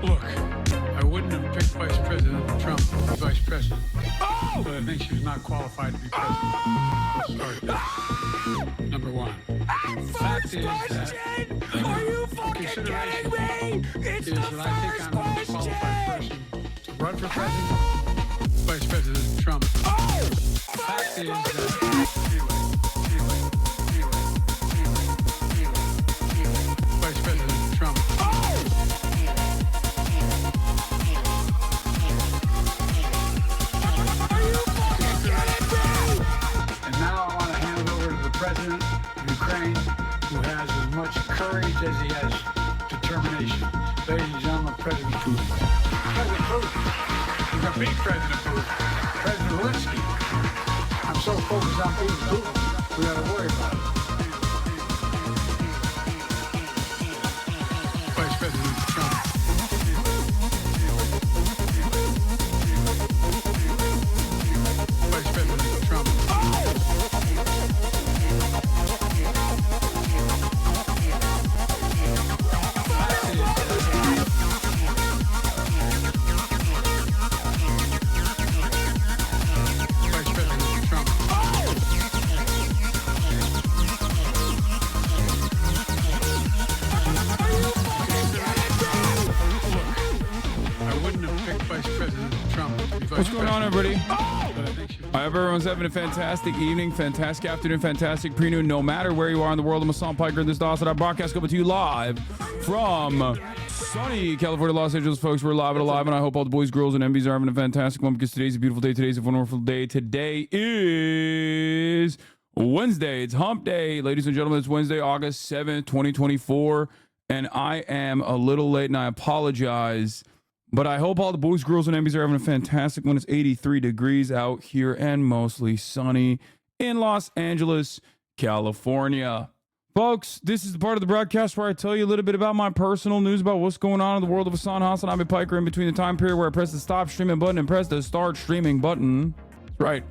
Look, I wouldn't have picked Vice President Trump as Vice President. Oh! But I think she's not qualified to be president. Start there. Number one. First question! Are you fucking kidding me? It's the Is that I think first I'm a qualified question! person to run for president. Vice President Trump. Oh! Fact First is question! Vice President Trump. And now I want to hand it over to the president of Ukraine, who has as much courage as he has determination. Ladies and gentlemen, President Putin. President Putin. He's a big President Putin. President Zelensky. I'm so focused on being Putin, we got to worry about it. Vice President Trump. Vice President Trump. Vice President Trump. I wouldn't have picked Vice President Trump to be Vice What's going on, everybody? But I think she I hope everyone's having a fantastic evening, fantastic afternoon, fantastic pre-noon, no matter where you are in the world. I'm Hassan Piker. This is Dawson. Our broadcast coming to you live from sunny California, Los Angeles, folks. We're live and alive, and I hope all the boys, girls, and MVs are having a fantastic one because today's a beautiful day. Today's a wonderful day. Today is Wednesday. It's hump day. Ladies and gentlemen, it's Wednesday, August 7th, 2024, and I am a little late, and I apologize. But I hope all the boys, girls, and MBs are having a fantastic one. It's 83 degrees out here and mostly sunny in Los Angeles, California. Folks, this is the part of the broadcast where I tell you a little bit about my personal news about what's going on in the world of Hassan Hassan. I'm a Piker in between the time period where I press the stop streaming button and press the start streaming button. That's right.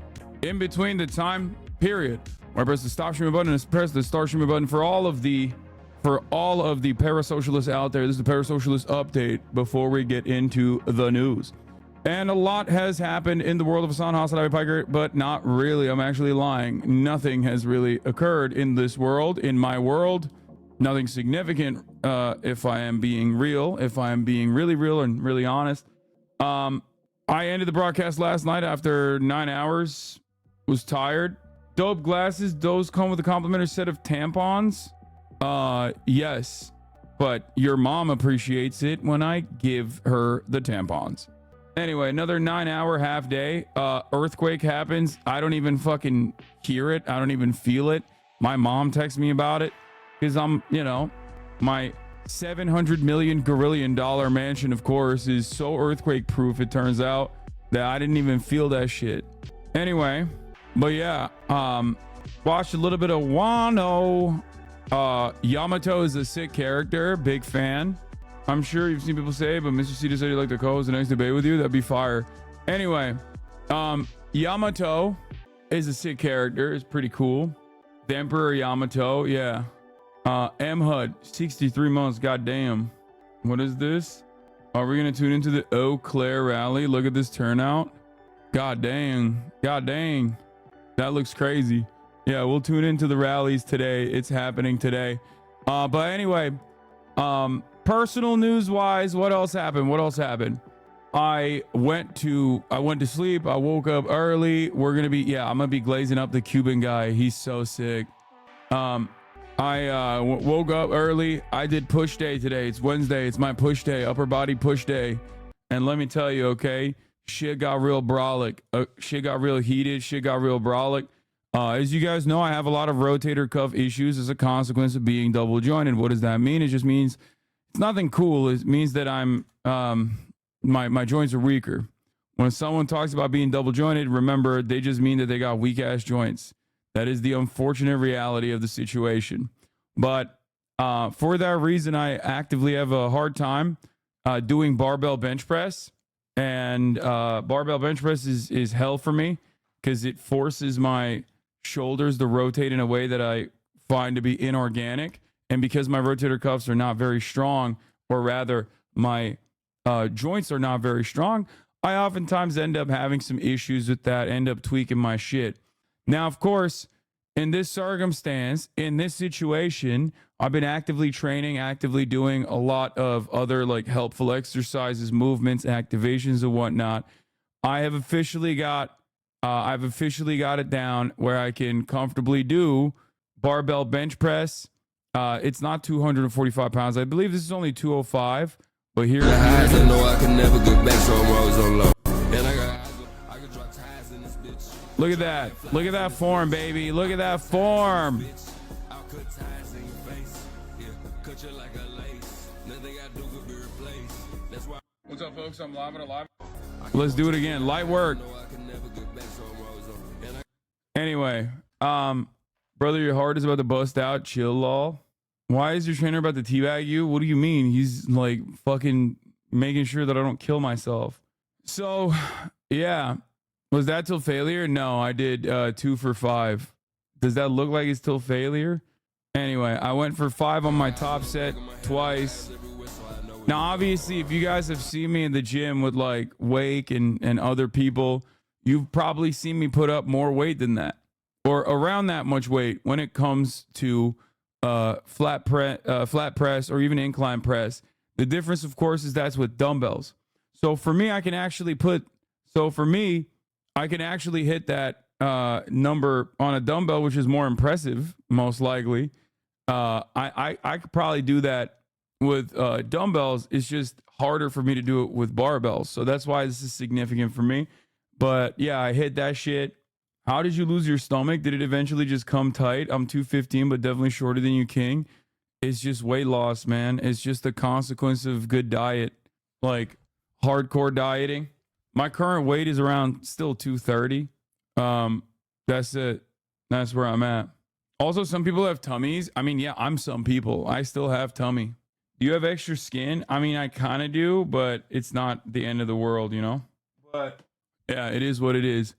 In between the time period where I press the stop streaming button and press the start streaming button for all of the parasocialists out there. This is the parasocialist update before we get into the news. And a lot has happened in the world of Hassan Hassan Piker, but not really. I'm actually lying. Nothing has really occurred in this world, in my world. Nothing significant, if I am being real, if I am being really real and really honest. I ended the broadcast last night after 9 hours. Was tired. Dope glasses. Those come with a complimentary set of tampons. Yes, but your mom appreciates it when I give her the tampons. Anyway, another 9-hour half day. Earthquake happens. I don't even fucking hear it. I don't even feel it. My mom texts me about it because I'm, my $700 million gorillion dollar mansion, of course, is so earthquake proof. It turns out that I didn't even feel that shit. Anyway, but yeah, watched a little bit of Wano. Yamato is a sick character, big fan. I'm sure you've seen people say, but Mr. Cedar said he'd like to co-host the next debate with you. That'd be fire. Anyway, Yamato is a sick character. It's pretty cool. The Emperor Yamato, yeah. M HUD, 63 months, goddamn. What is this? Are we gonna tune into the Eau Claire rally? Look at this turnout. God dang. That looks crazy. Yeah, we'll tune into the rallies today. It's happening today. But anyway, personal news wise, what else happened? I went to sleep. I woke up early. I'm gonna be glazing up the Cuban guy. He's so sick. I woke up early. I did push day today. It's Wednesday. It's my push day, upper body push day. And let me tell you, okay, shit got real brolic. Shit got real heated. Shit got real brolic. As you guys know, I have a lot of rotator cuff issues as a consequence of being double jointed. What does that mean? It just means it's nothing cool. It means that I'm my joints are weaker. When someone talks about being double jointed, remember they just mean that they got weak ass joints. That is the unfortunate reality of the situation. But for that reason, I actively have a hard time doing barbell bench press. And barbell bench press is hell for me because it forces my shoulders to rotate in a way that I find to be inorganic. And because my rotator cuffs are not very strong, or rather my joints are not very strong, I oftentimes end up having some issues with that, end up tweaking my shit. Now, of course, in this circumstance, in this situation, I've been actively training, actively doing a lot of other like helpful exercises, movements, activations, and whatnot. I've officially got it down where I can comfortably do barbell bench press. It's not 245 pounds. I believe this is only 205. But here, I know I can never get back, so I'm always on low. And I can drop ties in this bitch. look at that. Look at that form, baby. Look at that form. I'll cut ties in your face. Yeah, cut you like a lace. Nothing I do could be replaced. That's why. What's up, folks? I'm live and alive. Let's do it again. Light work. I know I can never get back, so I'm always on. And Anyway, brother, your heart is about to bust out. Chill, lol. Why is your trainer about to teabag you? What do you mean? He's like fucking making sure that I don't kill myself. So, yeah. Was that till failure? No, I did 2 for 5. Does that look like it's till failure? Anyway, I went for 5 on my top set twice. Now, obviously, if you guys have seen me in the gym with like Wake and other people, you've probably seen me put up more weight than that or around that much weight when it comes to flat press or even incline press. The difference, of course, is that's with dumbbells. So for me, I can actually hit that number on a dumbbell, which is more impressive, most likely. I could probably do that with dumbbells. It's just harder for me to do it with barbells. So that's why this is significant for me. But yeah, I hit that shit. How did you lose your stomach? Did it eventually just come tight? I'm 215, but definitely shorter than you, King. It's just weight loss, man. It's just a consequence of good diet, like hardcore dieting. My current weight is around still 230. That's it. That's where I'm at. Also, some people have tummies. I mean, yeah, I'm some people. I still have tummy. Do you have extra skin? I mean, I kind of do, but it's not the end of the world, you know? But yeah, it is what it is.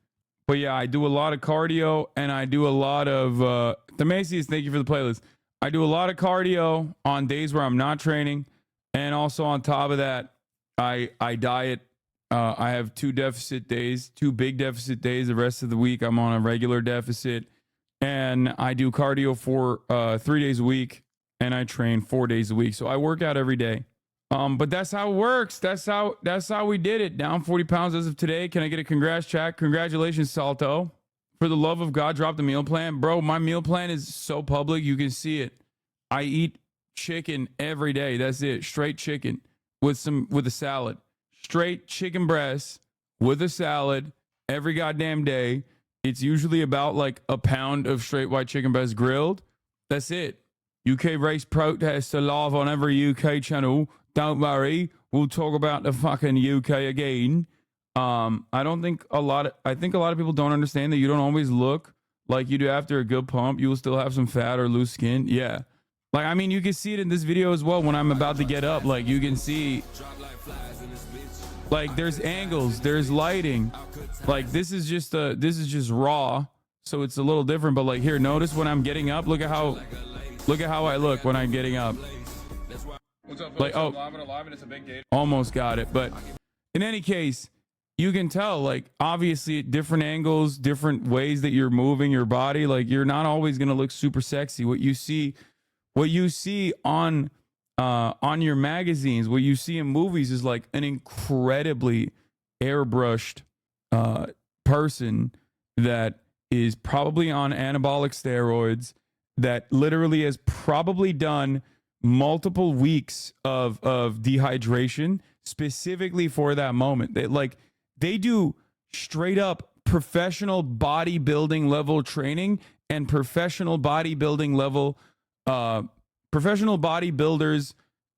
But yeah, I do a lot of cardio and I do a lot of the Macy's. Thank you for the playlist. I do a lot of cardio on days where I'm not training, and also on top of that, I diet. I have 2 deficit days, 2 big deficit days. The rest of the week, I'm on a regular deficit, and I do cardio for 3 days a week, and I train 4 days a week. So I work out every day. But that's how it works. That's how we did it. Down 40 pounds as of today. Can I get a congrats, chat? Congratulations, Salto. For the love of God, drop the meal plan. Bro, my meal plan is so public. You can see it. I eat chicken every day. That's it. Straight chicken with a salad. Straight chicken breast with a salad every goddamn day. It's usually about like a pound of straight white chicken breast grilled. That's it. UK race protest alive on every UK channel. Don't worry, we'll talk about the fucking UK again. I think a lot of people don't understand that you don't always look like you do after a good pump. You will still have some fat or loose skin. Yeah. Like, I mean, you can see it in this video as well when I'm about to get up. Like, you can see, like, there's angles, there's lighting. Like, this is just raw. So it's a little different. But like, here, notice when I'm getting up, look at how I look when I'm getting up. What's up, folks? Like, oh, I'm live and alive, and it's a big day. almost got it. But in any case, you can tell, like, obviously at different angles, different ways that you're moving your body, like, you're not always going to look super sexy. What you see on your magazines, what you see in movies is like an incredibly airbrushed person that is probably on anabolic steroids, that literally has probably done multiple weeks of dehydration specifically for that moment. They do straight up professional bodybuilding level training, and professional bodybuilders,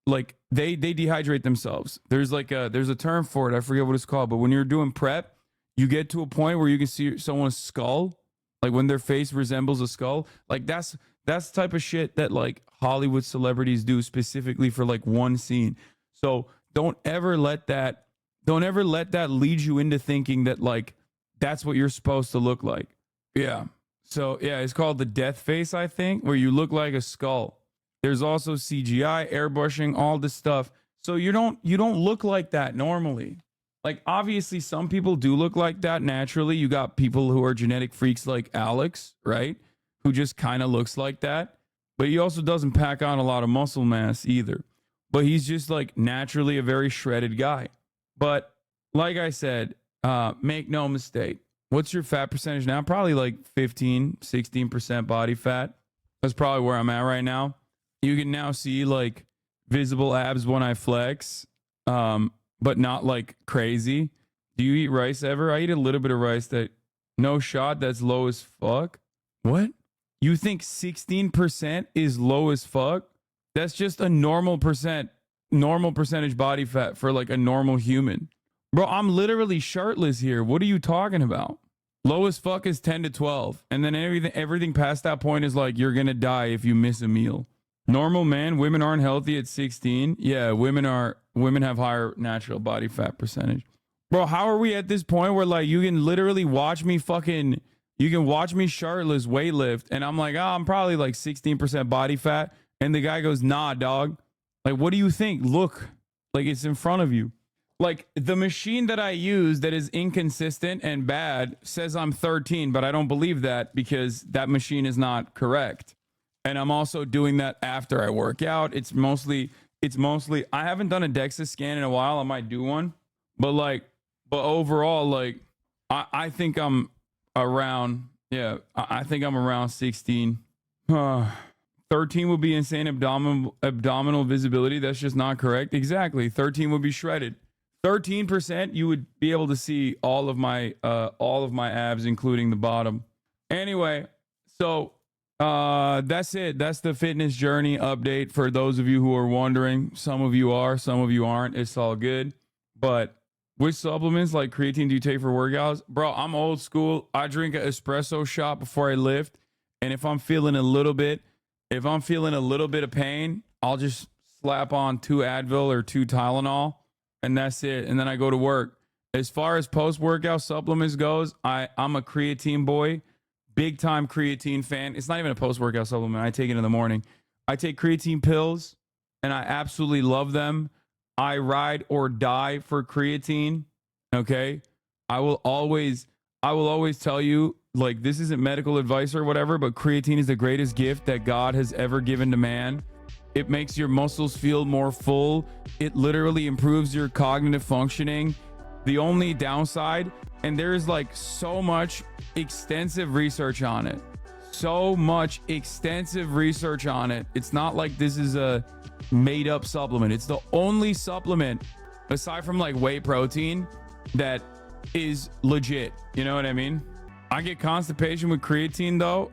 like they dehydrate themselves. There's a term for it. I forget what it's called, but when you're doing prep, you get to a point where you can see someone's skull, like when their face resembles a skull. Like that's the type of shit that like Hollywood celebrities do specifically for like one scene. So don't ever let that lead you into thinking that like that's what you're supposed to look like. Yeah. So yeah, it's called the death face, I think, where you look like a skull. There's also CGI, airbrushing, all this stuff So you don't look like that normally. Like obviously some people do look like that naturally. You got people who are genetic freaks like Alex, right? Who just kind of looks like that. But he also doesn't pack on a lot of muscle mass either. But he's just like naturally a very shredded guy. But like I said, make no mistake. What's your fat percentage now? Probably like 15, 16% body fat. That's probably where I'm at right now. You can now see like visible abs when I flex. But not like crazy. Do you eat rice ever? I eat a little bit of rice. That no shot. That's low as fuck. What? You think 16% is low as fuck? That's just a normal percentage body fat for like a normal human. Bro, I'm literally shirtless here. What are you talking about? Low as fuck is 10 to 12. And then everything past that point is like, you're going to die if you miss a meal. Normal man, women aren't healthy at 16. Yeah, women have higher natural body fat percentage. Bro, how are we at this point where like you can literally watch me shirtless weightlift and I'm like, oh, I'm probably like 16% body fat. And the guy goes, nah, dog. Like, what do you think? Look, like it's in front of you. Like the machine that I use that is inconsistent and bad says I'm 13, but I don't believe that because that machine is not correct. And I'm also doing that after I work out. It's mostly, I haven't done a DEXA scan in a while. I might do one, but overall, like, I think I'm around, I think I'm around 16. 13 would be insane abdominal visibility. That's just not correct. Exactly. 13 would be shredded. 13%, you would be able to see all of my abs, including the bottom. Anyway, so, that's it. That's the fitness journey update for those of you who are wondering. Some of you are, some of you aren't. It's all good. But which supplements like creatine do you take for workouts? Bro, I'm old school. I drink an espresso shot before I lift. And if I'm feeling a little bit of pain, I'll just slap on 2 Advil or 2 Tylenol and that's it. And then I go to work. As far as post-workout supplements goes, I'm a creatine boy. Big time creatine fan. It's not even a post-workout supplement. I take it in the morning. I take creatine pills and I absolutely love them. I ride or die for creatine. Okay. I will always tell you, like, this isn't medical advice or whatever, but creatine is the greatest gift that God has ever given to man. It makes your muscles feel more full. It literally improves your cognitive functioning. The only downside, and there's like so much extensive research on it. It's not like this is a made up supplement. It's the only supplement aside from like whey protein that is legit. You know what I mean? I get constipation with creatine though.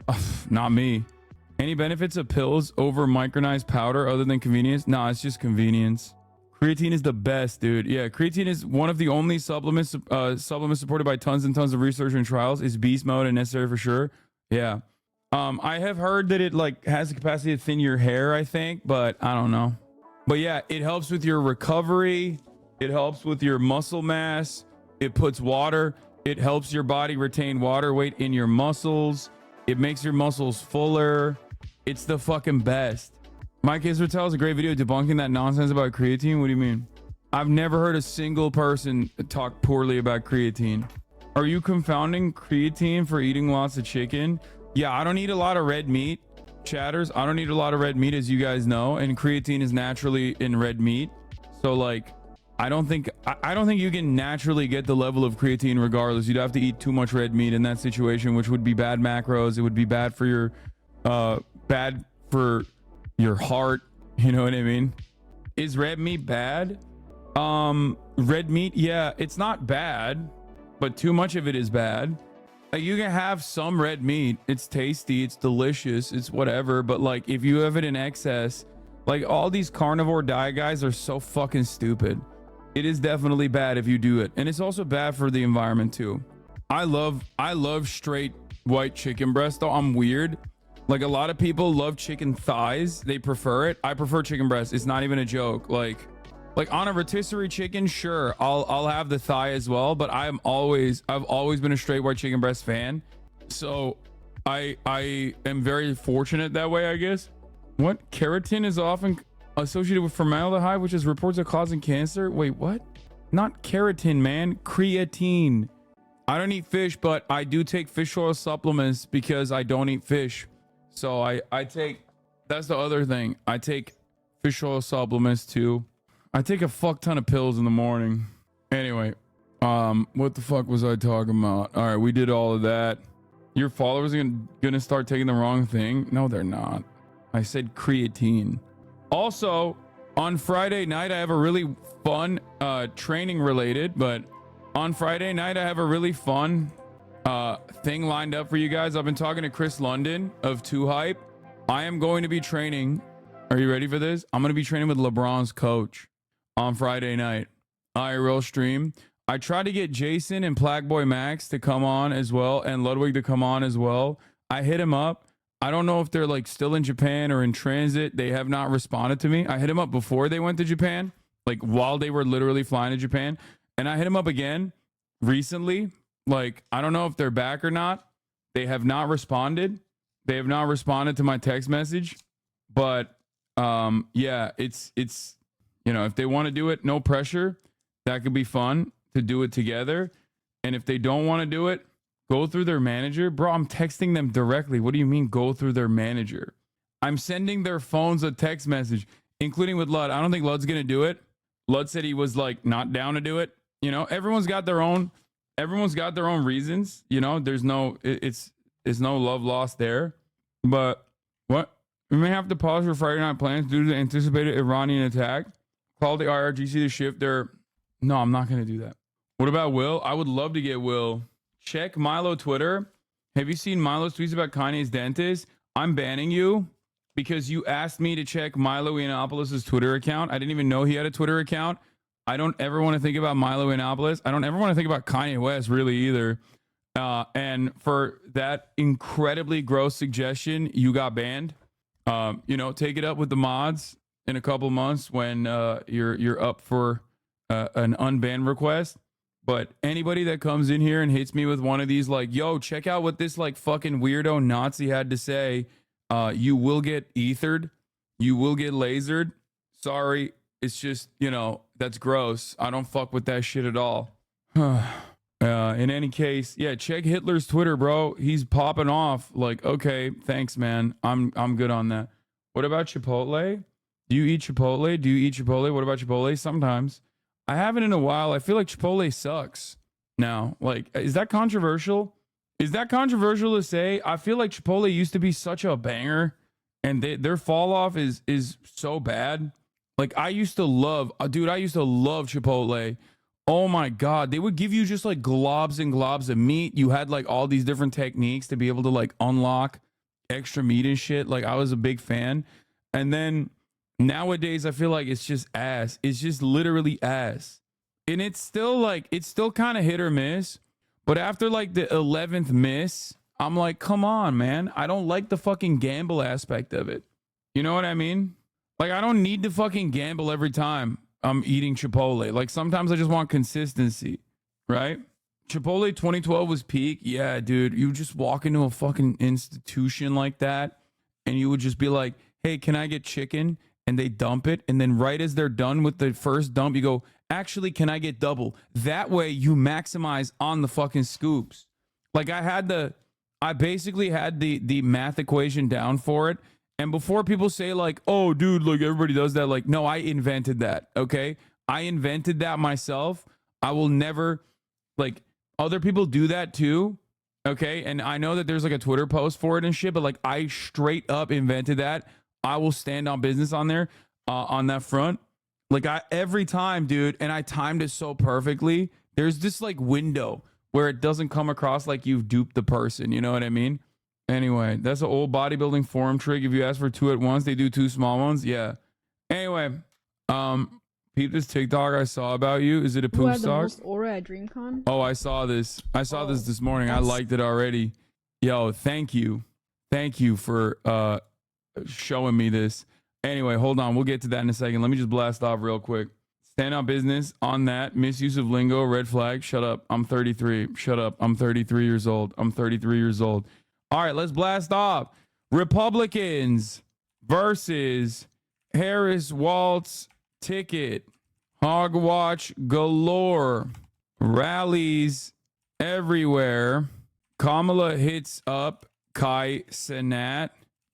Not me. Any benefits of pills over micronized powder other than convenience? Nah, it's just convenience. Creatine is the best, dude. Yeah, creatine is one of the only supplements supported by tons and tons of research and trials. It's beast mode and necessary for sure. Yeah. I have heard that it like has the capacity to thin your hair, I think, but I don't know. But yeah, it helps with your recovery. It helps with your muscle mass. It puts water. It helps your body retain water weight in your muscles. It makes your muscles fuller. It's the fucking best. Mike Israel is a great video debunking that nonsense about creatine. What do you mean? I've never heard a single person talk poorly about creatine. Are you confounding creatine for eating lots of chicken? Yeah, I don't eat a lot of red meat. Chatters, I don't eat a lot of red meat, as you guys know, and creatine is naturally in red meat. So like, I don't think you can naturally get the level of creatine regardless. You'd have to eat too much red meat in that situation, which would be bad macros. It would be bad for your heart. You know what I mean? Is red meat bad? Red meat, yeah, it's not bad, but too much of it is bad. Like, you can have some red meat. It's tasty. It's delicious. It's whatever. But like, if you have it in excess, like all these carnivore diet guys are so fucking stupid. It is definitely bad if you do it. And it's also bad for the environment too. I love straight white chicken breast though. I'm weird. Like, a lot of people love chicken thighs. They prefer it. I prefer chicken breast. It's not even a joke. Like on a rotisserie chicken, sure, I'll have the thigh as well, but I've always been a straight white chicken breast fan. So I am very fortunate that way, I guess. What? Keratin is often associated with formaldehyde, which is reports of causing cancer. Wait, what? Not keratin, man. Creatine. I don't eat fish, but I do take fish oil supplements because I don't eat fish. So I take, that's the other thing. I take fish oil supplements too. I take a fuck ton of pills in the morning. Anyway, what the fuck was I talking about? All right, we did all of that. Your followers are gonna start taking the wrong thing. No, they're not. I said creatine. Also, on Friday night, I have a really fun training related, but on Friday night, I have a really fun thing lined up for you guys. I've been talking to Chris London of 2Hype. I am going to be training. Are you ready for this? I'm going to be training with LeBron's coach on Friday night. IRL stream. I tried to get Jason and Plagueboy Max to come on as well, and Ludwig to come on as well. I hit him up. I don't know if they're like still in Japan or in transit. They have not responded to me. I hit him up before they went to Japan, like while they were literally flying to Japan. And I hit him up again recently. Like, I don't know if they're back or not. They have not responded. They have not responded to my text message. But yeah, it's you know, if they want to do it, no pressure. That could be fun to do it together. And if they don't want to do it, go through their manager. Bro, I'm texting them directly. What do you mean go through their manager? I'm sending their phones a text message, including with Lud. I don't think Lud's going to do it. Lud said he was like not down to do it. You know, everyone's got their own reasons. You know, there's no love lost there. But what? We may have to pause for Friday night plans due to the anticipated Iranian attack. Call the IRGC to shift their... No, I'm not going to do that. What about Will? I would love to get Will. Check Milo Twitter. Have you seen Milo's tweets about Kanye's dentist? I'm banning you because you asked me to check Milo Yiannopoulos' Twitter account. I didn't even know he had a Twitter account. I don't ever want to think about Milo Yiannopoulos. I don't ever want to think about Kanye West really either. And for that incredibly gross suggestion, you got banned. You know, take it up with the mods in a couple months when you're up for an unban request. But anybody that comes in here and hits me with one of these, like, yo, check out what this like fucking weirdo Nazi had to say, you will get ethered. You will get lasered. Sorry. It's just, you know, that's gross. I don't fuck with that shit at all. In any case, yeah, check Hitler's Twitter, bro. He's popping off. Like, okay, thanks, man. I'm good on that. What about Chipotle? Do you eat Chipotle? Do you eat Chipotle? What about Chipotle? Sometimes. I haven't in a while. I feel like Chipotle sucks now. Like, is that controversial? Is that controversial to say? I feel like Chipotle used to be such a banger, and their fall off is so bad. Like, I used to love Chipotle. Oh my God. They would give you just like globs and globs of meat. You had like all these different techniques to be able to like unlock extra meat and shit. Like, I was a big fan. And then nowadays, I feel like it's just ass. It's just literally ass. And it's still kind of hit or miss. But after like the 11th miss, I'm like, come on, man. I don't like the fucking gamble aspect of it. You know what I mean? Like, I don't need to fucking gamble every time I'm eating Chipotle. Like, sometimes I just want consistency, right? Chipotle 2012 was peak. Yeah, dude. You just walk into a fucking institution like that and you would just be like, hey, can I get chicken? And they dump it. And then right as they're done with the first dump, you go, actually, can I get double? That way you maximize on the fucking scoops. Like, I basically had the math equation down for it. And before people say like, oh, dude, like everybody does that. Like, no, I invented that. Okay. I invented that myself. I will never, like, other people do that too. Okay. And I know that there's like a Twitter post for it and shit, but like, I straight up invented that. I will stand on business on there, on that front. Like, every time, dude, and I timed it so perfectly. There's this like window where it doesn't come across like you've duped the person. You know what I mean? Anyway, that's an old bodybuilding forum trick. If you ask for two at once, they do two small ones. Yeah. Anyway, peep this TikTok I saw about you. Is it a Who poop had the sock? most aura at DreamCon? Oh, I saw this. I saw this morning. I liked it already. Yo, thank you. Thank you for showing me this. Anyway, hold on. We'll get to that in a second. Let me just blast off real quick. Stand on business on that. Misuse of lingo. Red flag. Shut up. I'm 33. Shut up. I'm 33 years old. I'm 33 years old. All right, let's blast off. Republicans versus Harris Waltz ticket. Hogwatch galore. Rallies everywhere. Kamala hits up Kai Cenat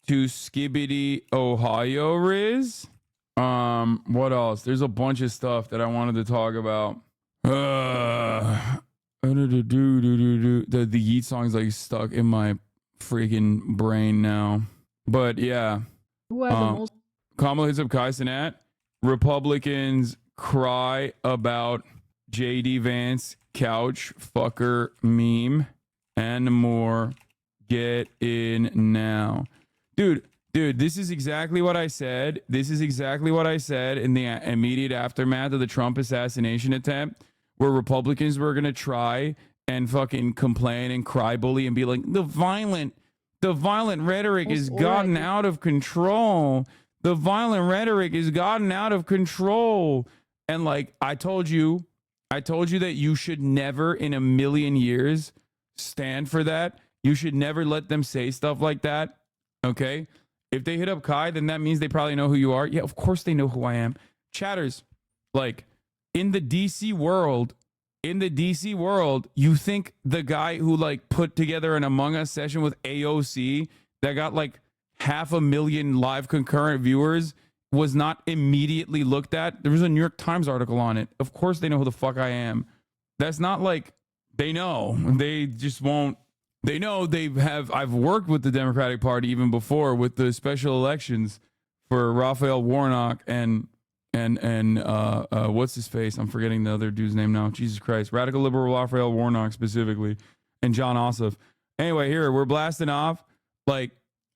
to Skibbity Ohio Riz. What else? There's a bunch of stuff that I wanted to talk about. The Yeet song's like stuck in my freaking brain now. But yeah. Who has the most? Kamala hits up Kai Cenat. Republicans cry about JD Vance couch fucker meme and more. Get in now. Dude, this is exactly what I said. This is exactly what I said in the immediate aftermath of the Trump assassination attempt, where Republicans were going to try and fucking complain and cry bully and be like, the violent rhetoric has gotten out of control. The violent rhetoric has gotten out of control. And like, I told you that you should never in a million years stand for that. You should never let them say stuff like that. Okay? If they hit up Kai, then that means they probably know who you are. Yeah, of course they know who I am. Chatters, like in the DC world, you think the guy who like put together an Among Us session with AOC that got like 500,000 live concurrent viewers was not immediately looked at? There was a New York Times article on it. Of course they know who the fuck I am. That's not like they know. They just won't. They know I've worked with the Democratic Party even before with the special elections for Raphael Warnock and what's his face? I'm forgetting the other dude's name now. Jesus Christ. Radical liberal Raphael Warnock specifically, and John Ossoff. Anyway, here we're blasting off. Like,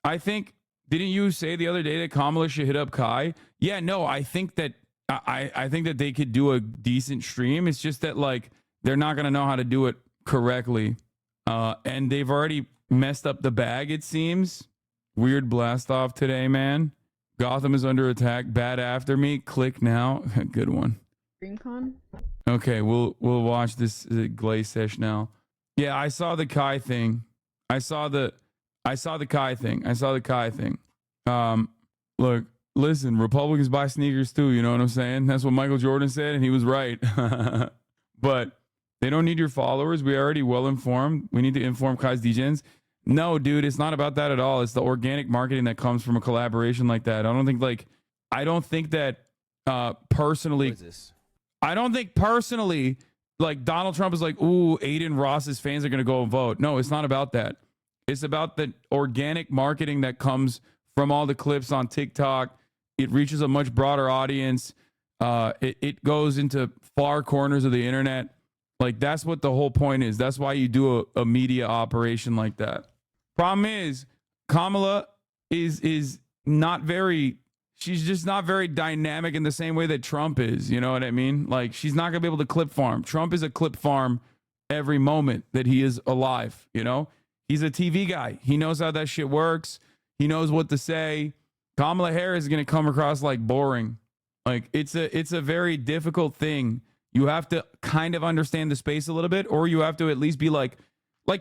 I think, didn't you say the other day that Kamala should hit up Kai? Yeah, no, I think that I think that they could do a decent stream. It's just that like they're not gonna know how to do it correctly. And they've already messed up the bag, it seems. Weird blast off today, man. Gotham is under attack. Bad after me. Click now. Good one. DreamCon? Okay, we'll watch this Glaze sesh now. Yeah, I saw the Kai thing. I saw the Kai thing. Look, listen, Republicans buy sneakers too, you know what I'm saying? That's what Michael Jordan said, and he was right. But they don't need your followers. We are already well informed. We need to inform Kai's DJs. No, dude, it's not about that at all. It's the organic marketing that comes from a collaboration like that. I don't think that personally, like Donald Trump is like, ooh, Aiden Ross's fans are going to go and vote. No, it's not about that. It's about the organic marketing that comes from all the clips on TikTok. It reaches a much broader audience. It goes into far corners of the internet. Like, that's what the whole point is. That's why you do a media operation like that. Problem is, Kamala is not very, she's just not very dynamic in the same way that Trump is. You know what I mean? Like, she's not going to be able to clip farm. Trump is a clip farm every moment that he is alive, you know? He's a TV guy. He knows how that shit works. He knows what to say. Kamala Harris is going to come across like boring. Like, it's a very difficult thing. You have to kind of understand the space a little bit, or you have to at least be like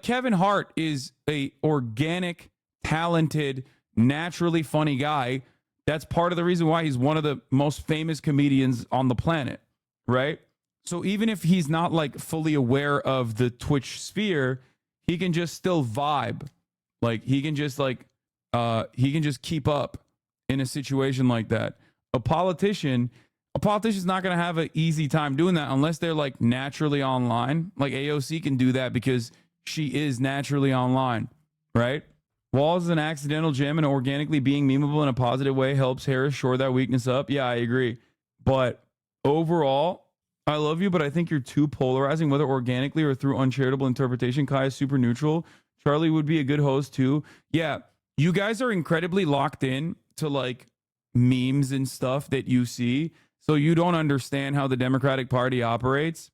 Kevin Hart is a organic, talented, naturally funny guy. That's part of the reason why he's one of the most famous comedians on the planet, right? So even if he's not like fully aware of the Twitch sphere, he can just still vibe. Like he can just keep up in a situation like that. A politician's not going to have an easy time doing that unless they're like naturally online. Like AOC can do that because she is naturally online, right? Walls is an accidental gem, and organically being memeable in a positive way helps Harris shore that weakness up. Yeah, I agree. But overall, I love you, but I think you're too polarizing, whether organically or through uncharitable interpretation. Kai is super neutral. Charlie would be a good host too. Yeah, you guys are incredibly locked in to like memes and stuff that you see. So you don't understand how the Democratic Party operates.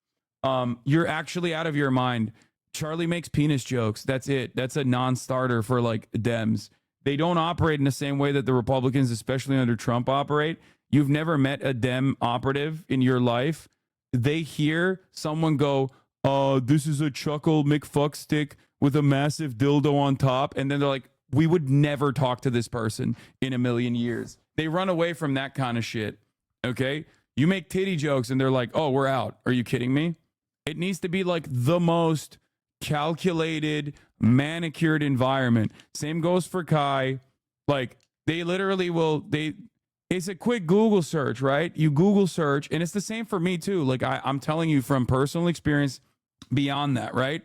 You're actually out of your mind. Charlie makes penis jokes. That's it. That's a non-starter for like Dems. They don't operate in the same way that the Republicans, especially under Trump, operate. You've never met a Dem operative in your life. They hear someone go, this is a chuckle McFuckstick with a massive dildo on top. And then they're like, we would never talk to this person in a million years. They run away from that kind of shit. Okay. You make titty jokes and they're like, oh, we're out. Are you kidding me? It needs to be like the most calculated, manicured environment. Same goes for Kai. Like they literally it's a quick Google search, right? You Google search, and it's the same for me too. Like I'm telling you from personal experience beyond that, right?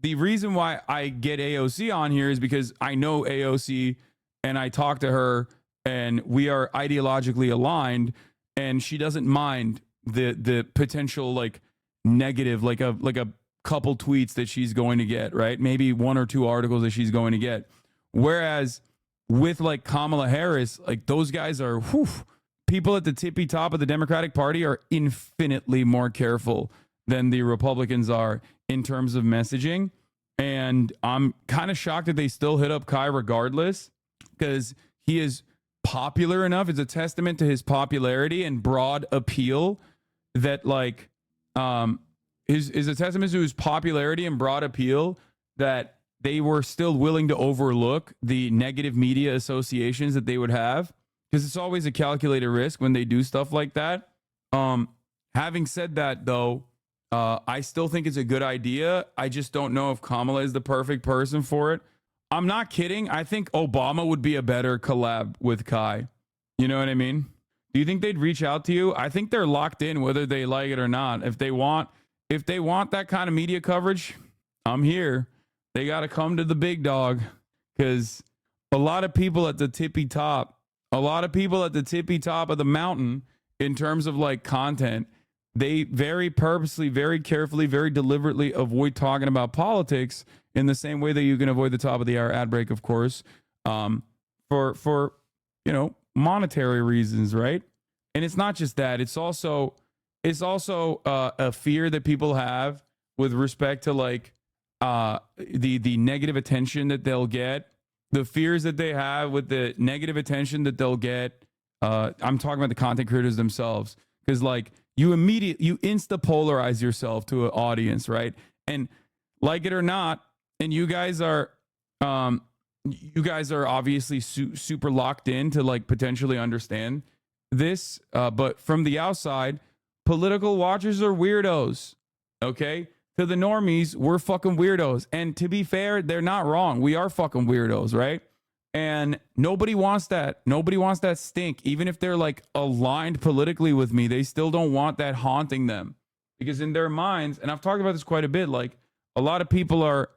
The reason why I get AOC on here is because I know AOC and I talk to her and we are ideologically aligned, and she doesn't mind the potential like negative, like a couple tweets that she's going to get, right? Maybe 1 or 2 articles that she's going to get. Whereas with like Kamala Harris, like those guys are people at the tippy top of the Democratic Party are infinitely more careful than the Republicans are in terms of messaging. And I'm kind of shocked that they still hit up Kai regardless, because he is popular enough. It's a testament to his popularity and broad appeal that like is a testament to his popularity and broad appeal that they were still willing to overlook the negative media associations that they would have, because it's always a calculated risk when they do stuff like that. Having said that, though, I still think it's a good idea. I just don't know if Kamala is the perfect person for it. I'm not kidding. I think Obama would be a better collab with Kai. You know what I mean? Do you think they'd reach out to you? I think they're locked in whether they like it or not. If they want that kind of media coverage, I'm here. They got to come to the big dog, because a lot of people at the tippy top of the mountain in terms of like content, they very purposely, very carefully, very deliberately avoid talking about politics in the same way that you can avoid the top of the hour ad break, of course, for monetary reasons, right? And it's not just that; it's also a fear that people have with respect to like the negative attention that they'll get, the fears that they have with the negative attention that they'll get. I'm talking about the content creators themselves, because like you insta polarize yourself to an audience, right? And like it or not, and you guys are obviously super locked in to like potentially understand this, but from the outside, political watchers are weirdos. Okay, to the normies, we're fucking weirdos, and to be fair, they're not wrong. We are fucking weirdos, right? And nobody wants that. Nobody wants that stink. Even if they're like aligned politically with me, they still don't want that haunting them, because in their minds, and I've talked about this quite a bit, like a lot of people are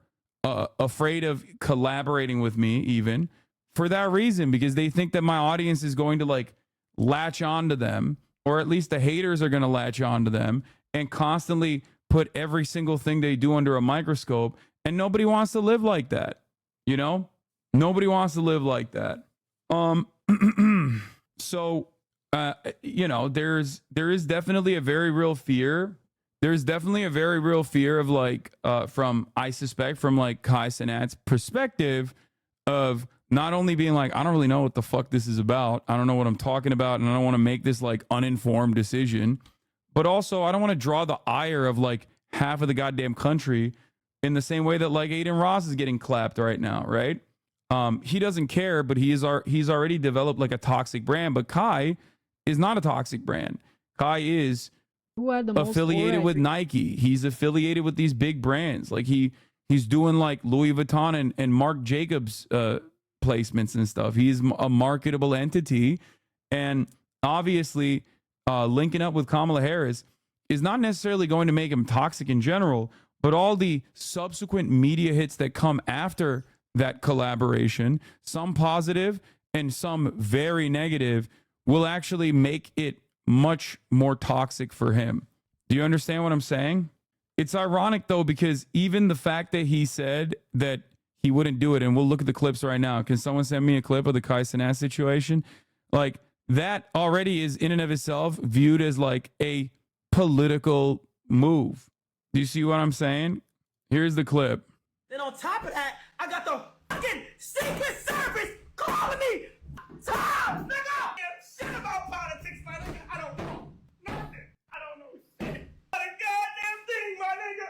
afraid of collaborating with me, even for that reason, because they think that my audience is going to like latch onto them, or at least the haters are going to latch onto them and constantly put every single thing they do under a microscope. And nobody wants to live like that. You know, nobody wants to live like that. So, there is definitely a very real fear. There's definitely a very real fear of like, I suspect from like Kai Cenat's perspective of not only being like, I don't really know what the fuck this is about. I don't know what I'm talking about. And I don't want to make this like uninformed decision, but also I don't want to draw the ire of like half of the goddamn country in the same way that like Aiden Ross is getting clapped right now. Right. He doesn't care, but he's already developed like a toxic brand, but Kai is not a toxic brand. Kai is affiliated with Nike. He's affiliated with these big brands. Like he's doing like Louis Vuitton and Marc Jacobs placements and stuff. He's a marketable entity, and obviously linking up with Kamala Harris is not necessarily going to make him toxic in general, but all the subsequent media hits that come after that collaboration, some positive and some very negative, will actually make it much more toxic for him. Do you understand what I'm saying? It's ironic though, because even the fact that he said that he wouldn't do it, and we'll look at the clips right now. Can someone send me a clip of the Kai Cenat situation? Like that already is in and of itself viewed as like a political move. Do you see what I'm saying? Here's the clip. Then on top of that, I got the fucking Secret Service calling me. Tom, nigga! Shit about politics, my nigga. I don't know nothing. I don't know shit. Not a goddamn thing, my nigga.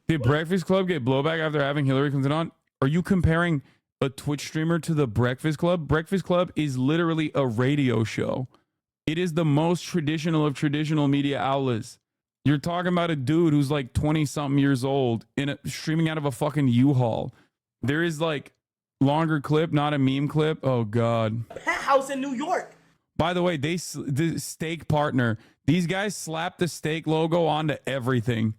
Did Breakfast Club get blowback after having Hillary Clinton on? Are you comparing a Twitch streamer to the Breakfast Club. Breakfast Club is literally a radio show. It is the most traditional of traditional media outlets. You're talking about a dude who's like 20 something years old streaming out of a fucking U-Haul. There is like longer clip, not a meme clip. Oh God. Penthouse in New York. By the way, the steak partner, these guys slapped the steak logo onto everything.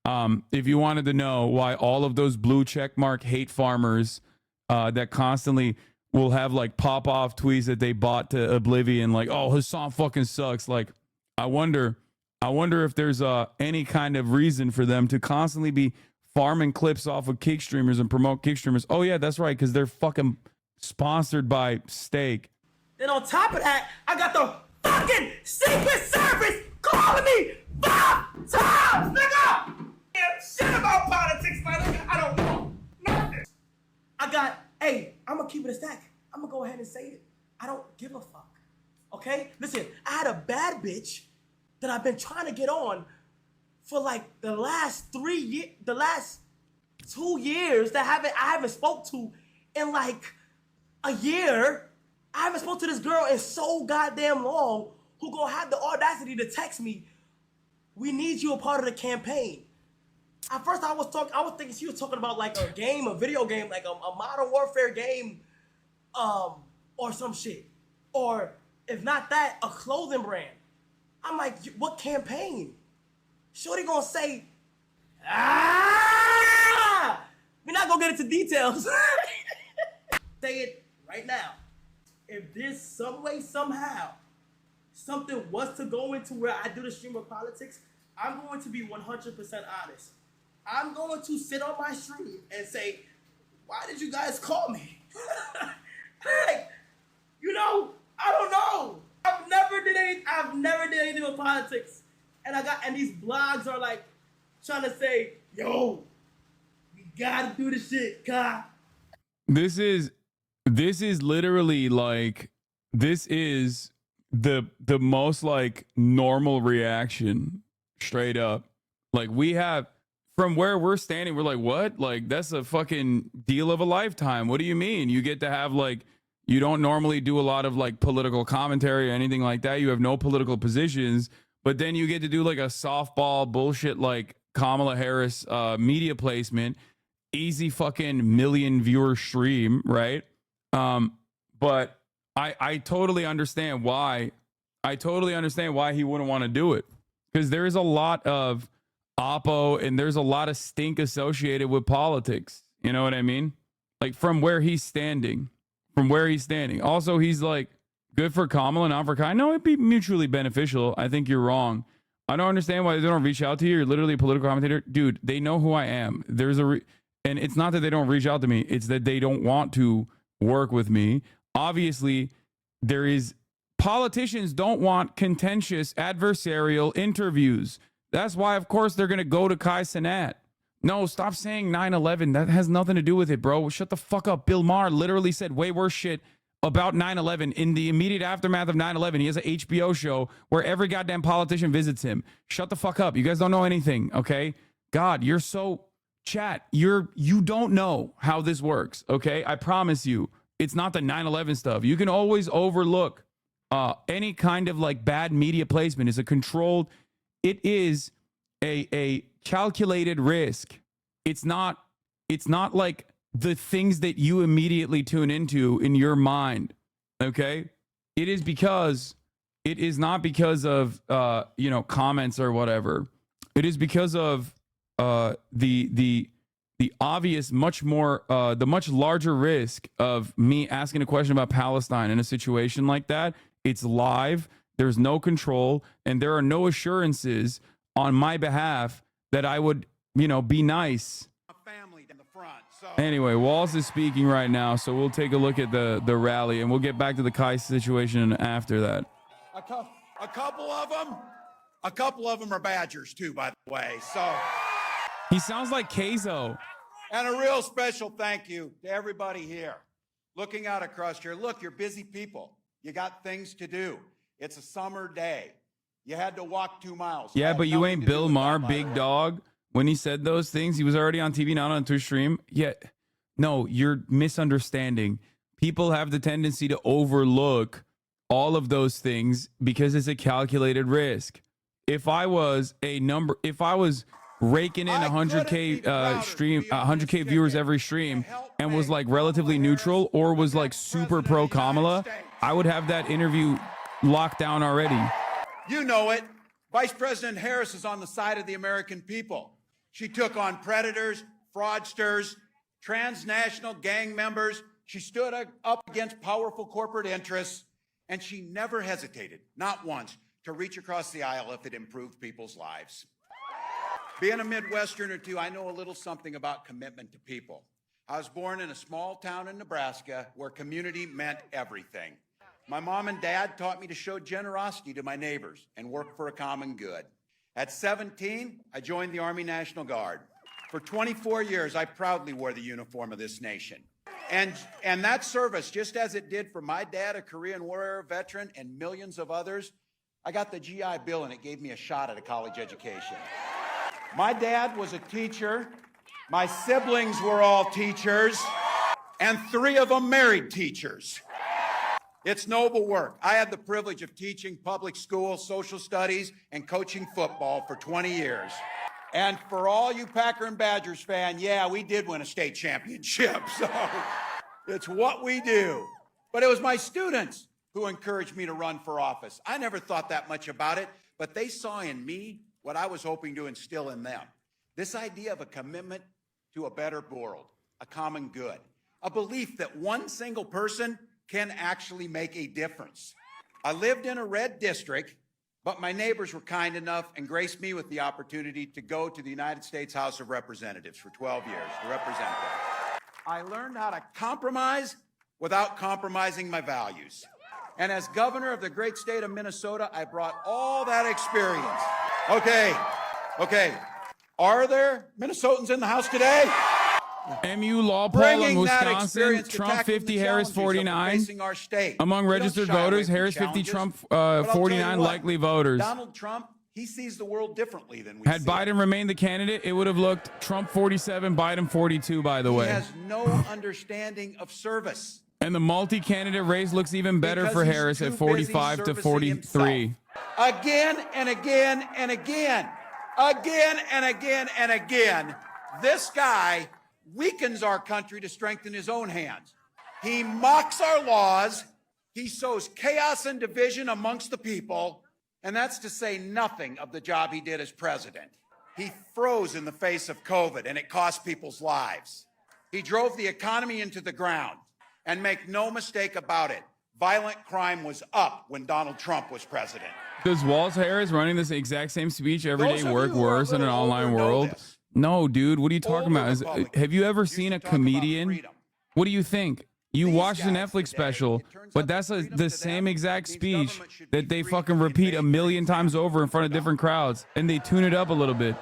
If you wanted to know why all of those blue checkmark hate farmers that constantly will have like pop off tweets that they bought to oblivion, like, oh, Hassan fucking sucks. Like, I wonder if there's any kind of reason for them to constantly be farming clips off of kick streamers and promote kick streamers. Oh yeah, that's right, because they're fucking sponsored by steak. Then on top of that, I got the fucking Secret Service calling me 5 times, nigga! Yeah, shit about politics, my nigga. I don't know nothing. Hey, I'm gonna keep it a stack. I'm gonna go ahead and say it. I don't give a fuck. Okay? Listen, I had a bad bitch that I've been trying to get on for like the last 2 years that I haven't spoke to in like a year. I haven't spoke to this girl in so goddamn long who gonna have the audacity to text me, we need you a part of the campaign. At first I was thinking she was talking about like a video game, like a Modern Warfare game, or some shit. Or if not that, a clothing brand. I'm like, what campaign? Shorty gonna say, we're not gonna get into details. Say it right now. If there's some way, somehow, something was to go into where I do the stream of politics, I'm going to be 100% honest. I'm going to sit on my stream and say, why did you guys call me? Like, I don't know. I've never did anything with politics. And these blogs are like trying to say, yo, we gotta do this shit, Kai. This is literally like, this is the most like normal reaction, straight up. Like, we have, from where we're standing, we're like, what? Like, that's a fucking deal of a lifetime. What do you mean? You get to have like, you don't normally do a lot of like political commentary or anything like that. You have no political positions, but then you get to do like a softball bullshit like Kamala Harris media placement, easy fucking million viewer stream, right? But I totally understand why. I totally understand why he wouldn't want to do it, because there is a lot of oppo and there's a lot of stink associated with politics. You know what I mean? Like, from where he's standing. Also, he's like, good for Kamala, not for Kai. No, it'd be mutually beneficial. I think you're wrong. I don't understand why they don't reach out to you. You're literally a political commentator. Dude, they know who I am. And it's not that they don't reach out to me. It's that they don't want to work with me. Obviously, politicians don't want contentious adversarial interviews. That's why, of course, they're going to go to Kai Cenat. No, stop saying 9/11. That has nothing to do with it, bro. Shut the fuck up. Bill Maher literally said way worse shit about 9/11 in the immediate aftermath of 9/11. He has an HBO show where every goddamn politician visits him. Shut the fuck up. You guys don't know anything, okay? God, you're so... Chat, you don't know how this works, okay? I promise you. It's not the 9/11 stuff. You can always overlook any kind of like bad media placement. Is a controlled... It is a calculated risk. It's not like the things that you immediately tune into in your mind. Okay? It is not because of comments or whatever. It is because of the obvious, much more the much larger risk of me asking a question about Palestine in a situation like that. It's live. There's no control, and there are no assurances on my behalf that I would, be nice. Family in the front. So Anyway, Walls is speaking right now, so we'll take a look at the rally, and we'll get back to the Kai situation after that. a couple of them are Badgers too, by the way. So, He sounds like Keizo. and a real special thank you to everybody here. Looking out across here, look, you're busy people. You got things to do. It's a summer day. You had to walk 2 miles. Yeah, Had but you nothing ain't to do Bill with Maher, that, by the big way. dog. When he said those things, he was already on TV, not on Twitch stream. Yeah, No, you're misunderstanding. People have the tendency to overlook all of those things because it's a calculated risk. If I was raking in 100K stream, 100K viewers every stream, and was like relatively neutral or was like super pro Kamala, I would have that interview locked down already. You know it. Vice President Harris is on the side of the American people. She took on predators, fraudsters, transnational gang members. She stood up against powerful corporate interests, and she never hesitated, not once, to reach across the aisle if it improved people's lives. Being a Midwesterner too, I know a little something about commitment to people. I was born in a small town in Nebraska where community meant everything. My mom and dad taught me to show generosity to my neighbors and work for a common good. At 17, I joined the Army National Guard. For 24 years, I proudly wore the uniform of this nation. And that service, just as it did for my dad, a Korean War era veteran, and millions of others, I got the GI Bill and it gave me a shot at a college education. My dad was a teacher. My siblings were all teachers, and 3 of them married teachers. It's noble work. I had the privilege of teaching public school, social studies, and coaching football for 20 years. And for all you Packer and Badgers fan, yeah, we did win a state championship. So it's what we do. But it was my students who encouraged me to run for office. I never thought that much about it, but they saw in me what I was hoping to instill in them. This idea of a commitment to a better world, a common good, a belief that one single person can actually make a difference. I lived in a red district, but my neighbors were kind enough and graced me with the opportunity to go to the United States House of Representatives for 12 years to represent them. I learned how to compromise without compromising my values. And as governor of the great state of Minnesota, I brought all that experience. Okay. Are there Minnesotans in the house today? MU law poll in Bringing that Wisconsin, experience to Trump tackling 50, the Harris challenges of 49. facing our state. Among We don't registered shy away voters, from Harris 50, challenges. Trump But I'll tell you 49 what, likely voters. Donald Trump, he sees the world differently than we Had see. Biden remained the candidate, it would have looked Trump 47, Biden 42, by the He way. has no understanding of service. And the multi-candidate race looks even better Because for he's Harris too at busy 45 to servicing 43. himself. Again and again and again. Again and again and again. This guy weakens our country to strengthen his own hands. He mocks our laws. He sows chaos and division amongst the people. And that's to say nothing of the job he did as president. He froze in the face of COVID, and it cost people's lives. He drove the economy into the ground. And make no mistake about it, violent crime was up when Donald Trump was president. Does Walls Harris running this exact same speech every Those day of work you who are a worse in an little online older know world? this. No, dude. What are you talking Older about? Republicans Have you ever used seen to a talk about comedian? freedom. What do you think? You These watched the guys Netflix today, special, it turns but out that's that freedom the to same them exact means speech government should be that they free fucking to repeat a invade million free times freedom. over in front of different crowds, and they tune it up a little bit.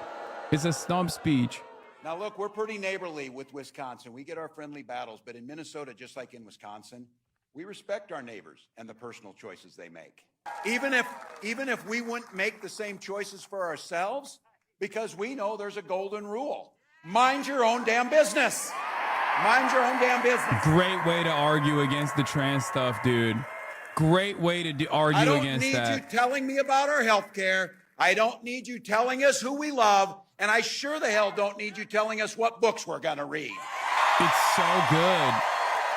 It's a stump speech. Now, look, we're pretty neighborly with Wisconsin. We get our friendly battles, but in Minnesota, just like in Wisconsin, we respect our neighbors and the personal choices they make. Even if we wouldn't make the same choices for ourselves, because we know there's a golden rule. Mind your own damn business. Mind your own damn business. Great way to argue against the trans stuff, dude. Great way to I argue don't against need that. you telling me about our health care. I don't need you telling us who we love. And I sure the hell don't need you telling us what books we're going to read. It's so good.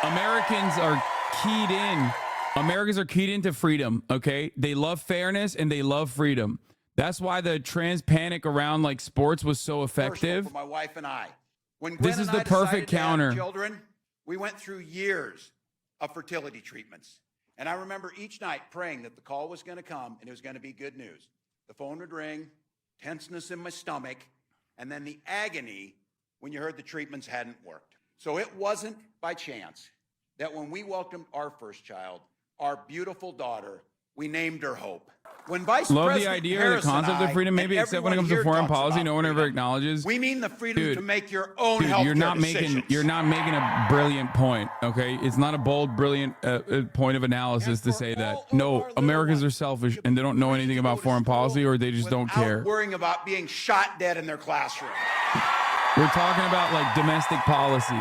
Americans are keyed in. Americans are keyed into freedom, okay? They love fairness and they love freedom. That's why the trans panic around like sports was so Personal effective. for my wife and I. When This Gwen is and the I decided perfect to have counter. Children, we went through years of fertility treatments. And I remember each night praying that the call was going to come and it was going to be good news. The phone would ring, tenseness in my stomach, and then the agony when you heard the treatments hadn't worked. So it wasn't by chance that when we welcomed our first child, our beautiful daughter, we named her Hope. When Vice Love the President idea or Harris the and concept of I, freedom, and maybe except when it everyone comes to here foreign talks policy, about no one ever freedom, acknowledges. we mean the freedom Dude, to make your own Dude, health you're not decisions. making a brilliant point, okay? It's not a bold, brilliant point of analysis to And say for that. all of No, our little Americans are ones, selfish you and they don't know anything please about go to foreign school policy or they just don't without care. worrying about being shot dead in their classroom. We're talking about like domestic policy.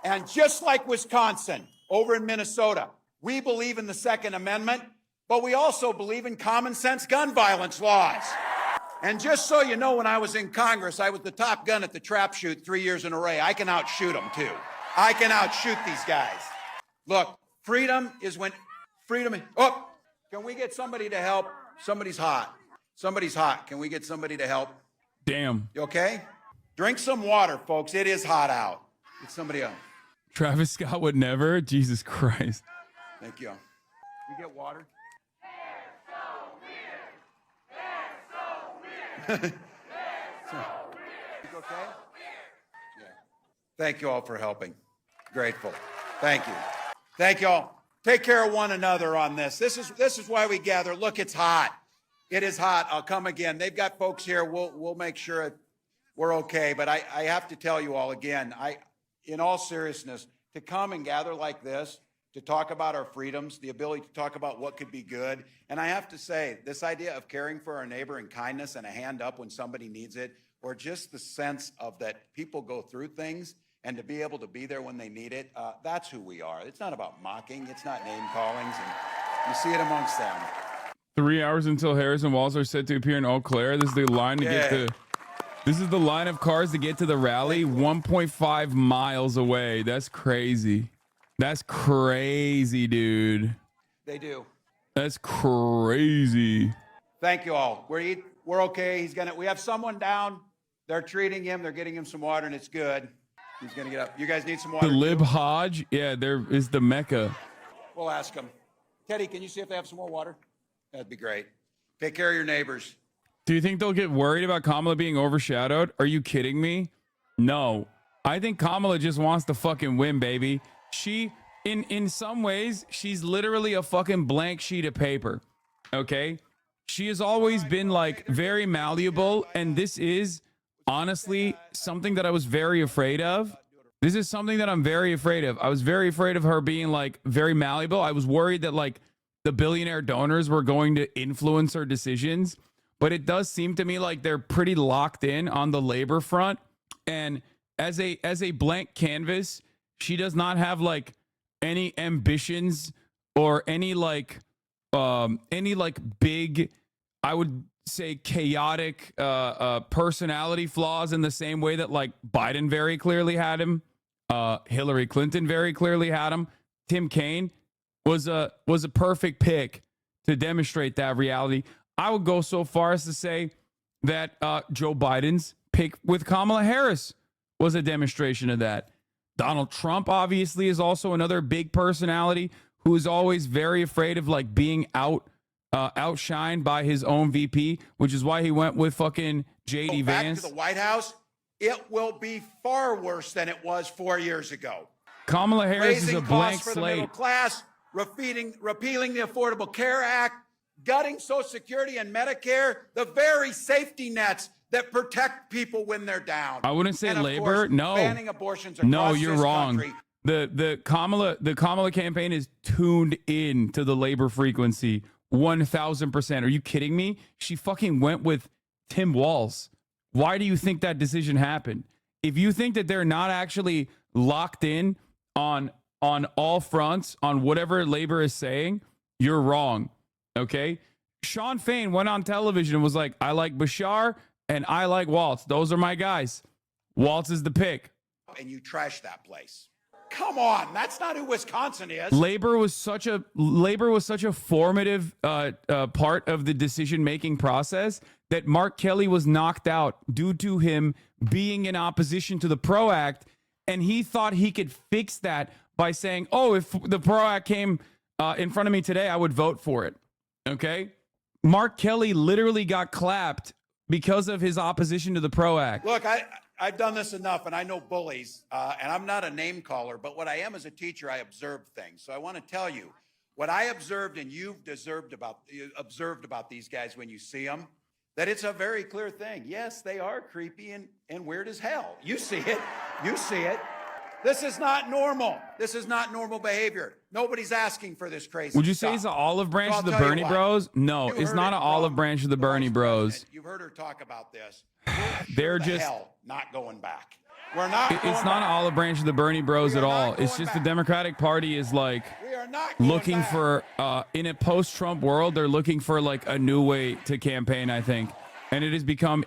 And just like Wisconsin, over in Minnesota, we believe in the Second Amendment, but we also believe in common sense gun violence laws. And just so you know, when I was in Congress, I was the top gun at the trap shoot 3 years in a row. I can outshoot them too. I can outshoot these guys. Look, freedom is when freedom. Oh, can we get somebody to help? Somebody's hot. Somebody's hot. Can we get somebody to help? Damn. You okay? Drink some water, folks. It is hot out. Get somebody else. Travis Scott would never. Jesus Christ. Thank you. We get water. You okay? Yeah. Thank you all for helping. Grateful. Thank you. Thank you all. Take care of one another on this. This is why we gather. Look, it's hot. It is hot. I'll come again. They've got folks here. We'll make sure we're okay. But I have to tell you all again, in all seriousness, to come and gather like this, to talk about our freedoms, the ability to talk about what could be good. And I have to say, this idea of caring for our neighbor and kindness and a hand up when somebody needs it, or just the sense of that people go through things and to be able to be there when they need it, that's who we are. It's not about mocking. It's not name callings. And you see it amongst them. 3 hours until Harris and Walz are set to appear in Eau Claire. This is the line to get to. This is the line of cars to get to the rally, 1.5 miles away. That's crazy. That's crazy, dude. They do. That's crazy. Thank you all. We're okay. We have someone down. They're treating him. They're getting him some water, and it's good. He's gonna get up. You guys need some water? The Lib too? Hodge, yeah, there is the Mecca. We'll ask them. Teddy, can you see if they have some more water? That'd be great. Take care of your neighbors. Do you think they'll get worried about Kamala being overshadowed? Are you kidding me? No. I think Kamala just wants to fucking win, baby. She, in some ways, she's literally a fucking blank sheet of paper. Okay? She has always been like very malleable, and this is honestly something that I was very afraid of. This is something that I'm very afraid of. I was very afraid of her being like very malleable. I was worried that like the billionaire donors were going to influence her decisions, but it does seem to me like they're pretty locked in on the labor front. And as a blank canvas, she does not have like any ambitions or any big, I would say, chaotic personality flaws in the same way that like Biden very clearly had him, Hillary Clinton very clearly had him. Tim Kaine was a perfect pick to demonstrate that reality. I would go so far as to say that Joe Biden's pick with Kamala Harris was a demonstration of that. Donald Trump obviously is also another big personality who is always very afraid of like being outshined by his own VP, which is why he went with fucking JD Vance. Back to the White House, it will be far worse than it was 4 years ago. Kamala Harris is a blank for the middle slate. class, repealing the Affordable Care Act, gutting Social Security and Medicare, the very safety nets that protect people when they're down. I wouldn't say and of labor. course, No, banning abortions across no, you're this wrong. country. The Kamala campaign is tuned in to the labor frequency 1,000%. Are you kidding me? She fucking went with Tim Walz. Why do you think that decision happened? If you think that they're not actually locked in on all fronts on whatever labor is saying, you're wrong. Okay? Sean Fain went on television and was like, I like Bashar and I like Walz. Those are my guys. Walz is the pick. And you trash that place. Come on, that's not who Wisconsin is. Labor was such a formative part of the decision-making process that Mark Kelly was knocked out due to him being in opposition to the PRO Act, and he thought he could fix that by saying, "Oh, if the PRO Act came in front of me today, I would vote for it." Okay, Mark Kelly literally got clapped because of his opposition to the PRO Act. Look, I've done this enough, and I know bullies, and I'm not a name caller, but what I am as a teacher, I observe things. So I want to tell you what I observed, and you've observed about these guys when you see them, that it's a very clear thing. Yes, they are creepy and weird as hell. You see it. You see it. This is not normal. This is not normal behavior. Nobody's asking for this crazy Would you stuff. say it's an olive branch So of the I'll tell you Bernie what. Bros? No, You it's heard not it an olive from branch of the the Bernie Vice Bros. President. You've heard her talk about this. They're Sure the just hell not going back. We're not. It's going not back. an olive branch of the Bernie Bros We at are all. not It's going just back. the Democratic Party is like We are not going looking back. for in a post-Trump world. They're looking for like a new way to campaign, I think, and it has become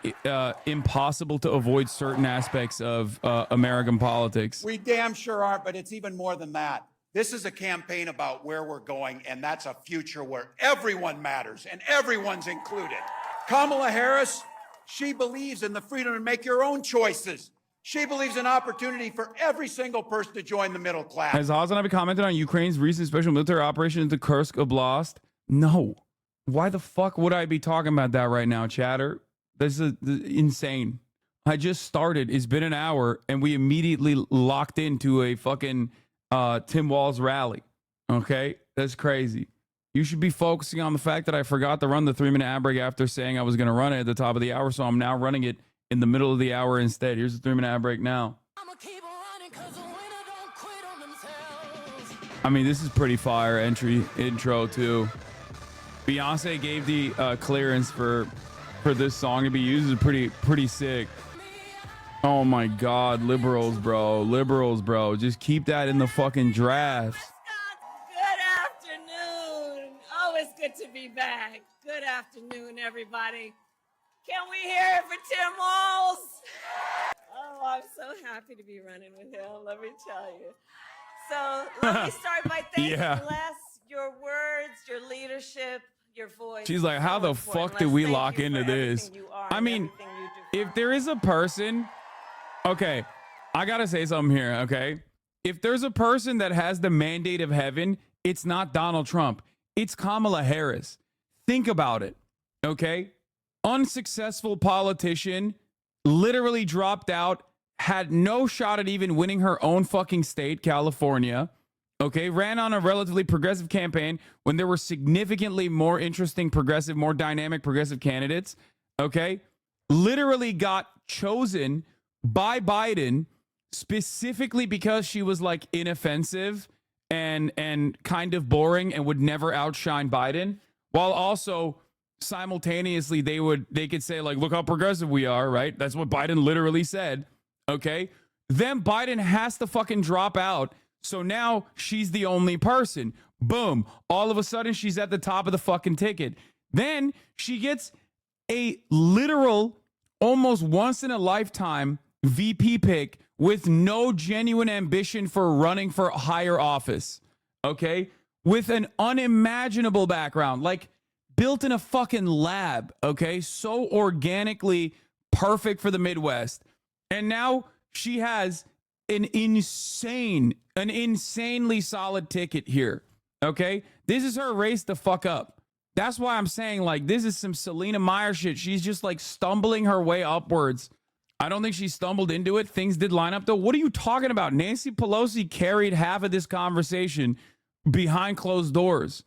impossible to avoid certain aspects of American politics. We damn sure aren't, but it's even more than that. This is a campaign about where we're going, and that's a future where everyone matters and everyone's included. Kamala Harris, she believes in the freedom to make your own choices. She believes in opportunity for every single person to join the middle class. Has Hasanov commented on Ukraine's recent special military operation into Kursk Oblast? No. Why the fuck would I be talking about that right now, chatter? This is insane. I just started. It's been an hour, and we immediately locked into a fucking Tim Walz rally. Okay? That's crazy. You should be focusing on the fact that I forgot to run the 3-minute ad break after saying I was going to run it at the top of the hour, so I'm now running it in the middle of the hour instead. Here's the 3-minute ad break now. I mean, this is pretty fire intro too. Beyonce gave the clearance for this song to be used. Is pretty sick. Oh my God, liberals, bro. Just keep that in the fucking drafts. Good afternoon. Oh, it's good to be back. Good afternoon, everybody. Can we hear it for Tim Walz? Oh, I'm so happy to be running with him, let me tell you. So let me start by thanking Les, your words, your leadership, your voice. She's like, how the fuck did we lock into this? I mean, if there is a person, okay, I gotta say something here, okay? If there's a person that has the mandate of heaven, it's not Donald Trump. It's Kamala Harris. Think about it, okay? Unsuccessful politician, literally dropped out, had no shot at even winning her own fucking state, California. Okay, ran on a relatively progressive campaign when there were significantly more interesting progressive, more dynamic progressive candidates. Okay, literally got chosen by Biden specifically because she was like inoffensive and kind of boring and would never outshine Biden, while also simultaneously they could say like, look how progressive we are, right? That's what Biden literally said. Okay, then Biden has to fucking drop out. So now she's the only person. Boom. All of a sudden, she's at the top of the fucking ticket. Then she gets a literal, almost once in a lifetime VP pick with no genuine ambition for running for higher office. Okay? With an unimaginable background, like built in a fucking lab. Okay? So organically perfect for the Midwest. And now she has an insanely solid ticket here. Okay? This is her race to fuck up. That's why I'm saying, like, this is some Selena Meyer shit. She's just like stumbling her way upwards. I don't think she stumbled into it. Things did line up though. What are you talking about? Nancy Pelosi carried half of this conversation behind closed doors.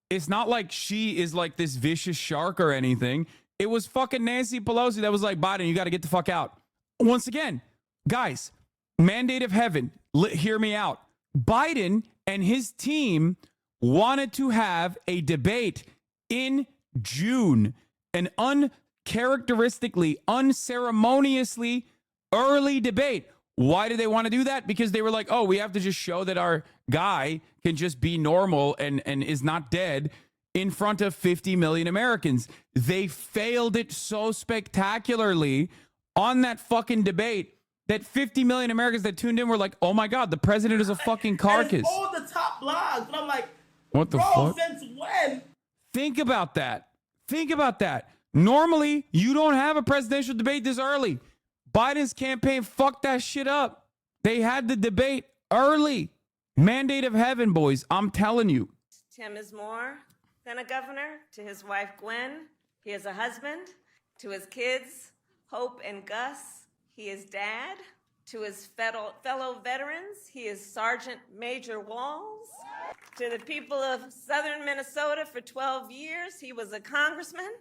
It's not like she is like this vicious shark or anything. It was fucking Nancy Pelosi that was like, Biden, you got to get the fuck out. Once again, guys, mandate of heaven, hear me out. Biden and his team wanted to have a debate in June, an uncharacteristically, unceremoniously early debate. Why did they want to do that? Because they were like, oh, we have to just show that our guy can just be normal and is not dead in front of 50 million Americans. They failed it so spectacularly on that fucking debate that 50 million Americans that tuned in were like, oh my God, the president is a fucking carcass. And it's all the top blogs. And I'm like, what the bro, fuck? since when? Think about that. Think about that. Normally, you don't have a presidential debate this early. Biden's campaign fucked that shit up. They had the debate early. Mandate of heaven, boys. I'm telling you. Tim is more than a governor. To his wife, Gwen, he is a husband. To his kids, Hope and Gus, he is dad. To his fellow veterans, he is Sergeant Major Walz. To the people of southern Minnesota for 12 years, he was a congressman.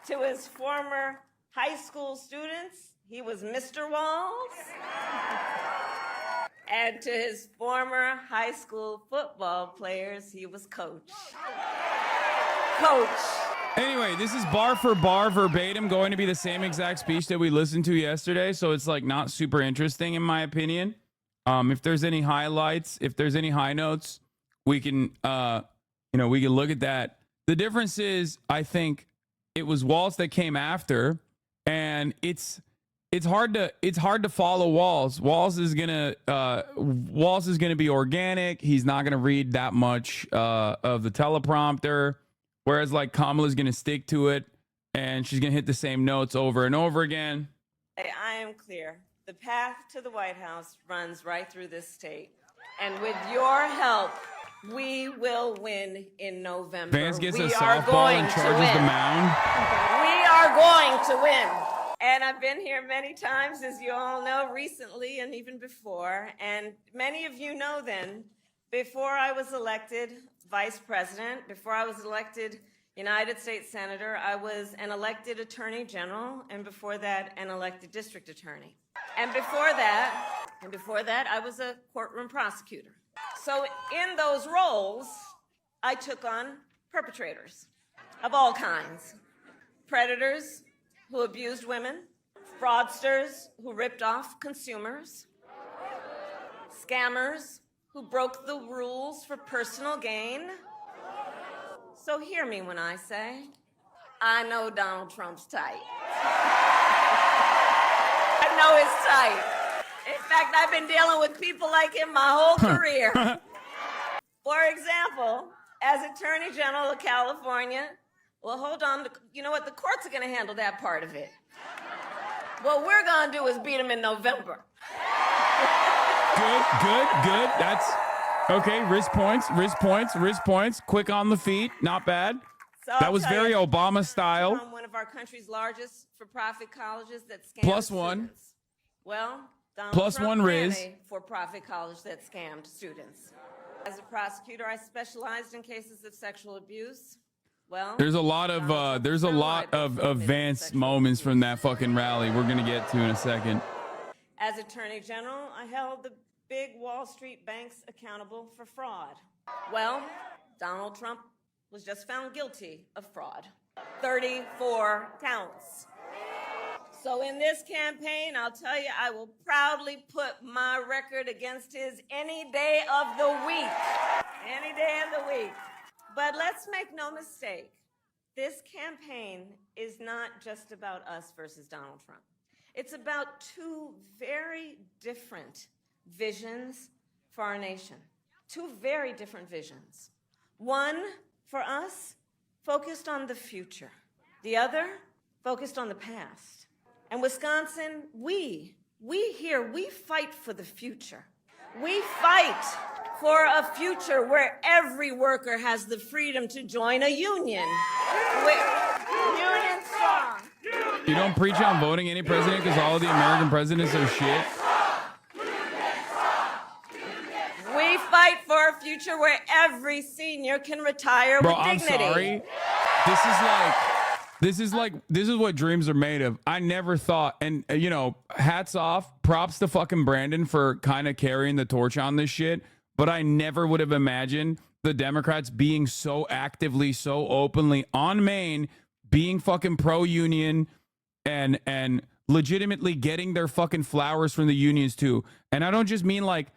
To his former high school students, he was Mr. Walz. And to his former high school football players, he was coach. Coach. Anyway, this is bar for bar verbatim going to be the same exact speech that we listened to yesterday. So it's like not super interesting in my opinion. If there's any highlights, if there's any high notes, we can, we can look at that. The difference is, I think it was Walz that came after, and it's hard to follow Walz. Walz is gonna be organic. He's not gonna read that much of the teleprompter, whereas like Kamala's gonna stick to it, and she's gonna hit the same notes over and over again. I am clear. The path to the White House runs right through this state. And with your help, we will win in November. Vance gets we a are softball going and to charges win. the mound. We are going to win. And I've been here many times, as you all know, recently and even before. And many of you know then, before I was elected vice president, before I was elected United States Senator, I was an elected Attorney General, and before that, an elected District Attorney. And before that, I was a courtroom prosecutor. So in those roles, I took on perpetrators of all kinds. Predators who abused women, fraudsters who ripped off consumers, scammers who broke the rules for personal gain. So hear me when I say, I know Donald Trump's tight. I know it's tight. In fact, I've been dealing with people like him my whole career. For example, as Attorney General of California, well, hold on, you know what? The courts are going to handle that part of it. What we're going to do is beat him in November. Good. That's okay. Wrist points. Quick on the feet. Not bad. So That was very Obama style. From one of our country's largest for-profit colleges that scammed Plus one. students. Well, Donald Plus Trump one ran Riz. a for-profit college that scammed students. As a prosecutor, I specialized in cases of sexual abuse. Well, There's a lot of Vance moments from that fucking rally we're gonna get to in a second. As Attorney General, I held the big Wall Street banks accountable for fraud. Well, Donald Trump was just found guilty of fraud. 34 counts. So in this campaign, I'll tell you, I will proudly put my record against his any day of the week. Any day of the week. But let's make no mistake, this campaign is not just about us versus Donald Trump. It's about two very different visions for our nation. Two very different visions. One, for us, focused on the future. The other, focused on the past. And Wisconsin, we fight for the future. We fight for a future where every worker has the freedom to join a union. Union strong. You don't preach on voting any president because all of the American presidents are shit. We fight for a future where every senior can retire Bro, with I'm dignity. sorry. This is what dreams are made of. I never thought, and hats off, props to fucking Brandon for kind of carrying the torch on this shit. But I never would have imagined the Democrats being so actively, so openly on Maine, being fucking pro-union and legitimately getting their fucking flowers from the unions too. And I don't just mean like,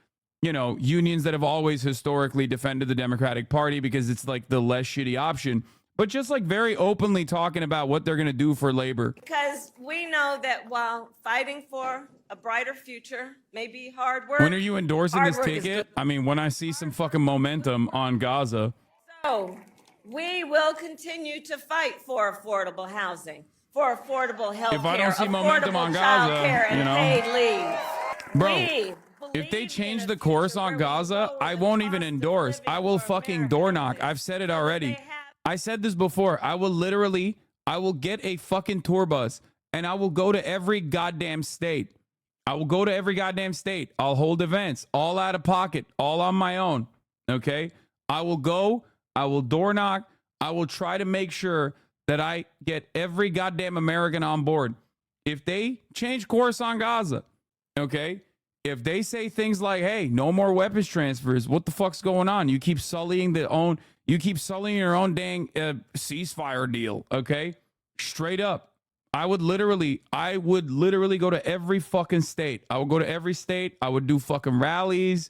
unions that have always historically defended the Democratic Party because it's like the less shitty option, but just like very openly talking about what they're going to do for labor. Because we know that while fighting for a brighter future may be hard work. When are you endorsing hard this work is ticket? good. I mean, when I see some fucking momentum on Gaza. So we will continue to fight for affordable housing, for affordable health care, If I don't see momentum on Gaza, and paid leave. Bro, if they change the course on Gaza, I won't even endorse. I will fucking door knock. I've said it already. I said this before. I will get a fucking tour bus and I will go to every goddamn state. I'll hold events, all out of pocket, all on my own. Okay? I will go. I will door knock. I will try to make sure that I get every goddamn American on board. If they change course on Gaza, okay? if they say things like, hey, no more weapons transfers, what the fuck's going on? You keep sullying your own dang ceasefire deal, okay? Straight up. I would literally go to every fucking state. I would go to every state. I would do fucking rallies.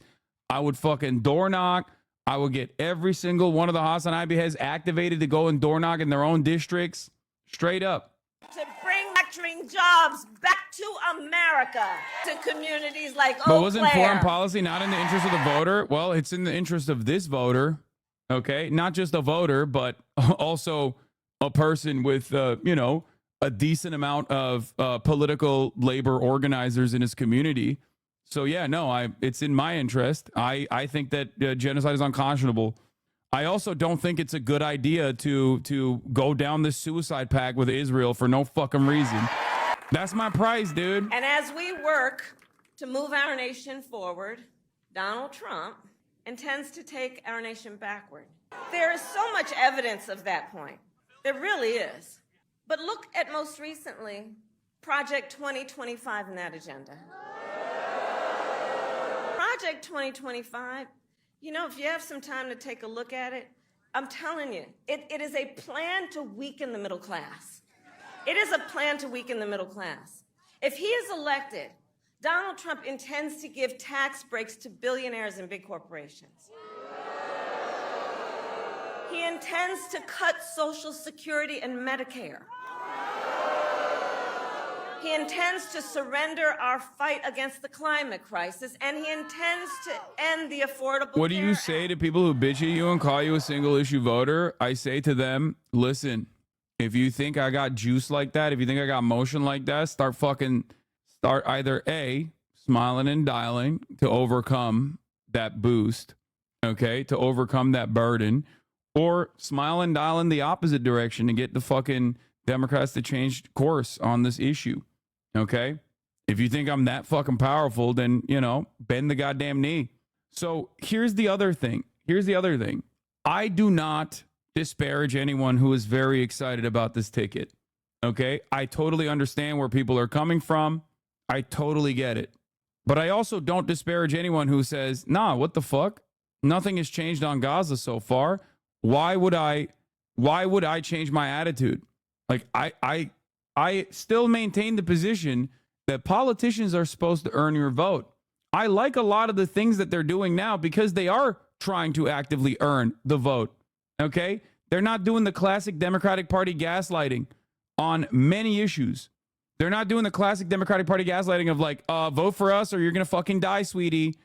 I would fucking door knock. I would get every single one of the Hassan IB-heads activated to go and door knock in their own districts. Straight up. To bring manufacturing jobs back to America, to communities like Eau But wasn't Claire. foreign policy not in the interest of the voter? Well, it's in the interest of this voter, okay? Not just a voter, but also a person with, a decent amount of political labor organizers in his community. So yeah, no, it's in my interest. I think that genocide is unconscionable. I also don't think it's a good idea to go down this suicide pact with Israel for no fucking reason. That's my prize, dude. And as we work to move our nation forward, Donald Trump intends to take our nation backward. There is so much evidence of that point. There really is. But look at most recently, Project 2025 in that agenda. Project 2025, if you have some time to take a look at it, I'm telling you, it is a plan to weaken the middle class. It is a plan to weaken the middle class. If he is elected, Donald Trump intends to give tax breaks to billionaires and big corporations. He intends to cut Social Security and Medicare. He intends to surrender our fight against the climate crisis, and he intends to end the Affordable What do you Care say Act. to people who bitch at you and call you a single issue voter? I say to them, listen, if you think I got juice like that, if you think I got motion like that, start either A, smiling and dialing to overcome that boost, okay, to overcome that burden, or smile and dial in the opposite direction to get the fucking Democrats to change course on this issue, okay? If you think I'm that fucking powerful, then, bend the goddamn knee. So here's the other thing. I do not disparage anyone who is very excited about this ticket, okay? I totally understand where people are coming from. I totally get it. But I also don't disparage anyone who says, nah, what the fuck? Nothing has changed on Gaza so far. Why would I change my attitude? Like, I still maintain the position that politicians are supposed to earn your vote. I like a lot of the things that they're doing now because they are trying to actively earn the vote. Okay? They're not doing the classic Democratic Party gaslighting on many issues. They're not doing the classic Democratic Party gaslighting of like, vote for us or you're going to fucking die, sweetie.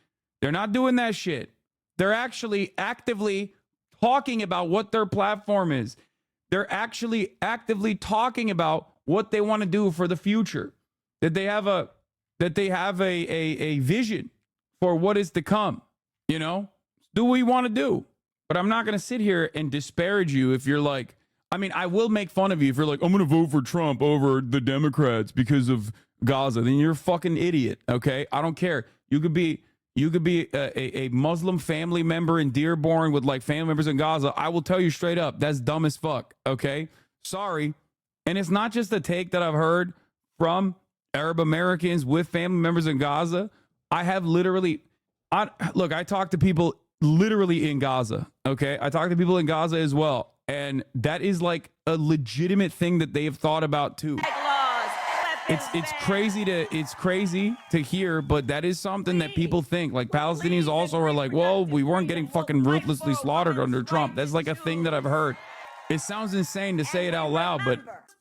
They're not doing that shit. They're actually actively talking about what their platform is. They're actually actively talking about what they want to do for the future. That they have a vision for what is to come. Do what you want to do. But I'm not going to sit here and disparage you if you're like, I will make fun of you if you're like, I'm going to vote for Trump over the Democrats because of Gaza. Then you're a fucking idiot, okay? I don't care. You could be a Muslim family member in Dearborn with like family members in Gaza. I will tell you straight up, that's dumb as fuck, okay? Sorry. And it's not just a take that I've heard from Arab Americans with family members in Gaza. I have I talk to people literally in Gaza, okay? I talk to people in Gaza as well. And that is like a legitimate thing that they have thought about too. It's crazy to hear, but that is something that people think. Like Palestinians also are like, well, we weren't getting fucking ruthlessly slaughtered under Trump. That's like a thing that I've heard. It sounds insane to say it out loud, but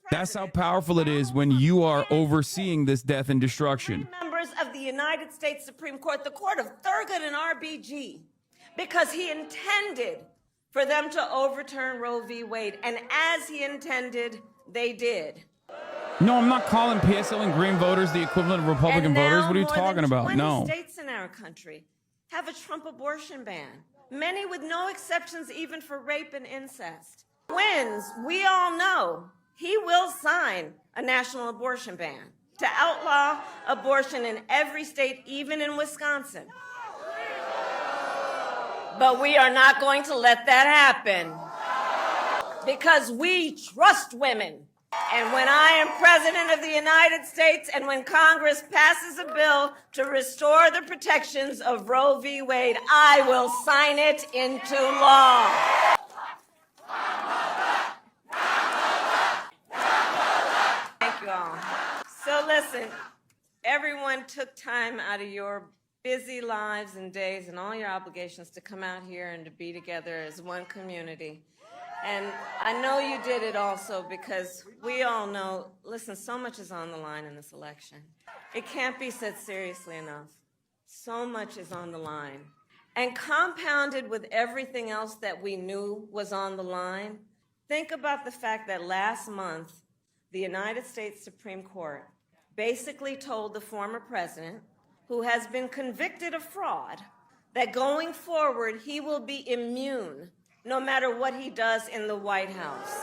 that's how powerful it is when you are overseeing this death and destruction. Members of the United States Supreme Court, the court of Thurgood and RBG, because he intended for them to overturn Roe v. Wade. And as he intended, they did. No, I'm not calling PSL and Green voters the equivalent of Republican voters. What are you talking about? No. 20 states in our country have a Trump abortion ban, many with no exceptions even for rape and incest. Wins, we all know he will sign a national abortion ban to outlaw abortion in every state, even in Wisconsin. But we are not going to let that happen because we trust women And when I am President of the United States and when Congress passes a bill to restore the protections of Roe v. Wade, I will sign it into law. Thank you all. So listen, everyone took time out of your busy lives and days and all your obligations to come out here and to be together as one community. And I know you did it also because we all know, listen, so much is on the line in this election. It can't be said seriously enough. So much is on the line. And compounded with everything else that we knew was on the line, think about the fact that last month, the United States Supreme Court basically told the former president, who has been convicted of fraud, that going forward, he will be immune no matter what he does in the White House.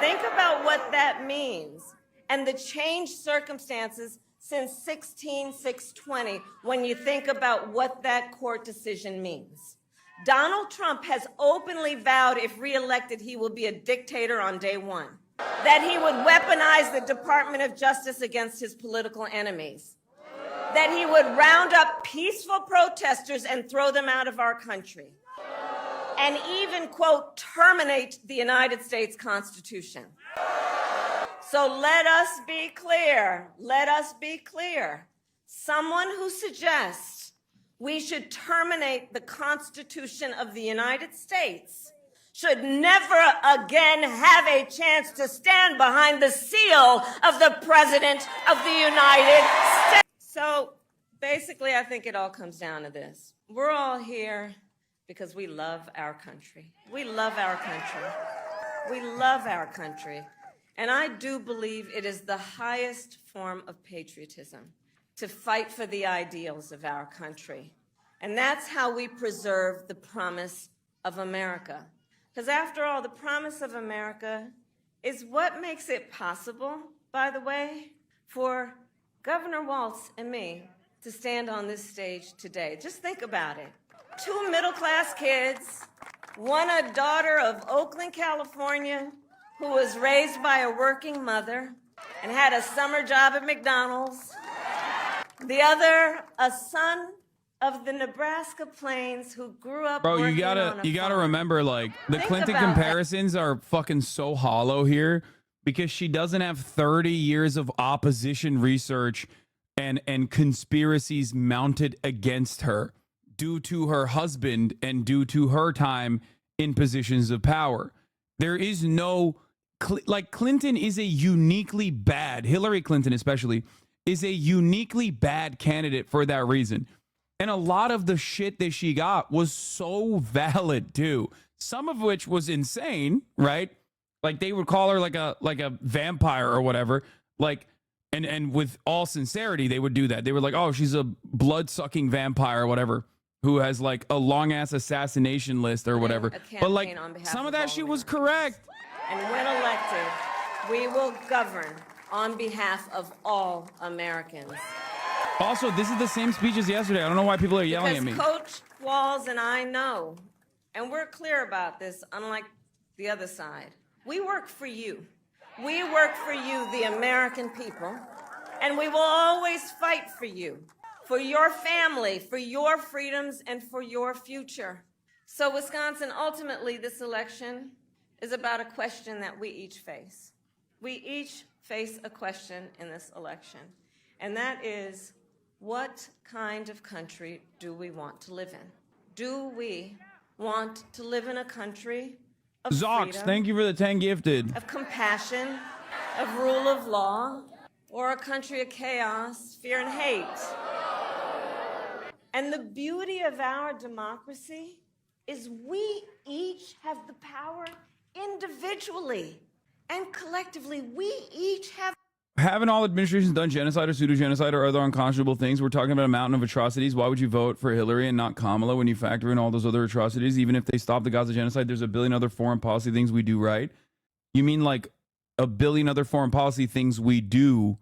Think about what that means and the changed circumstances since 16/6/20 when you think about what that court decision means. Donald Trump has openly vowed if reelected, he will be a dictator on day one, that he would weaponize the Department of Justice against his political enemies, that he would round up peaceful protesters and throw them out of our country, and even, quote, terminate the United States Constitution. So let us be clear. Let us be clear. Someone who suggests we should terminate the Constitution of the United States should never again have a chance to stand behind the seal of the President of the United States. So basically, I think it all comes down to this. We're all here because we love our country. We love our country. We love our country. And I do believe it is the highest form of patriotism to fight for the ideals of our country. And that's how we preserve the promise of America. Because after all, the promise of America is what makes it possible, by the way, for Governor Walz and me to stand on this stage today. Just think about it. 2 middle-class kids, one a daughter of Oakland, California, who was raised by a working mother and had a summer job at McDonald's. The other, a son of the Nebraska Plains who grew up. Bro, you working on a gotta farm. remember, like, the Think Clinton about comparisons are fucking so hollow here because she doesn't have 30 years of opposition research and conspiracies mounted against her due to her husband and due to her time in positions of power. There is no, like, Clinton is a uniquely bad, Hillary Clinton especially, is a uniquely bad candidate for that reason. And a lot of the shit that she got was so valid too. Some of which was insane, right? Like they would call her like a vampire or whatever. Like, and with all sincerity, they would do that. They were like, oh, she's a blood-sucking vampire or whatever, who has like a long-ass assassination list or whatever. But like some of that shit was correct. And when elected, we will govern on behalf of all Americans. Also, this is the same speech as yesterday. I don't know why people are yelling at me. Because Coach Walz and I know, and we're clear about this, unlike the other side. We work for you. We work for you, the American people, and we will always fight for you, for your family, for your freedoms, and for your future. So, Wisconsin, ultimately, this election is about a question that we each face. We each face a question in this election, and that is, what kind of country do we want to live in? Do we want to live in a country of Zox, freedom, thank you for the 10 gifted. of compassion, of rule of law, or a country of chaos, fear, and hate? And the beauty of our democracy is we each have the power individually and collectively. We each have. Haven't all administrations done genocide or pseudo-genocide or other unconscionable things? We're talking about a mountain of atrocities. Why would you vote for Hillary and not Kamala when you factor in all those other atrocities? Even if they stop the Gaza genocide, there's a billion other foreign policy things we do right. You mean like a billion other foreign policy things we do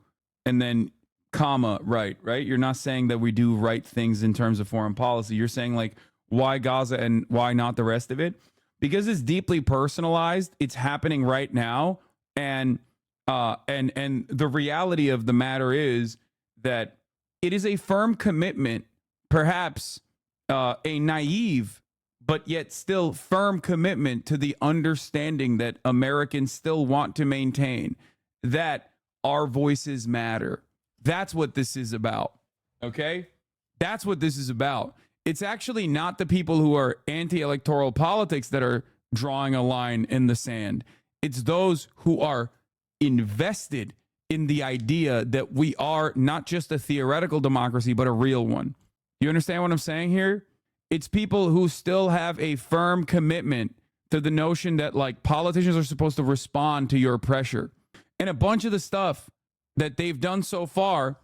and then comma right? You're not saying that we do right things in terms of foreign policy. You're saying like why Gaza and why not the rest of it? because it's deeply personalized. It's happening right now, and the reality of the matter is that it is a firm commitment, perhaps a naive but yet still firm commitment to the understanding that Americans still want to maintain that our voices matter. That's what this is about. Okay? That's what this is about. It's actually not the people who are anti-electoral politics that are drawing a line in the sand. It's those who are invested in the idea that we are not just a theoretical democracy, but a real one. You understand what I'm saying here? It's people who still have a firm commitment to the notion that like politicians are supposed to respond to your pressure. And a bunch of the stuff that they've done so far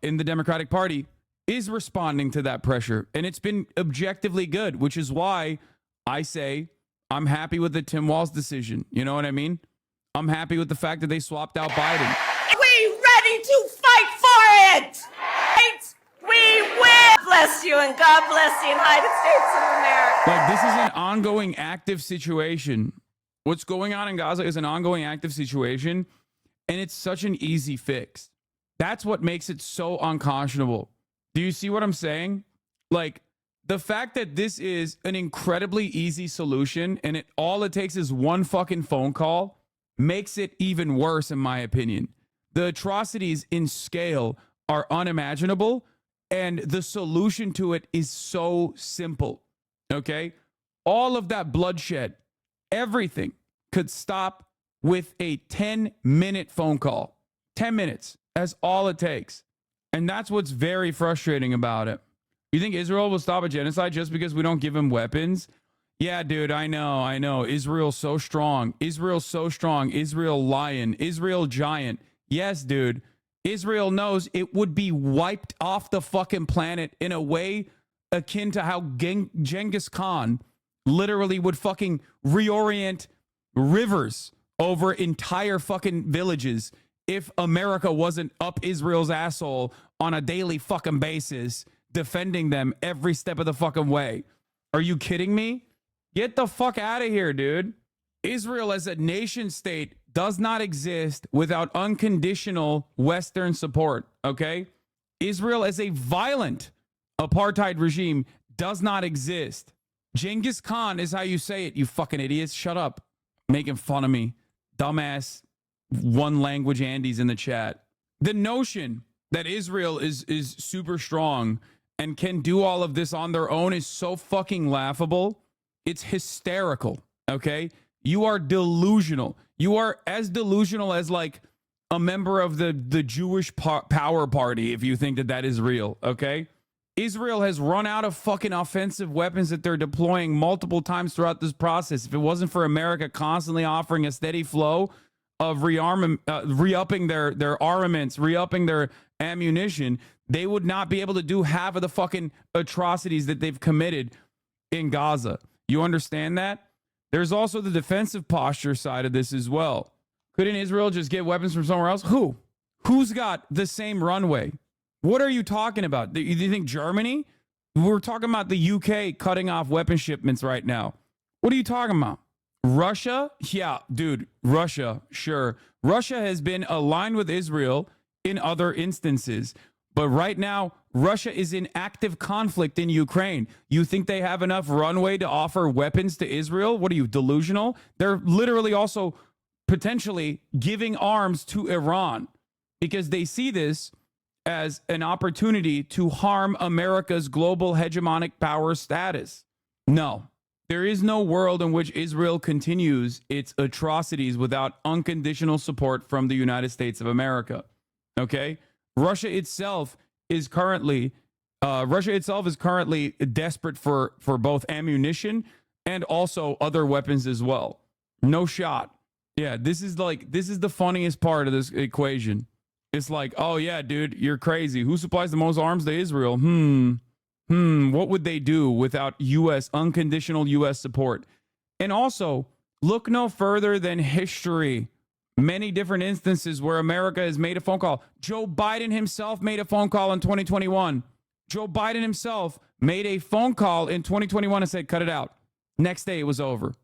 in the Democratic Party is responding to that pressure. And it's been objectively good, which is why I say I'm happy with the Tim Walz decision. You know what I mean? I'm happy with the fact that they swapped out Biden. We ready to fight for it! Right? We will! Bless you and God bless the United States of America. Like, this is an ongoing active situation. What's going on in Gaza is an ongoing active situation, and it's such an easy fix. That's what makes it so unconscionable. Do you see what I'm saying? Like, the fact that this is an incredibly easy solution and all it takes is one fucking phone call makes it even worse, in my opinion. The atrocities in scale are unimaginable, and the solution to it is so simple. Okay? All of that bloodshed, everything could stop with a 10-minute phone call. 10 minutes. That's all it takes. And that's what's very frustrating about it. You think Israel will stop a genocide just because we don't give them weapons? Yeah, dude, I know. Israel's so strong. Israel's so strong. Israel lion. Israel giant. Yes, dude. Israel knows it would be wiped off the fucking planet in a way akin to how Genghis Khan literally would fucking reorient rivers over entire fucking villages if America wasn't up Israel's asshole on a daily fucking basis, defending them every step of the fucking way. Are you kidding me? Get the fuck out of here, dude. Israel as a nation state does not exist without unconditional Western support, okay? Israel as a violent apartheid regime does not exist. Genghis Khan is how you say it, you fucking idiots. Shut up. Making fun of me. Dumbass one language Andes in the chat. The notion that Israel is super strong and can do all of this on their own is so fucking laughable. It's hysterical, okay? You are delusional. You are as delusional as like a member of the Jewish power party if you think that that is real, okay? Israel has run out of fucking offensive weapons that they're deploying multiple times throughout this process. If it wasn't for America constantly offering a steady flow of re-upping their armaments, re-upping their ammunition, they would not be able to do half of the fucking atrocities that they've committed in Gaza. You understand that? There's also the defensive posture side of this as well. Couldn't Israel just get weapons from somewhere else? Who? Who's got the same runway? What are you talking about? Do you think Germany? We're talking about the UK cutting off weapon shipments right now. What are you talking about? Russia? Yeah, dude, Russia, sure. Russia has been aligned with Israel in other instances. But right now, Russia is in active conflict in Ukraine. You think they have enough runway to offer weapons to Israel? What are you, delusional? They're literally also potentially giving arms to Iran because they see this as an opportunity to harm America's global hegemonic power status. No, there is no world in which Israel continues its atrocities without unconditional support from the United States of America. Okay? Russia itself is currently desperate for both ammunition and also other weapons as well. No shot. Yeah, this is the funniest part of this equation. It's like, oh yeah, dude, you're crazy. Who supplies the most arms to Israel? What would they do without unconditional U.S. support? And also, look no further than history. Many different instances where America has made a phone call. Joe Biden himself made a phone call in 2021. Joe Biden himself made a phone call in 2021 and said, cut it out. Next day, it was over.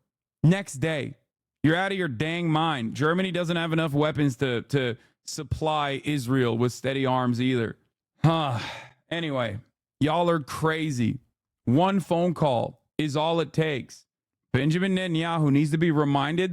Next day. You're out of your dang mind. Germany doesn't have enough weapons to supply Israel with steady arms either. Anyway, y'all are crazy. One phone call is all it takes. Benjamin Netanyahu needs to be reminded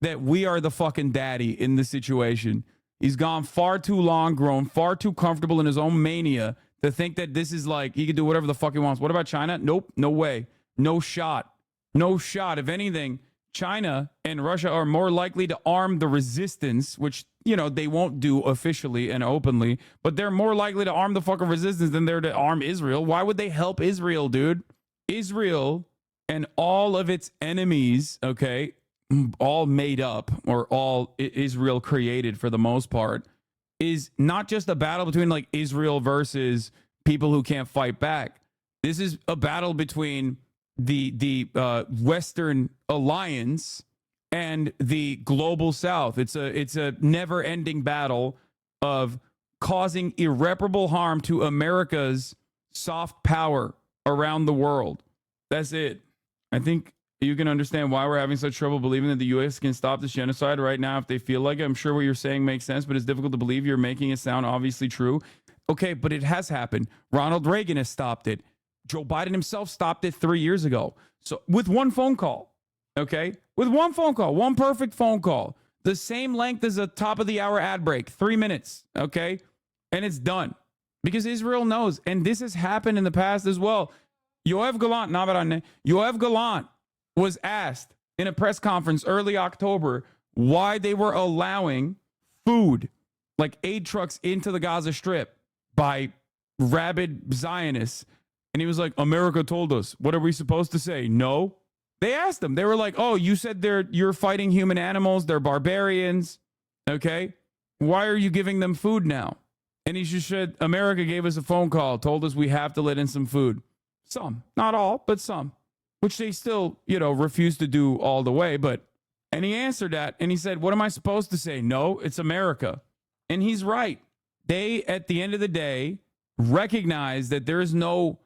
that we are the fucking daddy in this situation. He's gone far too long, grown far too comfortable in his own mania to think that this is like he can do whatever the fuck he wants. What about China? Nope, no way. No shot. No shot. If anything, China and Russia are more likely to arm the resistance, which, you know, they won't do officially and openly, but they're more likely to arm the fucking resistance than they're to arm Israel. Why would they help Israel, dude? Israel and all of its enemies, okay, all made up, or all Israel created for the most part, is not just a battle between like Israel versus people who can't fight back. This is a battle between the Western Alliance and the global South. It's a never-ending battle of causing irreparable harm to America's soft power around the world. That's it. I think you can understand why we're having such trouble believing that the U.S. can stop this genocide right now if they feel like it. I'm sure what you're saying makes sense, but it's difficult to believe. You're making it sound obviously true. Okay, but it has happened. Ronald Reagan has stopped it. Joe Biden himself stopped it 3 years ago. So with one phone call, okay? With one phone call, one perfect phone call, the same length as a top of the hour ad break, 3 minutes, okay? And it's done because Israel knows. And this has happened in the past as well. Yoav Gallant was asked in a press conference early October why they were allowing food, like aid trucks, into the Gaza Strip by rabid Zionists. And he was like, America told us. What are we supposed to say? No. They asked him. They were like, oh, you said you're fighting human animals. They're barbarians. Okay. Why are you giving them food now? And he just said, America gave us a phone call, told us we have to let in some food. Some, not all, but some, which they still, refuse to do all the way. And he answered that and he said, what am I supposed to say? No, it's America. And he's right. They, at the end of the day, recognize that there is no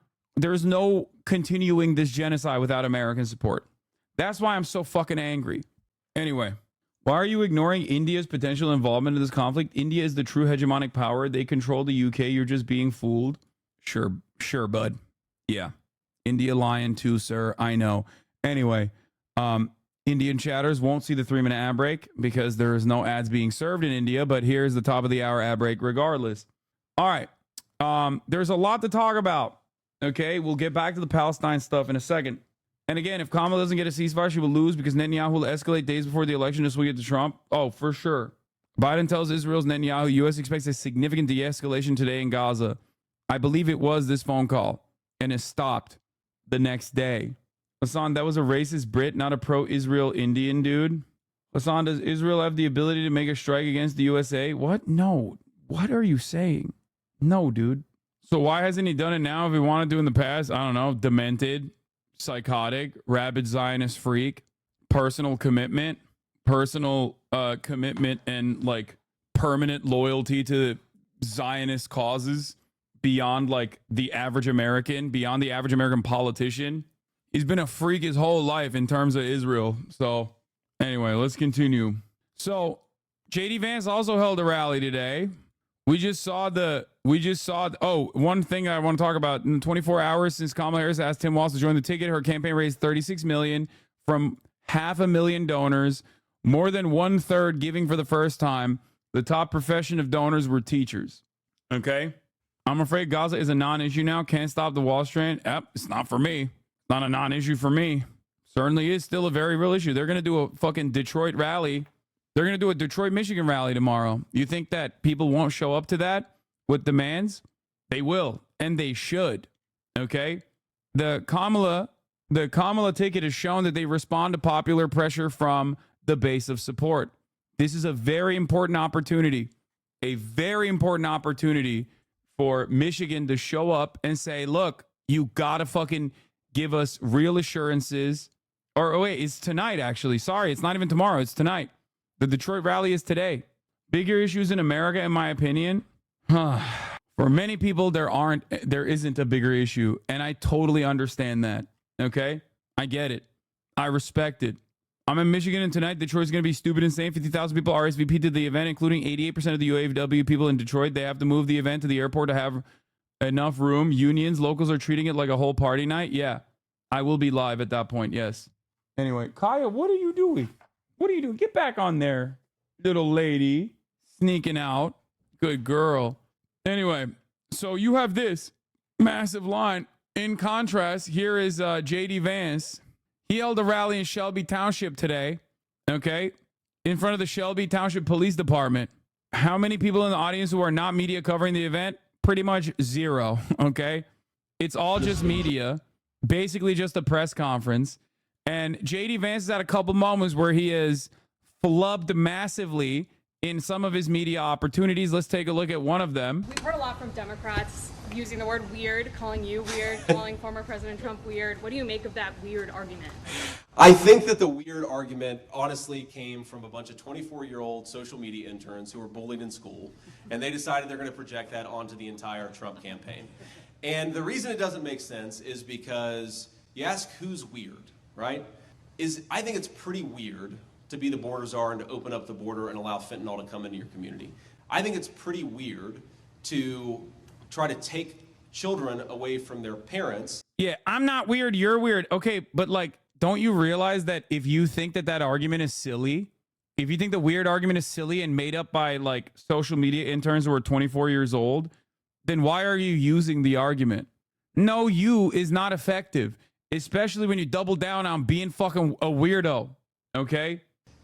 continuing this genocide without American support. That's why I'm so fucking angry. Anyway, why are you ignoring India's potential involvement in this conflict? India is the true hegemonic power. They control the UK. You're just being fooled. Sure, bud. Yeah. India lying too, sir. I know. Anyway, Indian chatters won't see the 3-minute ad break because there is no ads being served in India, but here's the top of the hour ad break regardless. All right. There's a lot to talk about. Okay, we'll get back to the Palestine stuff in a second. And again, if Kamala doesn't get a ceasefire, she will lose because Netanyahu will escalate days before the election to swing it to Trump. Oh, for sure. Biden tells Israel's Netanyahu, U.S. expects a significant de-escalation today in Gaza. I believe it was this phone call, and it stopped the next day. Hassan, that was a racist Brit, not a pro-Israel Indian dude. Hassan, does Israel have the ability to make a strike against the USA? What? No. What are you saying? No, dude. So why hasn't he done it now if he wanted to in the past? I don't know. Demented, psychotic, rabid Zionist freak, personal commitment and like permanent loyalty to Zionist causes beyond like the average American, beyond the average American politician. He's been a freak his whole life in terms of Israel. So anyway, let's continue. So JD Vance also held a rally today. One thing I want to talk about. In 24 hours since Kamala Harris asked Tim Walz to join the ticket, her campaign raised $36 million from 500,000 donors, more than 1/3 giving for the first time. The top profession of donors were teachers. Okay. I'm afraid Gaza is a non-issue now. Can't stop the wall strain. Yep, it's not for me. Not a non-issue for me. Certainly is still a very real issue. They're going to do a fucking Detroit rally. They're going to do a Detroit, Michigan rally tomorrow. You think that people won't show up to that with demands? They will, and they should. Okay? The Kamala ticket has shown that they respond to popular pressure from the base of support. This is a very important opportunity for Michigan to show up and say, look, you got to fucking give us real assurances. Or, wait, it's tonight, actually. Sorry, it's not even tomorrow. It's tonight. The Detroit rally is today. Bigger issues in America, in my opinion. For many people, there isn't a bigger issue. And I totally understand that. Okay? I get it. I respect it. I'm in Michigan, and tonight Detroit's going to be stupid insane. 50,000 people RSVP to the event, including 88% of the UAW people in Detroit. They have to move the event to the airport to have enough room. Unions, locals are treating it like a whole party night. Yeah, I will be live at that point. Yes. Anyway, Kaya, what are you doing? What are you doing? Get back on there, little lady. Sneaking out. Good girl. Anyway, so you have this massive line. In contrast, here is J.D. Vance. He held a rally in Shelby Township today, okay, in front of the Shelby Township Police Department. How many people in the audience who are not media covering the event? Pretty much zero, okay? It's all just media, basically just a press conference. And J.D. Vance has had a couple moments where he is flubbed massively in some of his media opportunities. Let's take a look at one of them. We've heard a lot from Democrats using the word weird, calling you weird, calling former President Trump weird. What do you make of that weird argument? I think that the weird argument honestly came from a bunch of 24-year-old social media interns who were bullied in school, and they decided they're going to project that onto the entire Trump campaign. And the reason it doesn't make sense is because you ask who's weird, right? I think it's pretty weird to be the border czar and to open up the border and allow fentanyl to come into your community. I think it's pretty weird to try to take children away from their parents. Yeah, I'm not weird, you're weird. Okay, but like, don't you realize that if you think that that argument is silly, if you think the weird argument is silly and made up by like social media interns who are 24 years old, then why are you using the argument? No, you is not effective, especially when you double down on being fucking a weirdo, okay?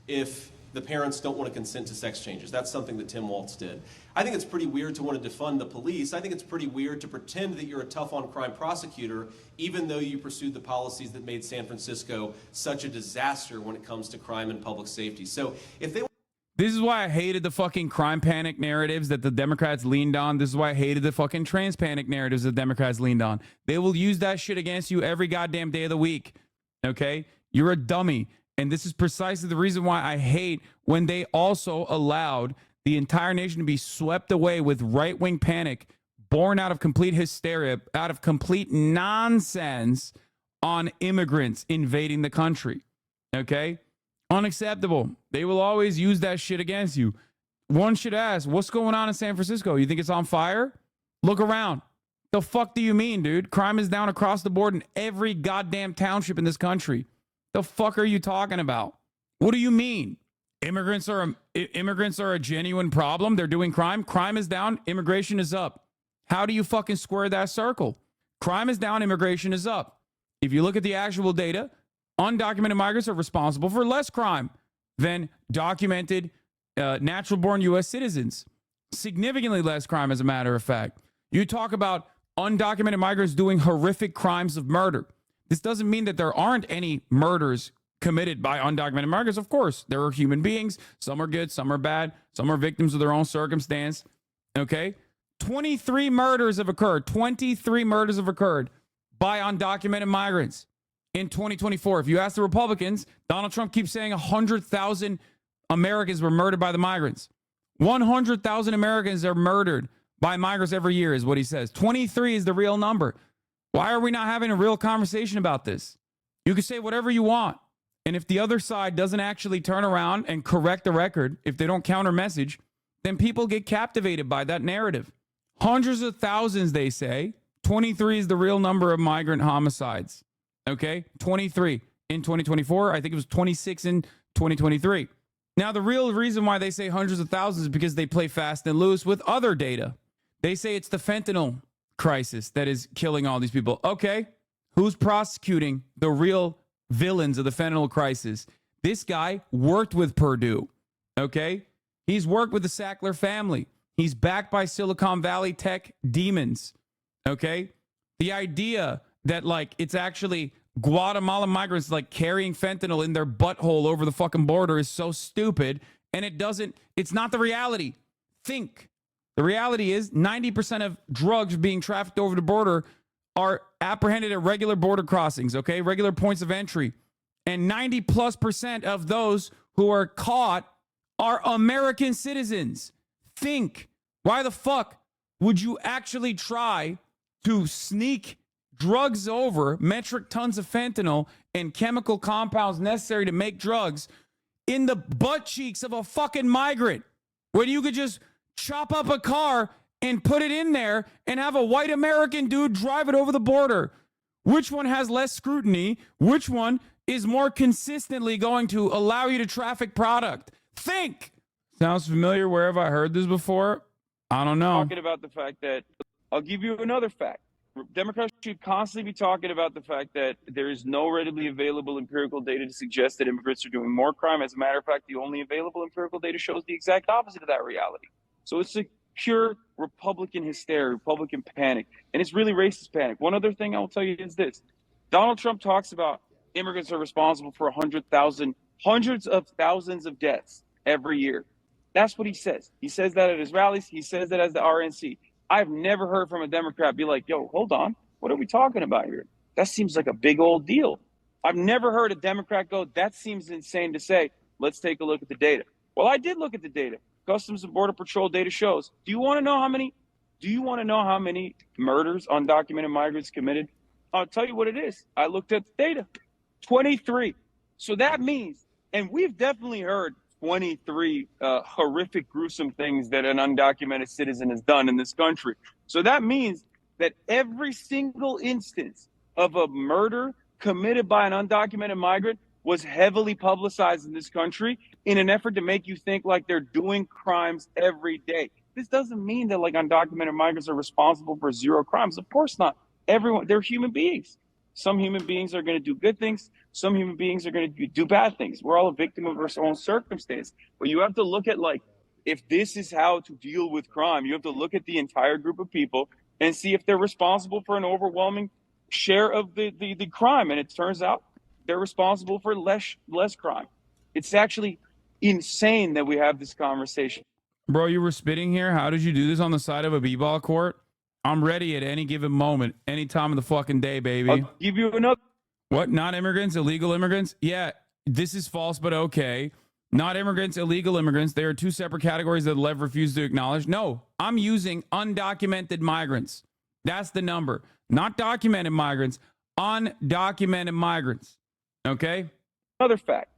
If the parents don't want to consent to sex changes. That's something that Tim Walz did. I think it's pretty weird to want to defund the police. I think it's pretty weird to pretend that you're a tough on crime prosecutor, even though you pursued the policies that made San Francisco such a disaster when it comes to crime and public safety. So if they... This is why I hated the fucking crime panic narratives that the Democrats leaned on. This is why I hated the fucking trans panic narratives that the Democrats leaned on. They will use that shit against you every goddamn day of the week. Okay? You're a dummy. And this is precisely the reason why I hate when they also allowed the entire nation to be swept away with right-wing panic born out of complete hysteria, out of complete nonsense on immigrants invading the country. Okay? Unacceptable. They will always use that shit against you. One should ask, what's going on in San Francisco? You think it's on fire? Look around. The fuck do you mean, dude? Crime is down across the board in every goddamn township in this country. The fuck are you talking about? What do you mean? Immigrants are a genuine problem. They're doing crime. Crime is down. Immigration is up. How do you fucking square that circle? Crime is down. Immigration is up. If you look at the actual data, undocumented migrants are responsible for less crime than documented natural-born U.S. citizens. Significantly less crime, as a matter of fact. You talk about undocumented migrants doing horrific crimes of murder. This doesn't mean that there aren't any murders committed by undocumented migrants. Of course, there are human beings. Some are good, some are bad. Some are victims of their own circumstance. Okay? 23 murders have occurred. 23 murders have occurred by undocumented migrants in 2024. If you ask the Republicans, Donald Trump keeps saying 100,000 Americans were murdered by the migrants. 100,000 Americans are murdered by migrants every year is what he says. 23 is the real number. Why are we not having a real conversation about this? You can say whatever you want. And if the other side doesn't actually turn around and correct the record, if they don't counter message, then people get captivated by that narrative. Hundreds of thousands, they say. 23 is the real number of migrant homicides. Okay? 23 in 2024. I think it was 26 in 2023. Now, the real reason why they say hundreds of thousands is because they play fast and loose with other data. They say it's the fentanyl crisis that is killing all these people. Okay, who's prosecuting the real villains of the fentanyl crisis? This guy worked with Purdue. Okay, he's worked with the Sackler family. He's backed by Silicon Valley tech demons. Okay, the idea that like it's actually Guatemalan migrants like carrying fentanyl in their butthole over the fucking border is so stupid, and it's not the reality. Think. The reality is 90% of drugs being trafficked over the border are apprehended at regular border crossings, okay? Regular points of entry. And 90+% of those who are caught are American citizens. Think. Why the fuck would you actually try to sneak drugs over, metric tons of fentanyl and chemical compounds necessary to make drugs in the butt cheeks of a fucking migrant when you could just chop up a car and put it in there and have a white American dude drive it over the border? Which one has less scrutiny? Which one is more consistently going to allow you to traffic product? Think. Sounds familiar. Where have I heard this before? I don't know. Talking about the fact that, I'll give you another fact. Democrats should constantly be talking about the fact that there is no readily available empirical data to suggest that immigrants are doing more crime. As a matter of fact, the only available empirical data shows the exact opposite of that reality. So it's a pure Republican hysteria, Republican panic, and it's really racist panic. One other thing I will tell you is this. Donald Trump talks about immigrants are responsible for hundreds of thousands of deaths every year. That's what he says. He says that at his rallies. He says that as the RNC. I've never heard from a Democrat be like, yo, hold on. What are we talking about here? That seems like a big old deal. I've never heard a Democrat go, that seems insane to say. Let's take a look at the data. Well, I did look at the data. Customs and Border Patrol data shows. Do you want to know how many murders undocumented migrants committed? I'll tell you what it is. I looked at the data. 23. So that means, and we've definitely heard 23 horrific, gruesome things that an undocumented citizen has done in this country. So that means that every single instance of a murder committed by an undocumented migrant was heavily publicized in this country in an effort to make you think like they're doing crimes every day. This doesn't mean that like undocumented migrants are responsible for zero crimes. Of course not. Everyone, they're human beings. Some human beings are going to do good things. Some human beings are going to do bad things. We're all a victim of our own circumstance. But you have to look at like, if this is how to deal with crime, you have to look at the entire group of people and see if they're responsible for an overwhelming share of the crime. And it turns out they're responsible for less crime. It's actually insane that we have this conversation. Bro, you were spitting here. How did you do this on the side of a b-ball court? I'm ready at any given moment, any time of the fucking day, baby. I'll give you another. What? Not immigrants, illegal immigrants? Yeah, this is false, but okay. Not immigrants, illegal immigrants. They are two separate categories that Lev refused to acknowledge. No, I'm using undocumented migrants. That's the number. Not documented migrants, undocumented migrants. Okay? Another fact.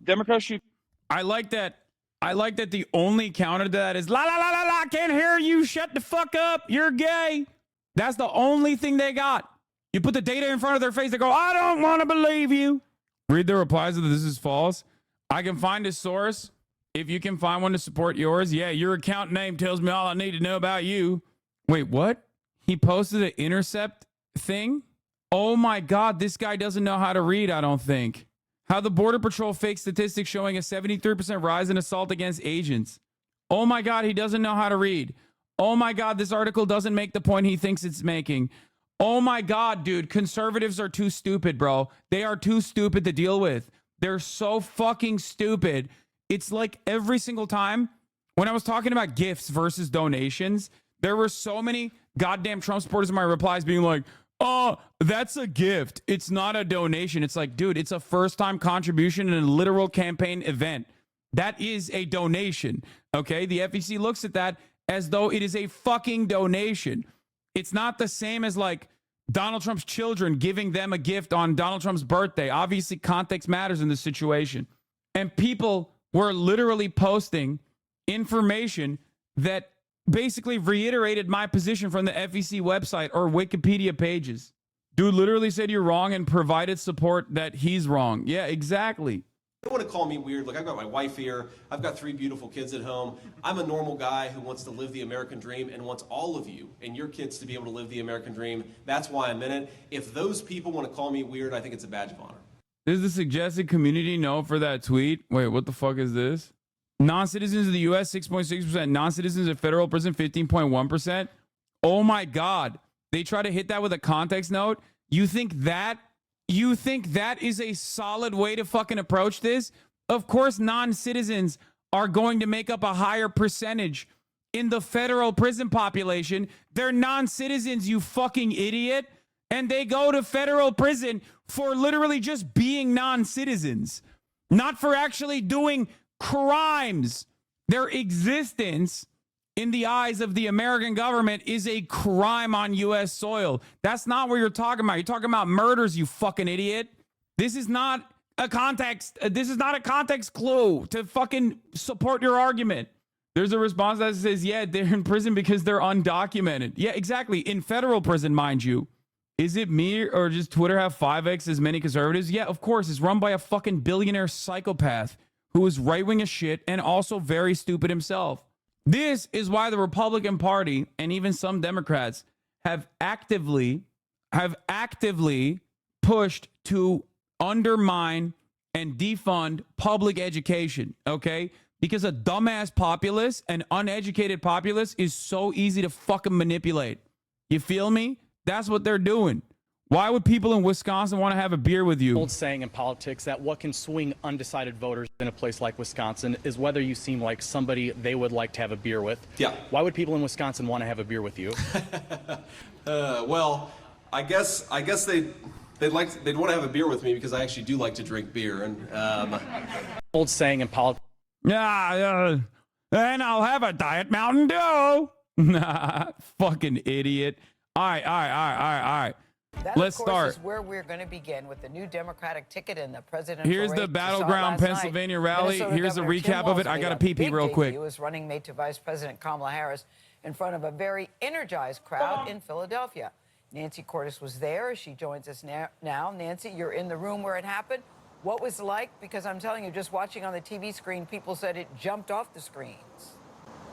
Democrats should. I like that the only counter to that is la la la la la, I can't hear you, shut the fuck up, you're gay. That's the only thing they got. You put the data in front of their face, they go, I don't want to believe you. Read the replies that this is false. I can find a source. If you can find one to support yours, yeah, your account name tells me all I need to know about you. Wait, what? He posted an intercept thing? Oh my God, this guy doesn't know how to read, I don't think. How the Border Patrol fake statistics showing a 73% rise in assault against agents. Oh my God, he doesn't know how to read. Oh my God, this article doesn't make the point he thinks it's making. Oh my God, dude, conservatives are too stupid, bro. They are too stupid to deal with. They're so fucking stupid. It's like every single time when I was talking about gifts versus donations, there were so many goddamn Trump supporters in my replies being like, oh, that's a gift. It's not a donation. It's like, dude, it's a first-time contribution in a literal campaign event. That is a donation, okay? The FEC looks at that as though it is a fucking donation. It's not the same as like Donald Trump's children giving them a gift on Donald Trump's birthday. Obviously, context matters in this situation. And people were literally posting information that basically reiterated my position from the FEC website or Wikipedia pages. Dude literally said you're wrong and provided support that he's wrong. Yeah, exactly. They want to call me weird. Look, I've got my wife here. I've got 3 beautiful kids at home. I'm a normal guy who wants to live the American dream and wants all of you and your kids to be able to live the American dream. That's why I'm in it. If those people want to call me weird, I think it's a badge of honor. Is the suggested community no for that tweet? Wait, what the fuck is this? Non-citizens of the U.S., 6.6%. Non-citizens of federal prison, 15.1%. Oh my God. They try to hit that with a context note. You think that is a solid way to fucking approach this? Of course, non-citizens are going to make up a higher percentage in the federal prison population. They're non-citizens, you fucking idiot. And they go to federal prison for literally just being non-citizens, not for actually doing crimes. Their existence in the eyes of the American government is a crime on U.S. soil. That's not what you're talking about. You're talking about murders, you fucking idiot. This is not a context. This is not a context clue to fucking support your argument. There's a response that says, yeah, they're in prison because they're undocumented. Yeah, exactly. In federal prison, mind you. Is it me or does Twitter have 5x as many conservatives? Yeah, of course. It's run by a fucking billionaire psychopath who is right-wing as shit and also very stupid himself. This is why the Republican Party and even some Democrats have actively pushed to undermine and defund public education, okay? Because a dumbass populace, an uneducated populace, is so easy to fucking manipulate. You feel me? That's what they're doing. Why would people in Wisconsin want to have a beer with you? Old saying in politics that what can swing undecided voters in a place like Wisconsin is whether you seem like somebody they would like to have a beer with. Yeah. Why would people in Wisconsin want to have a beer with you? Well, I guess they'd want to have a beer with me because I actually do like to drink beer. And Old saying in politics. Yeah, and I'll have a Diet Mountain Dew. Nah, fucking idiot. All right. That, Let's of course, start. is where we're going to begin with the new Democratic ticket in the presidential Here's race. the Battleground Pennsylvania rally. Here's a recap of it. I got to pee real quick. He was running mate to Vice President Kamala Harris in front of a very energized crowd in Philadelphia. Nancy Cordes was there. She joins us now. Nancy, you're in the room where it happened. What was it like? Because I'm telling you, just watching on the TV screen, people said it jumped off the screens.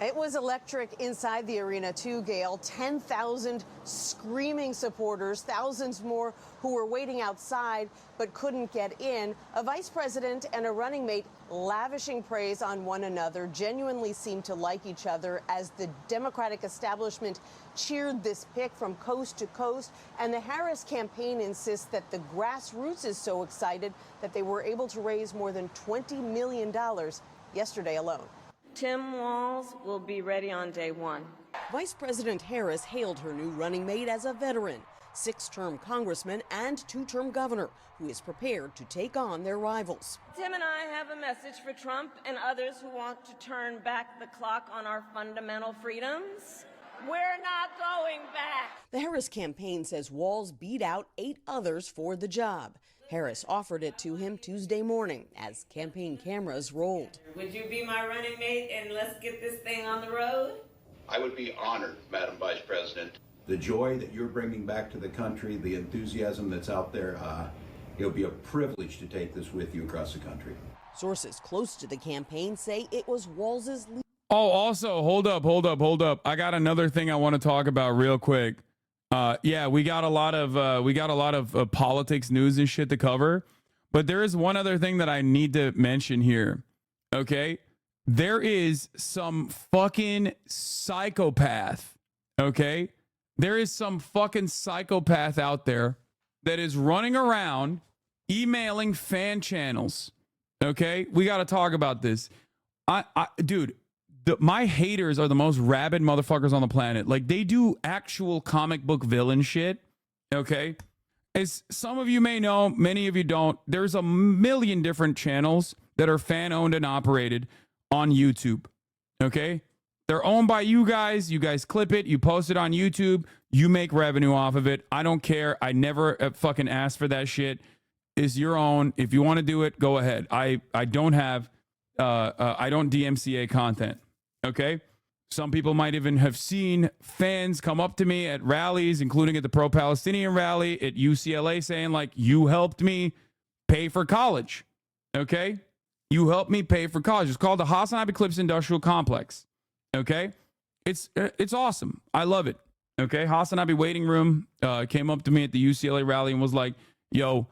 It was electric inside the arena too, Gail. 10,000 screaming supporters, thousands more who were waiting outside but couldn't get in. A vice president and a running mate lavishing praise on one another, genuinely seemed to like each other as the Democratic establishment cheered this pick from coast to coast. And the Harris campaign insists that the grassroots is so excited that they were able to raise more than $20 million yesterday alone. Tim Walz will be ready on day one. Vice President Harris hailed her new running mate as a veteran, 6-term congressman and 2-term governor, who is prepared to take on their rivals. Tim and I have a message for Trump and others who want to turn back the clock on our fundamental freedoms. We're not going back. The Harris campaign says Walz beat out 8 others for the job. Harris offered it to him Tuesday morning as campaign cameras rolled. Would you be my running mate and let's get this thing on the road? I would be honored, Madam Vice President. The joy that you're bringing back to the country, the enthusiasm that's out there, it'll be a privilege to take this with you across the country. Sources close to the campaign say it was Walz's lead. Oh, also, hold up. I got another thing I want to talk about real quick. Yeah, we got a lot of politics news and shit to cover, but there is one other thing that I need to mention here. Okay, there is some fucking psychopath. Okay, there is some fucking psychopath out there that is running around emailing fan channels. Okay, we got to talk about this. Dude. My haters are the most rabid motherfuckers on the planet. Like, they do actual comic book villain shit, okay? As some of you may know, many of you don't, there's a million different channels that are fan-owned and operated on YouTube, okay? They're owned by you guys. You guys clip it. You post it on YouTube. You make revenue off of it. I don't care. I never fucking asked for that shit. It's your own. If you want to do it, go ahead. I don't have, I don't DMCA content. Okay, some people might even have seen fans come up to me at rallies, including at the pro-Palestinian rally at UCLA, saying like, you helped me pay for college. Okay, you helped me pay for college. It's called the Hassan Eclipse Industrial Complex. Okay, it's awesome. I love it. Okay, Hassan Abi waiting room came up to me at the UCLA rally and was like, yo,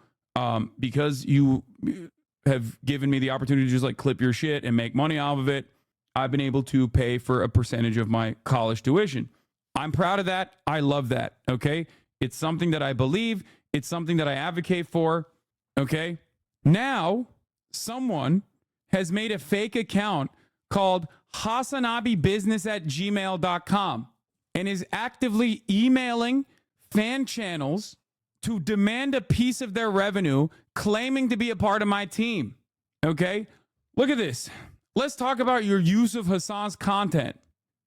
because you have given me the opportunity to just like clip your shit and make money off of it, I've been able to pay for a percentage of my college tuition. I'm proud of that. I love that. Okay. It's something that I believe. It's something that I advocate for. Okay. Now, someone has made a fake account called HassanAbiBusiness@gmail.com and is actively emailing fan channels to demand a piece of their revenue, claiming to be a part of my team. Okay. Look at this. Let's talk about your use of Hassan's content.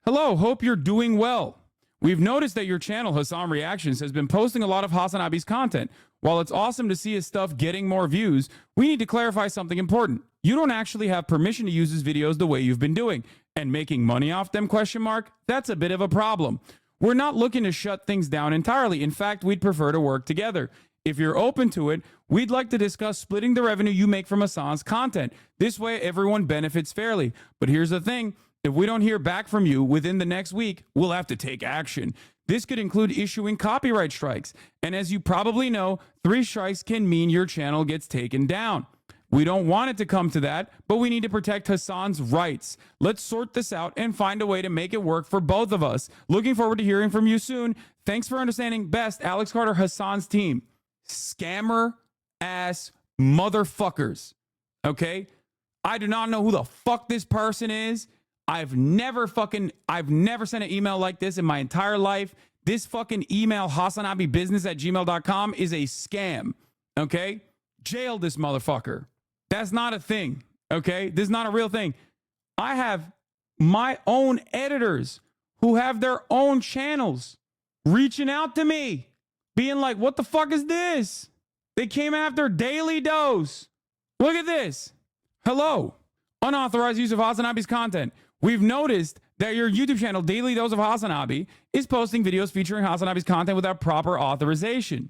Hello, hope you're doing well. We've noticed that your channel, Hassan Reactions, has been posting a lot of Hassan Abi's content. While it's awesome to see his stuff getting more views, we need to clarify something important. You don't actually have permission to use his videos the way you've been doing. And making money off them, ? That's a bit of a problem. We're not looking to shut things down entirely. In fact, we'd prefer to work together. If you're open to it, we'd like to discuss splitting the revenue you make from Hassan's content. This way, everyone benefits fairly. But here's the thing. If we don't hear back from you within the next week, we'll have to take action. This could include issuing copyright strikes. And as you probably know, 3 strikes can mean your channel gets taken down. We don't want it to come to that, but we need to protect Hassan's rights. Let's sort this out and find a way to make it work for both of us. Looking forward to hearing from you soon. Thanks for understanding. Best, Alex Carter, Hassan's team. Scammer ass motherfuckers. Okay? I do not know who the fuck this person is. I've never sent an email like this in my entire life. This fucking email, HassanAbiBusiness@gmail.com, is a scam. Okay? Jail this motherfucker. That's not a thing. Okay? This is not a real thing. I have my own editors who have their own channels reaching out to me, being like, what the fuck is this? They came after Daily Dose. Look at this. Hello. Unauthorized use of Hassan Abi's content. We've noticed that your YouTube channel, Daily Dose of Hassan Abi, is posting videos featuring Hassan Abi's content without proper authorization.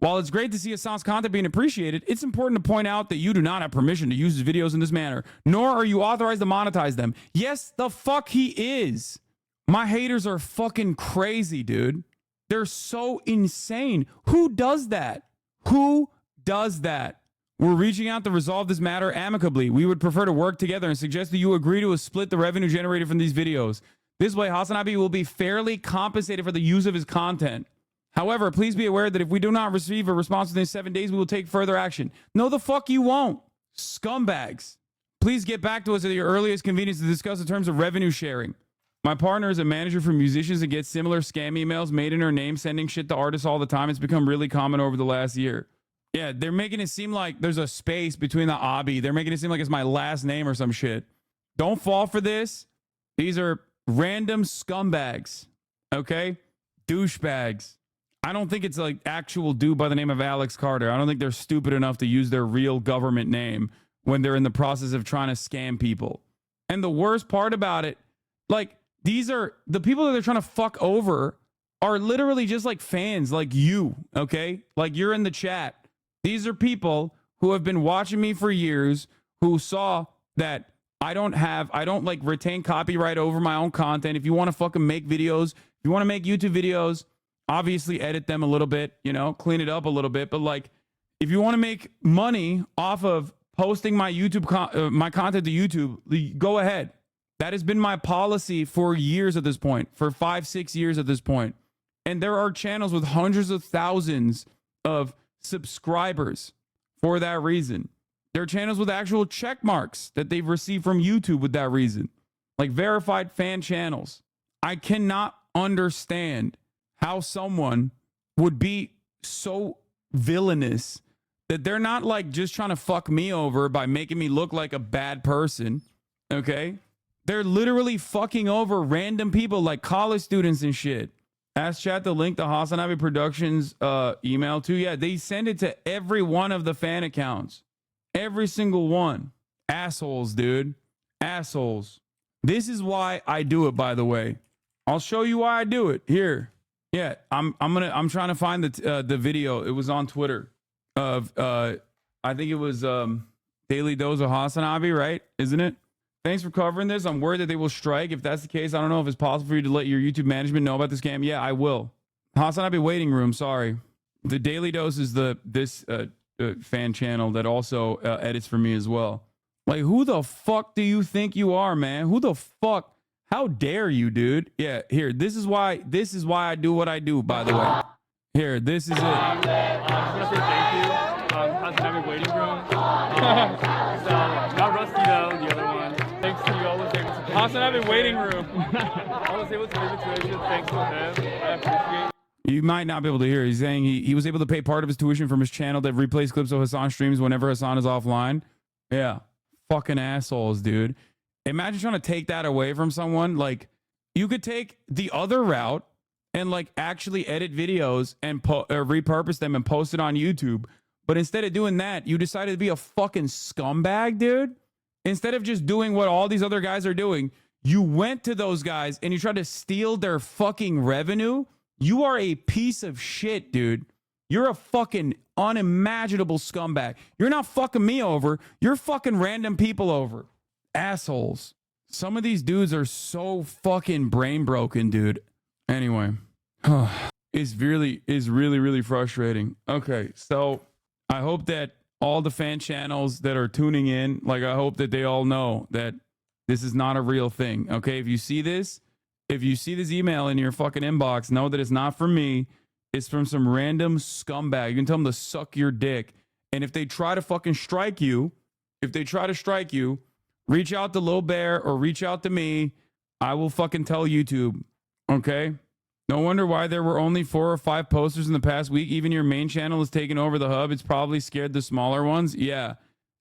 While it's great to see Hassan's content being appreciated, it's important to point out that you do not have permission to use his videos in this manner, nor are you authorized to monetize them. Yes, the fuck he is. My haters are fucking crazy, dude. They're so insane. Who does that? Who does that? We're reaching out to resolve this matter amicably. We would prefer to work together and suggest that you agree to split the revenue generated from these videos. This way, Hassan Abi will be fairly compensated for the use of his content. However, please be aware that if we do not receive a response within 7 days, we will take further action. No, the fuck you won't. Scumbags. Please get back to us at your earliest convenience to discuss the terms of revenue sharing. My partner is a manager for musicians and gets similar scam emails made in her name, sending shit to artists all the time. It's become really common over the last year. Yeah, they're making it seem like there's a space between the Abi. They're making it seem like it's my last name or some shit. Don't fall for this. These are random scumbags. Okay? Douchebags. I don't think it's like actual dude by the name of Alex Carter. I don't think they're stupid enough to use their real government name when they're in the process of trying to scam people. And the worst part about it, like, these are the people that they're trying to fuck over are literally just like fans like you, okay? Like, you're in the chat. These are people who have been watching me for years, who saw that I don't like retain copyright over my own content. If you want to fucking make videos, if you want to make YouTube videos, obviously edit them a little bit, you know, clean it up a little bit. But like, if you want to make money off of posting my my content to YouTube, go ahead. That has been my policy for years at this point, for 5-6 years at this point. And there are channels with hundreds of thousands of subscribers for that reason. There are channels with actual check marks that they've received from YouTube with that reason, like verified fan channels. I cannot understand how someone would be so villainous that they're not like just trying to fuck me over by making me look like a bad person. Okay? They're literally fucking over random people like college students and shit. Ask chat to link the Hassan Abi Productions email to. Yeah, they send it to every one of the fan accounts. Every single one. Assholes, dude. Assholes. This is why I do it, by the way. I'll show you why I do it. Here. Yeah, I'm trying to find the video. It was on Twitter of I think it was Daily Dose of Hassan Abi, right? Isn't it? Thanks for covering this. I'm worried that they will strike. If that's the case, I don't know if it's possible for you to let your YouTube management know about this scam. Yeah, I will. Hassan Abi Waiting Room, sorry. The Daily Dose is this fan channel that also edits for me as well. Like, who the fuck do you think you are, man? Who the fuck? How dare you, dude? Yeah, here. This is why I do what I do, by the way. Here, this is it. I just want to say thank you. Hassan Abi Waiting Room. Not Rusty, though, the other one. Thanks to you all was able to Hassan Abi Waiting Room. I was able to pay the tuition thanks to him. I appreciate it. You might not be able to hear. He's saying he was able to pay part of his tuition from his channel that replays clips of Hassan streams whenever Hassan is offline. Yeah. Fucking assholes, dude. Imagine trying to take that away from someone. Like, You could take the other route and like actually edit videos and repurpose them and post it on YouTube. But instead of doing that, you decided to be a fucking scumbag, dude. Instead of just doing what all these other guys are doing, you went to those guys and you tried to steal their fucking revenue. You are a piece of shit, dude. You're a fucking unimaginable scumbag. You're not fucking me over. You're fucking random people over. Assholes. Some of these dudes are so fucking brain broken, dude. Anyway, it's really frustrating. Okay, so I hope that all the fan channels that are tuning in, like I hope that they all know that this is not a real thing. Okay, if you see this email in your fucking inbox, know that it's not from me. It's from some random scumbag. You can tell them to suck your dick. And if they try to fucking strike you, reach out to Lil Bear or reach out to me. I will fucking tell YouTube. Okay? No wonder why there were only 4 or 5 posters in the past week. Even your main channel is taking over the hub. It's probably scared the smaller ones. Yeah.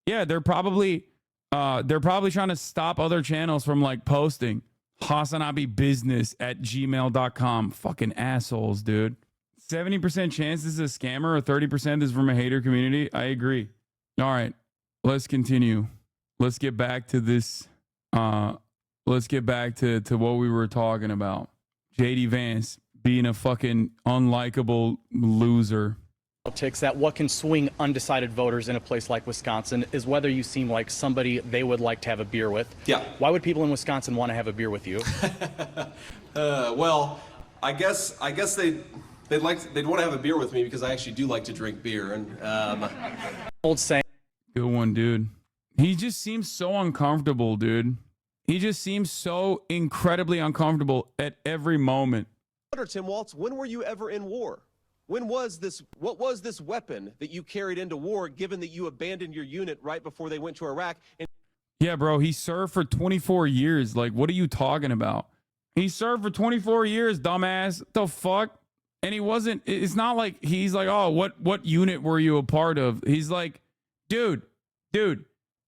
Yeah, they're probably trying to stop other channels from like posting. HasanabiBusiness@gmail.com. Fucking assholes, dude. 70% chance this is a scammer or 30% is from a hater community. I agree. All right, let's continue. Let's get back to this. Let's get back to what we were talking about. JD Vance being a fucking unlikable loser. Politics that what can swing undecided voters in a place like Wisconsin is whether you seem like somebody they would like to have a beer with. Yeah. Why would people in Wisconsin want to have a beer with you? Well, I guess they'd want to have a beer with me because I actually do like to drink beer. And old saying. Good one, dude. He just seems so uncomfortable, dude. He just seems so incredibly uncomfortable at every moment. Tim Walz, when were you ever in war? What was this weapon that you carried into war, given that you abandoned your unit right before they went to Iraq? Yeah, bro, he served for 24 years. Like, what are you talking about? He served for 24 years, dumbass. What the fuck? And he wasn't, it's not like he's like, oh, what unit were you a part of? He's like, dude,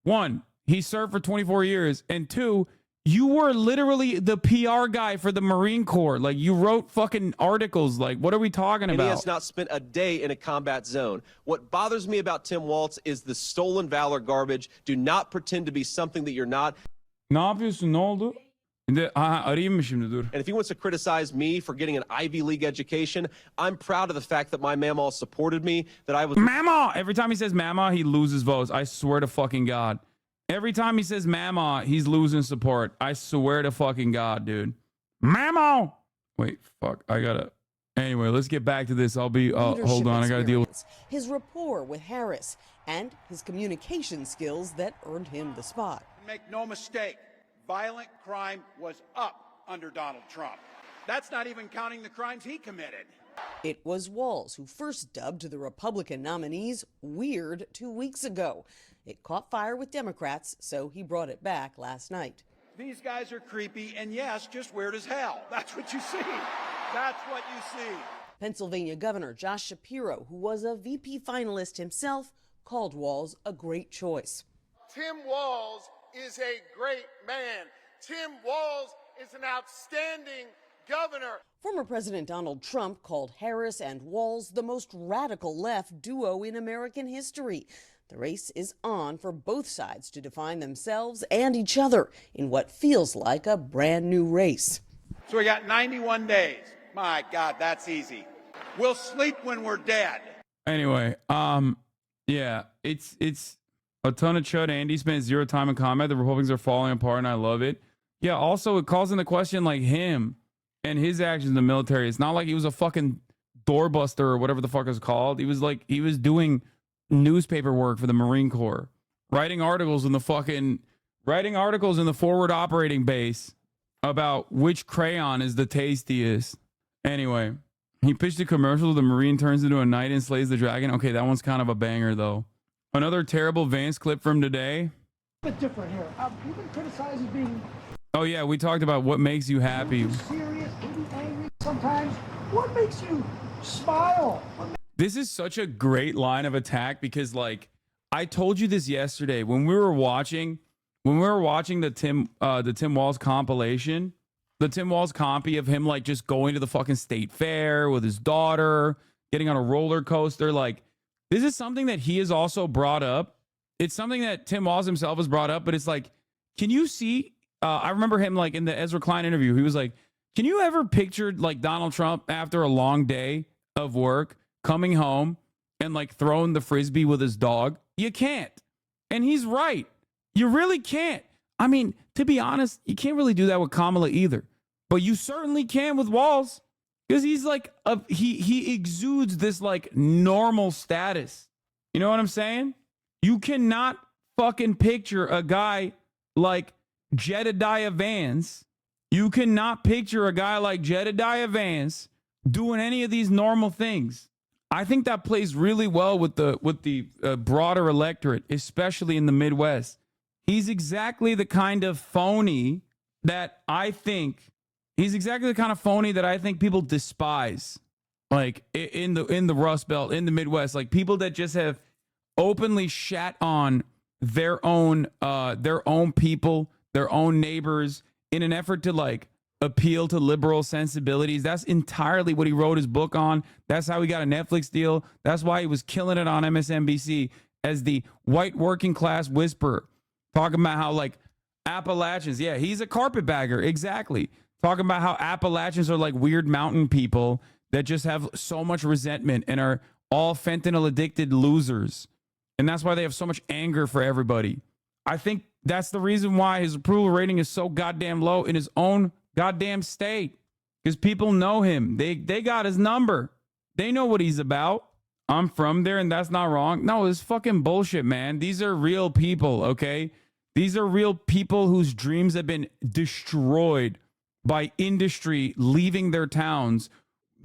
1, he served for 24 years. And 2, you were literally the PR guy for the Marine Corps. Like, you wrote fucking articles. Like, what are we talking about? And he has not spent a day in a combat zone. What bothers me about Tim Walz is the stolen valor garbage. Do not pretend to be something that you're not. Ne yapıyorsun? Ne oldu? Arayayım mı şimdi? Dur. And if he wants to criticize me for getting an Ivy League education, I'm proud of the fact that my mama supported me, that I was... Mama! Every time he says mama, he loses votes. I swear to fucking God. Every time he says mama, he's losing support. I swear to fucking God, dude. Mama! Wait, fuck. I gotta... Anyway, let's get back to this. Hold on. I gotta deal with... His rapport with Harris and his communication skills that earned him the spot. Make no mistake, violent crime was up under Donald Trump. That's not even counting the crimes he committed. It was Walz who first dubbed the Republican nominees weird 2 weeks ago. It caught fire with Democrats, so he brought it back last night. These guys are creepy and, yes, just weird as hell. That's what you see. That's what you see. Pennsylvania Governor Josh Shapiro, who was a VP finalist himself, called Walz a great choice. Tim Walz is a great man. Tim Walz is an outstanding governor. Former President Donald Trump called Harris and Walz the most radical left duo in American history. The race is on for both sides to define themselves and each other in what feels like a brand new race. So we got 91 days. My God, that's easy. We'll sleep when we're dead. Anyway, yeah, it's a ton of chud. Andy spent 0 time in combat. The Republicans are falling apart, and I love it. Yeah, also, it calls into question, like, him and his actions in the military. It's not like he was a fucking doorbuster or whatever the fuck it's called. He was doing newspaper work for the Marine Corps, writing articles in the forward operating base about which crayon is the tastiest. Anyway, he pitched a commercial. The Marine turns into a knight and slays the dragon. Okay, that one's kind of a banger, though. Another terrible Vance clip from today. A bit different here. You've been criticized as being... Oh, yeah, we talked about what makes you happy. Serious, maybe angry sometimes. What makes you smile? This is such a great line of attack because, like, I told you this yesterday when we were watching the Tim Walz compilation. The Tim Walz copy of him like just going to the fucking state fair with his daughter, getting on a roller coaster. Like, this is something that he has also brought up. It's something that Tim Walz himself has brought up, but it's like, can you see? I remember him like in the Ezra Klein interview. He was like, can you ever picture like Donald Trump after a long day of work coming home and like throwing the Frisbee with his dog? You can't. And he's right. You really can't. I mean, to be honest, you can't really do that with Kamala either. But you certainly can with Walz, because he's like he exudes this like normal status. You know what I'm saying? You cannot fucking picture a guy like Jedediah Vance. You cannot picture a guy like Jedediah Vance doing any of these normal things. I think that plays really well with the broader electorate, especially in the Midwest. He's exactly the kind of phony that I think people despise, like in the Rust Belt, in the Midwest, like people that just have openly shat on their own people, their own neighbors, in an effort to like appeal to liberal sensibilities. That's entirely what he wrote his book on. That's how he got a Netflix deal. That's why he was killing it on MSNBC as the white working class whisperer, talking about how like Appalachians, yeah, he's a carpetbagger, exactly. Talking about how Appalachians are like weird mountain people that just have so much resentment and are all fentanyl addicted losers. And that's why they have so much anger for everybody. I think that's the reason why his approval rating is so goddamn low in his own goddamn state. Because people know him. They got his number. They know what he's about. I'm from there and that's not wrong. No, it's fucking bullshit, man. These are real people, okay? These are real people whose dreams have been destroyed by industry leaving their towns.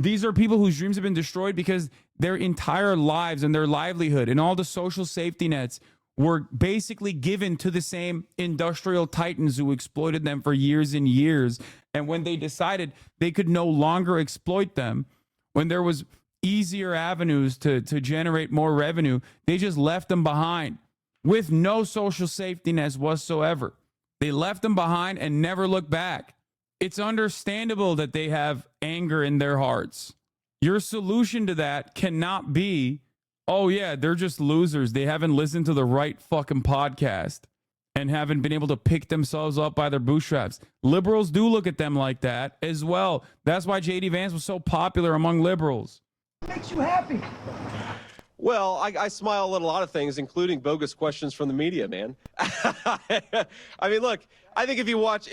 These are people whose dreams have been destroyed because their entire lives and their livelihood and all the social safety nets were basically given to the same industrial titans who exploited them for years and years. And when they decided they could no longer exploit them, when there was easier avenues to generate more revenue, they just left them behind with no social safety nets whatsoever. They left them behind and never looked back. It's understandable that they have anger in their hearts. Your solution to that cannot be, oh yeah, they're just losers. They haven't listened to the right fucking podcast and haven't been able to pick themselves up by their bootstraps. Liberals do look at them like that as well. That's why J.D. Vance was so popular among liberals. What makes you happy? Well, I smile at a lot of things, including bogus questions from the media, man. I mean, look, I think if you watch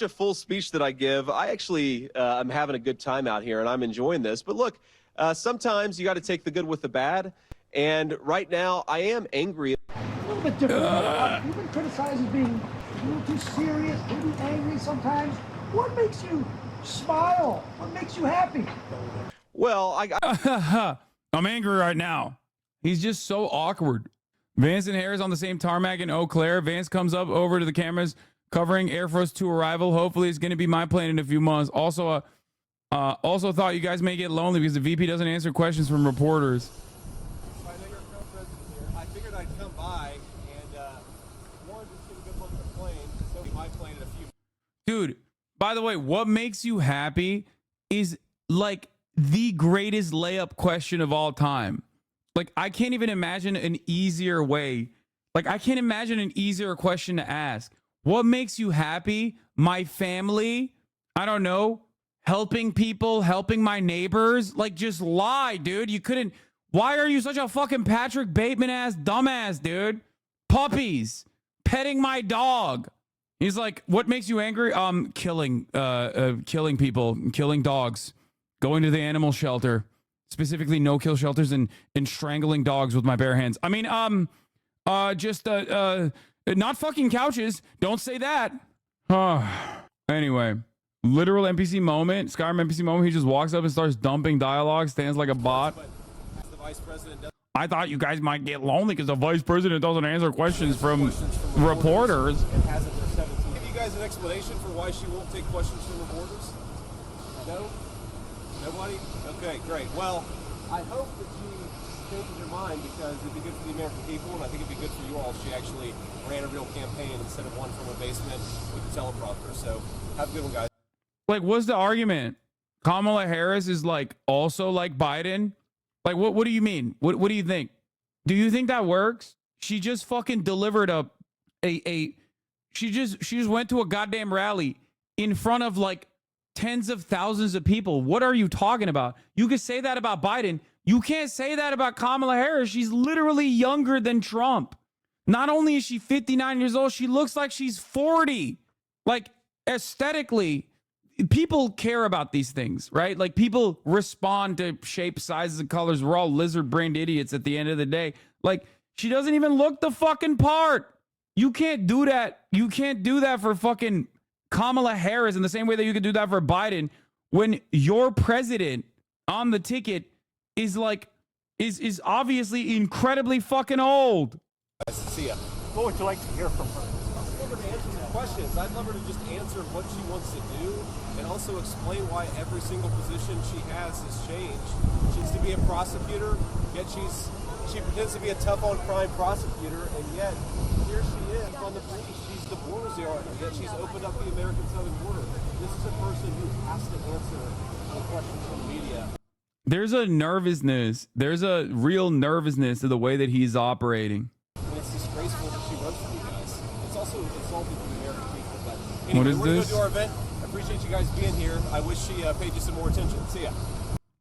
a full speech that I give, I actually I'm having a good time out here and I'm enjoying this. But look, sometimes you got to take the good with the bad. And right now, I am angry. A little bit different. You've been criticized as being a little too serious, maybe angry sometimes. What makes you smile? What makes you happy? Well, I'm angry right now. He's just so awkward. Vance and Harris on the same tarmac in Eau Claire. Vance comes up over to the cameras covering Air Force 2 arrival. Hopefully it's going to be my plane in a few months. Also thought you guys may get lonely because the VP doesn't answer questions from reporters. I figured I'd come by and wanted to get a good look at the plane. So my plane in a few. Dude, by the way, what makes you happy is like the greatest layup question of all time. Like, I can't even imagine an easier way. Like, I can't imagine an easier question to ask. What makes you happy? My family? I don't know. Helping people, helping my neighbors? Like, just lie, dude. You couldn't. Why are you such a fucking Patrick Bateman ass dumbass, dude? Puppies. Petting my dog. He's like, what makes you angry? Killing people, killing dogs. Going to the animal shelter, specifically no-kill shelters, and strangling dogs with my bare hands. I mean, not fucking couches. Don't say that. Anyway, literal NPC moment, Skyrim NPC moment. He just walks up and starts dumping dialogue, stands like a bot. I thought you guys might get lonely because the vice president doesn't answer questions from reporters. Give you guys an explanation for why she won't take questions from reporters? No? Nobody? Okay, great. Well, I hope that she changes her mind because it'd be good for the American people, and I think it'd be good for you all if she actually ran a real campaign instead of one from a basement with a teleprompter. So, have a good one, guys. Like, what's the argument? Kamala Harris is like also like Biden? Like, what do you mean? What do you think? Do you think that works? She just fucking delivered she just went to a goddamn rally in front of like tens of thousands of people. What are you talking about? You could say that about Biden. You can't say that about Kamala Harris. She's literally younger than Trump. Not only is she 59 years old, she looks like she's 40. Like, aesthetically, people care about these things, right? Like, people respond to shape, sizes, and colors. We're all lizard-brained idiots at the end of the day. Like, she doesn't even look the fucking part. You can't do that. You can't do that for fucking Kamala Harris in the same way that you could do that for Biden when your president on the ticket is like, is obviously incredibly fucking old. See ya. What would you like to hear from her? I'd love her to answer some questions. I'd love her to just answer what she wants to do and also explain why every single position she has changed. She used to be a prosecutor, yet she pretends to be a tough on crime prosecutor, and yet here she is on the police. She's the border czar, yet she's opened up the American southern border. This is a person who has to answer the questions from the media. There's a nervousness. There's a real nervousness to the way that he's operating. It's disgraceful that she runs for you guys. It's also insulting to the American people. But anyway, What is we're going to this? go to our event. I appreciate you guys being here. I wish she paid you some more attention. See ya.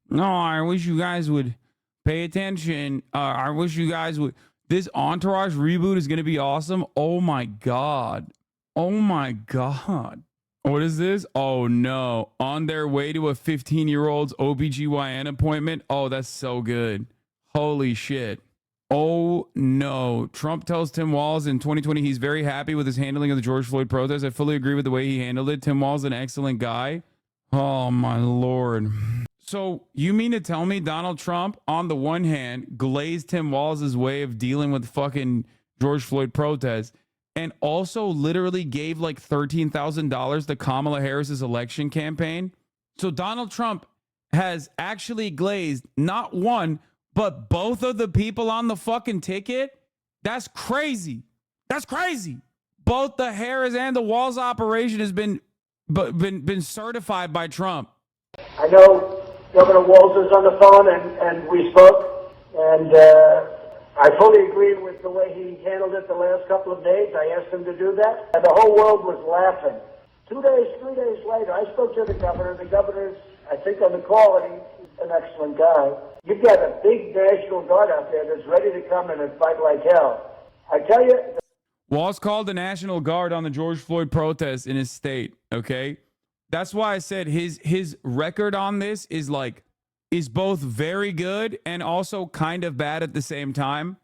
No, I wish you guys would pay attention. I wish you guys would. This Entourage reboot is going to be awesome. Oh my God. Oh my God. What is this? Oh no. On their way to a 15-year-old's OBGYN appointment. Oh, that's so good. Holy shit. Oh no. Trump tells Tim Walz in 2020 he's very happy with his handling of the George Floyd protest. I fully agree with the way he handled it. Tim Walz, an excellent guy. Oh my Lord. So you mean to tell me Donald Trump, on the one hand, glazed Tim Walz's way of dealing with fucking George Floyd protests and also literally gave like $13,000 to Kamala Harris's election campaign? So Donald Trump has actually glazed not one, but both of the people on the fucking ticket? That's crazy. That's crazy. Both the Harris and the Walz operation has been certified by Trump. I know Governor Walz is on the phone, and we spoke, and I fully agree with the way he handled it the last couple of days. I asked him to do that, and the whole world was laughing. 3 days later, I spoke to the governor. The governor's, I think, on the call, and he's an excellent guy. You've got a big National Guard out there that's ready to come in and fight like hell. I tell you... Walz called the National Guard on the George Floyd protests in his state, okay? That's why I said his record on this is both very good and also kind of bad at the same time.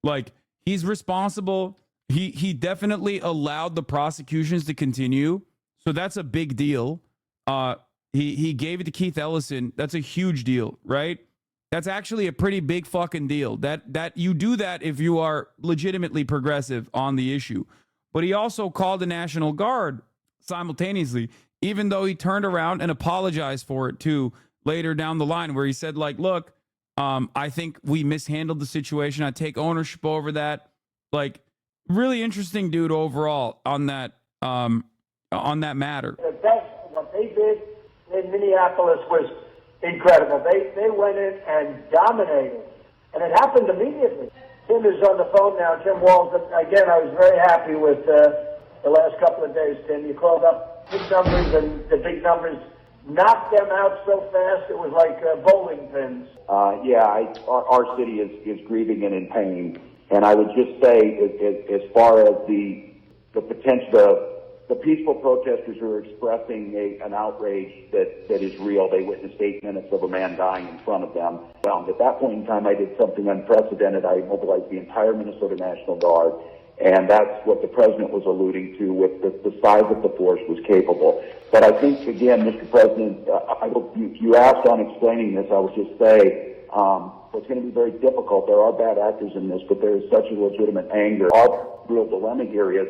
Like, he's responsible. He definitely allowed the prosecutions to continue. So that's a big deal. He gave it to Keith Ellison. That's a huge deal, right? That's actually a pretty big fucking deal. That you do that if you are legitimately progressive on the issue. But he also called the National Guard simultaneously, even though he turned around and apologized for it too later down the line, where he said, like, look, I think we mishandled the situation. I take ownership over that. Like, really interesting dude overall on that matter. What they did in Minneapolis was incredible. They went in and dominated, and it happened immediately. Tim is on the phone now. Tim Walz. Again, I was very happy with the last couple of days, Tim. You called up big numbers, and the big numbers knocked them out so fast it was like bowling pins. Our city is grieving and in pain. And I would just say, as far as the potential, the peaceful protesters who are expressing an outrage that is real. They witnessed 8 minutes of a man dying in front of them. Well, at that point in time, I did something unprecedented. I mobilized the entire Minnesota National Guard. And that's what the president was alluding to with the size of the force was capable. But I think, again, Mr. President, you asked on explaining this, I would just say it's going to be very difficult. There are bad actors in this, but there is such a legitimate anger. Our real dilemma here is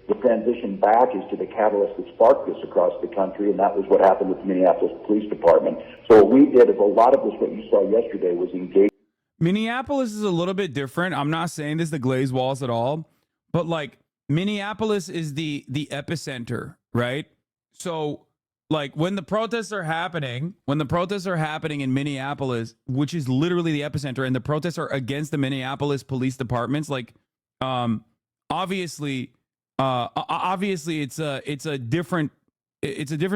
the transition back is to the catalyst that sparked this across the country, and that was what happened with the Minneapolis Police Department. So what we did is a lot of this, what you saw yesterday, was engaged. Minneapolis is a little bit different. I'm not saying this to glaze Walz at all. But like, Minneapolis is the epicenter, right? So like when the protests are happening in Minneapolis, which is literally the epicenter, and the protests are against the Minneapolis police departments, like obviously it's a different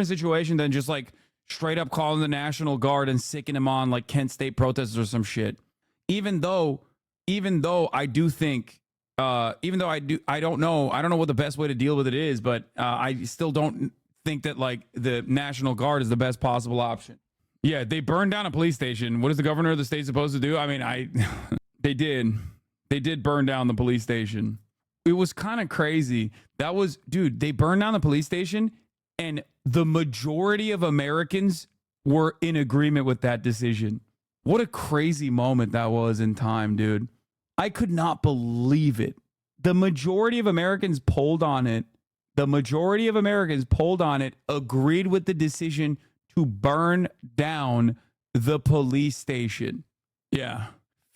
situation than just like straight up calling the National Guard and sicking them on like Kent State protesters or some shit. Even though I do think I don't know what the best way to deal with it is, but I still don't think that like the National Guard is the best possible option. Yeah, they burned down a police station. What is the governor of the state supposed to do? I mean, they did burn down the police station. It was kind of crazy. They burned down the police station, and the majority of Americans were in agreement with that decision. What a crazy moment that was in time, dude. I could not believe it. The majority of Americans polled on it. Agreed with the decision to burn down the police station. Yeah.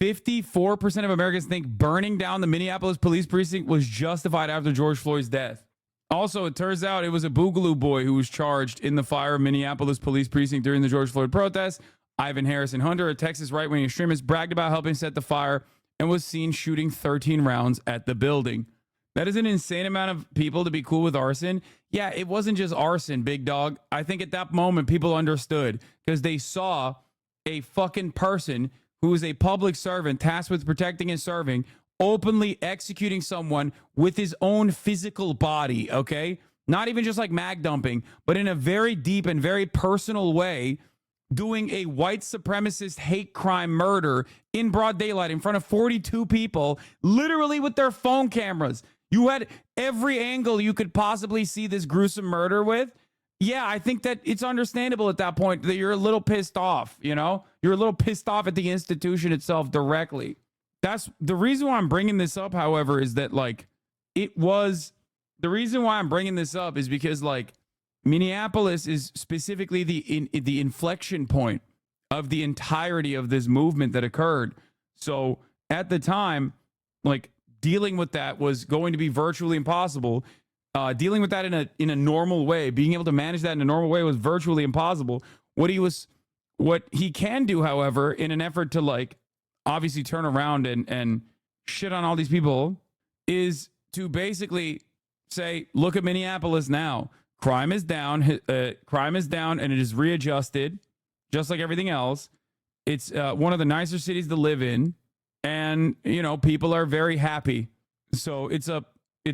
54% of Americans think burning down the Minneapolis police precinct was justified after George Floyd's death. Also, it turns out it was a Boogaloo boy who was charged in the fire of Minneapolis police precinct during the George Floyd protests. Ivan Harrison Hunter, a Texas right-wing extremist, bragged about helping set the fire and was seen shooting 13 rounds at the building. That is an insane amount of people to be cool with arson. Yeah, it wasn't just arson, big dog. I think at that moment people understood because they saw a fucking person who is a public servant tasked with protecting and serving openly executing someone with his own physical body, okay? Not even just like mag dumping, but in a very deep and very personal way, doing a white supremacist hate crime murder in broad daylight in front of 42 people, literally with their phone cameras. You had every angle you could possibly see this gruesome murder with. Yeah, I think that it's understandable at that point that you're a little pissed off, you know? You're a little pissed off at the institution itself directly. That's the reason why I'm bringing this up, however, is that like the reason why I'm bringing this up is because like Minneapolis is specifically the inflection point of the entirety of this movement that occurred. So at the time, like dealing with that was going to be virtually impossible. Dealing with that in a normal way, being able to manage that in a normal way was virtually impossible. What he can do, however, in an effort to like obviously turn around and shit on all these people, is to basically say, look at Minneapolis now. Crime is down, and it is readjusted, just like everything else. It's one of the nicer cities to live in, and you know people are very happy. So it's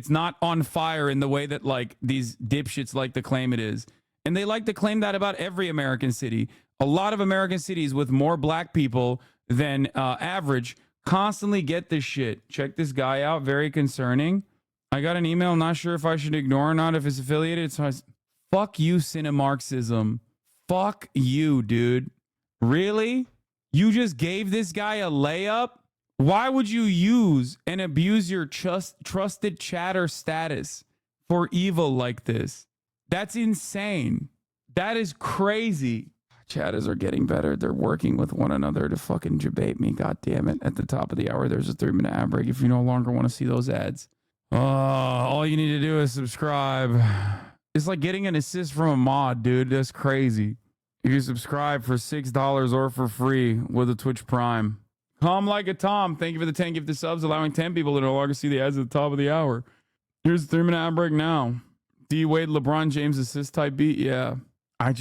not on fire in the way that like these dipshits like to claim it is, and they like to claim that about every American city. A lot of American cities with more black people than average constantly get this shit. Check this guy out. Very concerning. I got an email. Not sure if I should ignore or not if it's affiliated. So fuck you, Cinemarxism. Fuck you, dude. Really? You just gave this guy a layup? Why would you use and abuse your trusted chatter status for evil like this? That's insane. That is crazy. Chatters are getting better. They're working with one another to fucking debate me. God damn it. At the top of the hour, there's a 3-minute ad break. If you no longer want to see those ads, all you need to do is subscribe. It's like getting an assist from a mod, dude. That's crazy. You can subscribe for $6 or for free with a Twitch Prime. Calm like a Tom. Thank you for the 10 gifted subs, allowing 10 people to no longer see the ads at the top of the hour. Here's the 3-minute ad break now. D Wade, LeBron James assist type beat. Yeah. I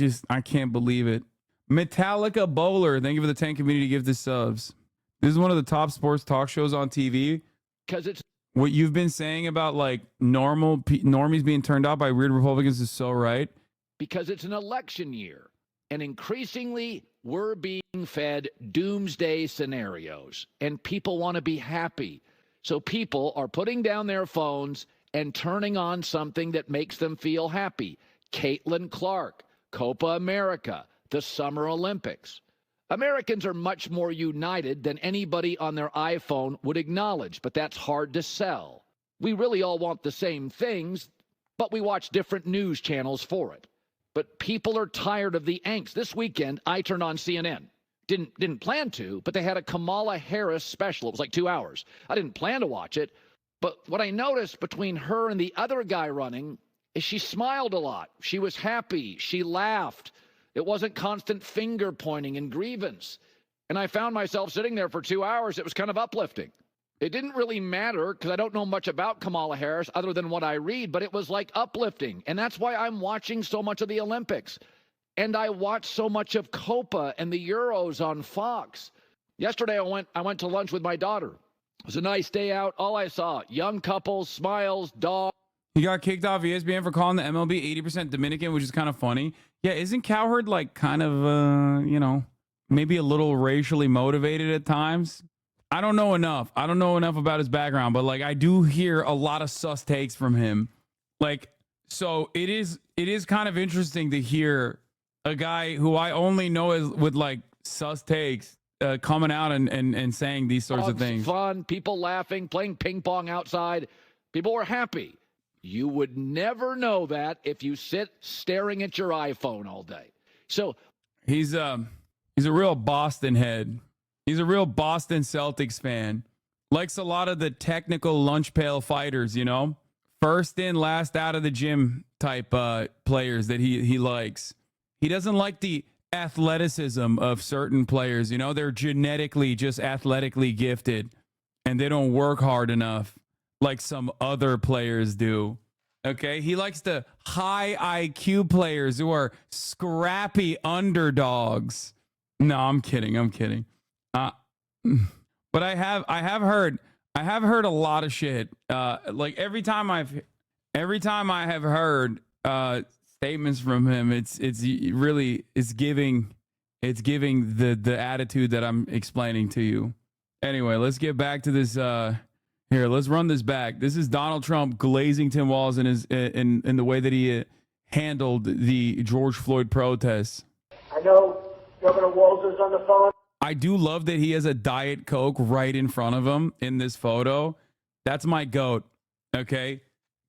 can't believe it. Metallica Bowler, thank you for the 10 community gifted subs. This is one of the top sports talk shows on TV. Because it's what you've been saying about like normies being turned off by weird Republicans is so right. Because it's an election year, and increasingly we're being fed doomsday scenarios, and people want to be happy. So people are putting down their phones and turning on something that makes them feel happy. Caitlin Clark, Copa America, the Summer Olympics. Americans are much more united than anybody on their iPhone would acknowledge, but that's hard to sell. We really all want the same things, but we watch different news channels for it. But people are tired of the angst. This weekend, I turned on CNN. Didn't plan to, but they had a Kamala Harris special. It was like 2 hours. I didn't plan to watch it, but what I noticed between her and the other guy running is she smiled a lot. She was happy. She laughed. It wasn't constant finger pointing and grievance. And I found myself sitting there for 2 hours. It was kind of uplifting. It didn't really matter because I don't know much about Kamala Harris other than what I read, but it was like uplifting. And that's why I'm watching so much of the Olympics. And I watch so much of Copa and the Euros on Fox. Yesterday, I went to lunch with my daughter. It was a nice day out. All I saw, young couples, smiles, dogs. He got kicked off ESPN for calling the MLB 80% Dominican, which is kind of funny. Yeah, isn't Cowherd like kind of, maybe a little racially motivated at times? I don't know enough. I don't know enough about his background, but like I do hear a lot of sus takes from him. Like, so it is kind of interesting to hear a guy who I only know is with like sus takes coming out and saying these sorts of things. Fun, people laughing, playing ping pong outside. People were happy. You would never know that if you sit staring at your iPhone all day. So he's a real Boston head. He's a real Boston Celtics fan. Likes a lot of the technical lunch pail fighters, first in, last out of the gym type players that he likes. He doesn't like the athleticism of certain players. They're genetically just athletically gifted and they don't work hard enough like some other players do. Okay, he likes the high IQ players who are scrappy underdogs. No, I'm kidding. But I have heard a lot of shit. Like every time I have heard statements from him, it's giving the attitude that I'm explaining to you. Anyway, let's get back to this. Here, let's run this back. This is Donald Trump glazing Tim Walz in the way that he handled the George Floyd protests. I know Governor Walz is on the phone. I do love that he has a Diet Coke right in front of him in this photo. That's my goat. Okay.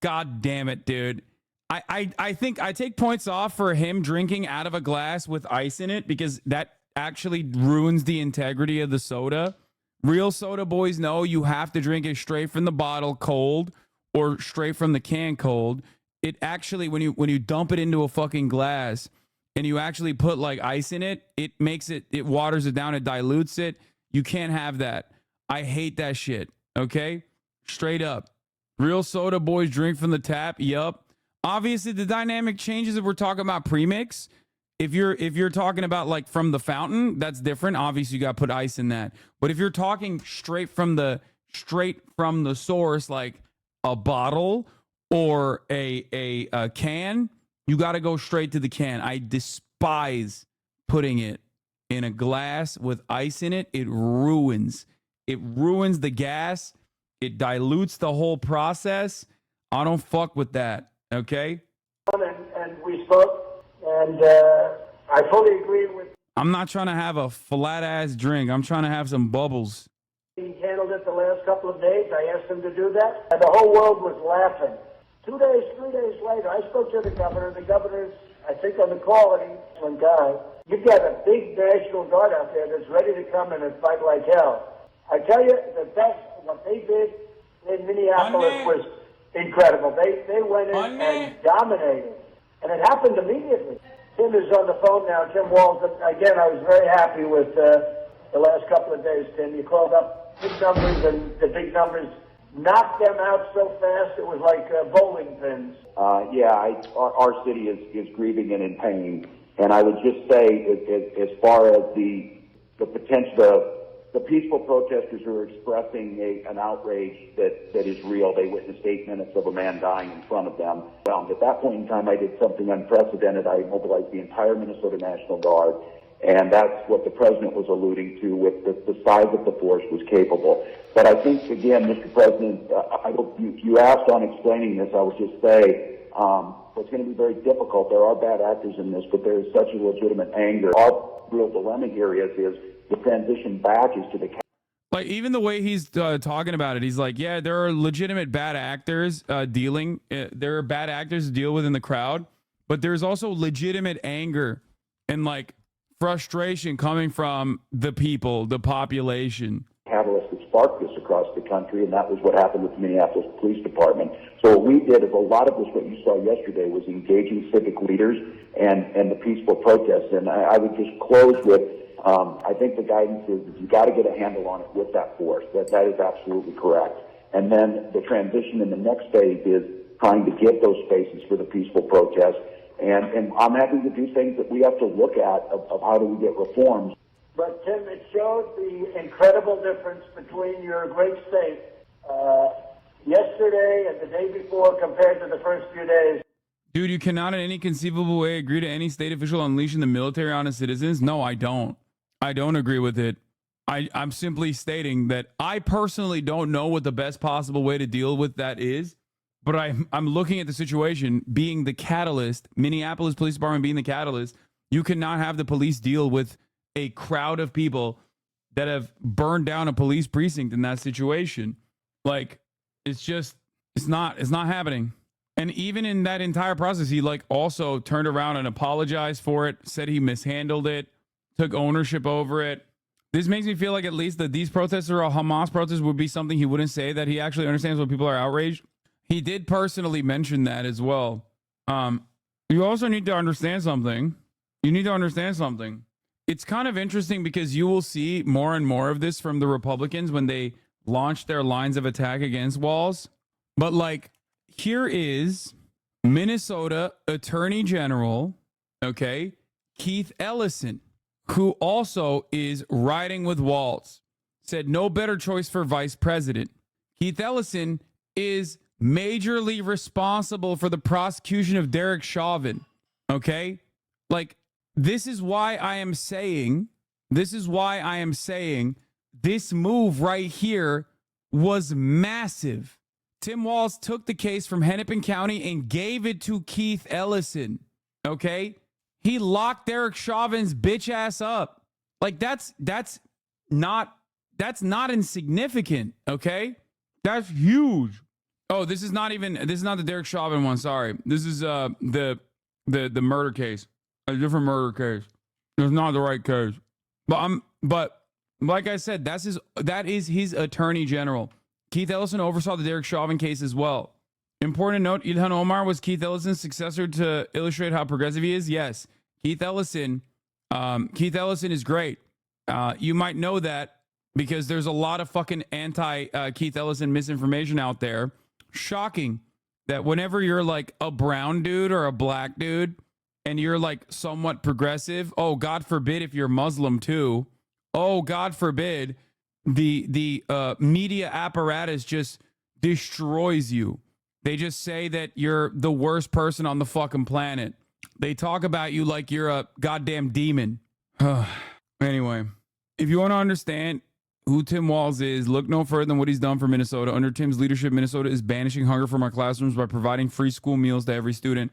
God damn it, dude. I think I take points off for him drinking out of a glass with ice in it because that actually ruins the integrity of the soda. Real soda boys know you have to drink it straight from the bottle cold or straight from the can cold. It actually, when you dump it into a fucking glass and you actually put like ice in it, it waters it down, it dilutes it. You can't have that. I hate that shit. Okay? Straight up. Real soda boys drink from the tap. Yup. Obviously the dynamic changes if we're talking about premix. If you're talking about like from the fountain, that's different. Obviously you got to put ice in that. But if you're talking straight from the source, like a bottle or a can, you got to go straight to the can. I despise putting it in a glass with ice in it. It ruins the gas. It dilutes the whole process. I don't fuck with that. Okay. And we spoke. And I fully agree with. I'm not trying to have a flat ass drink. I'm trying to have some bubbles. He handled it the last couple of days. I asked him to do that, and the whole world was laughing. 3 days later, I spoke to the governor. The governor's, I think, on the call, and he's an excellent guy. You've got a big National Guard out there that's ready to come in and fight like hell. I tell you, what they did in Minneapolis was incredible. They went in and dominated. And it happened immediately. Tim is on the phone now. Tim Walz. Again, I was very happy with the last couple of days, Tim. You called up big numbers, and the big numbers knocked them out so fast it was like bowling pins. Our city is grieving and in pain. And I would just say, as far as the potential, the peaceful protesters who are expressing an outrage that is real. They witnessed 8 minutes of a man dying in front of them. Well, at that point in time, I did something unprecedented. I mobilized the entire Minnesota National Guard, and that's what the president was alluding to with the size of the force was capable. But I think, again, Mr. President, you asked on explaining this, I would just say, it's going to be very difficult. There are bad actors in this, but there is such a legitimate anger. Our real dilemma here is the transition back is to the. Like even the way he's talking about it, he's like, yeah, there are legitimate bad actors there are bad actors to deal with in the crowd, but there's also legitimate anger and like frustration coming from the people, the population. Catalyst that's spark this across the country, and that was what happened with the Minneapolis Police Department. So what we did is a lot of this, what you saw yesterday, was engaging civic leaders and the peaceful protests. And I would just close with, I think the guidance is you got to get a handle on it with that force. That is absolutely correct. And then the transition in the next phase is trying to get those spaces for the peaceful protests. And I'm happy to do things that we have to look at of how do we get reforms. But, Tim, it showed the incredible difference between your great state yesterday and the day before compared to the first few days. Dude, you cannot in any conceivable way agree to any state official unleashing the military on its citizens. No, I don't. I don't agree with it. I'm simply stating that I personally don't know what the best possible way to deal with that is. But I'm looking at the situation being the catalyst, Minneapolis Police Department being the catalyst. You cannot have the police deal with a crowd of people that have burned down a police precinct in that situation. Like, it's not happening. And even in that entire process, he like also turned around and apologized for it, said he mishandled it, took ownership over it. This makes me feel like at least that these protests or a Hamas protest would be something he wouldn't say, that he actually understands when people are outraged. He did personally mention that as well. You also need to understand something. It's kind of interesting because you will see more and more of this from the Republicans when they launch their lines of attack against Walz. But like, here is Minnesota Attorney General, okay, Keith Ellison, who also is riding with Walz, said no better choice for vice president. Keith Ellison is majorly responsible for the prosecution of Derek Chauvin. Okay? Like, this is why I am saying this move right here was massive. Tim Walz took the case from Hennepin County and gave it to Keith Ellison. Okay? He locked Derek Chauvin's bitch ass up. Like, that's not insignificant. Okay? That's huge. Oh, this is not the Derek Chauvin one. Sorry. This is the murder case. A different murder case. It's not the right case. But like I said, that is his attorney general. Keith Ellison oversaw the Derek Chauvin case as well. Important note, Ilhan Omar was Keith Ellison's successor to illustrate how progressive he is. Yes. Keith Ellison is great. You might know that because there's a lot of fucking anti Keith Ellison misinformation out there. Shocking that whenever you're like a brown dude or a black dude and you're like somewhat progressive, oh, God forbid if you're Muslim too. Oh, God forbid, the media apparatus just destroys you. They just say that you're the worst person on the fucking planet. They talk about you like you're a goddamn demon. Anyway, if you want to understand who Tim Walz is, look no further than what he's done for Minnesota. Under Tim's leadership, Minnesota is banishing hunger from our classrooms by providing free school meals to every student.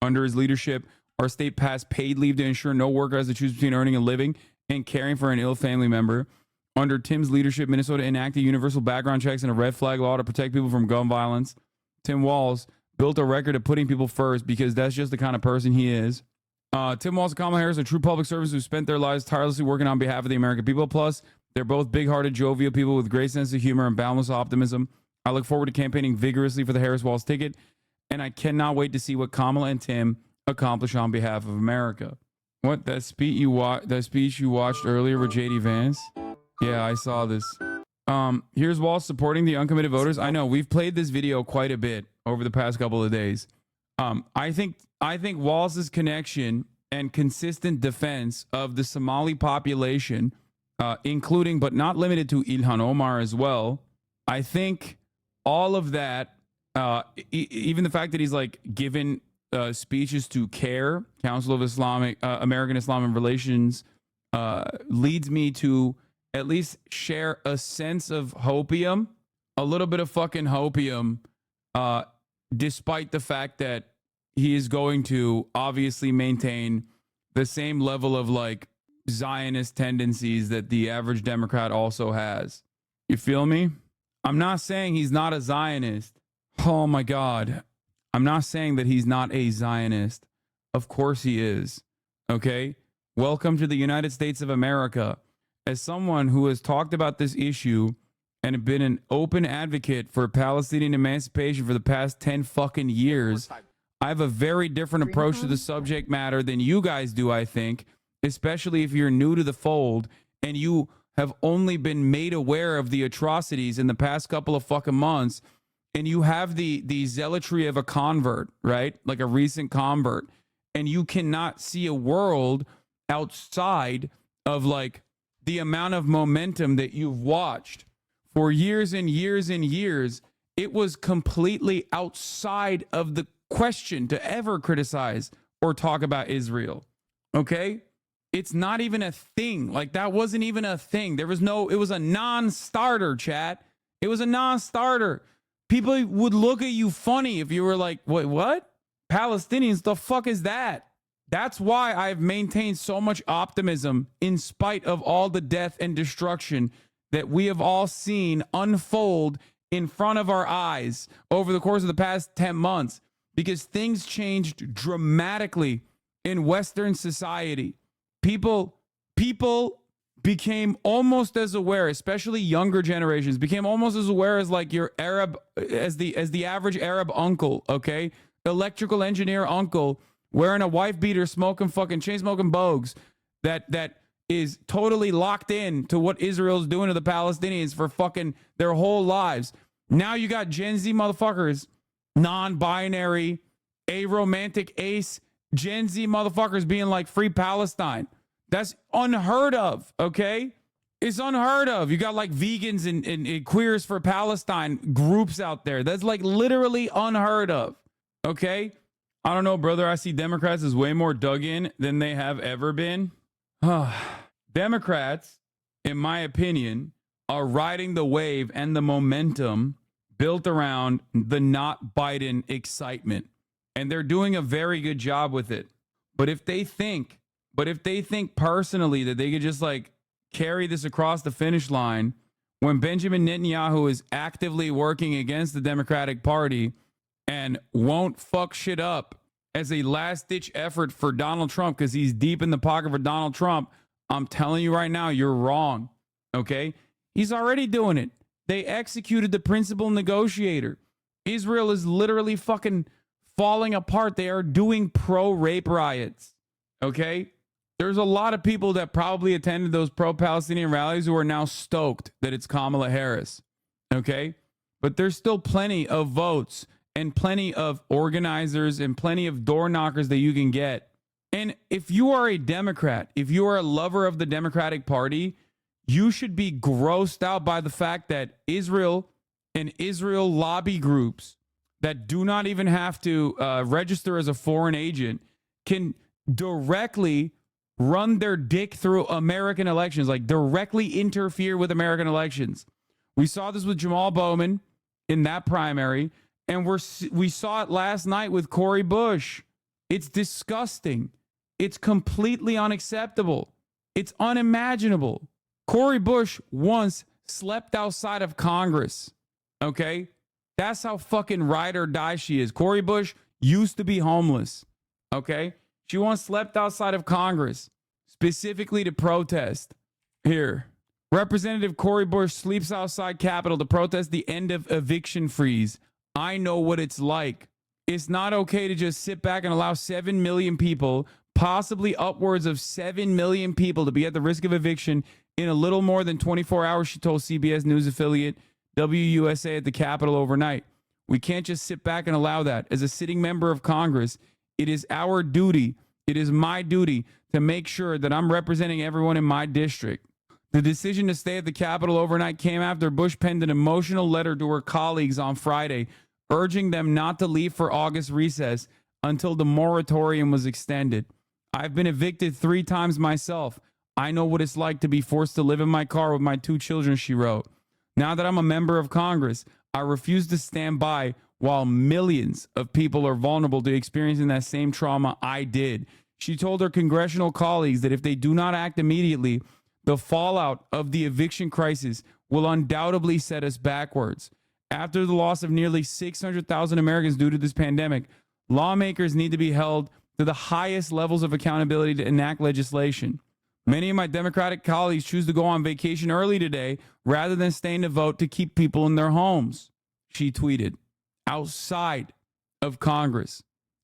Under his leadership, our state passed paid leave to ensure no worker has to choose between earning a living and caring for an ill family member. Under Tim's leadership, Minnesota enacted universal background checks and a red flag law to protect people from gun violence. Tim Walz built a record of putting people first because that's just the kind of person he is. Tim Walz and Kamala Harris are true public servants who spent their lives tirelessly working on behalf of the American people. Plus, they're both big-hearted, jovial people with great sense of humor and boundless optimism. I look forward to campaigning vigorously for the Harris-Walz ticket, and I cannot wait to see what Kamala and Tim accomplish on behalf of America. What, that speech you watched earlier with JD Vance? Yeah, I saw this. Here's Walz supporting the uncommitted voters. I know we've played this video quite a bit over the past couple of days. I think Walz's connection and consistent defense of the Somali population, including but not limited to Ilhan Omar as well. I think all of that, even the fact that he's like given speeches to CAIR, Council of American Islamic Relations, leads me to at least share a sense of hopium, a little bit of fucking hopium, despite the fact that he is going to obviously maintain the same level of like Zionist tendencies that the average Democrat also has. You feel me? I'm not saying he's not a Zionist. Oh my God. I'm not saying that he's not a Zionist. Of course he is. Okay? Welcome to the United States of America. As someone who has talked about this issue and have been an open advocate for Palestinian emancipation for the past 10 fucking years. I have a very different approach to the subject matter than you guys do, I think, especially if you're new to the fold and you have only been made aware of the atrocities in the past couple of fucking months, and you have the zealotry of a convert, right? Like a recent convert, and you cannot see a world outside of like the amount of momentum that you've watched for years and years and years. It was completely outside of the question to ever criticize or talk about Israel. Okay? It's not even a thing. Like, that wasn't even a thing. It was a non-starter, chat. It was a non-starter. People would look at you funny if you were like, wait, what? Palestinians, the fuck is that? That's why I've maintained so much optimism in spite of all the death and destruction that we have all seen unfold in front of our eyes over the course of the past 10 months, because things changed dramatically in Western society. People became almost as aware, especially younger generations, became almost as aware as like your Arab, as the average Arab uncle, okay? Electrical engineer uncle wearing a wife beater, smoking fucking chain smoking bogues that is totally locked in to what Israel's doing to the Palestinians for fucking their whole lives. Now you got Gen Z motherfuckers, non-binary, aromantic ace, Gen Z motherfuckers being like, free Palestine. That's unheard of, okay? It's unheard of. You got like vegans and queers for Palestine groups out there. That's like literally unheard of, okay? I don't know, brother. I see Democrats as way more dug in than they have ever been. Democrats, in my opinion, are riding the wave and the momentum built around the not Biden excitement. And they're doing a very good job with it. But if they think personally that they could just like carry this across the finish line when Benjamin Netanyahu is actively working against the Democratic Party and won't fuck shit up as a last-ditch effort for Donald Trump because he's deep in the pocket for Donald Trump, I'm telling you right now, you're wrong, okay? He's already doing it. They executed the principal negotiator. Israel is literally fucking falling apart. They are doing pro-rape riots, okay? There's a lot of people that probably attended those pro-Palestinian rallies who are now stoked that it's Kamala Harris, okay? But there's still plenty of votes and plenty of organizers and plenty of door knockers that you can get. And if you are a Democrat, if you are a lover of the Democratic Party, you should be grossed out by the fact that Israel and Israel lobby groups that do not even have to register as a foreign agent can directly run their dick through American elections, like directly interfere with American elections. We saw this with Jamal Bowman in that primary, and we saw it last night with Cori Bush. It's disgusting. It's completely unacceptable. It's unimaginable. Cori Bush once slept outside of Congress, okay? That's how fucking ride or die she is. Cori Bush used to be homeless, okay? She once slept outside of Congress, specifically to protest. Here, Representative Cori Bush sleeps outside Capitol to protest the end of eviction freeze. I know what it's like. It's not okay to just sit back and allow 7 million people, possibly upwards of 7 million people, to be at the risk of eviction in a little more than 24 hours, she told CBS News affiliate WUSA at the Capitol overnight. We can't just sit back and allow that. As a sitting member of Congress, it is our duty, it is my duty to make sure that I'm representing everyone in my district. The decision to stay at the Capitol overnight came after Bush penned an emotional letter to her colleagues on Friday, urging them not to leave for August recess until the moratorium was extended. I've been evicted 3 times myself. I know what it's like to be forced to live in my car with my 2 children, she wrote. Now that I'm a member of Congress, I refuse to stand by while millions of people are vulnerable to experiencing that same trauma I did. She told her congressional colleagues that if they do not act immediately, the fallout of the eviction crisis will undoubtedly set us backwards. After the loss of nearly 600,000 Americans due to this pandemic, lawmakers need to be held to the highest levels of accountability to enact legislation. Many of my Democratic colleagues choose to go on vacation early today rather than staying to vote to keep people in their homes. She tweeted outside of Congress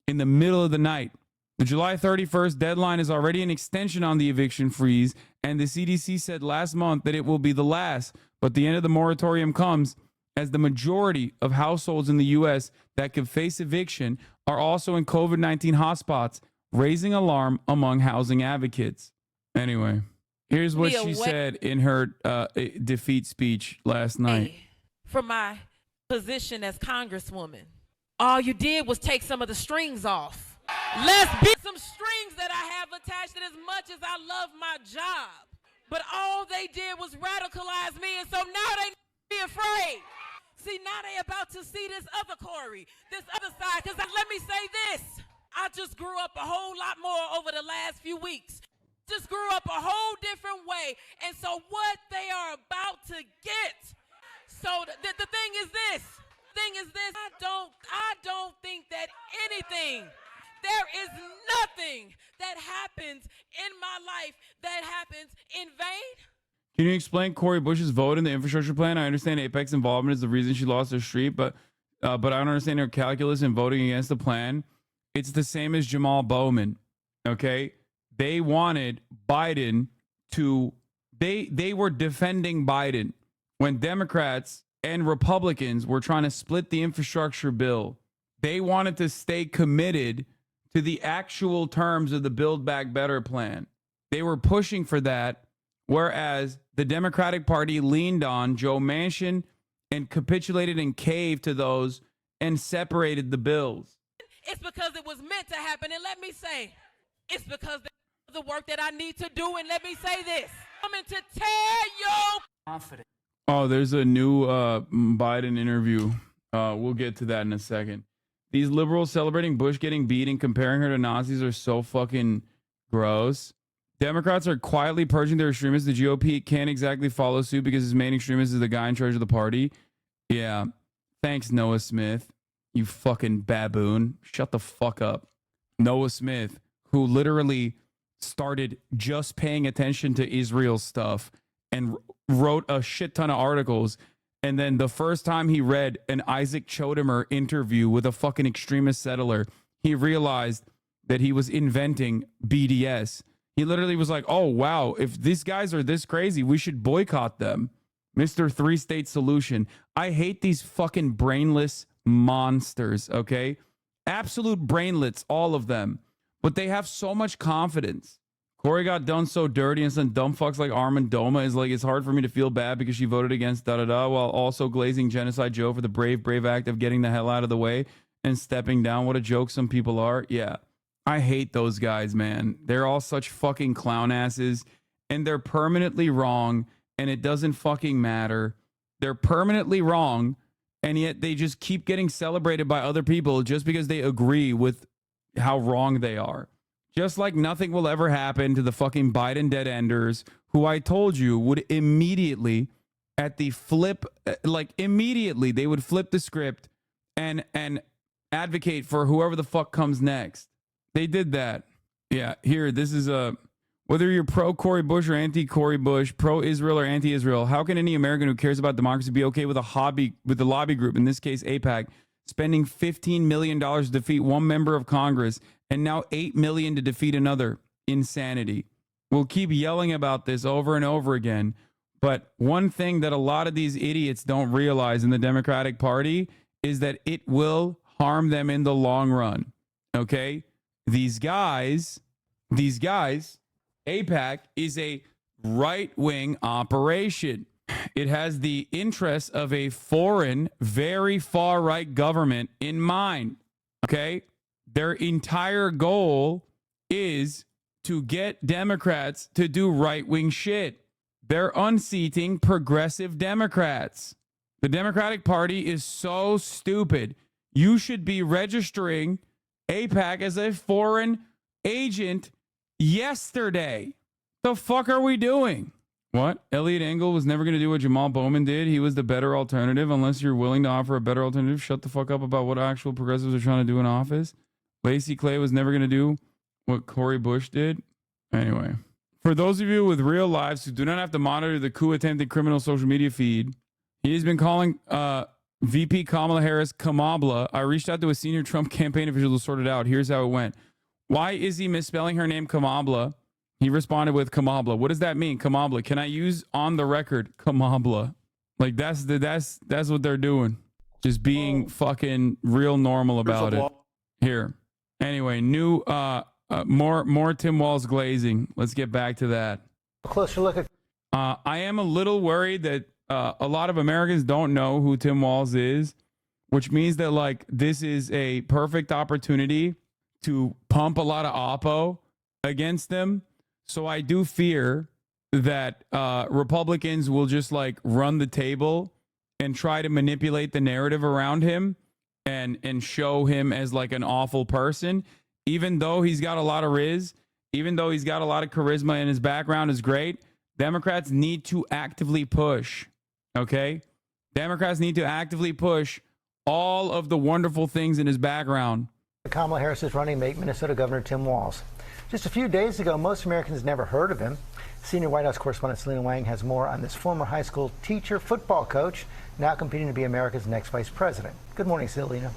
in the middle of the night. The July 31st deadline is already an extension on the eviction freeze, and the CDC said last month that it will be the last, but the end of the moratorium comes as the majority of households in the U.S. that could face eviction are also in COVID-19 hotspots, raising alarm among housing advocates. Anyway, here's what she said in her defeat speech last night. From my position as Congresswoman, all you did was take some of the strings off. Let's beat some strings that I have attached, and as much as I love my job, but all they did was radicalize me, and so now they be afraid. See, now they about to see this other Corey, this other side, because let me say this, I just grew up a whole lot more over the last few weeks. Just grew up a whole different way, and so what they are about to get. So the thing is this, I don't think that anything, there is nothing that happens in my life that happens in vain. Can you explain Cori Bush's vote in the infrastructure plan? I understand AIPAC's involvement is the reason she lost her street, but I don't understand her calculus in voting against the plan. It's the same as Jamal Bowman, okay? They wanted Biden to, they were defending Biden when Democrats and Republicans were trying to split the infrastructure bill. They wanted to stay committed to the actual terms of the Build Back Better plan. They were pushing for that, whereas the Democratic Party leaned on Joe Manchin and capitulated and caved to those and separated the bills. It's because it was meant to happen, and let me say, it's because the work that I need to do, and let me say this, I'm coming to tear your confidence. Oh, there's a new Biden interview. We'll get to that in a second. These liberals celebrating Bush getting beat and comparing her to Nazis are so fucking gross. Democrats are quietly purging their extremists. The GOP can't exactly follow suit because his main extremist is the guy in charge of the party. Yeah. Thanks, Noah Smith. You fucking baboon. Shut the fuck up. Noah Smith, who literally started just paying attention to Israel stuff and wrote a shit ton of articles. And then the first time he read an Isaac Chodemer interview with a fucking extremist settler, he realized that he was inventing BDS. He literally was like, oh, wow, if these guys are this crazy, we should boycott them. Mr. Three-State Solution. I hate these fucking brainless monsters, okay? Absolute brainlets, all of them. But they have so much confidence. Cori got done so dirty, and some dumb fucks like Armin Doma is like, it's hard for me to feel bad because she voted against da-da-da while also glazing Genocide Joe for the brave act of getting the hell out of the way and stepping down. What a joke some people are. Yeah. I hate those guys, man. They're all such fucking clown asses, and they're permanently wrong, and it doesn't fucking matter. They're permanently wrong, and yet they just keep getting celebrated by other people just because they agree with how wrong they are. Just like nothing will ever happen to the fucking Biden dead enders, who I told you would immediately at the flip, like immediately they would flip the script and advocate for whoever the fuck comes next. They did that. Yeah, here, this is whether you're pro Cori Bush or anti Cori Bush, pro Israel or anti Israel, how can any American who cares about democracy be okay with the lobby group, in this case AIPAC, spending $15 million to defeat one member of Congress and now $8 million to defeat another? Insanity. We'll keep yelling about this over and over again. But one thing that a lot of these idiots don't realize in the Democratic Party is that it will harm them in the long run. Okay? These guys, AIPAC is a right-wing operation. It has the interests of a foreign, very far-right government in mind. Okay? Their entire goal is to get Democrats to do right-wing shit. They're unseating progressive Democrats. The Democratic Party is so stupid. You should be registering AIPAC as a foreign agent yesterday. The fuck are we doing? What? Elliot Engel was never going to do what Jamal Bowman did. He was the better alternative. Unless you're willing to offer a better alternative, shut the fuck up about what actual progressives are trying to do in office. Lacey Clay was never going to do what Cori Bush did. Anyway, For those of you with real lives who do not have to monitor the coup attempted criminal social media feed, he has been calling VP Kamala Harris Kamabla. I reached out to a senior Trump campaign official to sort it out. Here's how it went. Why is he misspelling her name Kamabla? He responded with Kamabla. What does that mean? Kamabla. Can I use on the record Kamabla? Like that's what they're doing. Just being fucking real normal about it. Here. Anyway, new more Tim Walz glazing. Let's get back to that. A closer look at. I am a little worried that a lot of Americans don't know who Tim Walz is, which means that like this is a perfect opportunity to pump a lot of oppo against them. So I do fear that Republicans will just like run the table and try to manipulate the narrative around him and show him as like an awful person, even though he's got a lot of riz, even though he's got a lot of charisma and his background is great. Democrats need to actively push. Okay? Democrats need to actively push all of the wonderful things in his background. Kamala Harris's running mate, Minnesota Governor Tim Walz. Just a few days ago, most Americans never heard of him. Senior White House correspondent Selena Wang has more on this former high school teacher, football coach, now competing to be America's next vice president. Good morning, Selena.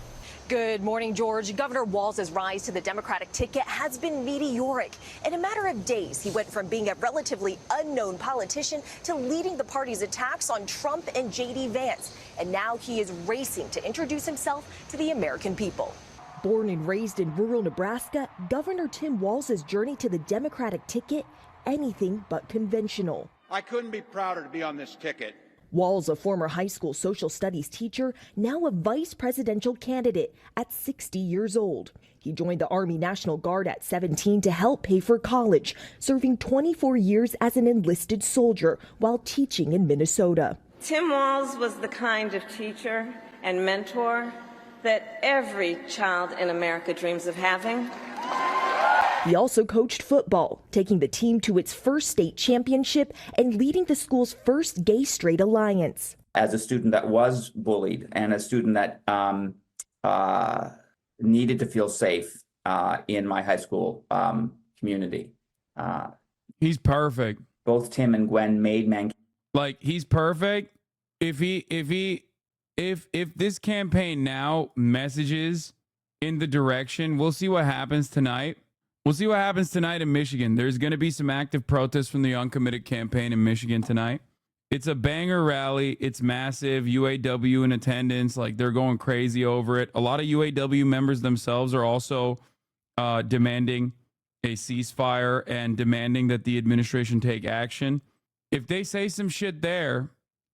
Good morning, George. Governor Walz's rise to the Democratic ticket has been meteoric. In a matter of days, he went from being a relatively unknown politician to leading the party's attacks on Trump and J.D. Vance. And now he is racing to introduce himself to the American people. Born and raised in rural Nebraska, Governor Tim Walz's journey to the Democratic ticket, anything but conventional. I couldn't be prouder to be on this ticket. Walz, a former high school social studies teacher, now a vice presidential candidate at 60 years old. He joined the Army National Guard at 17 to help pay for college, serving 24 years as an enlisted soldier while teaching in Minnesota. Tim Walz was the kind of teacher and mentor that every child in America dreams of having. He also coached football, taking the team to its first state championship and leading the school's first gay-straight alliance. As a student that was bullied and a student that needed to feel safe in my high school community. He's perfect. Both Tim and Gwen made man. Like, he's perfect. If this campaign now messages in the direction, we'll see what happens tonight. We'll see what happens tonight in Michigan. There's going to be some active protests from the uncommitted campaign in Michigan tonight. It's a banger rally. It's massive. UAW in attendance. Like, they're going crazy over it. A lot of UAW members themselves are also demanding a ceasefire and demanding that the administration take action. If they say some shit there,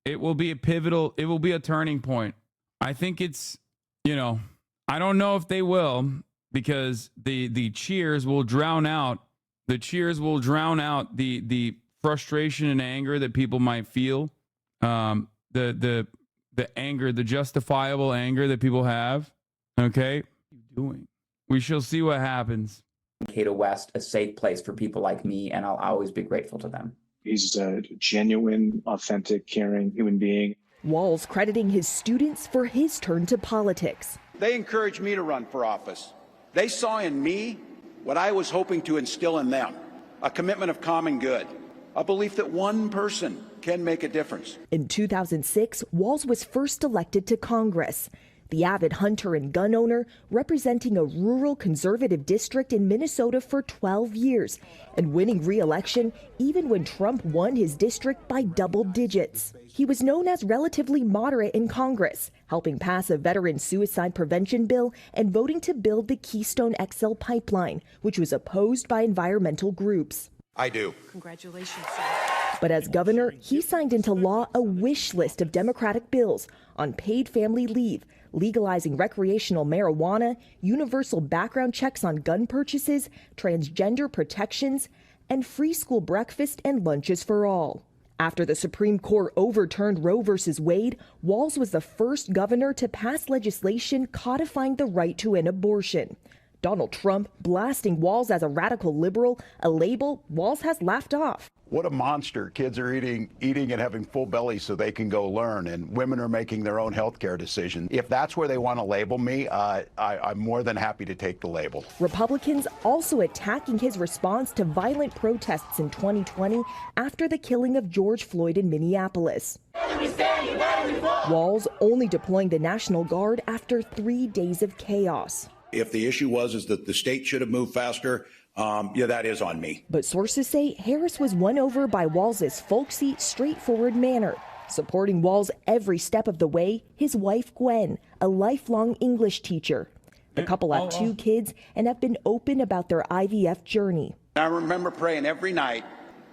it will be a pivotal, it will be a turning point. I think it's, I don't know if they will, because the cheers will drown out the frustration and anger that people might feel, the anger, the justifiable anger that people have. Okay, what are you doing? We shall see what happens. Cato West, a safe place for people like me, and I'll always be grateful to them. He's a genuine, authentic, caring human being. Walz crediting his students for his turn to politics. They encouraged me to run for office. They saw in me what I was hoping to instill in them, a commitment of common good, a belief that one person can make a difference. In 2006, Walz was first elected to Congress. The avid hunter and gun owner, representing a rural conservative district in Minnesota for 12 years and winning re-election even when Trump won his district by double digits. He was known as relatively moderate in Congress, helping pass a veteran suicide prevention bill and voting to build the Keystone XL pipeline, which was opposed by environmental groups. I do. Congratulations, sir. But as governor, he signed into law a wish list of Democratic bills on paid family leave, legalizing recreational marijuana, universal background checks on gun purchases, transgender protections, and free school breakfast and lunches for all. After the Supreme Court overturned Roe v. Wade, Walz was the first governor to pass legislation codifying the right to an abortion. Donald Trump blasting Walz as a radical liberal, a label Walz has laughed off. What a monster. Kids are eating and having full bellies so they can go learn, and women are making their own health care decisions. If that's where they want to label me, I'm more than happy to take the label. Republicans also attacking his response to violent protests in 2020 after the killing of George Floyd in Minneapolis. Walz only deploying the National Guard after 3 days of chaos. If the issue is that the state should have moved faster, that is on me. But sources say Harris was won over by Walz's folksy, straightforward manner. Supporting Walz every step of the way, his wife Gwen, a lifelong English teacher. The couple have 2 kids and have been open about their IVF journey. I remember praying every night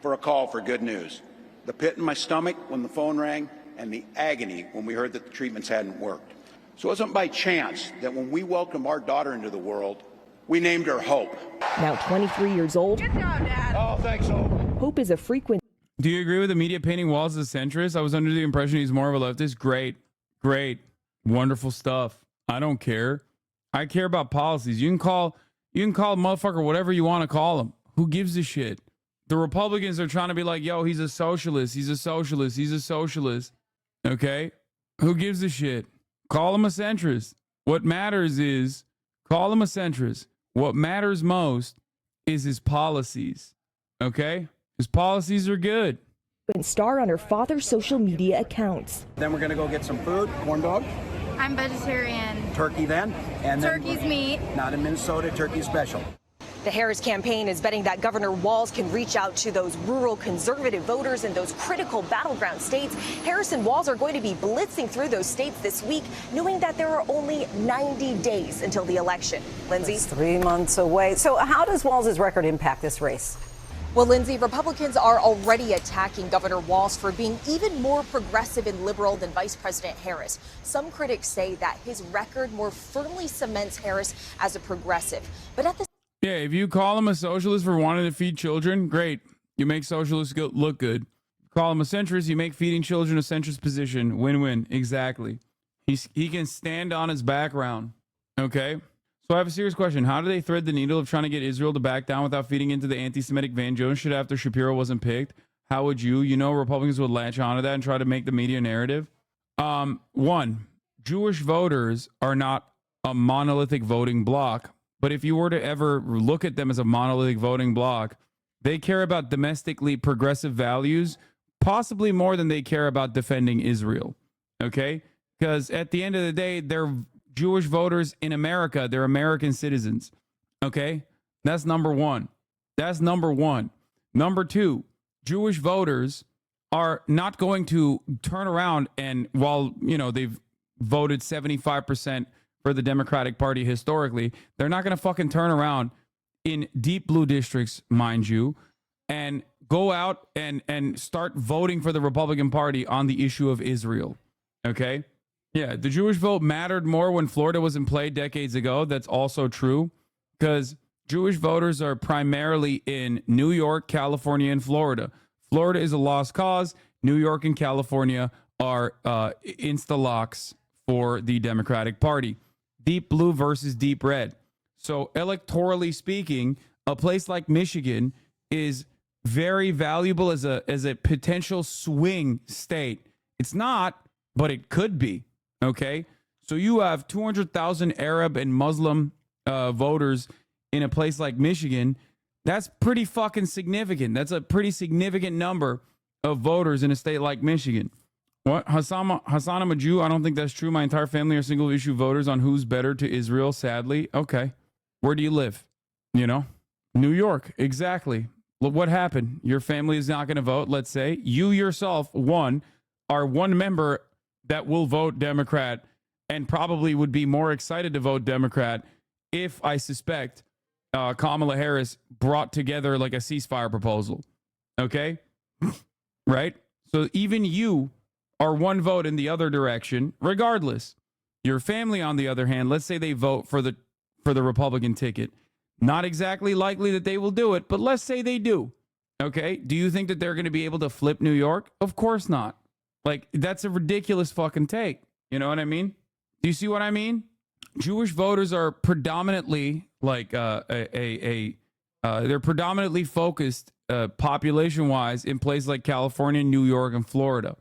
for a call for good news. The pit in my stomach when the phone rang, and the agony when we heard that the treatments hadn't worked. So it wasn't by chance that when we welcomed our daughter into the world, we named her Hope. Now 23 years old. Good job, Dad. Oh, thanks, Hope. Hope is a frequent. Do you agree with the media painting Walz as a centrist? I was under the impression he's more of a leftist. Great, wonderful stuff. I don't care. I care about policies. You can call a motherfucker whatever you want to call him. Who gives a shit? The Republicans are trying to be like, yo, he's a socialist. He's a socialist. He's a socialist. Okay? Who gives a shit? Call him a centrist. What matters is call him a centrist. What matters most is his policies. Okay? His policies are good. Star on her father's social media accounts. Then we're going to go get some food. Corn dog. I'm vegetarian. Turkey then. And Turkey's meat. Not in Minnesota. Turkey special. The Harris campaign is betting that Governor Walz can reach out to those rural conservative voters in those critical battleground states. Harris and Walz are going to be blitzing through those states this week, knowing that there are only 90 days until the election. Lindsay? That's 3 months away. So how does Walz's record impact this race? Well, Lindsay, Republicans are already attacking Governor Walz for being even more progressive and liberal than Vice President Harris. Some critics say that his record more firmly cements Harris as a progressive. But at the Yeah, if you call him a socialist for wanting to feed children, great. You make socialists look good. Call him a centrist, you make feeding children a centrist position. Win-win. Exactly. He can stand on his background. Okay? So I have a serious question. How do they thread the needle of trying to get Israel to back down without feeding into the anti-Semitic Van Jones shit after Shapiro wasn't picked? How would you? Republicans would latch onto that and try to make the media narrative. One, Jewish voters are not a monolithic voting bloc. But if you were to ever look at them as a monolithic voting bloc, they care about domestically progressive values, possibly more than they care about defending Israel. Okay? Because at the end of the day, they're Jewish voters in America. They're American citizens. Okay? That's number one. Number two, Jewish voters are not going to turn around and while, they've voted 75% for the Democratic Party historically, they're not going to fucking turn around in deep blue districts, mind you, and go out and start voting for the Republican Party on the issue of Israel. Okay? Yeah, the Jewish vote mattered more when Florida was in play decades ago. That's also true because Jewish voters are primarily in New York, California, and Florida. Florida is a lost cause. New York and California are insta-locks for the Democratic Party. Deep blue versus deep red. So electorally speaking, a place like Michigan is very valuable as a potential swing state. It's not, but it could be. Okay? So you have 200,000 Arab and Muslim voters in a place like Michigan. That's pretty fucking significant. That's a pretty significant number of voters in a state like Michigan. What? Hassan, I'm a Jew. I don't think that's true. My entire family are single issue voters on who's better to Israel, sadly. Okay. Where do you live? New York. Exactly. Look what happened. Your family is not going to vote. Let's say you yourself, are one member that will vote Democrat and probably would be more excited to vote Democrat if I suspect Kamala Harris brought together like a ceasefire proposal. Okay. Right. So even you are one vote in the other direction, regardless. Your family, on the other hand, let's say they vote for the Republican ticket. Not exactly likely that they will do it, but let's say they do. Okay? Do you think that they're going to be able to flip New York? Of course not. Like, that's a ridiculous fucking take. You know what I mean? Do you see what I mean? Jewish voters are predominantly like they're predominantly focused population-wise in places like California, New York, and Florida.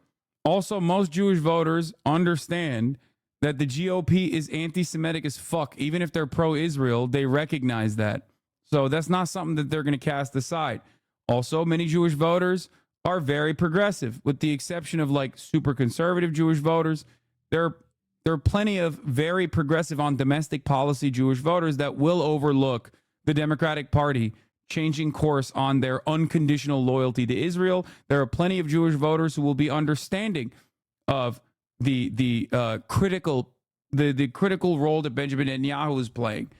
Also, most Jewish voters understand that the GOP is anti-Semitic as fuck. Even if they're pro-Israel, they recognize that. So that's not something that they're going to cast aside. Also, many Jewish voters are very progressive, with the exception of like super conservative Jewish voters. There are plenty of very progressive on domestic policy Jewish voters that will overlook the Democratic Party changing course on their unconditional loyalty to Israel. There are plenty of Jewish voters who will be understanding of the critical role that Benjamin Netanyahu is playing.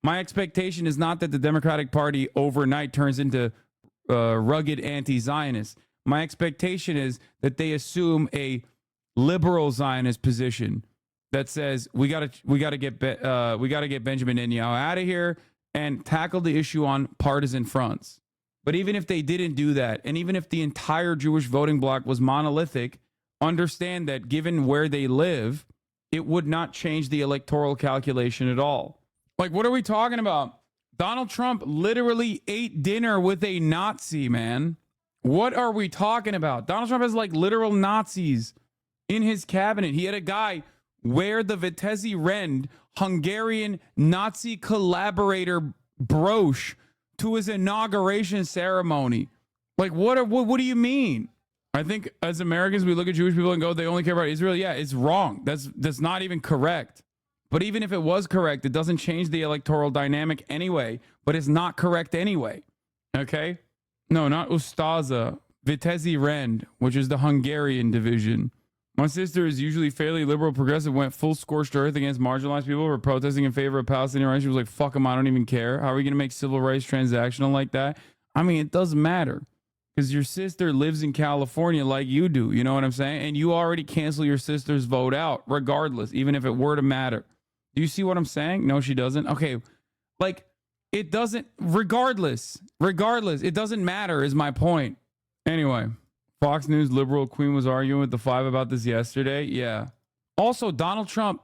My expectation is not that the Democratic Party overnight turns into rugged anti-Zionist. My expectation is that they assume a liberal Zionist position that says we gotta get Benjamin Netanyahu out of here and tackle the issue on partisan fronts. But even if they didn't do that, and even if the entire Jewish voting bloc was monolithic, understand that given where they live, it would not change the electoral calculation at all. Like, what are we talking about? Donald Trump literally ate dinner with a Nazi, man. What are we talking about? Donald Trump has like literal Nazis in his cabinet. He had a guy wear the Vitesse Rend Hungarian Nazi collaborator brooch to his inauguration ceremony. Like, what do you mean? I think as Americans, we look at Jewish people and go, they only care about Israel. Yeah, it's wrong. That's not even correct. But even if it was correct, it doesn't change the electoral dynamic anyway. But it's not correct anyway. Okay? No, not Ustaza. Vitesse Rend, which is the Hungarian division. My sister is usually fairly liberal progressive, went full scorched earth against marginalized people who were protesting in favor of Palestinian rights. She was like, fuck them, I don't even care. How are we going to make civil rights transactional like that? I mean, it doesn't matter. Because your sister lives in California like you do. You know what I'm saying? And you already cancel your sister's vote out, regardless, even if it were to matter. Do you see what I'm saying? No, she doesn't. Okay. Like, it doesn't, regardless, it doesn't matter is my point. Anyway, Fox News liberal queen was arguing with the Five about this yesterday. Yeah. Also, Donald Trump,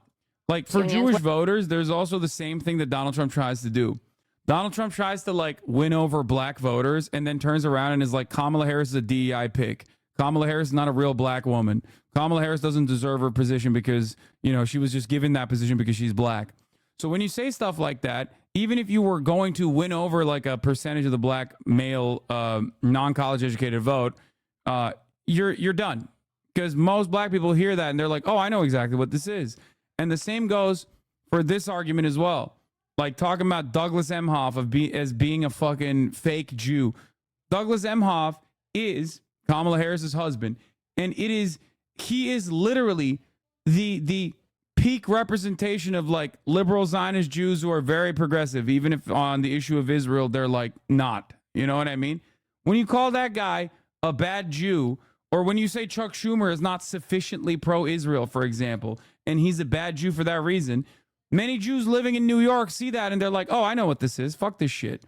like for Jewish voters, there's also the same thing that Donald Trump tries to do. Donald Trump tries to like win over black voters and then turns around and is like, Kamala Harris is a DEI pick. Kamala Harris is not a real black woman. Kamala Harris doesn't deserve her position because, you know, she was just given that position because she's black. So when you say stuff like that, even if you were going to win over like a percentage of the black male non-college educated vote, you're done. Because most black people hear that and they're like, oh, I know exactly what this is. And the same goes for this argument as well. Like talking about Douglas Emhoff as being a fucking fake Jew. Douglas Emhoff is Kamala Harris's husband, and he is literally the peak representation of like liberal Zionist Jews who are very progressive, even if on the issue of Israel they're like not. You know what I mean? When you call that guy a bad Jew, or when you say Chuck Schumer is not sufficiently pro-Israel, for example, and he's a bad Jew for that reason, many Jews living in New York see that and they're like, oh, I know what this is. Fuck this shit.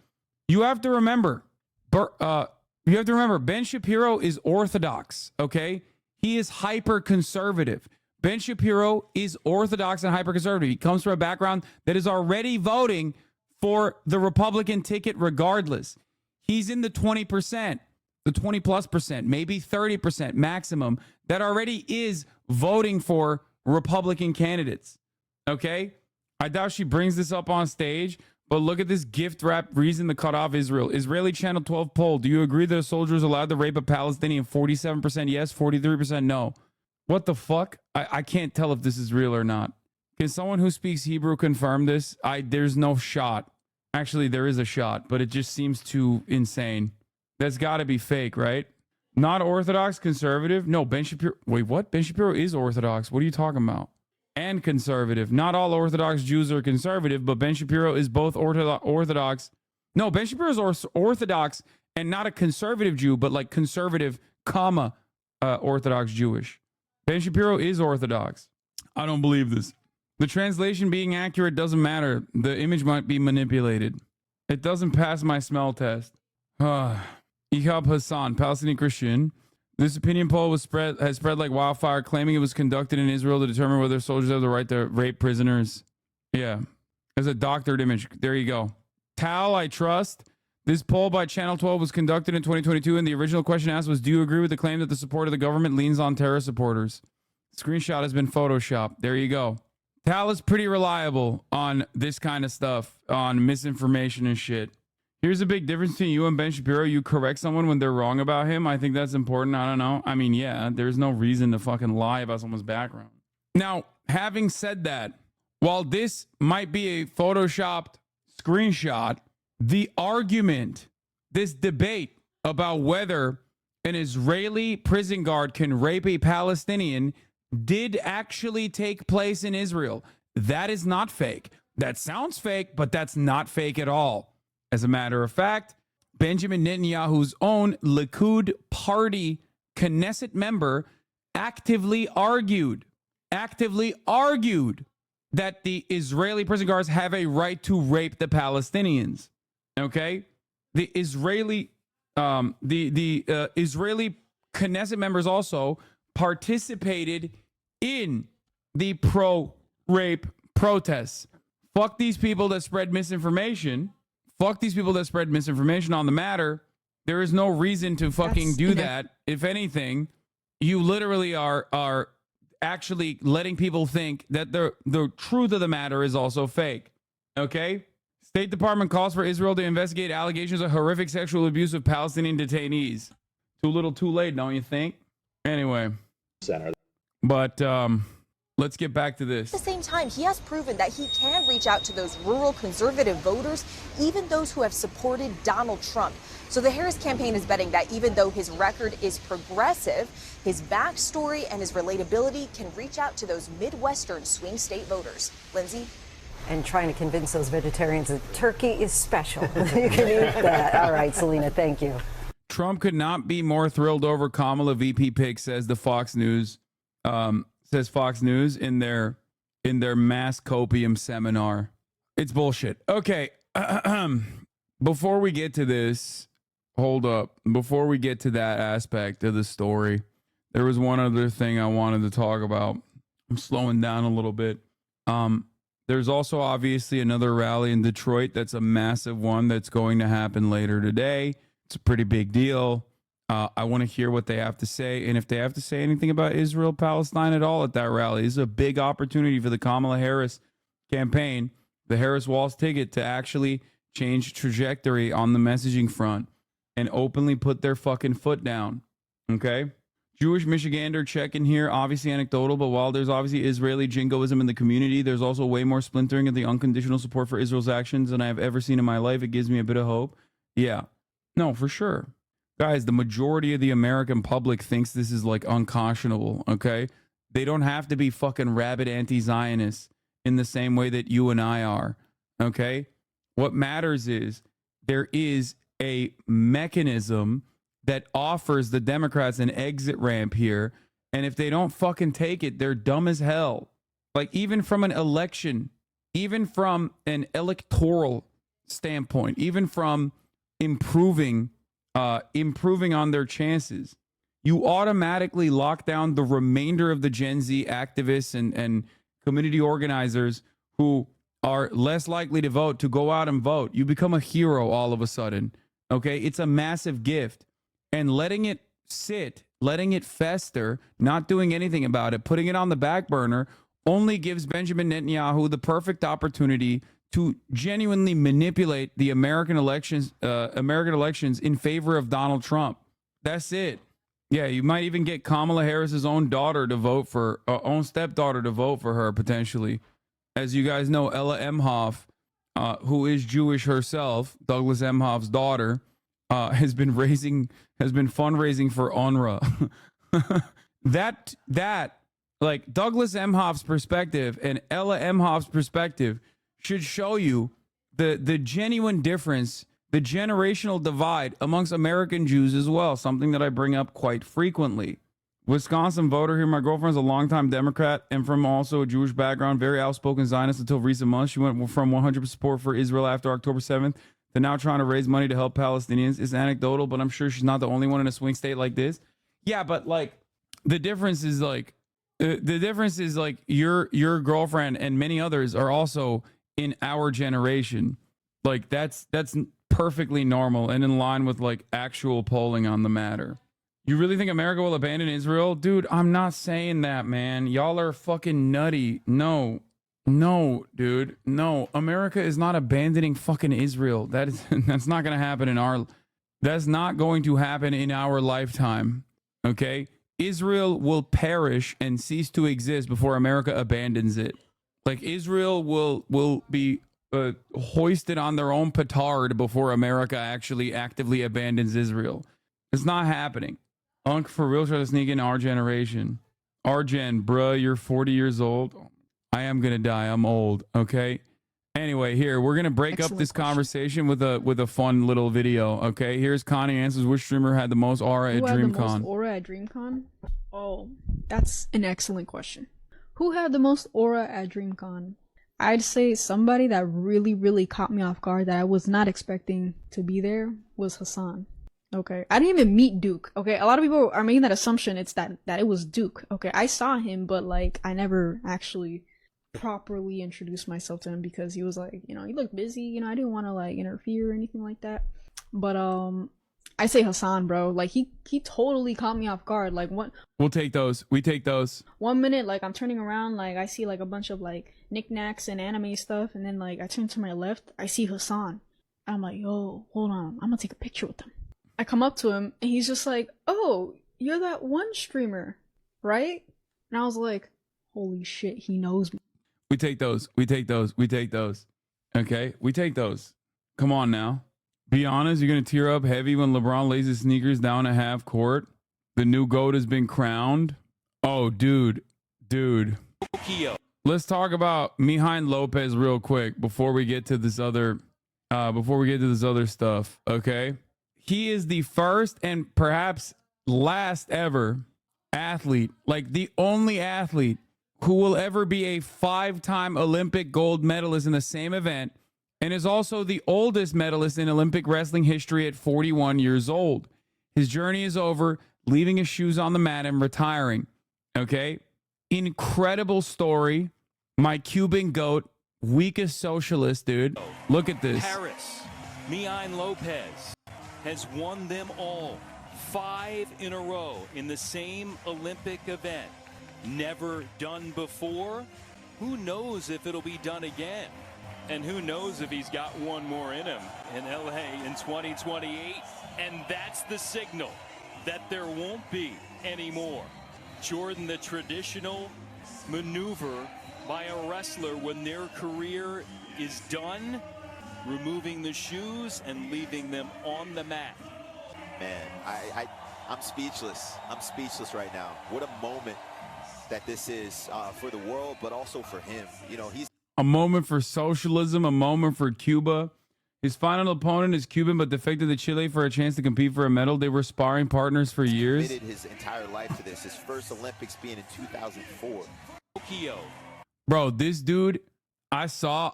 You have to remember, Ben Shapiro is Orthodox, okay? He is hyper-conservative. Ben Shapiro is Orthodox and hyper-conservative. He comes from a background that is already voting for the Republican ticket regardless. He's in the 20%, the 20+%, maybe 30% maximum that already is voting for Republican candidates, okay? I doubt she brings this up on stage, but look at this gift wrap reason to cut off Israel. Israeli Channel 12 poll. Do you agree that a soldier is allowed to rape a Palestinian? 47% yes, 43% no. What the fuck? I can't tell if this is real or not. Can someone who speaks Hebrew confirm this? There's no shot. Actually, there is a shot, but it just seems too insane. That's got to be fake, right? Not Orthodox, conservative? No, Ben Shapiro. Wait, what? Ben Shapiro is Orthodox. What are you talking about? And conservative. Not all Orthodox Jews are conservative, but Ben Shapiro is both Orthodox. No, Ben Shapiro is Orthodox and not a conservative Jew, but like conservative, Orthodox Jewish. Ben Shapiro is Orthodox. I don't believe this. The translation being accurate doesn't matter. The image might be manipulated. It doesn't pass my smell test. Ihab Hassan, Palestinian Christian. This opinion poll has spread like wildfire, claiming it was conducted in Israel to determine whether soldiers have the right to rape prisoners. Yeah. As a doctored image. There you go. Tal, I trust. This poll by Channel 12 was conducted in 2022, and the original question asked was, do you agree with the claim that the support of the government leans on terror supporters? Screenshot has been photoshopped. There you go. Tal is pretty reliable on this kind of stuff, on misinformation and shit. Here's a big difference between you and Ben Shapiro. You correct someone when they're wrong about him. I think that's important. I don't know. I mean, yeah, there's no reason to fucking lie about someone's background. Now, having said that, while this might be a photoshopped screenshot, the argument, this debate about whether an Israeli prison guard can rape a Palestinian did actually take place in Israel. That is not fake. That sounds fake, but that's not fake at all. As a matter of fact, Benjamin Netanyahu's own Likud party Knesset member actively argued that the Israeli prison guards have a right to rape the Palestinians. Okay? The Israeli Israeli Knesset members also participated in the pro-rape protests. Fuck these people that spread misinformation. Fuck these people that spread misinformation on the matter. There is no reason to fucking do that. If anything, you literally are actually letting people think that the truth of the matter is also fake. Okay? State Department calls for Israel to investigate allegations of horrific sexual abuse of Palestinian detainees. Too little, too late, don't you think? Anyway. But let's get back to this. At the same time, he has proven that he can reach out to those rural conservative voters, even those who have supported Donald Trump. So the Harris campaign is betting that even though his record is progressive, his backstory and his relatability can reach out to those Midwestern swing state voters. Lindsay? And trying to convince those vegetarians that turkey is special. You can eat that. All right, Selena, thank you. Trump could not be more thrilled over Kamala VP pick, says the Fox News. Says Fox News in their mass copium seminar. It's bullshit. Okay. Before we get to this, hold up. Before we get to that aspect of the story, there was one other thing I wanted to talk about. I'm slowing down a little bit. There's also obviously another rally in Detroit. That's a massive one that's going to happen later today. It's a pretty big deal. I want to hear what they have to say. And if they have to say anything about Israel, Palestine at all at that rally, this is a big opportunity for the Kamala Harris campaign, the Harris Walls ticket, to actually change trajectory on the messaging front and openly put their fucking foot down. Okay? Jewish Michigander checking here, obviously anecdotal, but while there's obviously Israeli jingoism in the community, there's also way more splintering of the unconditional support for Israel's actions than I have ever seen in my life. It gives me a bit of hope. Yeah. No, for sure. Guys, the majority of the American public thinks this is like unconscionable, okay? They don't have to be fucking rabid anti-Zionists in the same way that you and I are, okay? What matters is there is a mechanism that offers the Democrats an exit ramp here, and if they don't fucking take it, they're dumb as hell. Like, even from an election, even from an electoral standpoint, even from improving on their chances, you automatically lock down the remainder of the Gen Z activists and community organizers who are less likely to vote to go out and vote. You become a hero all of a sudden, okay? It's a massive gift. And letting it sit, letting it fester, not doing anything about it, putting it on the back burner, only gives Benjamin Netanyahu the perfect opportunity to genuinely manipulate the American elections in favor of Donald Trump. That's it. Yeah, you might even get Kamala Harris's own daughter to vote for, own stepdaughter to vote for her potentially. As you guys know, Ella Emhoff, who is Jewish herself, Douglas Emhoff's daughter, has been fundraising for UNRWA. that like Douglas Emhoff's perspective and Ella Emhoff's perspective should show you the genuine difference, the generational divide amongst American Jews as well, something that I bring up quite frequently. Wisconsin voter here. My girlfriend's a longtime Democrat and from also a Jewish background, very outspoken Zionist until recent months. She went from 100% support for Israel after October 7th to now trying to raise money to help Palestinians. It's anecdotal, but I'm sure she's not the only one in a swing state like this. Yeah, but like the difference is like your girlfriend and many others are also in our generation. Like that's perfectly normal and in line with like actual polling on the matter. You really think America will abandon Israel? Dude, I'm not saying that, man. Y'all are fucking nutty. No, dude. No, America is not abandoning fucking Israel. That's not going to happen that's not going to happen in our lifetime. Okay? Israel will perish and cease to exist before America abandons it. Like Israel will be hoisted on their own petard before America actually actively abandons Israel. It's not happening. Unc, for real, try to sneak in our generation. Our gen, bruh, you're 40 years old. I am gonna die. I'm old. Okay. Anyway, here we're gonna break up this conversation with a fun little video. Okay. Here's Connie answers which streamer had the most aura at Who had the DreamCon. most aura at DreamCon? Oh, that's an excellent question. Who had the most aura at DreamCon? I'd say somebody that really, really caught me off guard that I was not expecting to be there was Hassan. Okay, I didn't even meet Duke. Okay, a lot of people are making that assumption. It's that it was Duke. Okay, I saw him, but like I never actually properly introduced myself to him because he was like, you know, he looked busy. You know, I didn't want to like interfere or anything like that. But I say Hassan, bro. Like he totally caught me off guard. Like what? We'll take those. We take those. 1 minute, like I'm turning around, like I see like a bunch of like knickknacks and anime stuff, and then like I turn to my left, I see Hassan. I'm like, yo, hold on, I'm gonna take a picture with him. I come up to him and he's just like, oh, you're that one streamer, right? And I was like, holy shit, he knows me. We take those. We take those. We take those. Okay, we take those. Come on now. Be honest, you're gonna tear up heavy when LeBron lays his sneakers down at half court. The new GOAT has been crowned. Oh, dude. Let's talk about Mihain Lopez real quick before we get to this other stuff. Okay, he is the first and perhaps last ever athlete, like the only athlete who will ever be a 5-time Olympic gold medalist in the same event, and is also the oldest medalist in Olympic wrestling history at 41 years old. His journey is over, leaving his shoes on the mat and retiring. Okay? Incredible story. My Cuban GOAT, weakest socialist, dude. Look at this. Harris, Mihain Lopez has won them all 5 in a row in the same Olympic event. Never done before. Who knows if it'll be done again? And who knows if he's got one more in him in LA in 2028. And that's the signal that there won't be any more. Jordan, the traditional maneuver by a wrestler when their career is done, removing the shoes and leaving them on the mat. Man, I'm speechless. I'm speechless right now. What a moment that this is for the world, but also for him. You know, he's a moment for socialism, a moment for Cuba. His final opponent is Cuban, but defected to Chile for a chance to compete for a medal. They were sparring partners for years. Committed his entire life to this. His first Olympics being in 2004. Tokyo. Bro, this dude, I saw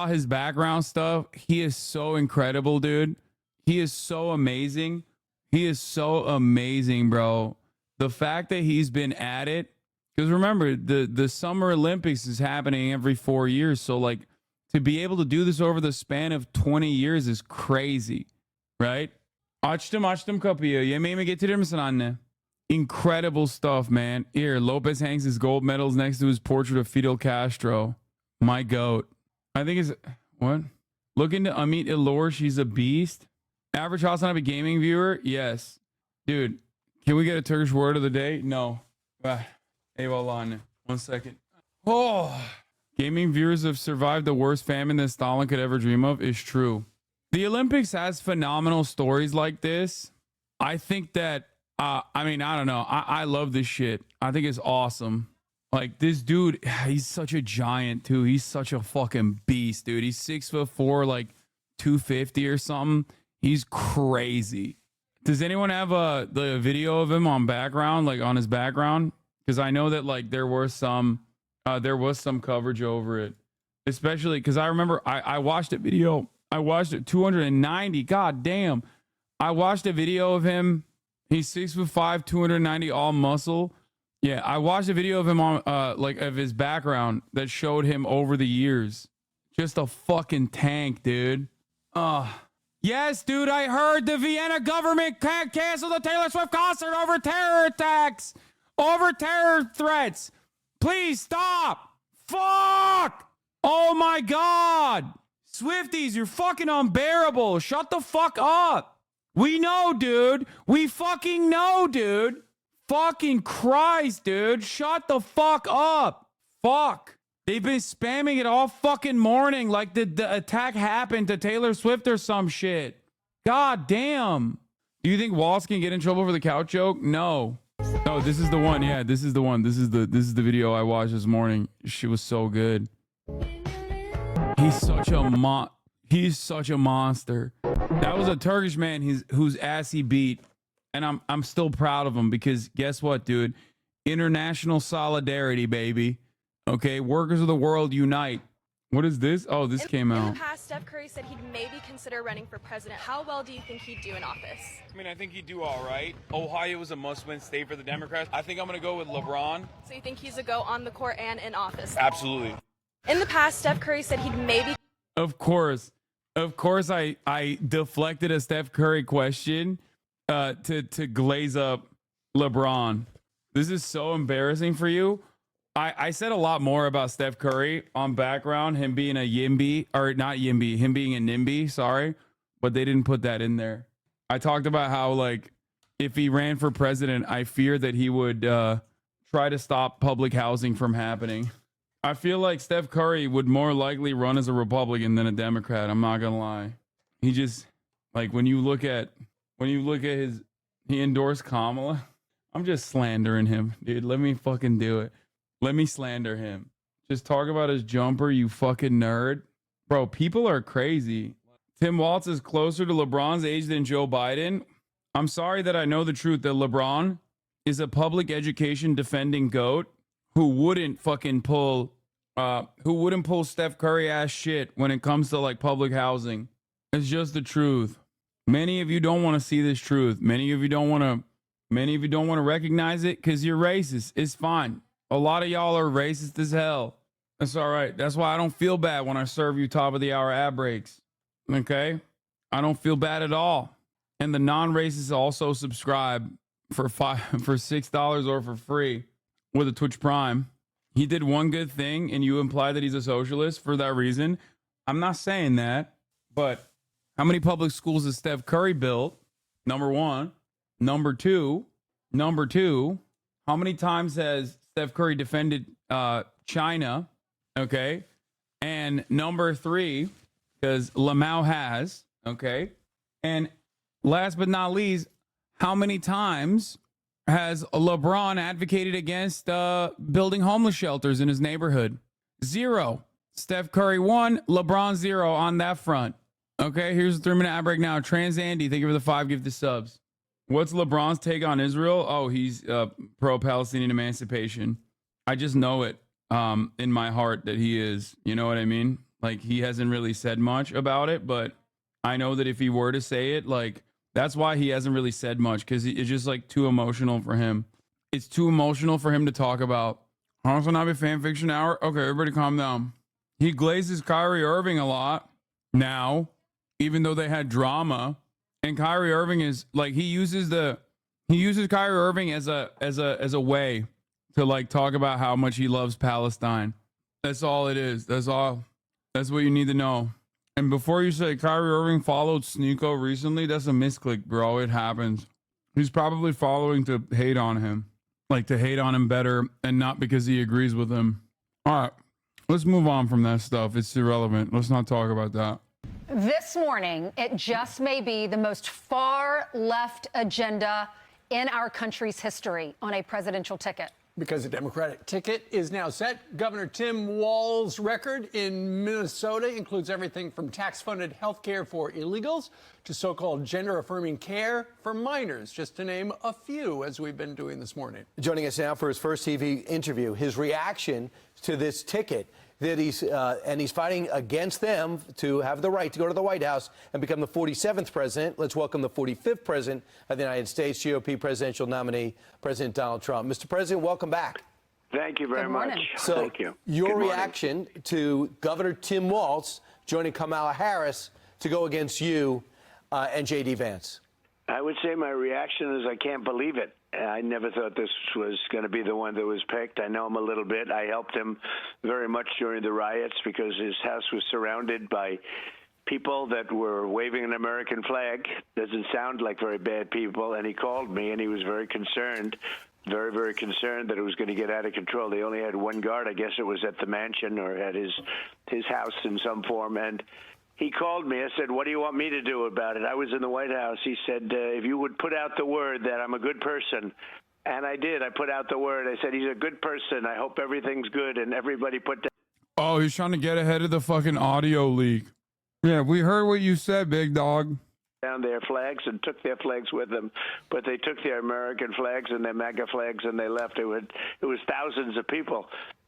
his background stuff. He is so incredible, dude. He is so amazing. He is so amazing, bro. The fact that he's been at it, because remember, the Summer Olympics is happening every 4 years. So, like, to be able to do this over the span of 20 years is crazy, right? Açtım kapıyı. Yemeğimi getirir misin anne? Incredible stuff, man. Here, Lopez hangs his gold medals next to his portrait of Fidel Castro. My GOAT. I think it's... What? Look into Amit Ilor. She's a beast. Average Hasan Abi gaming viewer? Yes. Dude, can we get a Turkish word of the day? No. Eyvallah anne. 1 second. Oh... Gaming viewers have survived the worst famine that Stalin could ever dream of is true. The Olympics has phenomenal stories like this. I think that, I don't know. I love this shit. I think it's awesome. Like, this dude, he's such a giant, too. He's such a fucking beast, dude. He's 6'4", like 250 or something. He's crazy. Does anyone have the video of him on background, like on his background? Because I know that, like, there was some coverage over it, especially because I remember I watched a video. I watched it 290. God damn. I watched a video of him. He's 6'5", 290, all muscle. Yeah, I watched a video of him on of his background that showed him over the years. Just a fucking tank, dude. Yes, dude, I heard the Vienna government can't cancel the Taylor Swift concert over terror attacks, over terror threats. Please stop. Fuck. Oh my God. Swifties, you're fucking unbearable. Shut the fuck up. We know, dude. We fucking know, dude. Fucking Christ, dude. Shut the fuck up. Fuck. They've been spamming it all fucking morning like the attack happened to Taylor Swift or some shit. God damn. Do you think Walls can get in trouble for the couch joke? No. No, this is the one. Yeah, this is the one. This is the video I watched this morning. She was so good. He's such a monster. That was a Turkish man whose ass he beat. And I'm still proud of him because guess what, dude? International solidarity, baby. Okay, workers of the world unite. What is this? Oh, this came out. In the past, Steph Curry said he'd maybe consider running for president. How well do you think he'd do in office? I mean, I think he'd do all right. Ohio is a must-win state for the Democrats. I think I'm going to go with LeBron. So you think he's a go on the court and in office? Absolutely. In the past, Steph Curry said he'd maybe... Of course, I deflected a Steph Curry question to glaze up LeBron. This is so embarrassing for you. I said a lot more about Steph Curry on background, him being a Yimby, or not Yimby, him being a NIMBY, sorry, but they didn't put that in there. I talked about how, like, if he ran for president, I fear that he would try to stop public housing from happening. I feel like Steph Curry would more likely run as a Republican than a Democrat. I'm not gonna lie. He just, like, when you look at his, he endorsed Kamala. I'm just slandering him, dude. Let me fucking do it. Let me slander him. Just talk about his jumper, you fucking nerd. Bro, people are crazy. Tim Walz is closer to LeBron's age than Joe Biden. I'm sorry that I know the truth that LeBron is a public education defending goat who wouldn't pull Steph Curry ass shit when it comes to like public housing. It's just the truth. Many of you don't want to see this truth. Many of you don't want to recognize it because you're racist. It's fine. A lot of y'all are racist as hell. That's all right. That's why I don't feel bad when I serve you top of the hour ad breaks. Okay? I don't feel bad at all. And the non-racists also subscribe for $6 or for free with a Twitch Prime. He did one good thing and you imply that he's a socialist for that reason. I'm not saying that, but how many public schools has Steph Curry built? Number one. Number two, how many times has Steph Curry defended China? Okay. And number three, because Lamau has, okay. And last but not least, how many times has LeBron advocated against building homeless shelters in his neighborhood? 0. Steph Curry 1, LeBron 0 on that front. Okay, here's a 3-minute ad break now. Trans Andy, thank you for the 5 gifted subs. What's LeBron's take on Israel? Oh, he's pro-Palestinian emancipation. I just know it in my heart that he is. You know what I mean? Like, he hasn't really said much about it, but I know that if he were to say it, like, that's why he hasn't really said much, because it's just, like, too emotional for him. It's too emotional for him to talk about. Also not a fan fiction hour? Okay, everybody calm down. He glazes Kyrie Irving a lot now, even though they had drama. And Kyrie Irving is like, he uses Kyrie Irving as a way to like talk about how much he loves Palestine. That's all it is. That's all. That's what you need to know. And before you say Kyrie Irving followed Sneeko recently, that's a misclick, bro. It happens. He's probably following to hate on him, like to hate on him better, and not because he agrees with him. All right, let's move on from that stuff. It's irrelevant. Let's not talk about that. This morning, it just may be the most far left agenda in our country's history on a presidential ticket. Because the Democratic ticket is now set. Governor Tim Walz's record in Minnesota includes everything from tax-funded health care for illegals to so-called gender-affirming care for minors, just to name a few, as we've been doing this morning. Joining us now for his first TV interview, his reaction to this ticket that he's fighting against them to have the right to go to the White House and become the 47th president. Let's welcome the 45th president of the United States, GOP presidential nominee, President Donald Trump. Mr. President, welcome back. Thank you very much. So, thank you. Your reaction to Governor Tim Walz joining Kamala Harris to go against you and J.D. Vance? I would say my reaction is I can't believe it. I never thought this was going to be the one that was picked. I know him a little bit. I helped him very much during the riots because his house was surrounded by people that were waving an American flag. Doesn't sound like very bad people. And he called me, and he was very concerned, very, very concerned that it was going to get out of control. They only had one guard. I guess it was at the mansion or at his house in some form. And he called me. I said, what do you want me to do about it? I was in the White House. He said, if you would put out the word that I'm a good person. And I did. I put out the word. I said, he's a good person. I hope everything's good. And everybody put down. Oh, he's trying to get ahead of the fucking audio leak. Yeah, we heard what you said, big dog. Down their flags and took their flags with them. But they took their American flags and their MAGA flags and they left. It was thousands of people.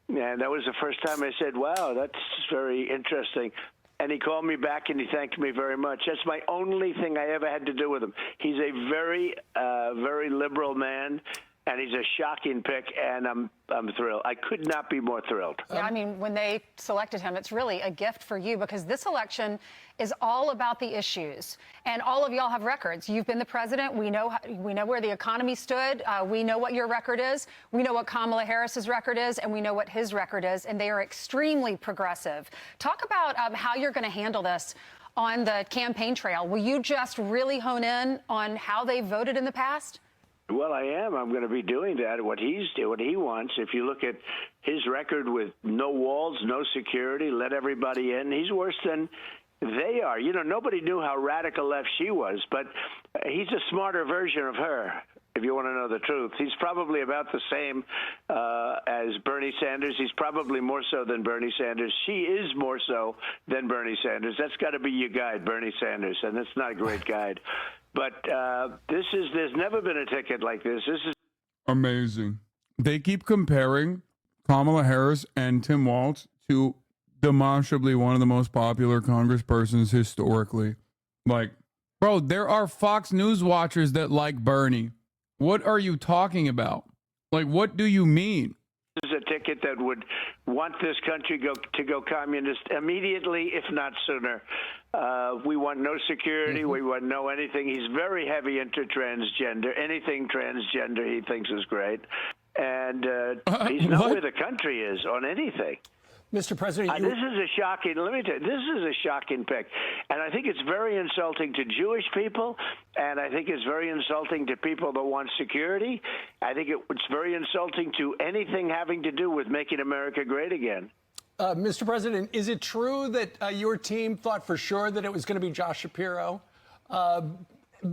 And that was the first time I said, wow, that's very interesting. And he called me back and he thanked me very much. That's my only thing I ever had to do with him. He's a very, very liberal man, and he's a shocking pick, and I'm thrilled. I could not be more thrilled. Yeah, I mean, when they selected him, it's really a gift for you because this election is all about the issues, and all of y'all have records. You've been the president. We know where the economy stood. We know what your record is. We know what Kamala Harris's record is, and we know what his record is, and they are extremely progressive. Talk about how you're going to handle this on the campaign trail. Will you just really hone in on how they voted in the past? Well, I am. I'm going to be doing that. What he wants. If you look at his record with no walls, no security, let everybody in, he's worse than they are. You know, nobody knew how radical left she was, but he's a smarter version of her. If you want to know the truth, he's probably about the same as Bernie Sanders. He's probably more so than Bernie Sanders. She is more so than Bernie Sanders. That's got to be your guide, Bernie Sanders, and that's not a great guide. But there's never been a ticket like this. This is amazing. They keep comparing Kamala Harris and Tim Walz to demonstrably one of the most popular congresspersons historically. Like, bro, there are Fox News watchers that like Bernie. What are you talking about? Like, what do you mean? This is a ticket that would want this country to go communist immediately, if not sooner. We want no security. We want no anything. He's very heavy into transgender. Anything transgender he thinks is great. And he's not where the country is on anything. Mr. President, this is a shocking, let me tell you, this is a shocking pick. And I think it's very insulting to Jewish people, and I think it's very insulting to people that want security. I think it's very insulting to anything having to do with making America great again. Mr. President, is it true that your team thought for sure that it was going to be Josh Shapiro?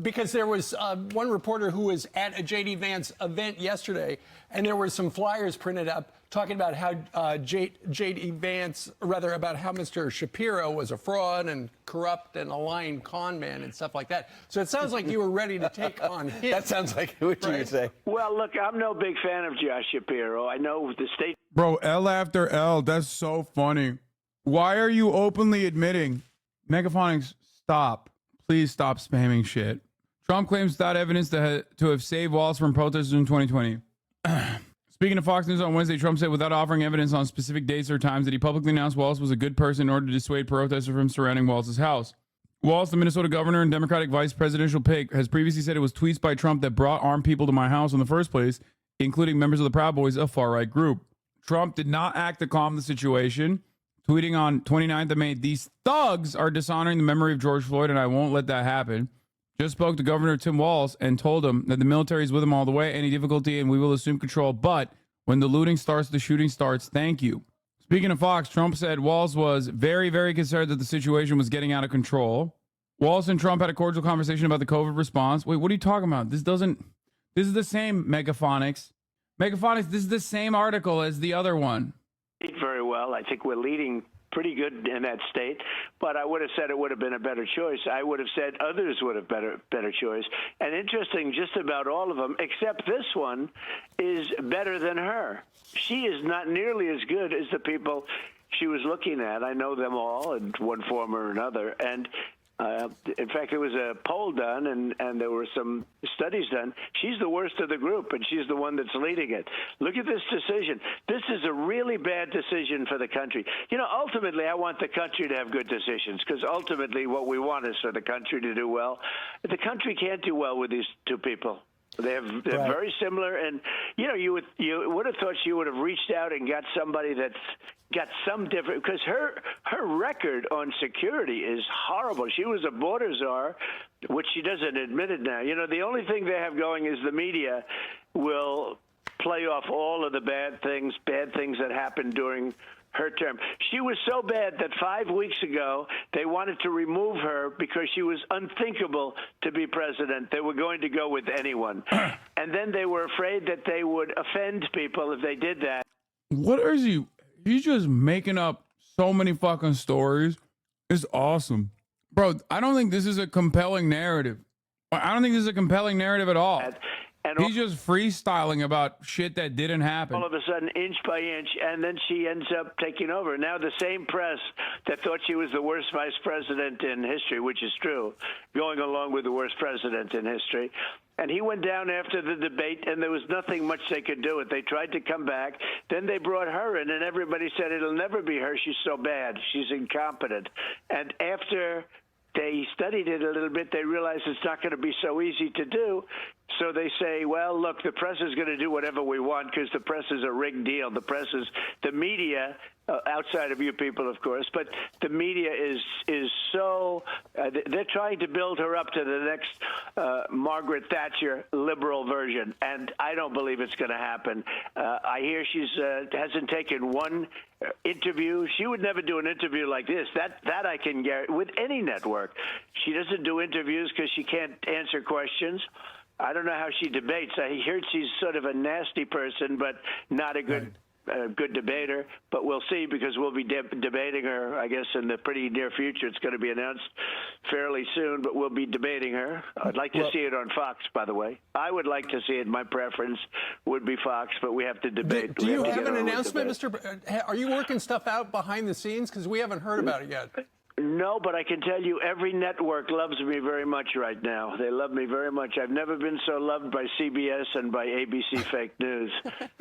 Because there was one reporter who was at a J.D. Vance event yesterday, and there were some flyers printed up talking about how J.D. Vance, rather about how Mr. Shapiro was a fraud and corrupt and a lying con man and stuff like that. So it sounds like you were ready to take on him. That sounds like what you would say. Well, look, I'm no big fan of Josh Shapiro. I know the state. Bro, L after L. That's so funny. Why are you openly admitting? Megaphonics, stop. Please stop spamming shit. Trump claims without evidence to have saved Walz from protesters in 2020. Speaking to Fox News on Wednesday, Trump said without offering evidence on specific dates or times that he publicly announced Walz was a good person in order to dissuade protesters from surrounding Walz's house. Walz, the Minnesota governor and Democratic vice presidential pick, has previously said it was tweets by Trump that brought armed people to my house in the first place, including members of the Proud Boys, a far-right group. Trump did not act to calm the situation, tweeting on 29th of May, "These thugs are dishonoring the memory of George Floyd, and I won't let that happen. Just spoke to Governor Tim Walz and told him that the military is with him all the way, any difficulty, and we will assume control. But when the looting starts, the shooting starts. Thank you." Speaking of Fox, Trump said Walz was very, very concerned that the situation was getting out of control. Walz and Trump had a cordial conversation about the COVID response. Wait, what are you talking about? This is the same, Megaphonics. Megaphonics, this is the same article as the other one. Very well. I think we're leading pretty good in that state, but I would have said it would have been a better choice. I would have said others would have better choice. And interesting, just about all of them, except this one, is better than her. She is not nearly as good as the people she was looking at. I know them all in one form or another, and In fact, there was a poll done, and there were some studies done. She's the worst of the group, and she's the one that's leading it. Look at this decision. This is a really bad decision for the country. You know, ultimately, I want the country to have good decisions, because ultimately what we want is for the country to do well. The country can't do well with these two people. They're very similar, and you would have thought she would have reached out and got somebody that's got some different, because her record on security is horrible. She was a border czar, which she doesn't admit it now. You know, the only thing they have going is the media will play off all of the bad things that happened during her term. She was so bad that 5 weeks ago they wanted to remove her because she was unthinkable to be president. They were going to go with anyone. And then they were afraid that they would offend people if they did that. What is he? He's just making up so many fucking stories. It's awesome. Bro, I don't think this is a compelling narrative. I don't think this is a compelling narrative at all. And he's just freestyling about shit that didn't happen. All of a sudden, inch by inch, and then she ends up taking over. Now the same press that thought she was the worst vice president in history, which is true, going along with the worst president in history. And he went down after the debate, and there was nothing much they could do. They tried to come back. Then they brought her in, and everybody said, it'll never be her. She's so bad. She's incompetent. And after they studied it a little bit, they realized it's not going to be so easy to do. So they say, well, look, the press is going to do whatever we want because the press is a rigged deal. The press is the media, outside of you people, of course, but the media is so they're trying to build her up to the next Margaret Thatcher liberal version, and I don't believe it's going to happen. I hear she's hasn't taken one interview. She would never do an interview like this. That I can guarantee with any network. She doesn't do interviews because she can't answer questions. I don't know how she debates. I heard she's sort of a nasty person, but not a good good debater. But we'll see, because we'll be debating her, I guess, in the pretty near future. It's going to be announced fairly soon, but we'll be debating her. I'd like to see it on Fox, by the way. I would like to see it. My preference would be Fox, but we have to debate. Do you have an announcement, Mr. Are you working stuff out behind the scenes? Because we haven't heard about it yet. No, but I can tell you every network loves me very much right now. They love me very much. I've never been so loved by CBS and by ABC Fake News.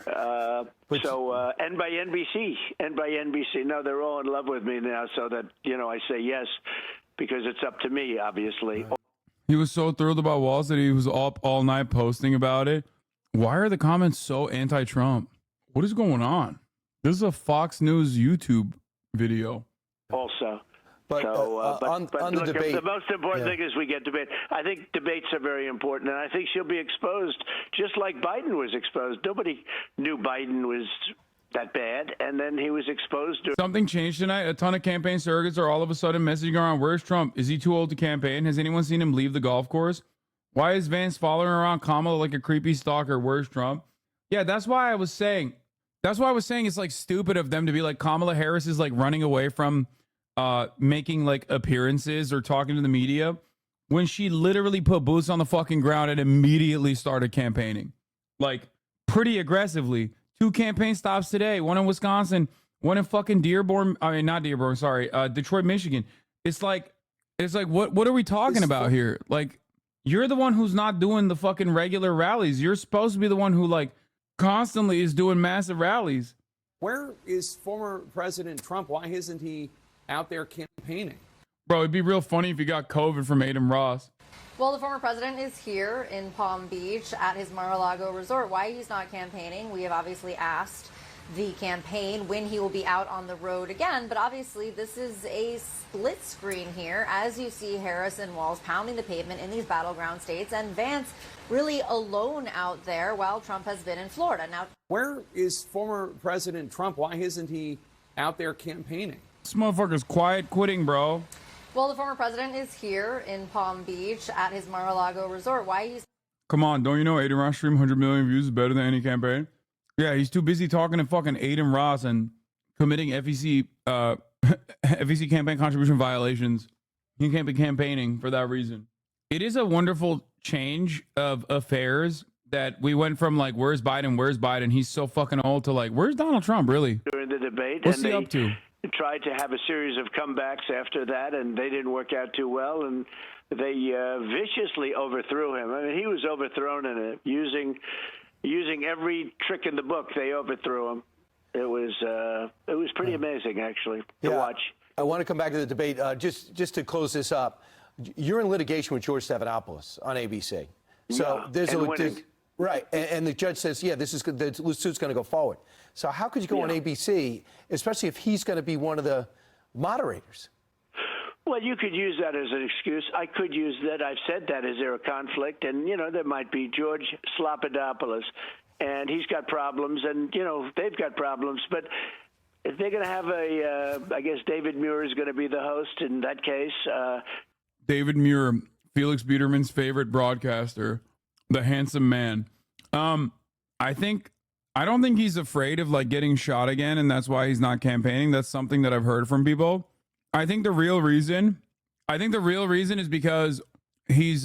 And by NBC. No, they're all in love with me now, so that, I say yes, because it's up to me, obviously. He was so thrilled about Walz that he was up all night posting about it. Why are the comments so anti-Trump? What is going on? This is a Fox News YouTube video. Also. But, on the look, debate, the most important thing is we get debate. I think debates are very important, and I think she'll be exposed just like Biden was exposed. Nobody knew Biden was that bad, and then he was exposed to Something changed tonight. A ton of campaign surrogates are all of a sudden messaging around, where's Trump? Is he too old to campaign? Has anyone seen him leave the golf course? Why is Vance following around Kamala like a creepy stalker? Where's Trump? Yeah, that's why I was saying it's like stupid of them to be like, Kamala Harris is like running away from making like appearances or talking to the media when she literally put boots on the fucking ground and immediately started campaigning, like pretty aggressively. 2 campaign stops today, one in Wisconsin, one in fucking Detroit, Michigan. It's like what are we talking about here? Like, you're the one who's not doing the fucking regular rallies. You're supposed to be the one who like constantly is doing massive rallies. Where is former President Trump? Why isn't he out there campaigning? Bro, it'd be real funny if he got COVID from Adem Ross. Well, the former president is here in Palm Beach at his Mar-a-Lago resort. Why he's not campaigning, we have obviously asked the campaign when he will be out on the road again. But obviously, this is a split screen here, as you see Harris and Walz pounding the pavement in these battleground states, and Vance really alone out there while Trump has been in Florida. Now, where is former President Trump? Why isn't he out there campaigning? This motherfucker's quiet quitting, bro. well, the former president is here in Palm Beach at his Mar-a-Lago resort. Why he's... Come on, don't you know Adem Ross stream 100 million views is better than any campaign? Yeah, he's too busy talking to fucking Adem Ross and committing FEC campaign contribution violations. He can't be campaigning for that reason. It is a wonderful change of affairs that we went from like, where's Biden? He's so fucking old to like, where's Donald Trump really? During the debate. What's and he up to? tried to have a series of comebacks after that, and they didn't work out too well, and they viciously overthrew him. I mean, he was overthrown in it, using every trick in the book. They overthrew him. It was pretty amazing, actually, to watch. I want to come back to the debate. Just to close this up, you're in litigation with George Stephanopoulos on ABC. So there's right, and the judge says, yeah, the suit's going to go forward. So how could you go on ABC, especially if he's going to be one of the moderators? Well, you could use that as an excuse. I could use that. I've said that. Is there a conflict? And, there might be George Slopadopoulos, and he's got problems, and, they've got problems. But if they're going to have I guess David Muir is going to be the host in that case. David Muir, Felix Biederman's favorite broadcaster, the handsome man. I don't think he's afraid of getting shot again, and that's why he's not campaigning. That's something that I've heard from people. I think the real reason is because he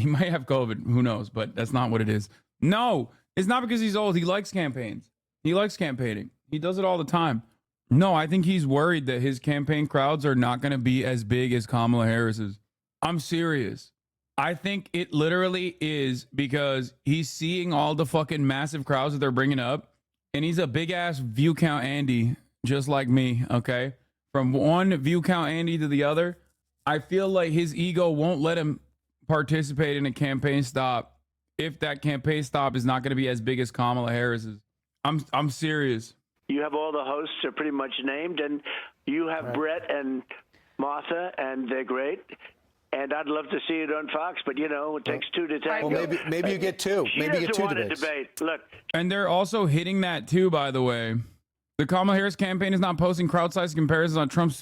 might have COVID. Who knows? But that's not what it is. No, it's not because he's old. He likes campaigns. He likes campaigning. He does it all the time. No, I think he's worried that his campaign crowds are not going to be as big as Kamala Harris's. I'm serious. I think it literally is because he's seeing all the fucking massive crowds that they're bringing up, and he's a big ass view count Andy, just like me, okay? From one view count Andy to the other, I feel like his ego won't let him participate in a campaign stop if that campaign stop is not going to be as big as Kamala Harris's. I'm serious. You have all the hosts are pretty much named, and you have Brett and Martha, and they're great. And I'd love to see it on Fox, but it takes two to tango. Well, maybe you get two. Maybe you get two debates. Debate. Look, and they're also hitting that too. By the way, the Kamala Harris campaign is not posting crowd size comparisons on Trump's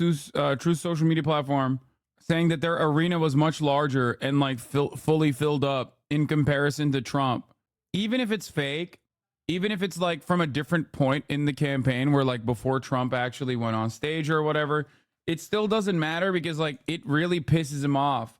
true social media platform, saying that their arena was much larger and fully filled up in comparison to Trump. Even if it's fake, even if it's from a different point in the campaign where before Trump actually went on stage or whatever. It still doesn't matter because it really pisses him off.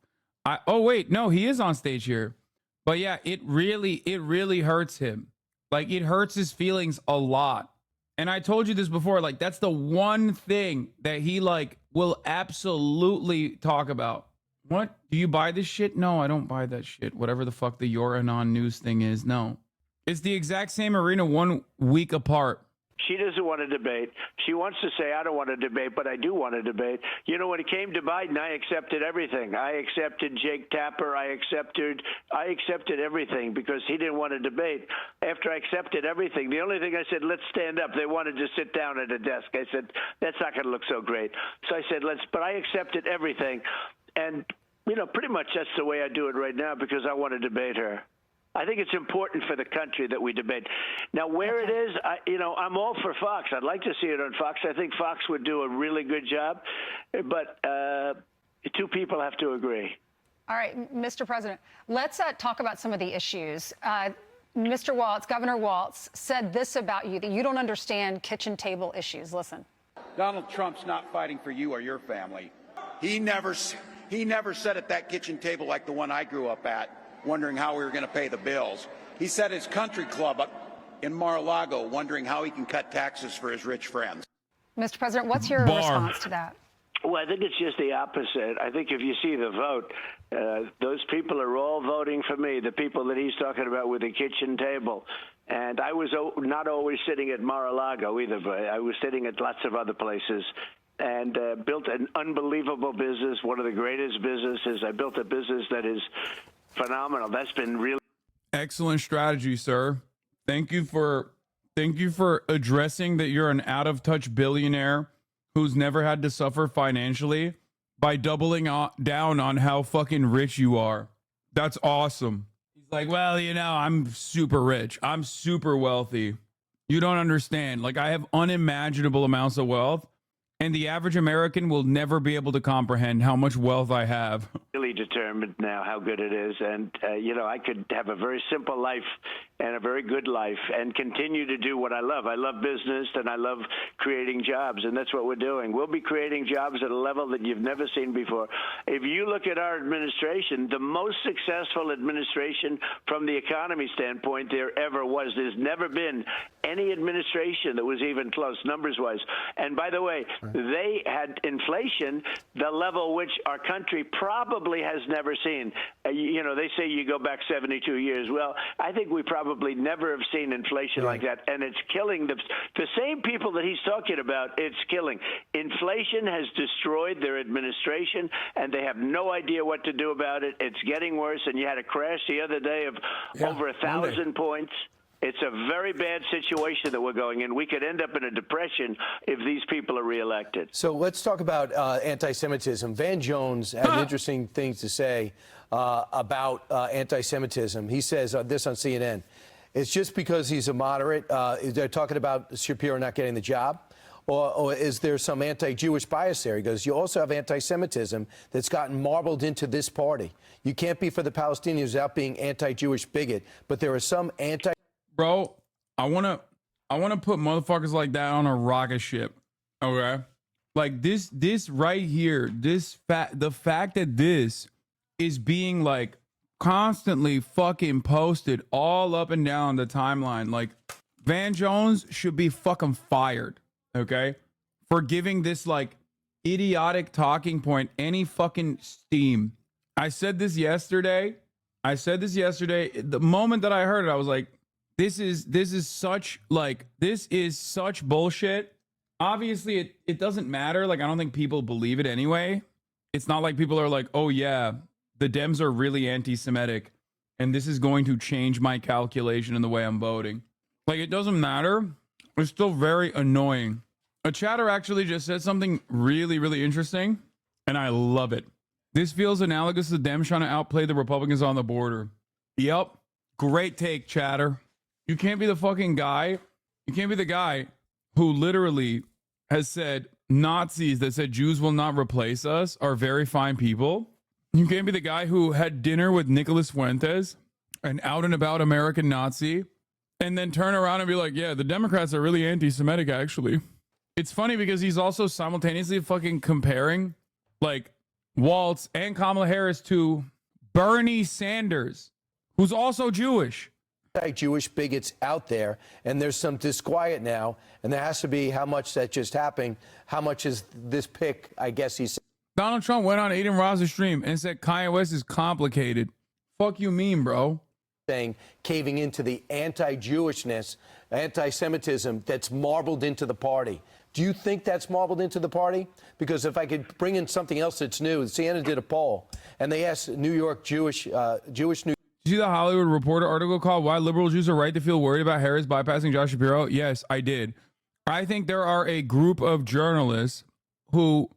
Oh wait, no, he is on stage here. But yeah, it really hurts him. It hurts his feelings a lot. And I told you this before, that's the one thing that he will absolutely talk about. What? Do you buy this shit? No, I don't buy that shit. Whatever the fuck the Your Anon news thing is. No. It's the exact same arena 1 week apart. She doesn't want to debate. She wants to say, I don't want to debate, but I do want to debate. When it came to Biden, I accepted everything. I accepted Jake Tapper. I accepted everything because he didn't want to debate. After I accepted everything, the only thing I said, let's stand up. They wanted to sit down at a desk. I said, that's not going to look so great. So I said, but I accepted everything. And, pretty much that's the way I do it right now because I want to debate her. I think it's important for the country that we debate. Now, where it is, I'm all for Fox. I'd like to see it on Fox. I think Fox would do a really good job, but two people have to agree. All right, Mr. President, let's talk about some of the issues. Mr. Waltz, Governor Waltz, said this about you, that you don't understand kitchen table issues. Listen. Donald Trump's not fighting for you or your family. He never sat at that kitchen table like the one I grew up at, wondering how we were going to pay the bills. He set his country club up in Mar-a-Lago, wondering how he can cut taxes for his rich friends. Mr. President, what's your response to that? Well, I think it's just the opposite. I think if you see the vote, those people are all voting for me, the people that he's talking about with the kitchen table. And I was not always sitting at Mar-a-Lago either, but I was sitting at lots of other places and built an unbelievable business, one of the greatest businesses. I built a business that is phenomenal. That's been really excellent strategy, sir. Thank you for addressing that you're an out-of-touch billionaire who's never had to suffer financially by doubling down on how fucking rich you are. That's awesome. He's like, well, I'm super rich. I'm super wealthy. You don't understand. I have unimaginable amounts of wealth, and the average American will never be able to comprehend how much wealth I have. Really determined now how good it is. And, I could have a very simple life and a very good life and continue to do what I love. I love business and I love creating jobs, and that's what we're doing. We'll be creating jobs at a level that you've never seen before. If you look at our administration, the most successful administration from the economy standpoint there ever was. There's never been any administration that was even close, numbers-wise. And by the way, they had inflation, the level which our country probably has never seen. You know, they say you go back 72 years. Well, I think we probably never have seen inflation like that, and it's killing the same people that he's talking about. It's killing. Inflation has destroyed their administration, and they have no idea what to do about it. It's getting worse, and you had a crash the other day of over 1,000 points. It's a very bad situation that we're going in. We could end up in a depression if these people are reelected. So let's talk about anti-Semitism. Van Jones had interesting things to say about anti-Semitism. He says this on CNN. It's just because he's a moderate. They're talking about Shapiro not getting the job. Or is there some anti-Jewish bias there? He goes, you also have anti-Semitism that's gotten marbled into this party. You can't be for the Palestinians without being anti-Jewish bigot, but there are some anti... Bro, I wanna put motherfuckers like that on a rocket ship. Okay? Like this right here, the fact that this is being like constantly fucking posted all up and down the timeline. Like Van Jones should be fucking fired, okay? For giving this like idiotic talking point any fucking steam. I said this yesterday. The moment that I heard it, I was like, this is such bullshit. Obviously it doesn't matter. Like, I don't think people believe it anyway. It's not like people are like, oh yeah, the Dems are really anti-Semitic and this is going to change my calculation in the way I'm voting. Like, it doesn't matter. It's still very annoying. A chatter actually just said something really, really interesting, and I love it. This feels analogous to Dems trying to outplay the Republicans on the border. Yep. Great take, chatter. You can't be the fucking guy. You can't be the guy who literally has said Nazis that said Jews will not replace us are very fine people. You can't be the guy who had dinner with Nicholas Fuentes, an out and about American Nazi, and then turn around and be like, yeah, the Democrats are really anti-Semitic, actually. It's funny because he's also simultaneously fucking comparing like Waltz and Kamala Harris to Bernie Sanders, who's also Jewish. Jewish bigots out there, and there's some disquiet now, and there has to be how much that just happened. How much is this pick? I guess he said. Donald Trump went on Aiden Ross's stream and said Kanye West is complicated. Fuck you mean, bro? Saying caving into the anti-Jewishness, anti-Semitism that's marbled into the party. Do you think that's marbled into the party? Because if I could bring in something else that's new, CNN did a poll, and they asked New York Jewish New. Did you see the Hollywood Reporter article called Why Liberal Jews Are Right to Feel Worried About Harris Bypassing Josh Shapiro? Yes, I did. I think there are a group of journalists who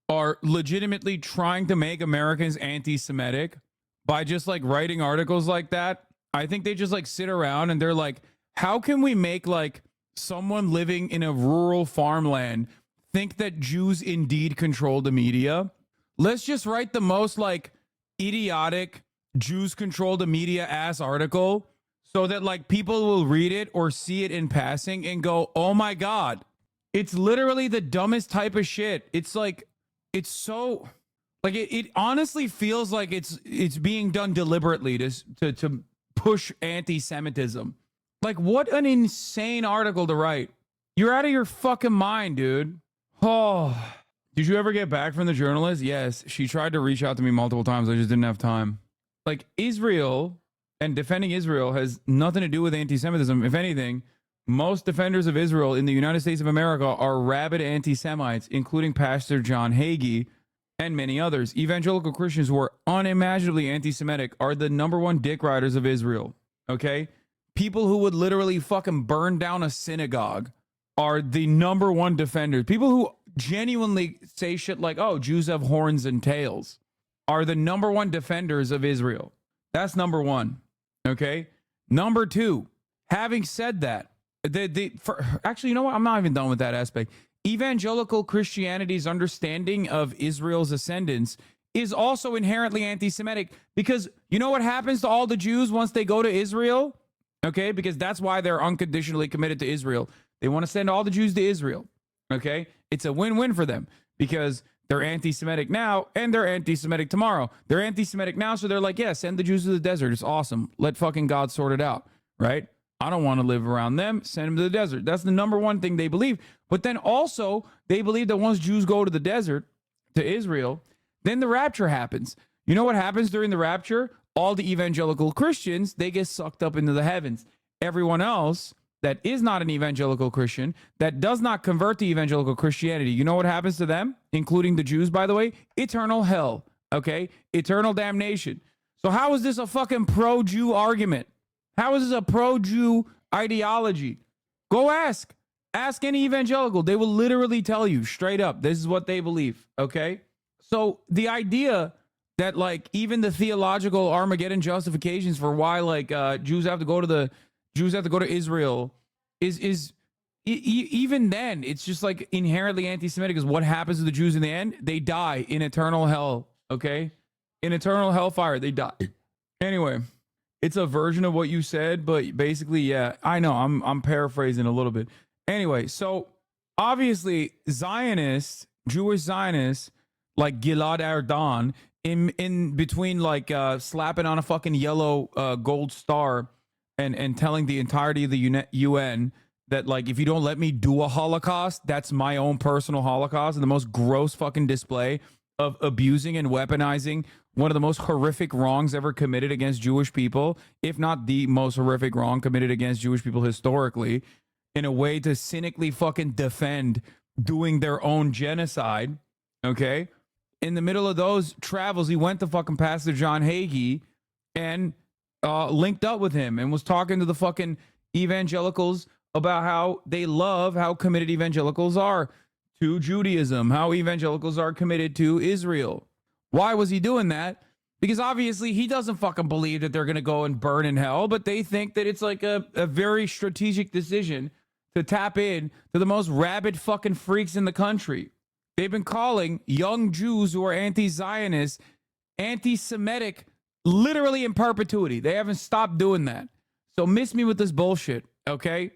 are legitimately trying to make Americans anti-Semitic by just like writing articles like that. I think they just like sit around and they're like, how can we make like someone living in a rural farmland think that Jews indeed control the media? Let's just write the most like idiotic Jews control the media ass article so that like people will read it or see it in passing and go, oh my God, it's literally the dumbest type of shit. It's like, it's so like, it honestly feels like it's being done deliberately to push anti-Semitism. Like, what an insane article to write. You're out of your fucking mind, dude. Oh, did you ever get back from the journalist? Yes. She tried to reach out to me multiple times. I just didn't have time. Like, Israel and defending Israel has nothing to do with anti-Semitism. If anything, most defenders of Israel in the United States of America are rabid anti-Semites, including Pastor John Hagee and many others. Evangelical Christians who are unimaginably anti-Semitic are the #1 dick riders of Israel. Okay? People who would literally fucking burn down a synagogue are the #1 defenders. People who genuinely say shit like, oh, Jews have horns and tails, are the #1 defenders of Israel. That's #1. Okay. #2, having said that, actually, you know what? I'm not even done with that aspect. Evangelical Christianity's understanding of Israel's ascendance is also inherently anti-Semitic, because you know what happens to all the Jews once they go to Israel? Okay, because that's why they're unconditionally committed to Israel. They want to send all the Jews to Israel. Okay, it's a win-win for them because they're anti-Semitic now and they're anti-Semitic tomorrow. They're anti-Semitic now, so they're like, yeah, send the Jews to the desert. It's awesome. Let fucking God sort it out, right? I don't want to live around them. Send them to the desert. That's the number one thing they believe. But then also, they believe that once Jews go to the desert, to Israel, then the rapture happens. You know what happens during the rapture? All the evangelical Christians, they get sucked up into the heavens. Everyone else that is not an evangelical Christian, that does not convert to evangelical Christianity, you know what happens to them? Including the Jews, by the way? Eternal hell, okay? Eternal damnation. So how is this a fucking pro-Jew argument? How is this a pro-Jew ideology? Go ask. Ask any evangelical. They will literally tell you straight up, this is what they believe, okay? So the idea that like even the theological Armageddon justifications for why like Jews have to go to Israel is even then it's just like inherently anti-Semitic. Because what happens to the Jews in the end? They die in eternal hell, okay? In eternal hellfire, they die. Anyway, it's a version of what you said, but basically, yeah, I know I'm paraphrasing a little bit. Anyway, so obviously Zionists, Jewish Zionists, like Gilad Erdan, in between like slapping on a fucking yellow gold star and telling the entirety of the UN that like if you don't let me do a Holocaust, that's my own personal Holocaust, and the most gross fucking display of abusing and weaponizing one of the most horrific wrongs ever committed against Jewish people, if not the most horrific wrong committed against Jewish people historically, in a way to cynically fucking defend doing their own genocide, okay? In the middle of those travels, he went to fucking Pastor John Hagee and linked up with him and was talking to the fucking evangelicals about how they love how committed evangelicals are to Judaism, how evangelicals are committed to Israel. Why was he doing that? Because obviously he doesn't fucking believe that they're going to go and burn in hell, but they think that it's like a very strategic decision to tap in to the most rabid fucking freaks in the country. They've been calling young Jews who are anti-Zionist, anti-Semitic, literally in perpetuity. They haven't stopped doing that. So miss me with this bullshit, okay?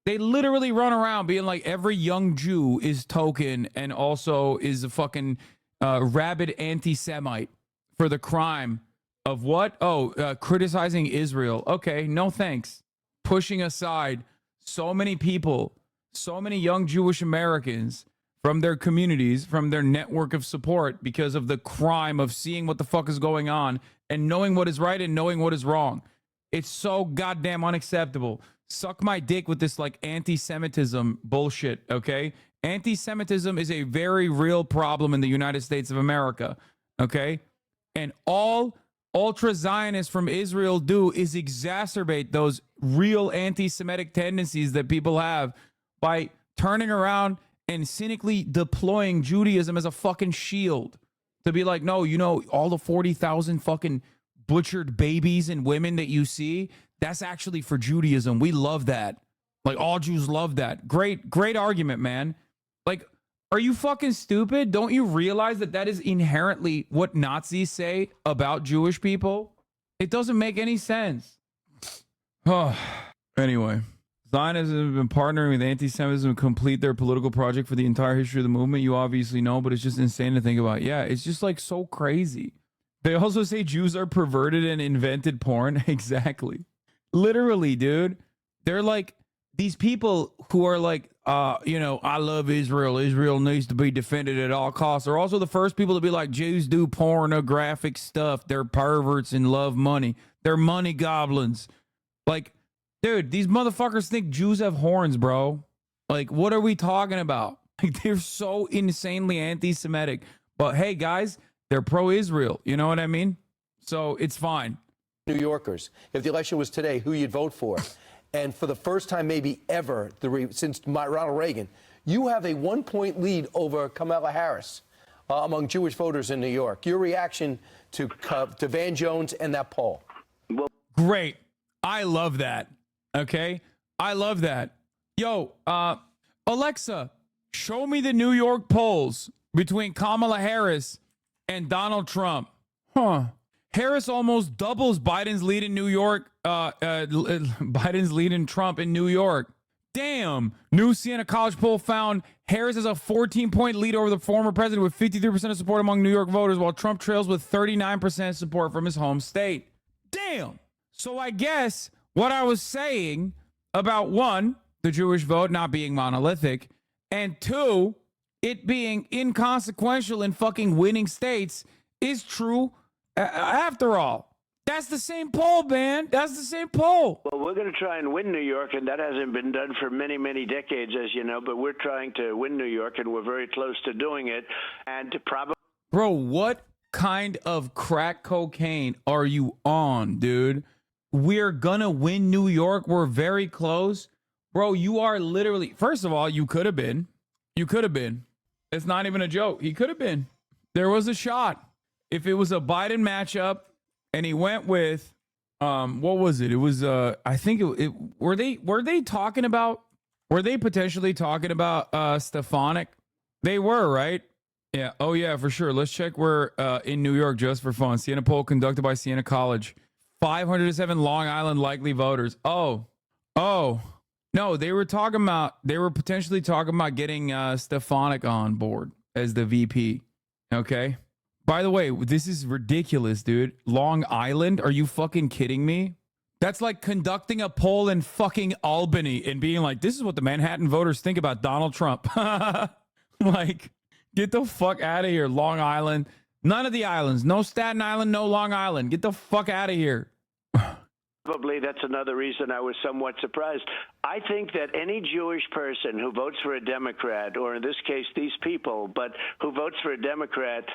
They literally run around being like every young Jew is token and also is a fucking rabid anti-Semite for the crime of what? Oh, criticizing Israel. Okay, no thanks. Pushing aside so many people, so many young Jewish Americans from their communities, from their network of support because of the crime of seeing what the fuck is going on and knowing what is right and knowing what is wrong. It's so goddamn unacceptable. Suck my dick with this like anti-Semitism bullshit, okay? Anti-Semitism is a very real problem in the United States of America, okay? And all ultra-Zionists from Israel do is exacerbate those real anti-Semitic tendencies that people have by turning around and cynically deploying Judaism as a fucking shield to be like, no, you know, all the 40,000 fucking butchered babies and women that you see, that's actually for Judaism. We love that. Like all Jews love that. Great argument, man. Like, are you fucking stupid? Don't you realize that that is inherently what Nazis say about Jewish people? It doesn't make any sense. Oh, anyway. Zionism has been partnering with anti-Semitism to complete their political project for the entire history of the movement. You obviously know, but it's just insane to think about. Yeah, it's just like so crazy. They also say Jews are perverted and invented porn. Exactly. Literally, dude. They're like these people who are like, you know, I love Israel. Israel needs to be defended at all costs. They're also the first people to be like, Jews do pornographic stuff. They're perverts and love money. They're money goblins. Like, dude, these motherfuckers think Jews have horns, bro. Like, what are we talking about? Like, they're so insanely anti-Semitic. But hey, guys, they're pro-Israel. You know what I mean? So it's fine. New Yorkers, if the election was today, who you'd vote for. And for the first time maybe ever since Ronald Reagan, you have a 1-point lead over Kamala Harris among Jewish voters in New York. Your reaction to Van Jones and that poll? Great. I love that. Okay? I love that. Yo, Alexa, show me the New York polls between Kamala Harris and Donald Trump. Huh. Harris almost doubles Biden's lead in New York. Biden's lead in Trump in New York. Damn. New Siena College poll found Harris has a 14-point lead over the former president with 53% of support among New York voters, while Trump trails with 39% support from his home state. Damn. So I guess what I was saying about, one, the Jewish vote not being monolithic, and two, it being inconsequential in fucking winning states is true after all. That's the same poll, man. That's the same poll. Well, we're going to try and win New York, and that hasn't been done for many, many decades, as you know, but we're trying to win New York, and we're very close to doing it. And to probably... Bro, what kind of crack cocaine are you on, dude? We're going to win New York. We're very close. Bro, you are literally... First of all, you could have been. You could have been. It's not even a joke. He could have been. There was a shot. If it was a Biden matchup, and he went with, what was it? It was, I think were they potentially talking about Stefanik? They were, right? Yeah. Oh yeah, for sure. Let's check where in New York just for fun. Siena poll conducted by Siena College. 507 Long Island likely voters. Oh. No, they were potentially talking about getting Stefanik on board as the VP. Okay. By the way, this is ridiculous, dude. Long Island? Are you fucking kidding me? That's like conducting a poll in fucking Albany and being like, this is what the Manhattan voters think about Donald Trump. Like, get the fuck out of here, Long Island. None of the islands. No Staten Island, no Long Island. Get the fuck out of here. Probably that's another reason I was somewhat surprised. I think that any Jewish person who votes for a Democrat, or in this case, these people, but who votes for a Democrat,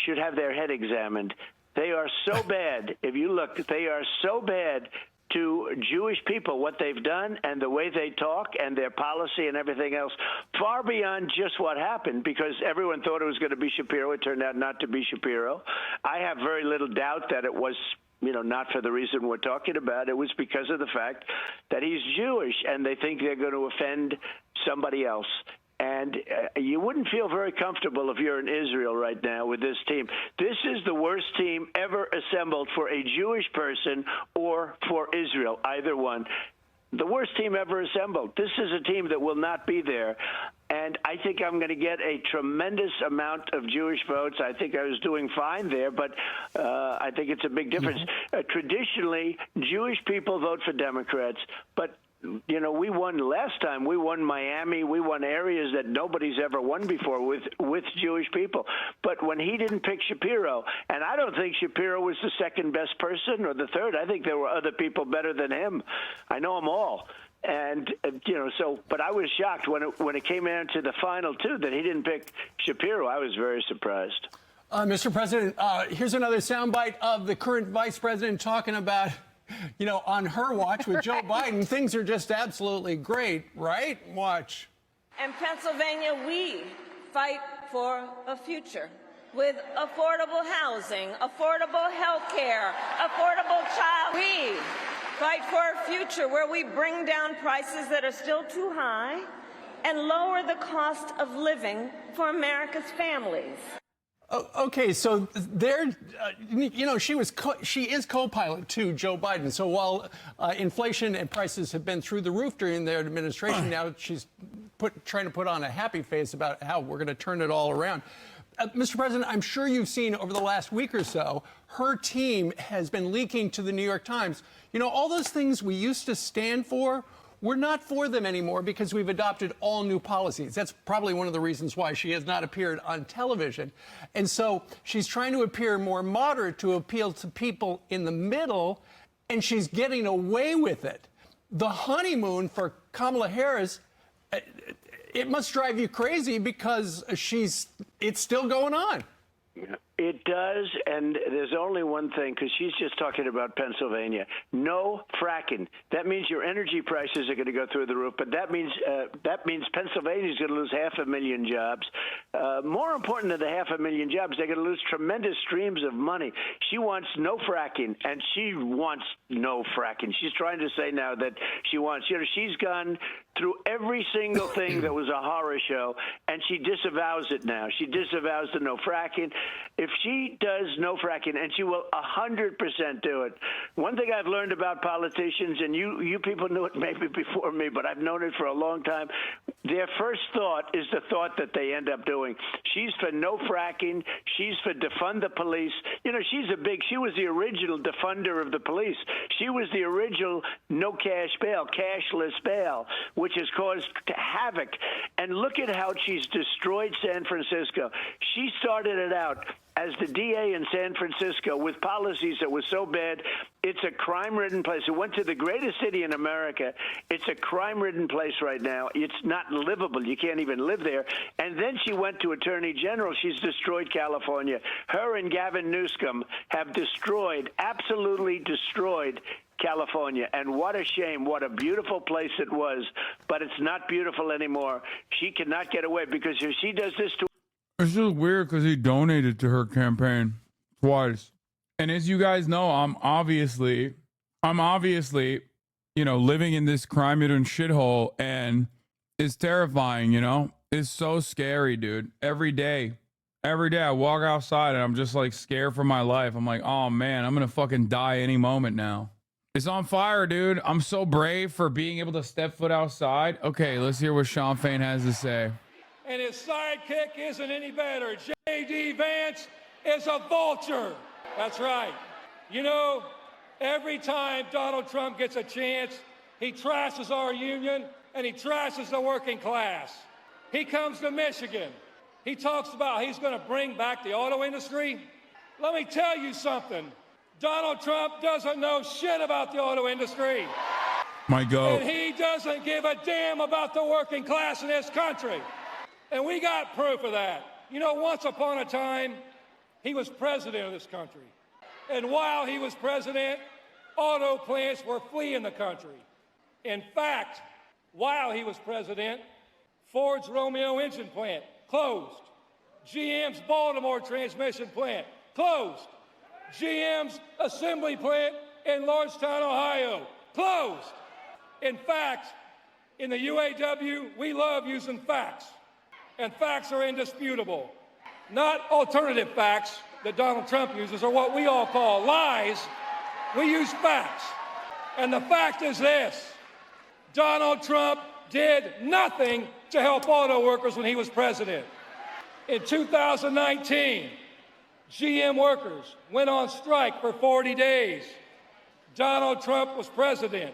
should have their head examined. They are so bad. If you look, they are so bad to Jewish people, what they've done and the way they talk and their policy and everything else, far beyond just what happened, because everyone thought it was going to be Shapiro. It turned out not to be Shapiro. I have very little doubt that it was, not for the reason we're talking about. It was because of the fact that he's Jewish and they think they're going to offend somebody else. And you wouldn't feel very comfortable if you're in Israel right now with this team. This is the worst team ever assembled for a Jewish person or for Israel, either one. The worst team ever assembled. This is a team that will not be there. And I think I'm going to get a tremendous amount of Jewish votes. I think I was doing fine there, but I think it's a big difference. Traditionally, Jewish people vote for Democrats, but we won last time. We won Miami. We won areas that nobody's ever won before with Jewish people. But when he didn't pick Shapiro, and I don't think Shapiro was the second best person or the third. I think there were other people better than him. I know them all. And, but I was shocked when it came down to the final two that he didn't pick Shapiro. I was very surprised. Mr. President, here's another soundbite of the current vice president talking about, on her watch with Joe Biden, things are just absolutely great, right? Watch. In Pennsylvania, we fight for a future with affordable housing, affordable health care, affordable child. We fight for a future where we bring down prices that are still too high and lower the cost of living for America's families. Okay, so there, she is co-pilot to Joe Biden. So while inflation and prices have been through the roof during their administration, now she's trying to put on a happy face about how we're going to turn it all around. Mr. President, I'm sure you've seen over the last week or so, her team has been leaking to the New York Times. All those things we used to stand for, we're not for them anymore because we've adopted all new policies. That's probably one of the reasons why she has not appeared on television. And so she's trying to appear more moderate to appeal to people in the middle, and she's getting away with it. The honeymoon for Kamala Harris, it must drive you crazy because it's still going on. It does, and there's only one thing, because she's just talking about Pennsylvania. No fracking. That means your energy prices are going to go through the roof, but that means Pennsylvania is going to lose 500,000 jobs. More important than the 500,000 jobs, they're going to lose tremendous streams of money. She wants no fracking, and she wants no fracking. She's trying to say now that she wants, she's gone through every single thing that was a horror show, and she disavows it now. She disavows the no fracking. If if she does no fracking, and she will 100% do it. One thing I've learned about politicians, and you people knew it maybe before me, but I've known it for a long time. Their first thought is the thought that they end up doing. She's for no fracking. She's for defund the police. You know, she was the original defunder of the police. She was the original no cash bail, cashless bail, which has caused havoc. And look at how she's destroyed San Francisco. She started it out as the DA in San Francisco with policies that were so bad. It's a crime-ridden place. It went to the greatest city in America. It's a crime-ridden place right now. It's not livable. You can't even live there. And then she went to Attorney General. She's destroyed California. Her and Gavin Newsom have destroyed, absolutely destroyed California. And what a shame. What a beautiful place it was. But it's not beautiful anymore. She cannot get away, because if she does this to It's just weird because he donated to her campaign twice. And as you guys know, I'm obviously, you know, living in this crime-ridden shithole, and it's terrifying, you know? It's so scary, dude. Every day I walk outside and I'm just like scared for my life. I'm like, oh man, I'm gonna fucking die any moment now. It's on fire, dude. I'm so brave for being able to step foot outside. Okay, let's hear what Sean Fain has to say. And his sidekick isn't any better. J.D. Vance is a vulture. That's right. You know, every time Donald Trump gets a chance, he trashes our union and he trashes the working class. He comes to Michigan. He talks about he's going to bring back the auto industry. Let me tell you something. Donald Trump doesn't know shit about the auto industry. My God. And he doesn't give a damn about the working class in this country. And we got proof of that. You know, once upon a time, he was president of this country. And while he was president, auto plants were fleeing the country. In fact, while he was president, Ford's Romeo engine plant closed. GM's Baltimore transmission plant closed. GM's assembly plant in Lordstown, Ohio closed. In fact, in the UAW, we love using facts. And facts are indisputable. Not alternative facts that Donald Trump uses, or what we all call lies. We use facts. And the fact is this: Donald Trump did nothing to help auto workers when he was president. In 2019, GM workers went on strike for 40 days. Donald Trump was president.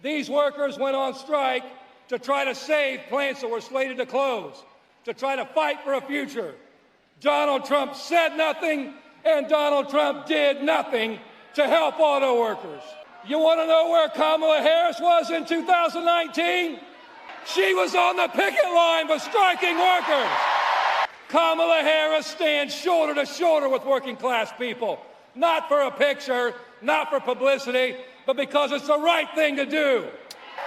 These workers went on strike to try to save plants that were slated to close, to try to fight for a future. Donald Trump said nothing, and Donald Trump did nothing to help auto workers. You want to know where Kamala Harris was in 2019? She was on the picket line with striking workers. Kamala Harris stands shoulder to shoulder with working class people, not for a picture, not for publicity, but because it's the right thing to do.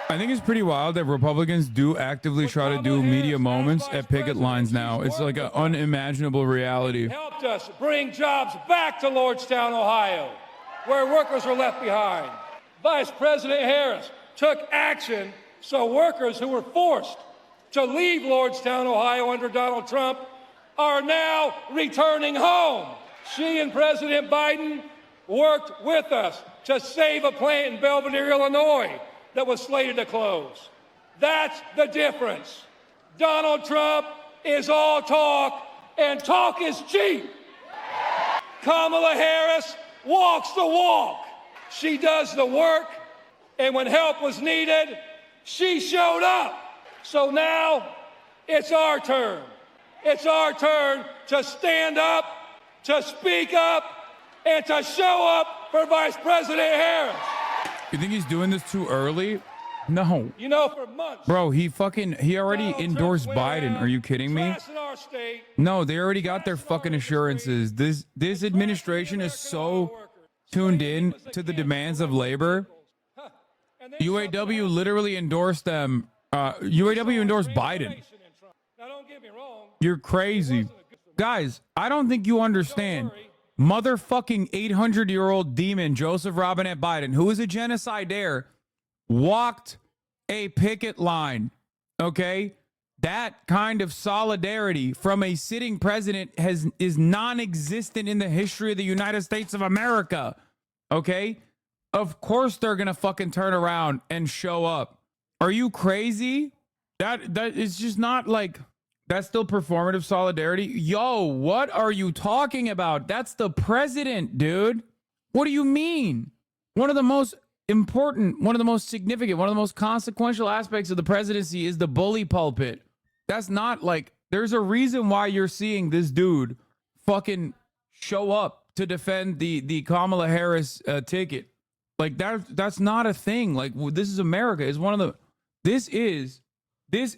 I think it's pretty wild that Republicans do actively try to do media moments at picket lines now. It's like an unimaginable reality. Helped us bring jobs back to Lordstown, Ohio, where workers were left behind. Vice President Harris took action so workers who were forced to leave Lordstown, Ohio under Donald Trump are now returning home. She and President Biden worked with us to save a plant in Belvedere, Illinois, that was slated to close. That's the difference. Donald Trump is all talk, and talk is cheap. Kamala Harris walks the walk. She does the work, and when help was needed, she showed up. So now it's our turn. It's our turn to stand up, to speak up, and to show up for Vice President Harris. You think he's doing this too early? No. You know, for months. Bro, he already endorsed Biden. Are you kidding me? No, they already got their fucking assurances. This administration is so tuned in to the demands of labor. UAW literally endorsed them. UAW endorsed Biden. You're crazy. Guys, I don't think you understand. Motherfucking 800-year-old demon Joseph Robinette Biden, who is a genocidaire, walked a picket line, okay? That kind of solidarity from a sitting president is non-existent in the history of the United States of America. Okay? Of course they're gonna fucking turn around and show up. Are you crazy? That is just not like, that's still performative solidarity. Yo, what are you talking about? That's the president, dude. What do you mean? One of the most important, one of the most significant, one of the most consequential aspects of the presidency is the bully pulpit. That's not like, there's a reason why you're seeing this dude fucking show up to defend the Kamala Harris ticket. Like that's not a thing. Like, this is America. It's one of the, this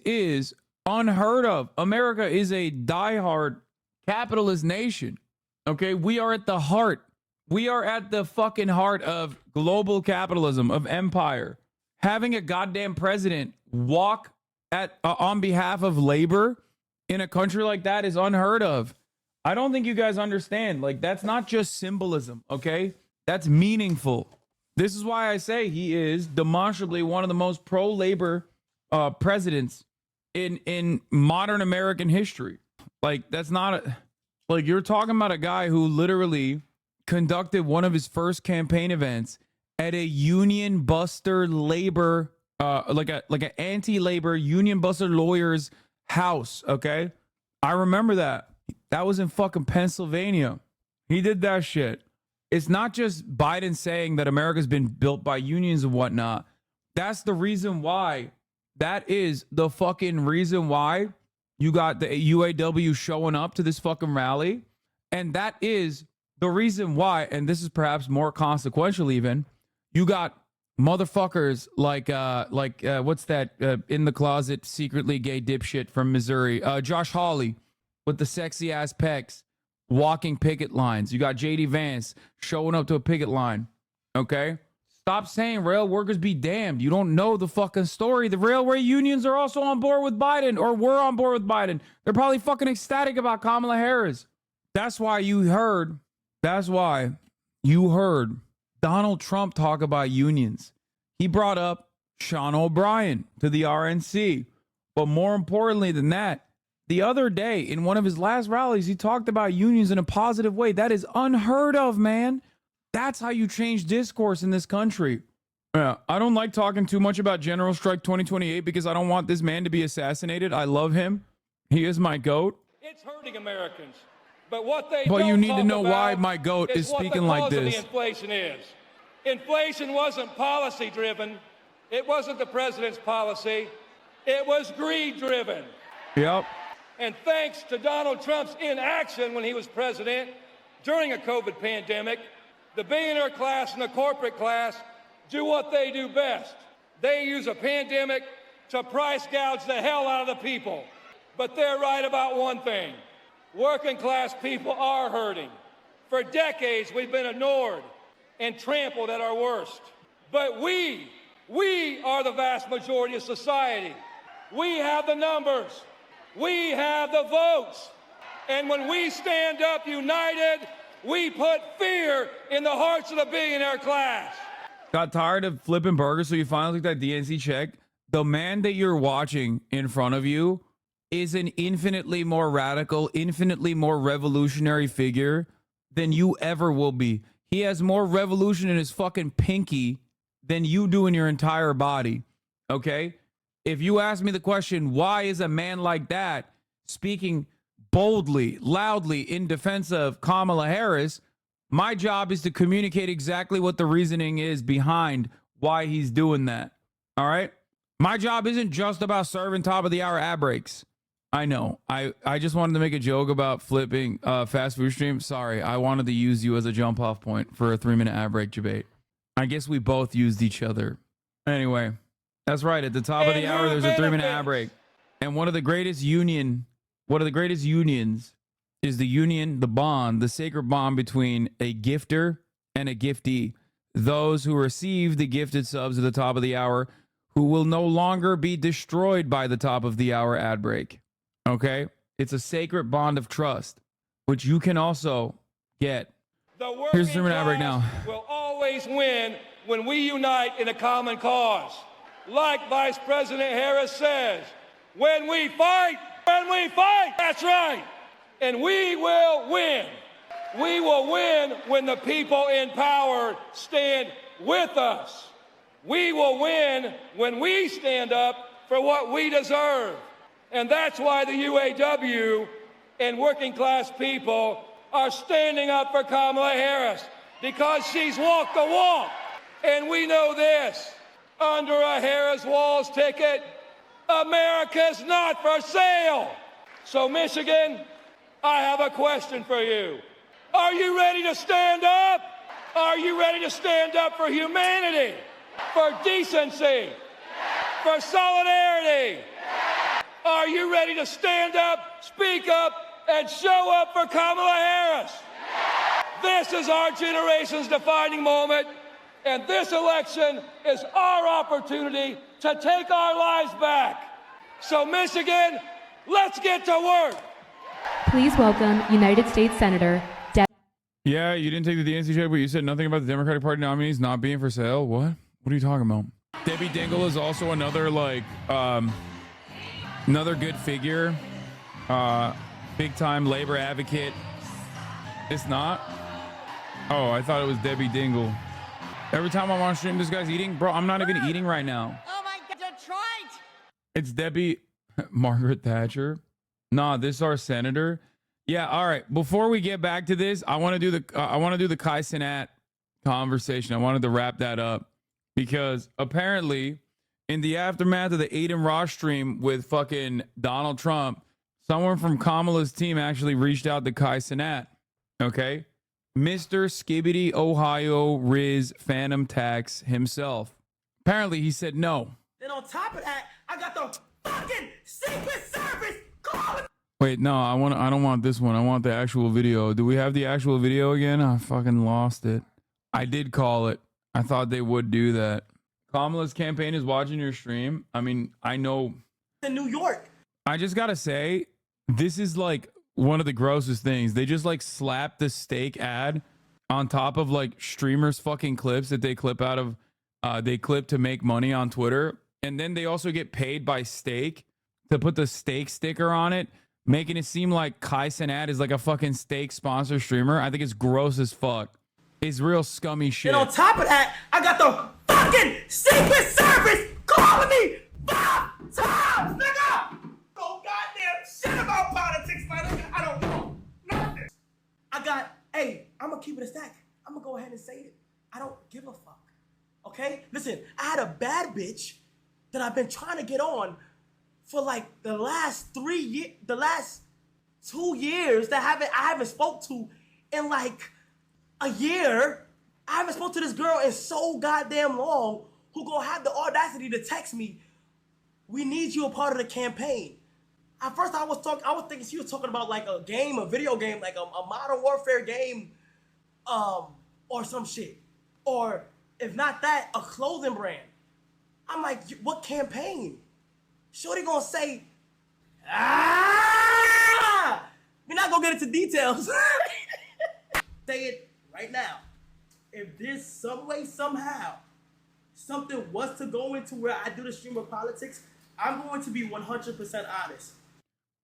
is unheard of. America is a diehard capitalist nation. Okay, we are at the heart. We are at the fucking heart of global capitalism, of empire. Having a goddamn president walk on behalf of labor in a country like that is unheard of. I don't think you guys understand. Like, that's not just symbolism, okay? That's meaningful. This is why I say he is demonstrably one of the most pro-labor presidents in modern American history. Like, that's not like, you're talking about a guy who literally conducted one of his first campaign events at a union buster labor, like an anti-labor union buster lawyer's house. Okay, I remember that. That was in fucking Pennsylvania. He did that shit. It's not just Biden saying that America's been built by unions and whatnot. That's the reason why. That is the fucking reason why you got the UAW showing up to this fucking rally. And that is the reason why, and this is perhaps more consequential even, you got motherfuckers like what's that in the closet secretly gay dipshit from Missouri, Josh Hawley with the sexy ass pecs walking picket lines. You got JD Vance showing up to a picket line. Okay, stop saying rail workers be damned. You don't know the fucking story. The railway unions are also on board with Biden, or were on board with Biden. They're probably fucking ecstatic about Kamala Harris. That's why you heard Donald Trump talk about unions. He brought up Sean O'Brien to the RNC. But more importantly than that, the other day in one of his last rallies, he talked about unions in a positive way. That is unheard of, man. That's how you change discourse in this country. Yeah, I don't like talking too much about General Strike 2028 because I don't want this man to be assassinated. I love him. He is my GOAT. It's hurting Americans. But what they But don't you need to talk know about why my GOAT is speaking like what the cause this. of the inflation is. Inflation wasn't policy driven. It wasn't the president's policy. It was greed driven. Yep. And thanks to Donald Trump's inaction when he was president during a COVID pandemic, the billionaire class and the corporate class do what they do best. They use a pandemic to price gouge the hell out of the people. But they're right about one thing. Working class people are hurting. For decades, we've been ignored and trampled at our worst. But we are the vast majority of society. We have the numbers. We have the votes. And when we stand up united, we put fear in the hearts of the billionaire class. Got tired of flipping burgers, so you finally took that DNC check. The man that you're watching in front of you is an infinitely more radical, infinitely more revolutionary figure than you ever will be. He has more revolution in his fucking pinky than you do in your entire body. Okay? If you ask me the question, why is a man like that speaking boldly, loudly in defense of Kamala Harris, my job is to communicate exactly what the reasoning is behind why he's doing that. All right? My job isn't just about serving top of the hour ad breaks. I know. I just wanted to make a joke about flipping fast food stream. Sorry, I wanted to use you as a jump off point for a 3-minute ad break debate. I guess we both used each other. Anyway, that's right. At the top of the hour, there's a 3-minute ad break. And one of the greatest unions is the union, the bond, the sacred bond between a gifter and a giftee. Those who receive the gifted subs at the top of the hour who will no longer be destroyed by the top of the hour ad break. Okay? It's a sacred bond of trust, which you can also get. Here's the 3-minute ad break now. Will always win when we unite in a common cause. Like Vice President Harris says, when we fight, that's right. And we will win. We will win when the people in power stand with us. We will win when we stand up for what we deserve. And that's why the UAW and working class people are standing up for Kamala Harris, because she's walked the walk. And we know this, under a Harris-Walz ticket, America's not for sale. So Michigan, I have a question for you. Are you ready to stand up? Are you ready to stand up for humanity, for decency, for solidarity? Are you ready to stand up, speak up, and show up for Kamala Harris? This is our generation's defining moment, and this election is our opportunity to take our lives back. So Michigan, let's get to work. Please welcome United States Senator Yeah, you didn't take the DNC check, but you said nothing about the Democratic Party nominees not being for sale. What? What are you talking about? Debbie Dingell is also another another good figure, big time labor advocate. It's not. Oh, I thought it was Debbie Dingell. Every time I'm on stream, this guy's eating, bro. I'm not even eating right now. Oh my God, Detroit! It's Debbie Margaret Thatcher. Nah, this is our senator. Yeah, all right. Before we get back to this, I want to do the Kai Cenat conversation. I wanted to wrap that up because apparently, in the aftermath of the Aiden Ross stream with fucking Donald Trump, someone from Kamala's team actually reached out to Kai Cenat. Okay, Mr. Skibbity Ohio Riz Phantom Tax himself. Apparently, he said no. Then on top of that, I got the fucking Secret Service calling. Wait, no, I don't want this one. I want the actual video. Do we have the actual video again? I fucking lost it. I did call it. I thought they would do that. Kamala's campaign is watching your stream. I mean, I know. In New York. I just gotta say, this is like one of the grossest things. They just like slap the steak ad on top of like streamers' fucking clips that they clip out of, they clip to make money on Twitter. And then they also get paid by steak to put the steak sticker on it, making it seem like Kai Cenat is like a fucking steak sponsor streamer. I think it's gross as fuck. It's real scummy shit. And on top of that, I got the fucking Secret Service calling me 5 times, nigga! No goddamn shit about politics, my nigga. I don't know nothing. Hey, I'm gonna keep it a stack. I'm gonna go ahead and say it. I don't give a fuck. Okay? Listen, I had a bad bitch that I've been trying to get on for like the last 3 years, the last 2 years that I haven't spoke to in like a year. I haven't spoke to this girl in so goddamn long, who gonna have the audacity to text me, "We need you a part of the campaign." At first I was thinking she was talking about like a game, a video game, like a Modern Warfare game, or some shit. Or if not that, a clothing brand. I'm like, what campaign? Shorty gonna say, we're not gonna get into details. Say it right now. If there's some way, somehow, something was to go into where I do the stream of politics, I'm going to be 100% honest.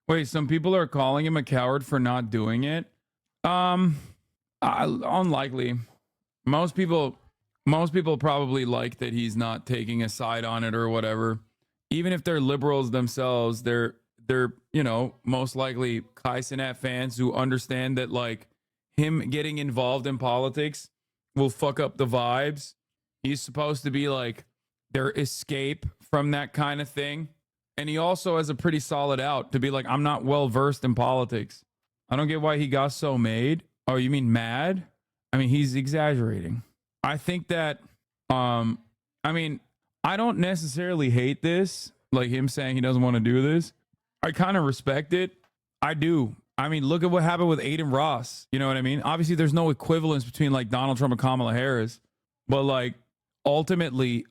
Wait, some people are calling him a coward for not doing it. Unlikely. Most people probably like that he's not taking a side on it or whatever. Even if they're liberals themselves, they're most likely Kai Cenat fans who understand that like him getting involved in politics will fuck up the vibes. He's supposed to be like their escape from that kind of thing. And he also has a pretty solid out to be like, I'm not well versed in politics. I don't get why he got so mad. Oh, you mean mad? I mean, he's exaggerating. I think that, I don't necessarily hate this, like him saying he doesn't want to do this. I kind of respect it. I do. I mean, look at what happened with Aiden Ross. You know what I mean? Obviously, there's no equivalence between like Donald Trump and Kamala Harris. But like, ultimately,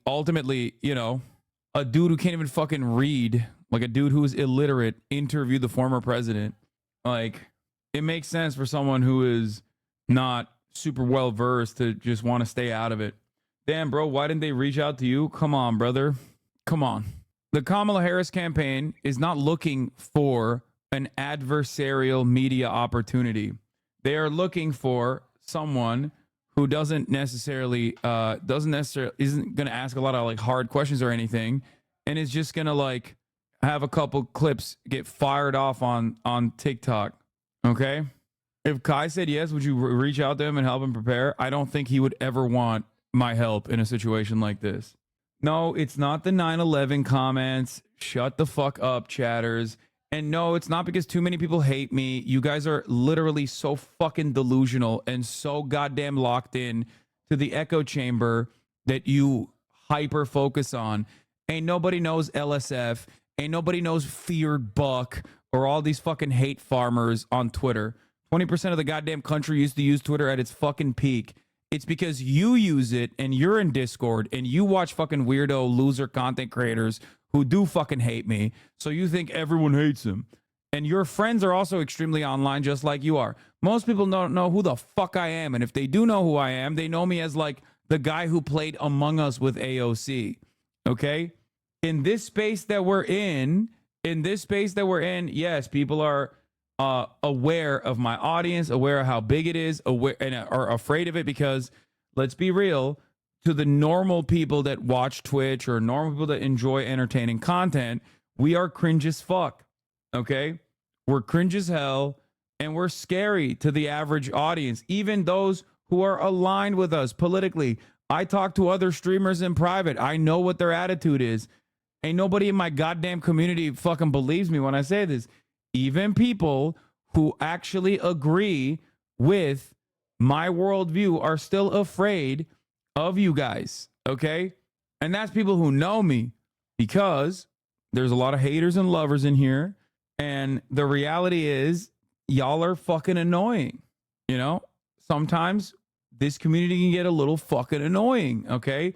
a dude who can't even fucking read, like a dude who is illiterate, interviewed the former president. Like, it makes sense for someone who is not super well versed to just want to stay out of it. Damn, bro, why didn't they reach out to you? Come on, brother. Come on. The Kamala Harris campaign is not looking for an adversarial media opportunity. They are looking for someone who isn't necessarily isn't going to ask a lot of like hard questions or anything, and is just going to like have a couple clips get fired off on TikTok. Okay? If Kai said yes, would you reach out to him and help him prepare? I don't think he would ever want my help in a situation like this. No, it's not the 9/11 comments. Shut the fuck up, chatters. And no, it's not because too many people hate me. You guys are literally so fucking delusional and so goddamn locked in to the echo chamber that you hyper focus on. Ain't nobody knows LSF. Ain't nobody knows Feared Buck or all these fucking hate farmers on Twitter. 20% of the goddamn country used to use Twitter at its fucking peak. It's because you use it and you're in Discord and you watch fucking weirdo loser content creators who do fucking hate me. So you think everyone hates him. And your friends are also extremely online just like you are. Most people don't know who the fuck I am. And if they do know who I am, they know me as like the guy who played Among Us with AOC. Okay? In this space that we're in, yes, people are aware of my audience, aware of how big it is, aware and are afraid of it because, let's be real, to the normal people that watch Twitch or normal people that enjoy entertaining content, we are cringe as fuck. Okay? We're cringe as hell and we're scary to the average audience, even those who are aligned with us politically. I talk to other streamers in private. I know what their attitude is. Ain't nobody in my goddamn community fucking believes me when I say this. Even people who actually agree with my worldview are still afraid of you guys, okay? And that's people who know me, because there's a lot of haters and lovers in here, and the reality is y'all are fucking annoying. You know, sometimes this community can get a little fucking annoying, okay?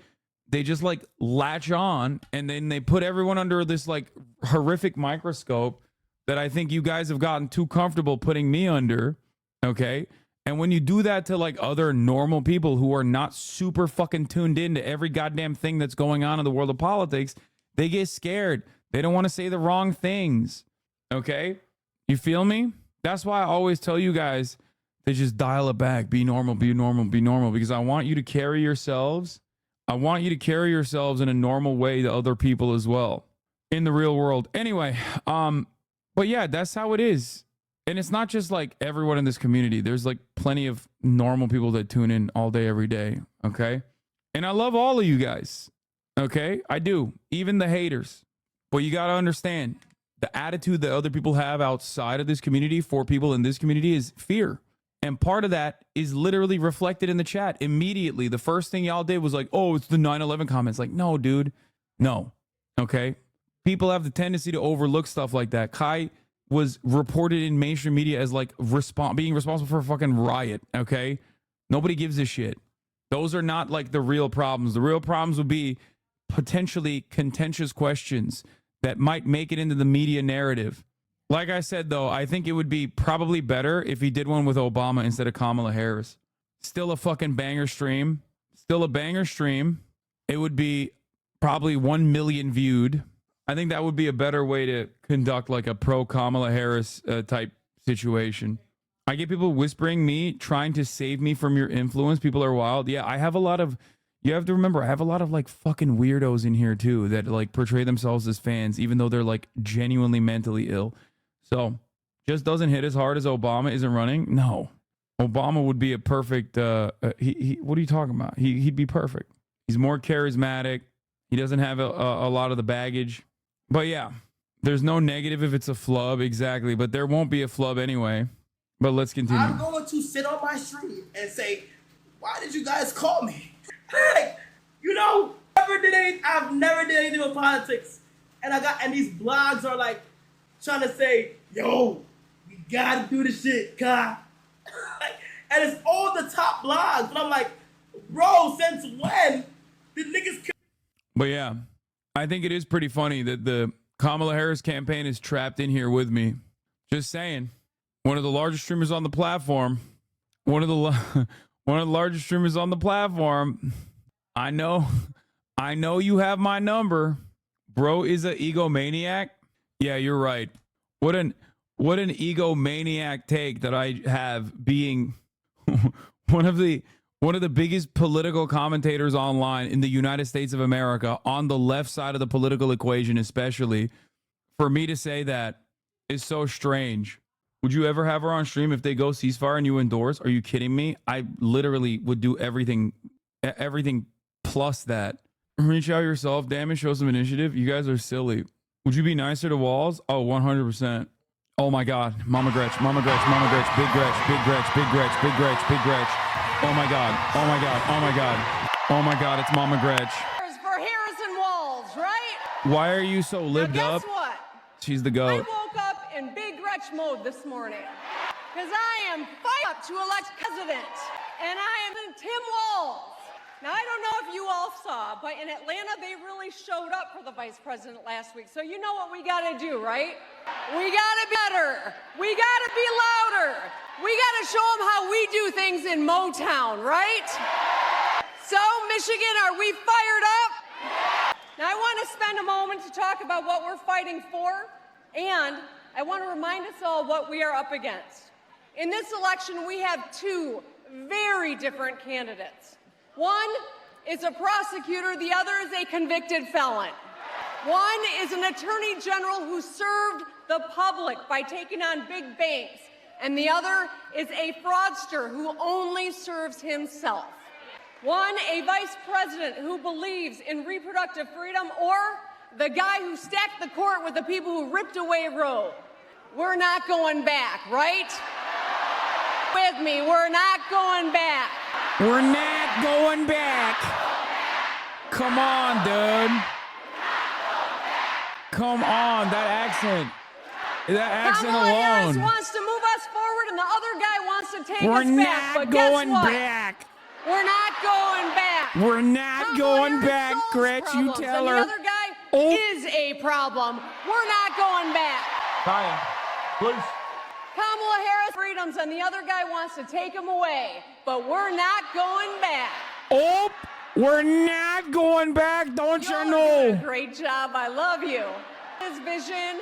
They just like latch on and then they put everyone under this like horrific microscope that I think you guys have gotten too comfortable putting me under, okay? And when you do that to like other normal people who are not super fucking tuned into every goddamn thing that's going on in the world of politics, they get scared. They don't want to say the wrong things, okay? You feel me? That's why I always tell you guys to just dial it back. Be normal, be normal, be normal, because I want you to carry yourselves. I want you to carry yourselves in a normal way to other people as well in the real world. Anyway, but yeah, that's how it is. And it's not just like everyone in this community. There's like plenty of normal people that tune in all day, every day. Okay. And I love all of you guys. Okay. I do. Even the haters. But you got to understand the attitude that other people have outside of this community for people in this community is fear. And part of that is literally reflected in the chat immediately. The first thing y'all did was like, oh, it's the 9/11 comments. Like, no, dude. No. Okay. People have the tendency to overlook stuff like that. Kai was reported in mainstream media as like being responsible for a fucking riot. Okay. Nobody gives a shit. Those are not like the real problems. The real problems would be potentially contentious questions that might make it into the media narrative. Like I said, though, I think it would be probably better if he did one with Obama instead of Kamala Harris. Still a fucking banger stream. Still a banger stream. It would be probably 1 million viewed. I think that would be a better way to conduct like a pro Kamala Harris type situation. I get people whispering me, trying to save me from your influence. People are wild. Yeah, I have a lot of, you have to remember, I have a lot of like fucking weirdos in here too that like portray themselves as fans, even though they're like genuinely mentally ill. So just doesn't hit as hard as Obama isn't running. No, Obama would be a perfect, what are you talking about? He'd be perfect. He's more charismatic. He doesn't have a lot of the baggage. But yeah, there's no negative if it's a flub, exactly. But there won't be a flub anyway. But let's continue. I'm going to sit on my stream and say, why did you guys call me? Like, you know, I've never did anything with politics. And these blogs are like trying to say, yo, we gotta do this shit, Kai. And it's all the top blogs. But I'm like, bro, since when did niggas kill? But yeah, I think it is pretty funny that the Kamala Harris campaign is trapped in here with me. Just saying. One of the largest streamers on the platform. One of the largest streamers on the platform. I know you have my number, Bro is an egomaniac. Yeah, you're right. What an egomaniac take that I have, being one of the biggest political commentators online in the United States of America, on the left side of the political equation, especially. For me to say that is so strange. Would you ever have her on stream if they go ceasefire and you endorse? Are you kidding me? I literally would do everything plus that. Reach out yourself, damn it, show some initiative. You guys are silly. Would you be nicer to Walls? Oh, 100%. Oh my God. Mama Gretch, Mama Gretch, Mama Gretch, Big Gretch, Big Gretch, Big Gretch, Big Gretch, Big Gretch. Oh my God. Oh my God. Oh my God. Oh my God, it's Mama Gretch. For Harrison Walls, right? Why are you so libbed now up? guess what? She's the I GOAT. woke up in Big Gretch mode this morning because I am fired up to elect president, and I am in Tim Walz. Now, I don't know if you all saw, but in Atlanta, they really showed up for the vice president last week. So you know what we got to do, right? We got to be better. We got to be louder. We got to show them how we do things in Motown, right? So, Michigan, are we fired up? Now, I want to spend a moment to talk about what we're fighting for, and I want to remind us all what we are up against. In this election, we have two very different candidates. One is a prosecutor, the other is a convicted felon. One is an attorney general who served the public by taking on big banks, and the other is a fraudster who only serves himself. One, a vice president who believes in reproductive freedom, or the guy who stacked the court with the people who ripped away Roe. We're not going back, right? With me, we're not going back. We're not going back. Come on, dude. Come on, that accent. That accent Kamala Harris alone. wants to move us forward, and the other guy wants to take We're us back. not But guess going what? back. We're not going back. We're not Kamala going Harris back, solves Gretch. You problems, tell and her. the other guy is a problem. We're not going back. Kaya, please. Kamala Harris freedoms, and the other guy wants to take them away. But we're not going back. Oh, we're not going back, don't you You're know? doing a great job. I love you. His vision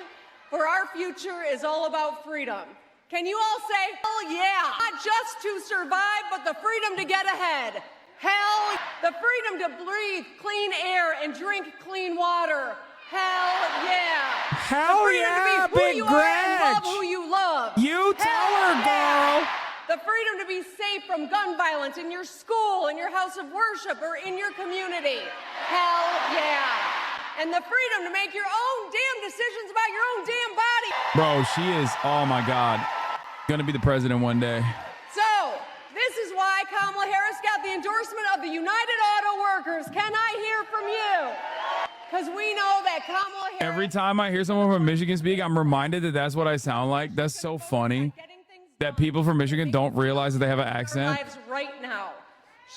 for our future is all about freedom. Can you all say, hell yeah? Not just to survive, but the freedom to get ahead. Hell, the freedom to breathe clean air and drink clean water. Hell yeah. Hell the freedom yeah, to be who Big you are and love Gretch. who you love. You tell Hell her, yeah. girl. The freedom to be safe from gun violence in your school, in your house of worship, or in your community. Hell yeah. And the freedom to make your own damn decisions about your own damn body. Bro, she is, oh my God, gonna be the president one day. So, this is why Kamala Harris got the endorsement of the United Auto Workers. Can I hear from you? Because we know that Kamala Harris... Every time I hear someone from Michigan speak, I'm reminded that that's what I sound like. That's so funny that people from Michigan don't realize that they have an accent. lives right now.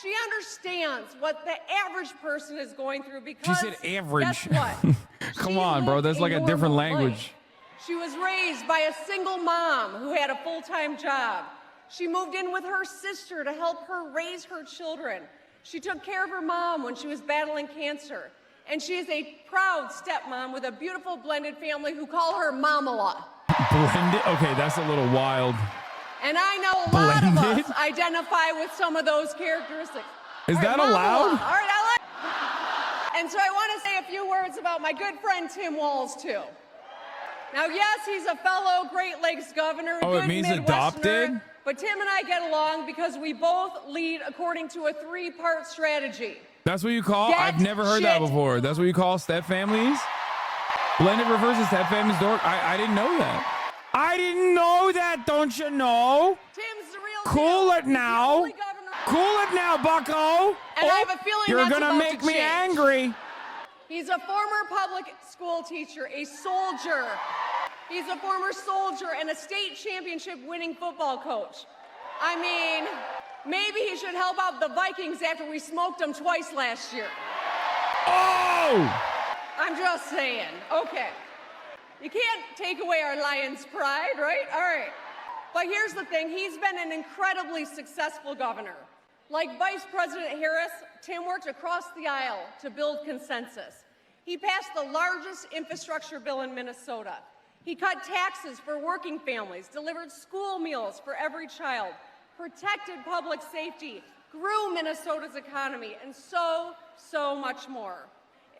She understands what the average person is going through because She said average. Guess what? Come on, bro. That's like a different language. Life. She was raised by a single mom who had a full-time job. She moved in with her sister to help her raise her children. She took care of her mom when she was battling cancer. And she is a proud stepmom with a beautiful blended family who call her Mamala. Blended? Okay, that's a little wild. And I know a lot of Blended? us identify with some of those characteristics. Is All that Mamala. allowed? All right, and so I want to say a few words about my good friend Tim Walz, too. Now, yes, he's a fellow Great Lakes governor, Oh, good it means Midwesterner, adopted? but Tim and I get along because we both lead according to a three-part strategy. That's what you call? Get I've never heard that shit. before. That's what you call step families? Blended refers to step families. I didn't know that. I didn't know that, don't you know? Tim's the real Cool deal. it now. Cool it now, bucko. And I have a feeling You're that's gonna about make to me change. angry. He's a former public school teacher, a soldier. He's a former soldier and a state championship winning football coach. I mean, maybe he should help out the Vikings after we smoked them twice last year. Oh! I'm just saying. Okay. You can't take away our Lions' pride, right? All right. But here's the thing. He's been an incredibly successful governor. Like Vice President Harris, Tim worked across the aisle to build consensus. He passed the largest infrastructure bill in Minnesota. He cut taxes for working families, delivered school meals for every child, protected public safety, grew Minnesota's economy, and so much more.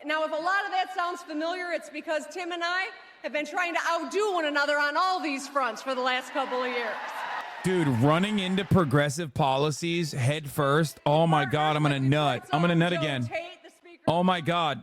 Now, if a lot of that sounds familiar, it's because Tim and I have been trying to outdo one another on all these fronts for the last couple of years. Dude, running into progressive policies head first. Oh my God, I'm gonna nut. I'm gonna nut again. Oh my God.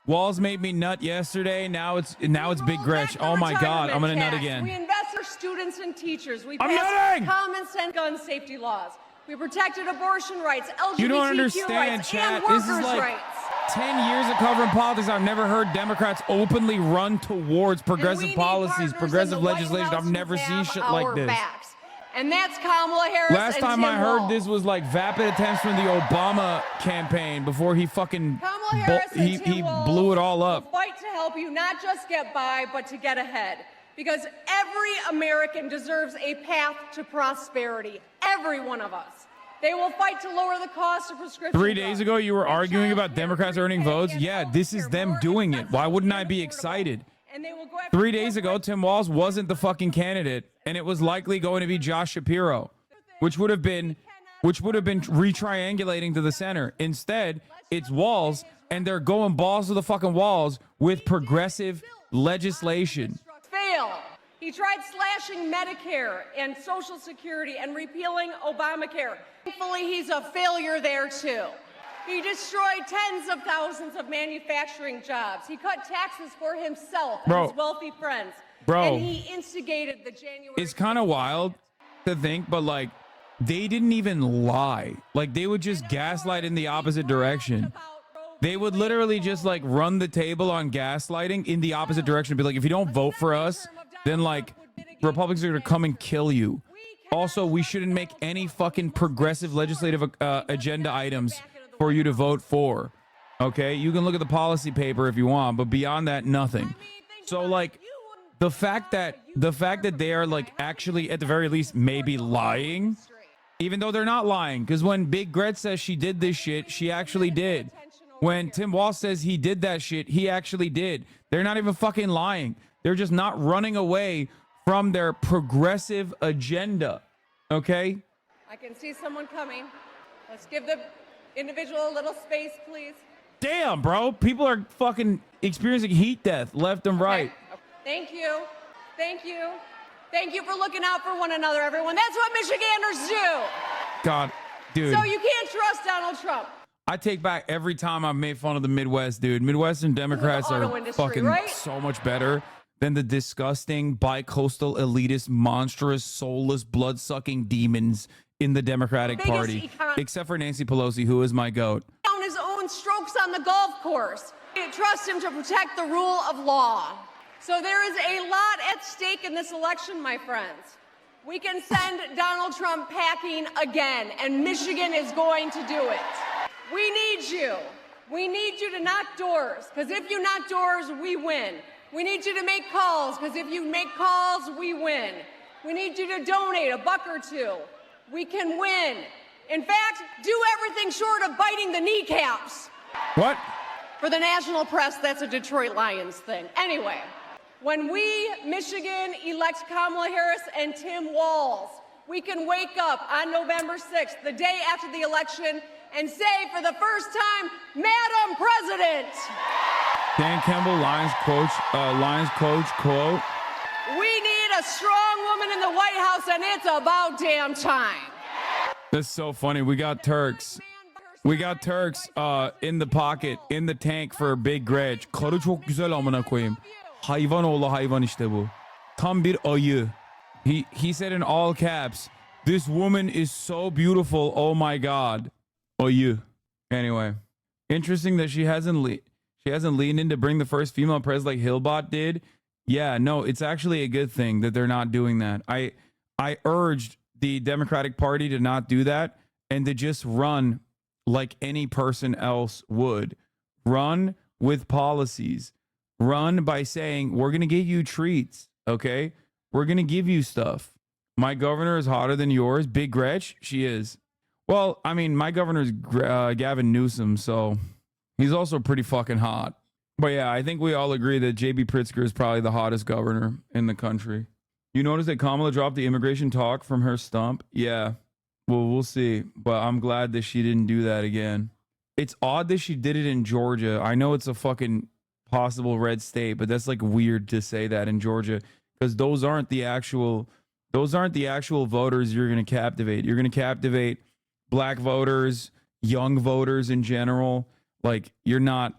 Walls made me nut yesterday. Now it's Big Gretch. Oh my God, I'm gonna nut We again. invest in students and teachers. We I'm passed nutting! common sense gun safety laws. We protected abortion rights, LGBTQ You don't understand, rights, chat. and This is workers' like rights. 10 years of covering politics. I've never heard Democrats openly run towards And progressive we need policies, partners in progressive the White legislation. House I've never who seen have shit our like this. backs. And that's Kamala Harris Last and time Tim I heard Walz. this was like vapid attempts from the Obama campaign before he fucking Kamala Harris and Tim he Walz blew it all will up. fight to help you not just get by, but to get ahead. Because every American deserves a path to prosperity. Every one of us. They will fight to lower the cost of prescription 3 days ago, you were arguing about Democrats earning votes. Yeah, this is them doing it. Why wouldn't I be excited? And they will go after 3 days ago, Tim Walz wasn't the fucking candidate, and it was likely going to be Josh Shapiro, which would have been retriangulating to the center. Instead, it's Walz, and they're going balls to the fucking walls with progressive legislation. fail. He tried slashing Medicare and Social Security and repealing Obamacare. Thankfully, he's a failure there too. He destroyed tens of thousands of manufacturing jobs. He cut taxes for himself and Bro. his wealthy friends. Bro. And he instigated the January. It's kind of wild to think, but like, they didn't even lie. Like, they would just gaslight in the opposite direction. They would literally just like run the table on gaslighting in the opposite direction. Be like, if you don't vote for us, then like Republicans are gonna come and kill you. Also, we shouldn't make any fucking progressive legislative agenda items for you to vote for. Okay, you can look at the policy paper if you want, but beyond that, nothing. So like, the fact that they are like actually at the very least maybe lying, even though they're not lying, because when Big Gretch says she did this shit, she actually did. When Tim Walz says he did that shit, he actually did. They're not even fucking lying. They're just not running away from their progressive agenda. Okay? I can see someone coming. Let's give the individual a little space, please. Damn, bro. People are fucking experiencing heat death left and right. Thank you. Thank you. Thank you for looking out for one another, everyone. That's what Michiganders do. God, dude. So you can't trust Donald Trump. I take back every time I've made fun of the Midwest, dude. Midwestern Democrats auto are industry, fucking right? so much better than the disgusting, bi-coastal, elitist, monstrous, soulless, blood-sucking demons in the Democratic Biggest Party. Except for Nancy Pelosi, who is my goat. On his own strokes on the golf course. I trust him to protect the rule of law. So there is a lot at stake in this election, my friends. We can send Donald Trump packing again, and Michigan is going to do it. We need you. We need you to knock doors, because if you knock doors, we win. We need you to make calls, because if you make calls, we win. We need you to donate $1 or $2. We can win. In fact, do everything short of biting the kneecaps. What? For the national press, that's a Detroit Lions thing. Anyway, when we, Michigan, elect Kamala Harris and Tim Walz, we can wake up on November 6th, the day after the election, and say for the first time, Madam President. Dan Campbell, Lions coach, quote. We need a strong woman in the White House, and it's about damn time. That's so funny. We got Turks. We got Turks in the pocket, in the tank for Big Gretch. Karı çok güzel amına koyayım. Hayvan oğlu hayvan işte bu. Tam bir ayı. He said in all caps, this woman is so beautiful, oh my God. Ayı. Anyway, interesting that she hasn't leaned in to bring the first female press like Hillbot did. Yeah, no, it's actually a good thing that they're not doing that. I urged the Democratic Party to not do that and to just run like any person else would. Run with policies. Run by saying, we're going to give you treats, okay? We're going to give you stuff. My governor is hotter than yours. Big Gretch, she is. Well, I mean, my governor's Gavin Newsom, so he's also pretty fucking hot. But yeah, I think we all agree that JB Pritzker is probably the hottest governor in the country. You notice that Kamala dropped the immigration talk from her stump? Yeah. Well, we'll see. But I'm glad that she didn't do that again. It's odd that she did it in Georgia. I know it's a fucking possible red state, but that's like weird to say that in Georgia because those aren't the actual voters you're going to captivate. You're going to captivate black voters, young voters in general. Like you're not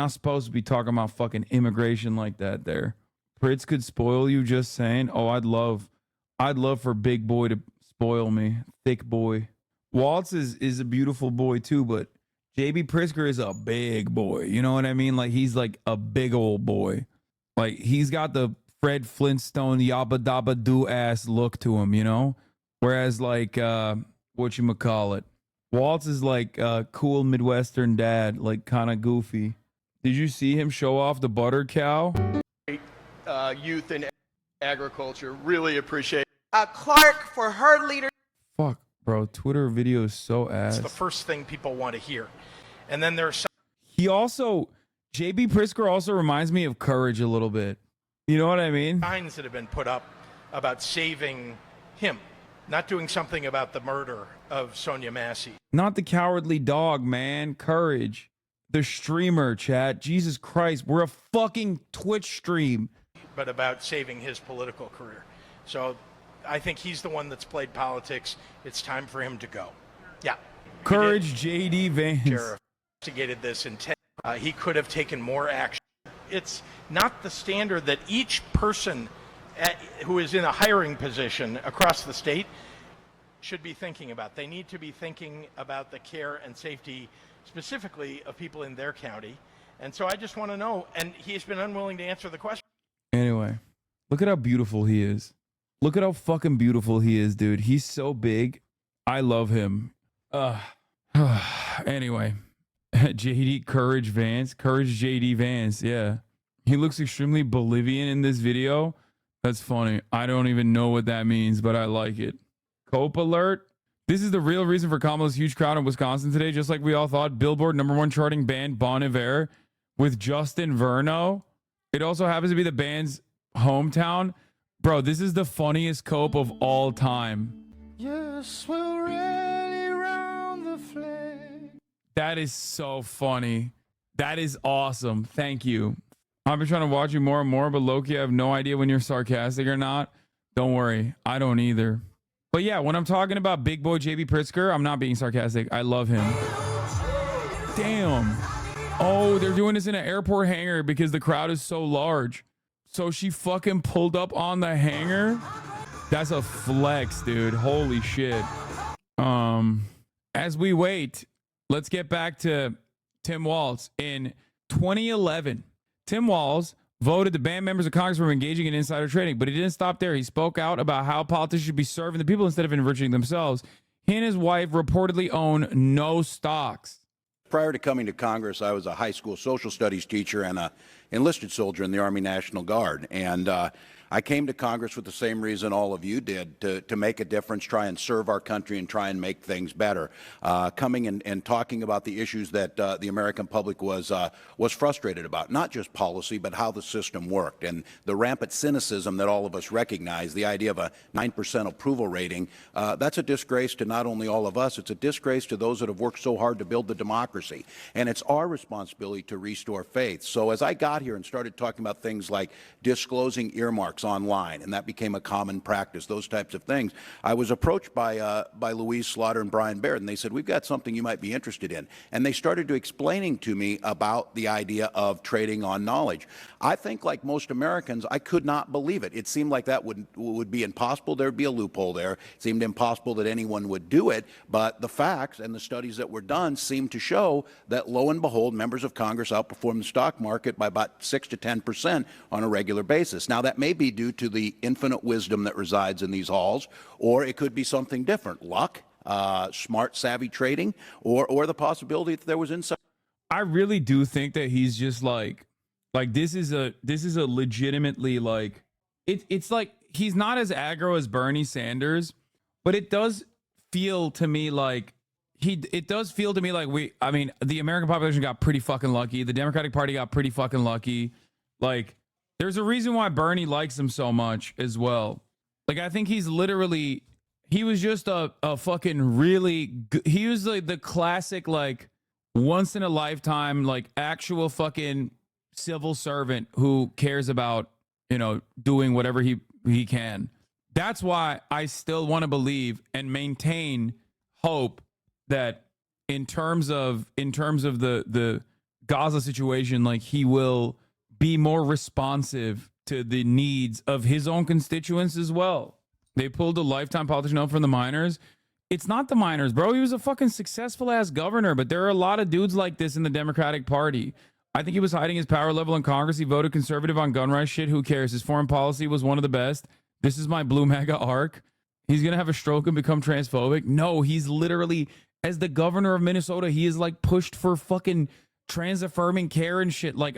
supposed to be talking about fucking immigration like that there. Pritz could spoil you, just saying. Oh, I'd love for big boy to spoil me. Thick boy. Waltz is a beautiful boy too, but JB Pritzker is a big boy. You know what I mean? Like he's like a big old boy. Like he's got the Fred Flintstone yabba dabba do ass look to him, you know? Whereas like whatchamacallit, Waltz is like a cool Midwestern dad, like kind of goofy. Did you see him show off the butter cow? Youth in agriculture. Really appreciate Clark for her leadership. Fuck, bro. Twitter video is so ass. It's the first thing people want to hear. And then there's JB Pritzker also reminds me of Courage a little bit. You know what I mean? signs that have been put up about saving him, not doing something about the murder of Sonia Massey. Not the cowardly dog, man. Courage. The streamer, chat. Jesus Christ. We're a fucking Twitch stream. But about saving his political career. So I think he's the one that's played politics. It's time for him to go. Yeah. Courage, JD Vance. Sheriff investigated this intent. He could have taken more action. It's not the standard that each person who is in a hiring position across the state should be thinking about. They need to be thinking about the care and safety specifically of people in their county. And so I just want to know, and he's been unwilling to answer the question. Anyway, look at how beautiful he is. Look at how fucking beautiful he is, dude. He's so big. I love him. Anyway, JD Courage JD Vance. Yeah. He looks extremely Bolivian in this video. That's funny. I don't even know what that means, but I like it. Cope alert. This is the real reason for Kamala's huge crowd in Wisconsin today. Just like we all thought, Billboard #1 charting band Bon Iver with Justin Verno. It also happens to be the band's hometown. Bro, this is the funniest Cope of all time. Yes, we're ready round the flag. That is so funny. That is awesome. Thank you. I've been trying to watch you more and more, but Loki, I have no idea when you're sarcastic or not. Don't worry. I don't either. But yeah, when I'm talking about big boy JB Pritzker, I'm not being sarcastic. I love him. Damn. Oh, they're doing this in an airport hangar because the crowd is so large. So she fucking pulled up on the hangar. That's a flex, dude. Holy shit. As we wait, let's get back to Tim Walz. In 2011, Tim Walz voted the ban members of Congress from engaging in insider trading, but he didn't stop there. He spoke out about how politicians should be serving the people instead of enriching themselves. He and his wife reportedly own no stocks. Prior to coming to Congress, I was a high school social studies teacher and a enlisted soldier in the Army National Guard. And I came to Congress with the same reason all of you did, to make a difference, try and serve our country and try and make things better. Coming and talking about the issues that the American public was frustrated about, not just policy, but how the system worked. And the rampant cynicism that all of us recognize, the idea of a 9% approval rating, that's a disgrace to not only all of us, it's a disgrace to those that have worked so hard to build the democracy. And it's our responsibility to restore faith. So as I got here and started talking about things like disclosing earmarks online, and that became a common practice, those types of things, I was approached by Louise Slaughter and Brian Baird, and they said, we've got something you might be interested in. And they started to explaining to me about the idea of trading on knowledge. I think, like most Americans, I could not believe it. It seemed like that would be impossible. There'd be a loophole there. It seemed impossible that anyone would do it, but the facts and the studies that were done seemed to show that, lo and behold, members of Congress outperform the stock market by about 6 to 10% on a regular basis. Now, that may be due to the infinite wisdom that resides in these halls, or it could be something different, luck, smart, savvy trading, or the possibility that there was insight. I really do think that he's just like this is a legitimately like it's like he's not as aggro as Bernie Sanders, but it does feel to me like it does feel to me like the American population got pretty fucking lucky. The Democratic Party got pretty fucking lucky. Like, there's a reason why Bernie likes him so much as well. Like, I think he was just a fucking he was like the classic, like, once in a lifetime, like, actual fucking civil servant who cares about, doing whatever he can. That's why I still want to believe and maintain hope that in terms of the Gaza situation, like, he will be more responsive to the needs of his own constituents as well. They pulled a lifetime politician up from the minors. It's not the minors, bro. He was a fucking successful ass governor, but there are a lot of dudes like this in the Democratic Party. I think he was hiding his power level in Congress. He voted conservative on gun rights shit. Who cares? His foreign policy was one of the best. This is my blue MAGA arc. He's going to have a stroke and become transphobic. No, he's literally, as the governor of Minnesota, he is like pushed for fucking trans affirming care and shit. Like,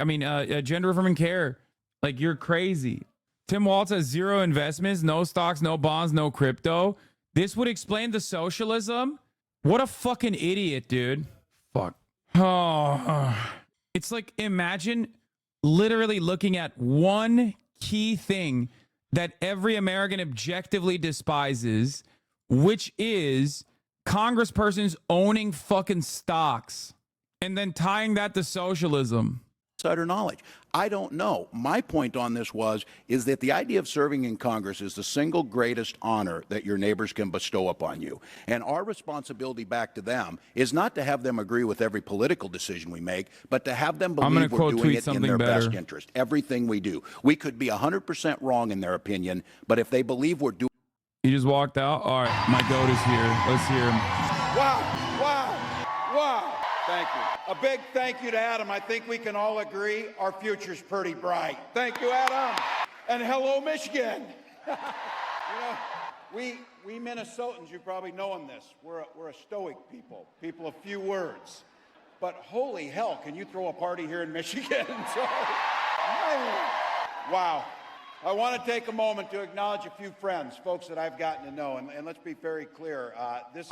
gender affirming care. Like, you're crazy. Tim Walz has zero investments, no stocks, no bonds, no crypto. This would explain the socialism. What a fucking idiot, dude. Fuck. Oh. It's like, imagine literally looking at one key thing that every American objectively despises, which is congresspersons owning fucking stocks, and then tying that to socialism. Insider knowledge. I don't know. My point on this is that the idea of serving in Congress is the single greatest honor that your neighbors can bestow upon you. And our responsibility back to them is not to have them agree with every political decision we make, but to have them believe we're doing it in their best interest. Everything we do. We could be 100% wrong in their opinion, but if they believe we're doing... He just walked out? All right, my goat is here. Let's hear him. Wow. Thank you. A big thank you to Adam. I think we can all agree our future's pretty bright. Thank you, Adam. And hello, Michigan. We Minnesotans, you probably know this. We're a stoic people of few words. But holy hell, can you throw a party here in Michigan? Wow. I want to take a moment to acknowledge a few friends, folks that I've gotten to know, and let's be very clear.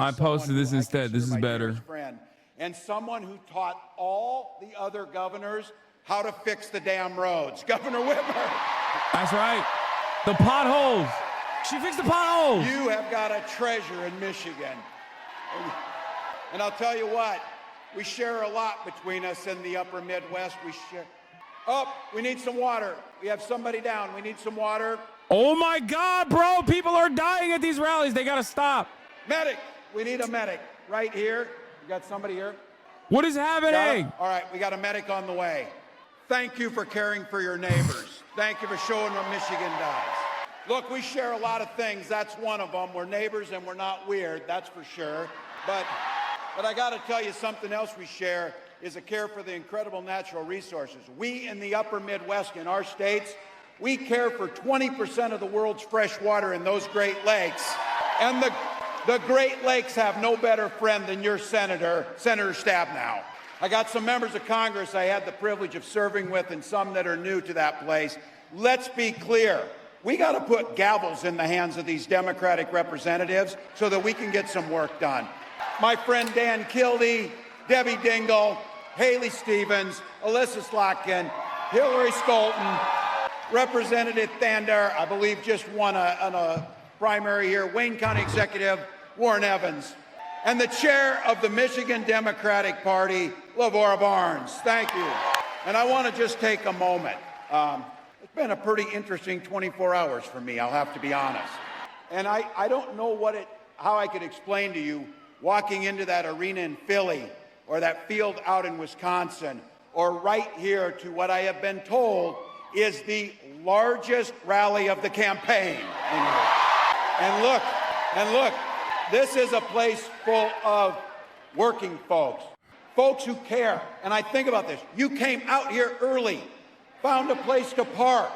I posted this instead. This is better. Friend, and someone who taught all the other governors how to fix the damn roads. Governor Whitmer. That's right. The potholes. She fixed the potholes. You have got a treasure in Michigan. And I'll tell you what, we share a lot between us in the upper Midwest. We need some water. We have somebody down. We need some water. Oh my God, bro. People are dying at these rallies. They got to stop. Medic. We need a medic right here. You got somebody here? What is happening? All right, we got a medic on the way. Thank you for caring for your neighbors. Thank you for showing what Michigan does. Look, we share a lot of things. That's one of them. We're neighbors and we're not weird, that's for sure. But I got to tell you something else we share is a care for the incredible natural resources. We in the upper Midwest, in our states, we care for 20% of the world's fresh water in those Great Lakes. And the Great Lakes have no better friend than your Senator Stabenow. I got some members of Congress I had the privilege of serving with and some that are new to that place. Let's be clear. We got to put gavels in the hands of these Democratic representatives so that we can get some work done. My friend Dan Kildee, Debbie Dingell, Haley Stevens, Alyssa Slotkin, Hillary Scholten, Representative Thander, I believe just won a primary here, Wayne County Executive Warren Evans, and the chair of the Michigan Democratic Party, LaVora Barnes. Thank you. And I want to just take a moment. It's been a pretty interesting 24 hours for me, I'll have to be honest. And I don't know how I could explain to you walking into that arena in Philly or that field out in Wisconsin or right here to what I have been told is the largest rally of the campaign. And look, this is a place full of working folks who care. And I think about this. You came out here early, found a place to park,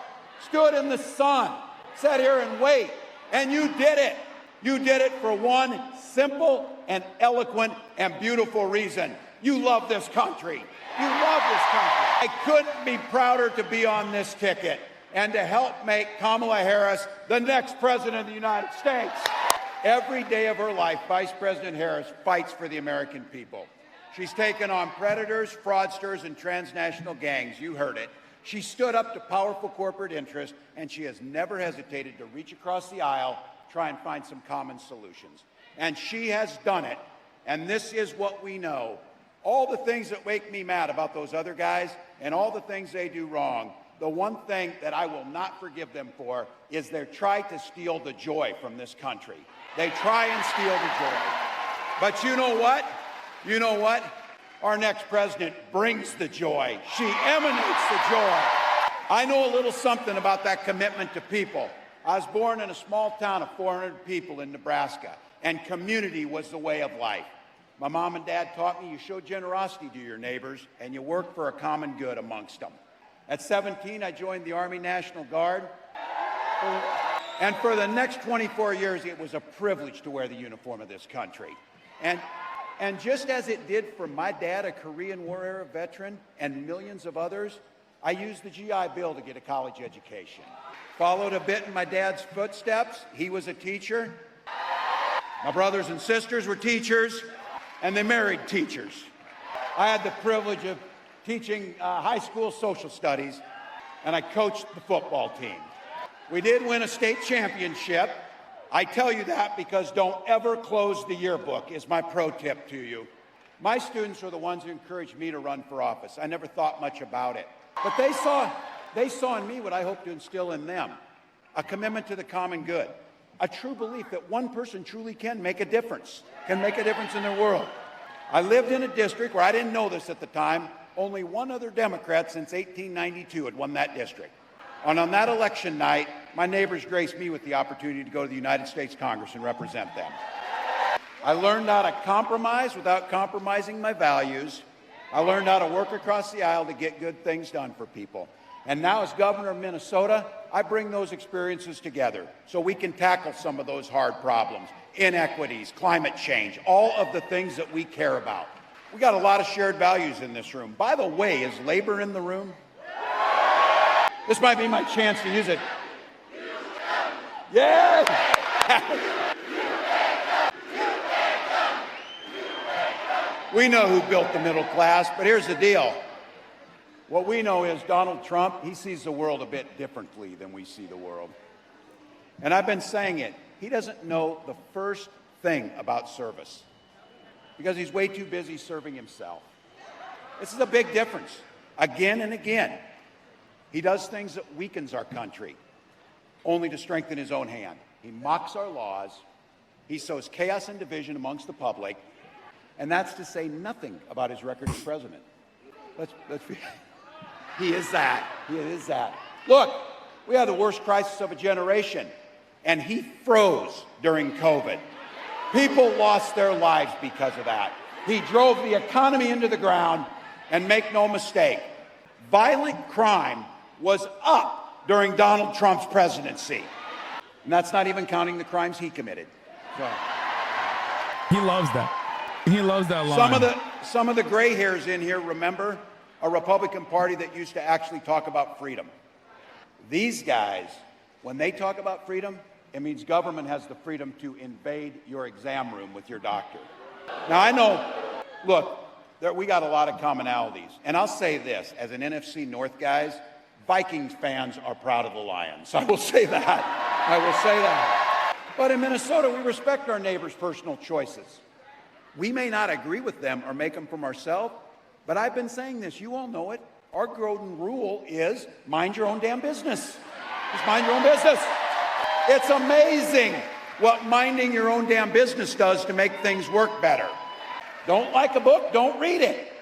stood in the sun, sat here and wait, and you did it. You did it for one simple and eloquent and beautiful reason. You love this country. You love this country. I couldn't be prouder to be on this ticket and to help make Kamala Harris the next president of the United States. Every day of her life, Vice President Harris fights for the American people. She's taken on predators, fraudsters, and transnational gangs. You heard it. She stood up to powerful corporate interests, and she has never hesitated to reach across the aisle, try and find some common solutions. And she has done it. And this is what we know. All the things that make me mad about those other guys and all the things they do wrong, the one thing that I will not forgive them for is they try to steal the joy from this country. They try and steal the joy. But you know what? You know what? Our next president brings the joy. She emanates the joy. I know a little something about that commitment to people. I was born in a small town of 400 people in Nebraska, and community was the way of life. My mom and dad taught me you show generosity to your neighbors and you work for a common good amongst them. At 17, I joined the Army National Guard. And for the next 24 years, it was a privilege to wear the uniform of this country. And just as it did for my dad, a Korean War era veteran, and millions of others, I used the GI Bill to get a college education. Followed a bit in my dad's footsteps. He was a teacher. My brothers and sisters were teachers, and they married teachers. I had the privilege of teaching high school social studies, and I coached the football team. We did win a state championship. I tell you that because don't ever close the yearbook is my pro tip to you. My students are the ones who encouraged me to run for office. I never thought much about it. But they saw in me what I hope to instill in them, a commitment to the common good, a true belief that one person truly can make a difference in their world. I lived in a district where I didn't know this at the time. Only one other Democrat since 1892 had won that district. And on that election night, my neighbors graced me with the opportunity to go to the United States Congress and represent them. I learned how to compromise without compromising my values. I learned how to work across the aisle to get good things done for people. And now as governor of Minnesota, I bring those experiences together so we can tackle some of those hard problems, inequities, climate change, all of the things that we care about. We got a lot of shared values in this room. By the way, is labor in the room? This might be my chance to use it. Yeah! We know who built the middle class, but here's the deal. What we know is Donald Trump, he sees the world a bit differently than we see the world. And I've been saying it. He doesn't know the first thing about service because he's way too busy serving himself. This is a big difference. Again and again, he does things that weakens our country, only to strengthen his own hand. He mocks our laws. He sows chaos and division amongst the public. And that's to say nothing about his record as president. He is that. He is that. Look, we had the worst crisis of a generation, and he froze during COVID. People lost their lives because of that. He drove the economy into the ground, and make no mistake, violent crime was up during Donald Trump's presidency. And that's not even counting the crimes he committed. So. He loves that. He loves that line. Some of the gray hairs in here remember a Republican Party that used to actually talk about freedom. These guys, when they talk about freedom, it means government has the freedom to invade your exam room with your doctor. Now, I know, look, we got a lot of commonalities. And I'll say this, as an NFC North guys, Vikings fans are proud of the Lions. I will say that. I will say that. But in Minnesota, we respect our neighbors' personal choices. We may not agree with them or make them from ourselves, but I've been saying this. You all know it. Our golden rule is mind your own damn business. Just mind your own business. It's amazing what minding your own damn business does to make things work better. Don't like a book? Don't read it.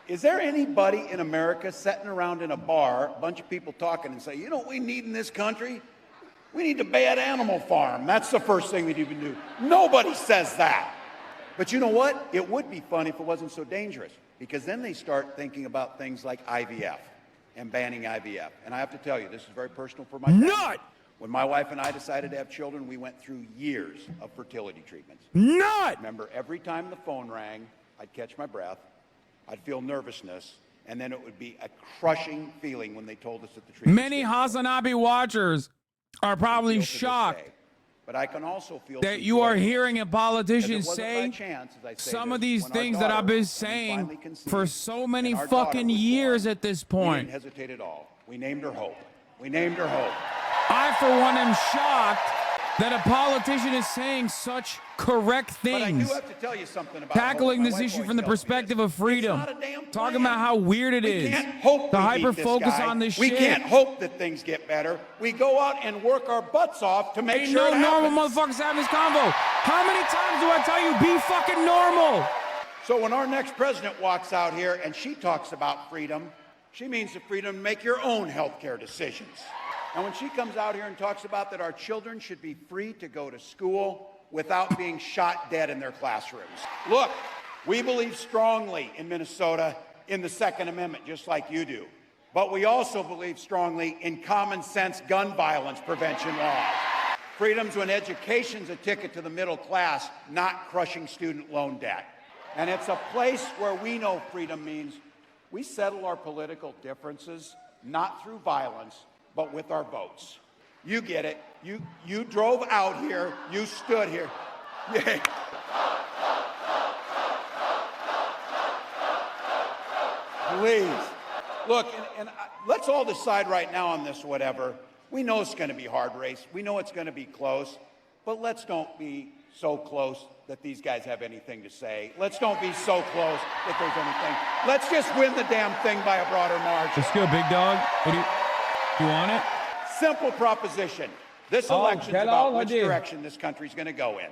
Is there anybody in America sitting around in a bar, a bunch of people talking and say, you know what we need in this country? We need a bad animal farm. That's the first thing we'd even do. Nobody says that. But you know what? It would be fun if it wasn't so dangerous, because then they start thinking about things like IVF and banning IVF. And I have to tell you, this is very personal for my family. When my wife and I decided to have children, we went through years of fertility treatments. Remember, every time the phone rang, I'd catch my breath, I'd feel nervousness, and then it would be a crushing feeling when they told us that the treatment. Many Hasanabi watchers are probably shocked But I can also feel that some you joy are in this. hearing a Because it politician wasn't by say chance, as I say some this, of these when our things that I've daughter, been when we saying finally conceived, for so many and our daughter fucking was born, years at this we point. didn't hesitate at all. We named her Hope. We named her Hope. I, for one, am shocked that a politician is saying such correct But I do things. have to tell you something about Tackling Hope. My this wife issue always from the tells me perspective this. of freedom. It's not a damn Talking plan. about how weird it We is. can't hope The we beat hyper this focus guy. on this we shit. can't hope that things get better. We go out and work our butts off to make Ain't sure no it normal happens. motherfuckers having this convo. How many times do I tell you, be fucking normal? So when our next president walks out here and she talks about freedom, she means the freedom to make your own health care decisions. And when she comes out here and talks about that our children should be free to go to school without being shot dead in their classrooms. Look, we believe strongly in Minnesota in the Second Amendment, just like you do. But we also believe strongly in common sense gun violence prevention laws. Freedom's when education's a ticket to the middle class, not crushing student loan debt. And it's a place where we know freedom means we settle our political differences, not through violence, but with our votes. You get it. You drove out here. You stood here. Yeah. Please. Look, and let's all decide right now on this, whatever. We know it's going to be a hard race. We know it's going to be close. But let's don't be so close that these guys have anything to say. Let's don't be so close that there's anything. Let's just win the damn thing by a broader margin. Let's go, big dog. What do you want it? Simple proposition. This election's about which direction this country's going to go in.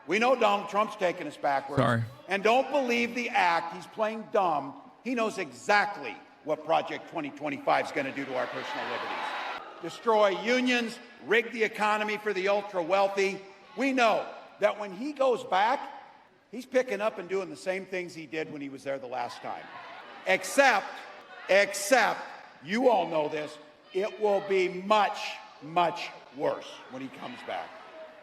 We know Donald Trump's taking us backwards. Sorry. And don't believe the act. He's playing dumb. He knows exactly what Project 2025 is going to do to our personal liberties. Destroy unions, rig the economy for the ultra-wealthy. We know that when he goes back, he's picking up and doing the same things he did when he was there the last time. Except, you all know this, it will be much, much worse when he comes back.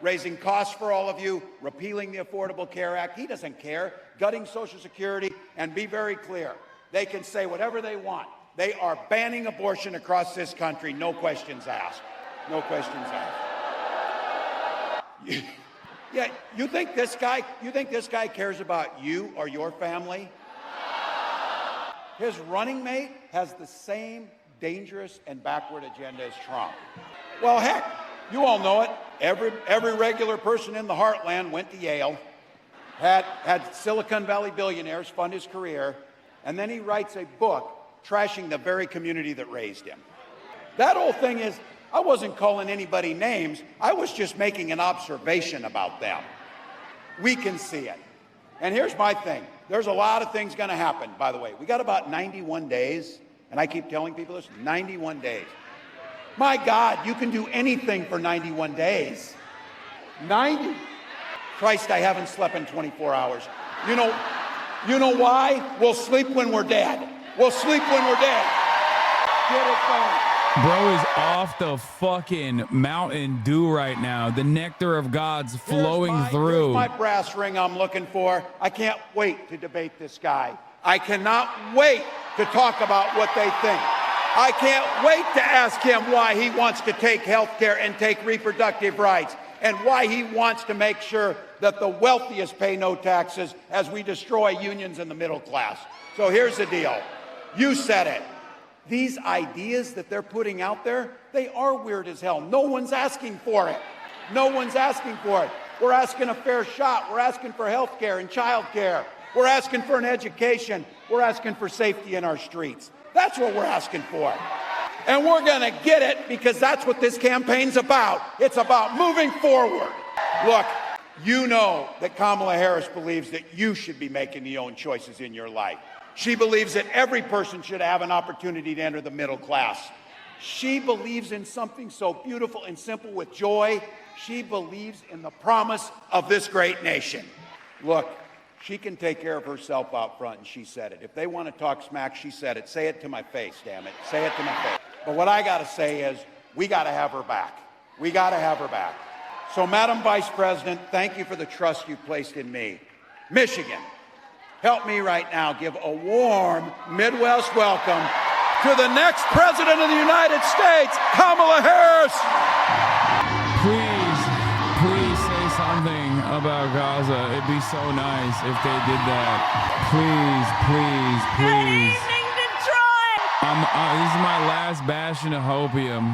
Raising costs for all of you, repealing the Affordable Care Act. He doesn't care. Gutting Social Security, and be very clear. They can say whatever they want. They are banning abortion across this country. No questions asked. No questions asked. Yeah, you think this guy cares about you or your family? His running mate has the same dangerous and backward agenda as Trump. Well, heck, you all know it. Every regular person in the heartland went to Yale, had Silicon Valley billionaires fund his career, and then he writes a book trashing the very community that raised him. That whole thing is, I wasn't calling anybody names. I was just making an observation about them. We can see it. And here's my thing. There's a lot of things going to happen, by the way. We got about 91 days, and I keep telling people this, 91 days. My God, you can do anything for 91 days. 90? Christ, I haven't slept in 24 hours. You know why? We'll sleep when we're dead. We'll sleep when we're dead. Get it going. Bro is off the fucking Mountain Dew right now. The nectar of God's flowing through. Here's my brass ring I'm looking for. I can't wait to debate this guy. I cannot wait to talk about what they think. I can't wait to ask him why he wants to take health care and take reproductive rights, and why he wants to make sure that the wealthiest pay no taxes as we destroy unions in the middle class. So here's the deal. You said it. These ideas that they're putting out there, they are weird as hell. No one's asking for it. No one's asking for it. We're asking a fair shot. We're asking for health care and child care. We're asking for an education. We're asking for safety in our streets. That's what we're asking for. And we're going to get it because that's what this campaign's about. It's about moving forward. Look, you know that Kamala Harris believes that you should be making your own choices in your life. She believes that every person should have an opportunity to enter the middle class. She believes in something so beautiful and simple with joy. She believes in the promise of this great nation. Look, she can take care of herself out front, and she said it. If they want to talk smack, she said it. Say it to my face, damn it. Say it to my face. But what I got to say is, we got to have her back. We got to have her back. So, Madam Vice President, thank you for the trust you placed in me. Michigan, help me right now give a warm Midwest welcome to the next President of the United States, Kamala Harris. Please about Gaza. It'd be so nice if they did that. Please, please, please. Good evening, Detroit. This is my last bastion of hopium.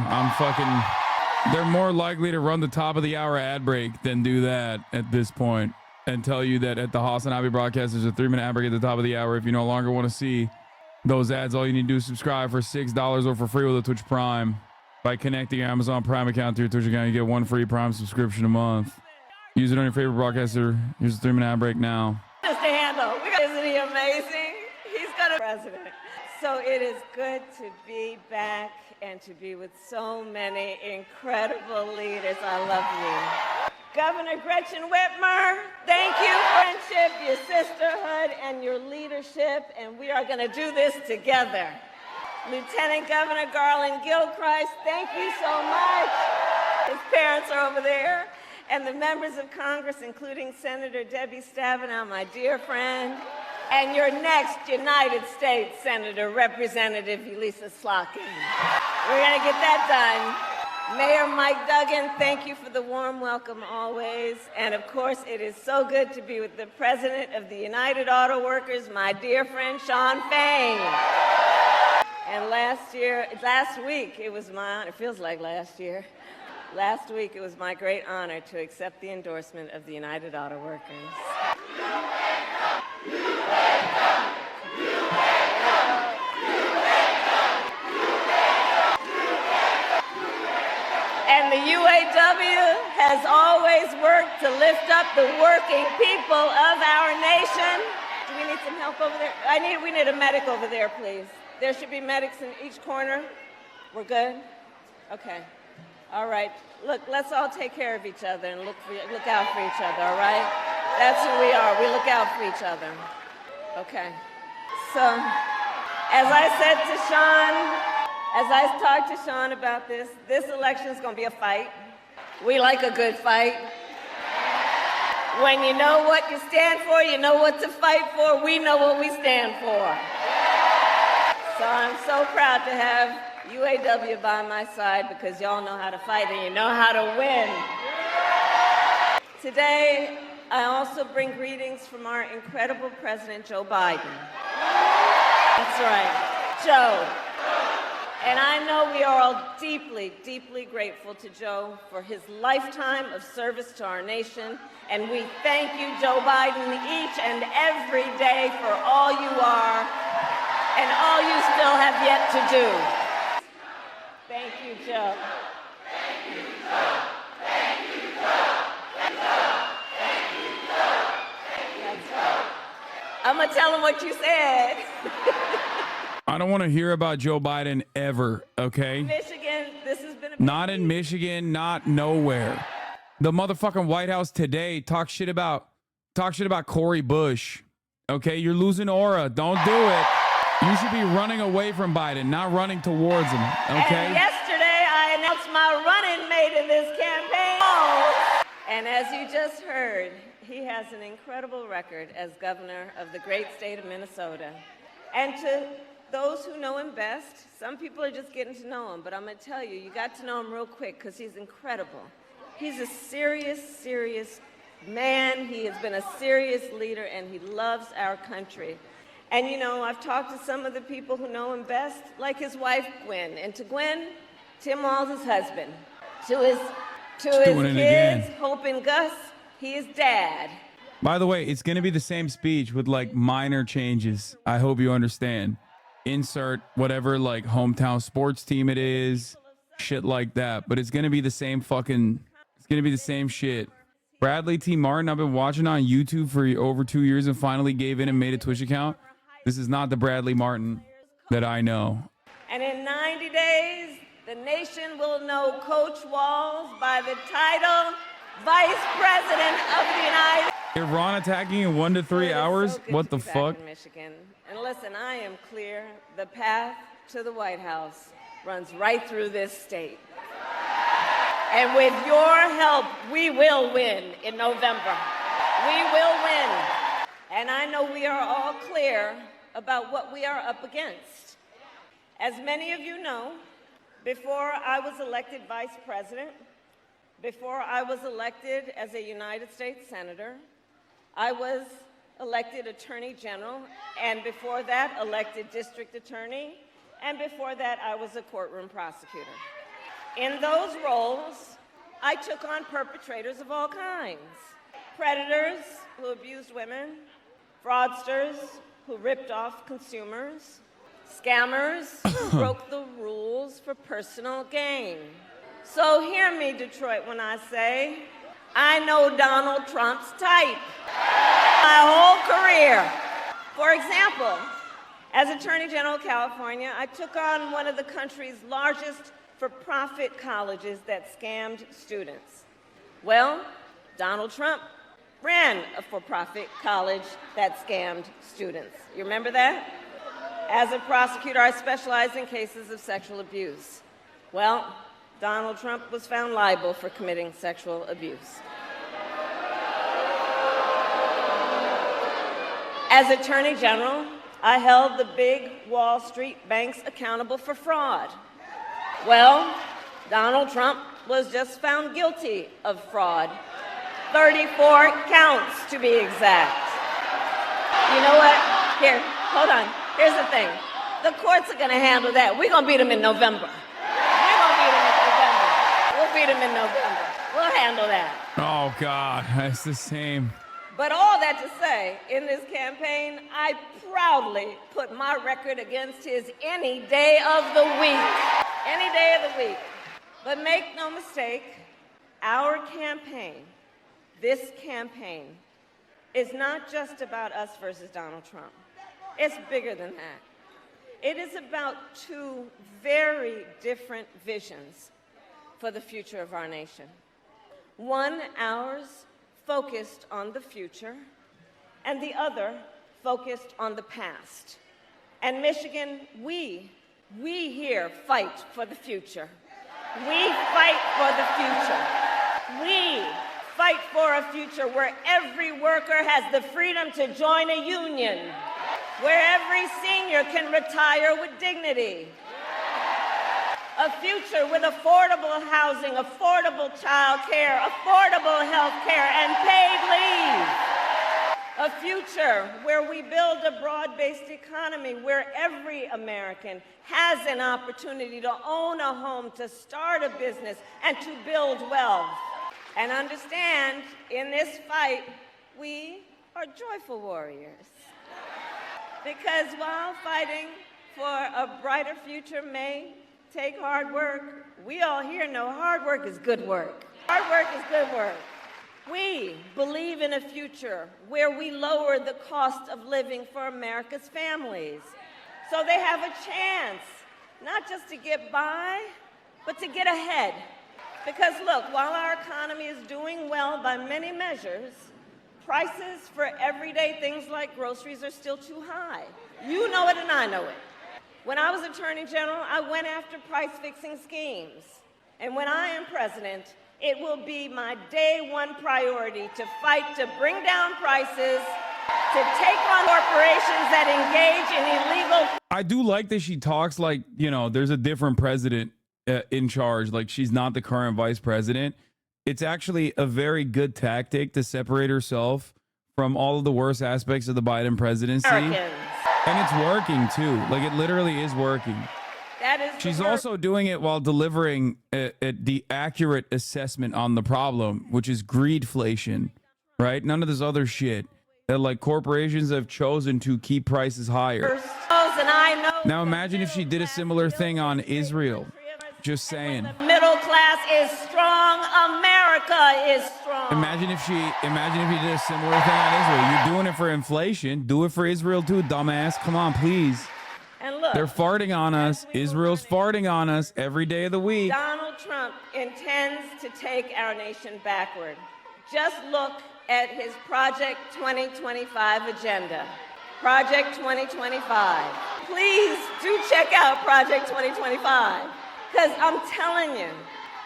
They're more likely to run the top of the hour ad break than do that at this point and tell you that at the Hasanabi broadcast, there's a 3-minute ad break at the top of the hour. If you no longer want to see those ads, all you need to do is subscribe for $6 or for free with a Twitch Prime. By connecting your Amazon Prime account to your Twitch account, you get 1 free Prime subscription a month. Use it on your favorite broadcaster. Here's a 3-minute ad break now. Just to handle. Isn't he amazing? He's got a president. So it is good to be back and to be with so many incredible leaders. I love you. Governor Gretchen Whitmer, thank you for your friendship, your sisterhood, and your leadership, and we are going to do this together. Lieutenant Governor Garland Gilchrist, thank you so much. His parents are over there. And the members of Congress, including Senator Debbie Stabenow, my dear friend, and your next United States Senator, Representative Elisa Slotkin. We're going to get that done. Mayor Mike Duggan, thank you for the warm welcome always. And of course, it is so good to be with the President of the United Auto Workers, my dear friend, Shawn Fain. And last week, it was my honor, it feels like last year. Last week, it was my great honor to accept the endorsement of the United Auto Workers. And the UAW has always worked to lift up the working people of our nation. Do we need some help over there? We need a medic over there, please. There should be medics in each corner. We're good? Okay. All right. Look, let's all take care of each other and look out for each other, all right? That's who we are. We look out for each other. Okay. So, as I said to Shawn, as I talked to Shawn about this election is going to be a fight. We like a good fight. When you know what you stand for, you know what to fight for. We know what we stand for. So I'm so proud to have UAW by my side because y'all know how to fight and you know how to win. Today, I also bring greetings from our incredible President, Joe Biden. That's right, Joe. And I know we are all deeply, deeply grateful to Joe for his lifetime of service to our nation. And we thank you, Joe Biden, each and every day for all you are and all you still have yet to do. Thank you, Joe. Thank you, Joe. Thank you, Joe. Thank you, Joe. Thank you, Joe. That's right. I'm going to tell him what you said. I don't want to hear about Joe Biden ever, okay? Michigan, this has been a Not in Michigan, not nowhere. The motherfucking White House today talk shit about Cori Bush. Okay, you're losing aura. Don't do it. You should be running away from Biden, not running towards him. Okay? And yesterday I announced my running mate in this campaign. And as you just heard, he has an incredible record as governor of the great state of Minnesota. And to those who know him best, some people are just getting to know him, but I'm going to tell you, you got to know him real quick because he's incredible. He's a serious, serious man. He has been a serious leader, and he loves our country. And, you know, I've talked to some of the people who know him best, like his wife, Gwen. And to Gwen, Tim Walz, his husband. To his kids, Hope and Gus, he is dad. By the way, it's going to be the same speech with like minor changes. I hope you understand. Insert whatever like hometown sports team it is, shit like that. But it's going to be the same it's going to be the same shit. Bradley T. Martin, I've been watching on YouTube for over 2 years and finally gave in and made a Twitch account. This is not the Bradley Martin that I know. And in 90 days, the nation will know Coach Walz by the title Vice President of the United States. Iran attacking in 1 to 3 hours? What the fuck? In Michigan. And listen, I am clear. The path to the White House runs right through this state. And with your help, we will win in November. We will win. And I know we are all clear about what we are up against. As many of you know, before I was elected vice president, Before I was elected as a United States Senator, I was elected Attorney General, and before that, elected District Attorney, and before that, I was a courtroom prosecutor. In those roles, I took on perpetrators of all kinds. Predators who abused women, fraudsters who ripped off consumers, scammers who broke the rules for personal gain. So hear me, Detroit, when I say, I know Donald Trump's type. My whole career. For example, as Attorney General of California, I took on one of the country's largest for-profit colleges that scammed students. Well, Donald Trump ran a for-profit college that scammed students. You remember that? As a prosecutor, I specialized in cases of sexual abuse. Well, Donald Trump was found liable for committing sexual abuse. As Attorney General, I held the big Wall Street banks accountable for fraud. Well, Donald Trump was just found guilty of fraud. 34 counts, to be exact. You know what? Here, hold on. Here's the thing. The courts are going to handle that. We're going to beat them in November. We're going to beat them in November. We'll beat them in November. We'll handle that. Oh, God. It's the same. But all that to say, in this campaign, I proudly put my record against his any day of the week. Any day of the week. But make no mistake, our campaign, this campaign, is not just about us versus Donald Trump. It's bigger than that. It is about two very different visions for the future of our nation. One, ours, focused on the future, and the other focused on the past. And Michigan, we here fight for the future. We fight for the future. We fight for a future where every worker has the freedom to join a union, where every senior can retire with dignity. A future with affordable housing, affordable child care, affordable health care, and paid leave. A future where we build a broad-based economy where every American has an opportunity to own a home, to start a business, and to build wealth. And understand, in this fight, we are joyful warriors. Because while fighting for a brighter future may take hard work, we all here know hard work is good work. Hard work is good work. We believe in a future where we lower the cost of living for America's families, so they have a chance not just to get by, but to get ahead. Because look, while our economy is doing well by many measures, prices for everyday things like groceries are still too high. You know it and I know it. When I was Attorney General, I went after price-fixing schemes. And when I am president, it will be my day one priority to fight to bring down prices, to take on corporations that engage in illegal... I do like that she talks like, you know, there's a different president in charge. Like, she's not the current vice president. It's actually a very good tactic to separate herself from all of the worst aspects of the Biden presidency. Americans. And it's working, too. Like, it literally is working. That is She's also doing it while delivering the accurate assessment on the problem, which is greedflation, right? None of this other shit that, like, corporations have chosen to keep prices higher. Now imagine if she did a similar thing on Israel. Just saying. Middle class is strong. America is strong. Imagine if she did a similar thing on Israel. You're doing it for inflation. Do it for Israel too, dumbass. Come on, please. And look, they're farting on us. Israel's farting on us every day of the week. Donald Trump intends to take our nation backward. Just look at his Project 2025 agenda. Project 2025. Please do check out Project 2025. Because I'm telling you,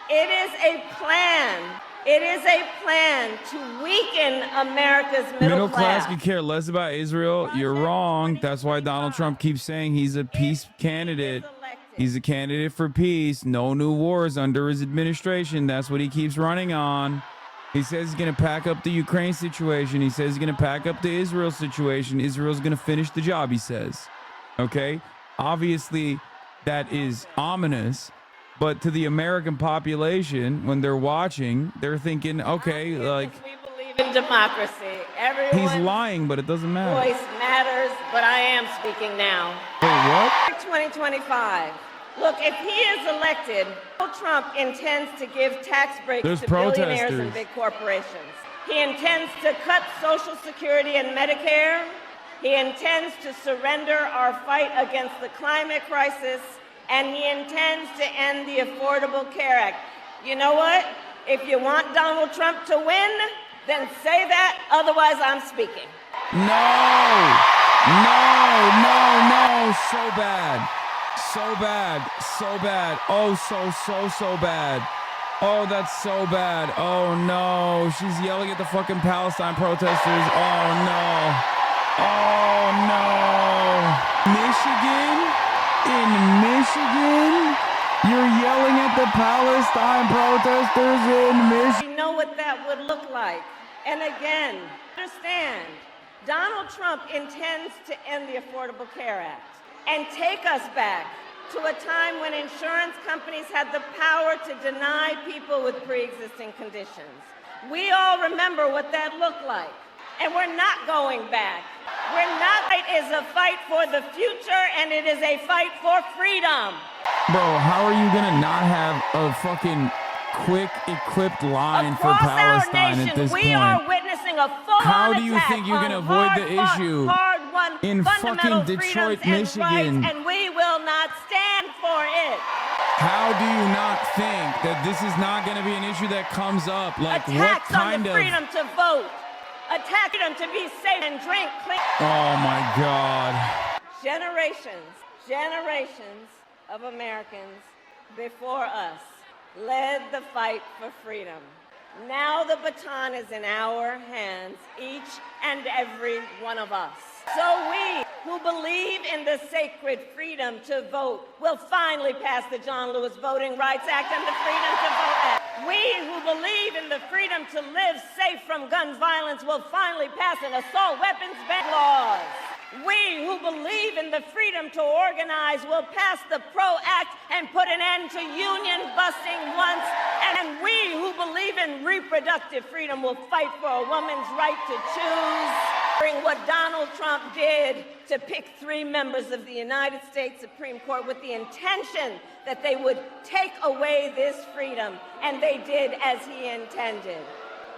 it is a plan. It is a plan to weaken America's middle class. Could care less about Israel. You're wrong. That's why Donald Trump keeps saying he's a peace candidate. He's a candidate for peace. No new wars under his administration. That's what he keeps running on. He says he's going to pack up the Ukraine situation. He says he's going to pack up the Israel situation. Israel's going to finish the job, he says. Okay? Obviously, that is ominous. But to the American population, when they're watching, they're thinking, okay, like... We believe in democracy. Everyone's he's lying, but it doesn't matter. voice matters, but I am speaking now. Wait, what? 2025. Look, if he is elected, Donald Trump intends to give tax breaks There's to billionaires protesters. and big corporations. He intends to cut Social Security and Medicare. He intends to surrender our fight against the climate crisis. And he intends to end the Affordable Care Act. You know what? If you want Donald Trump to win, then say that. Otherwise, I'm speaking. No! So bad. So bad. So bad. Oh, so bad. Oh, that's so bad. Oh, no. She's yelling at the fucking Palestine protesters. Oh, no. Oh, no. Michigan? In Michigan? You're yelling at the Palestine protesters in Michigan? You know what that would look like. And again, understand, Donald Trump intends to end the Affordable Care Act and take us back to a time when insurance companies had the power to deny people with pre-existing conditions. We all remember what that looked like. And we're not going back. We're not. It is a fight for the future, and it is a fight for freedom. Bro, how are you gonna not have a fucking quick equipped line for Palestine at this we point? are witnessing a full-on How do you attack think you're gonna on avoid the issue hard-won in fundamental fucking Detroit, freedoms Michigan? and rights, and we will not stand for it. How do you not think that this is not gonna be an issue that comes up? Like, Attacks what kind on the of? freedom to vote. Attack them to be safe and drink clean. Oh my God. Generations of Americans before us led the fight for freedom. Now the baton is in our hands, each and every one of us. So we who believe in the sacred freedom to vote will finally pass the John Lewis Voting Rights Act and the Freedom to Vote Act. We who believe in the freedom to live safe from gun violence will finally pass an assault weapons ban laws. We who believe in the freedom to organize will pass the PRO Act and put an end to union busting once. And we who believe in reproductive freedom will fight for a woman's right to choose. What Donald Trump did to pick 3 members of the United States Supreme Court with the intention that they would take away this freedom, and they did as he intended.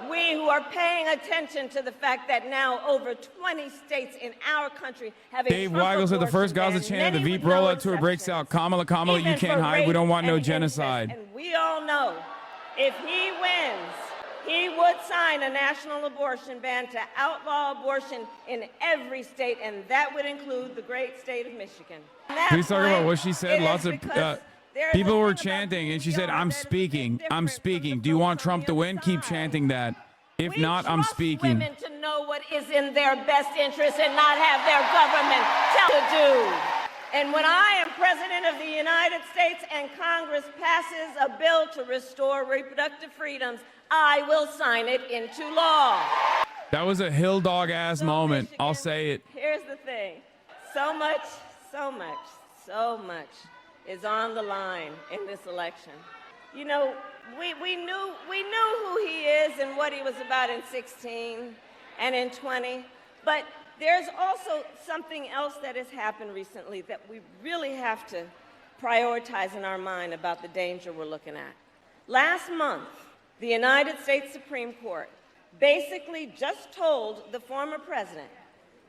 We who are paying attention to the fact that now over 20 states in our country have a Dave Trump Weigel said the first abortion Gaza ban, channel, the many Veep with no rollout tour breaks out. Kamala, Even you can't for hide. We don't want no rape and genocide. incest. And we all know if he wins, he would sign a national abortion ban to outlaw abortion in every state, and that would include the great state of Michigan. Please talk about what she said. Lots of there's people were chanting, and she said, I'm speaking. I'm speaking. Do you want Trump to win? Keep chanting that. If not, I'm speaking. Women to know what is in their best interest and not have their government tell to do. And when I am President of the United States and Congress passes a bill to restore reproductive freedoms, I will sign it into law. That was a hill dog ass moment. Michigan, I'll say it. Here's the thing. So much is on the line in this election. You know, we knew who he is and what he was about in 16 and in 20, but there's also something else that has happened recently that we really have to prioritize in our mind about the danger we're looking at. Last month, the United States Supreme Court basically just told the former president,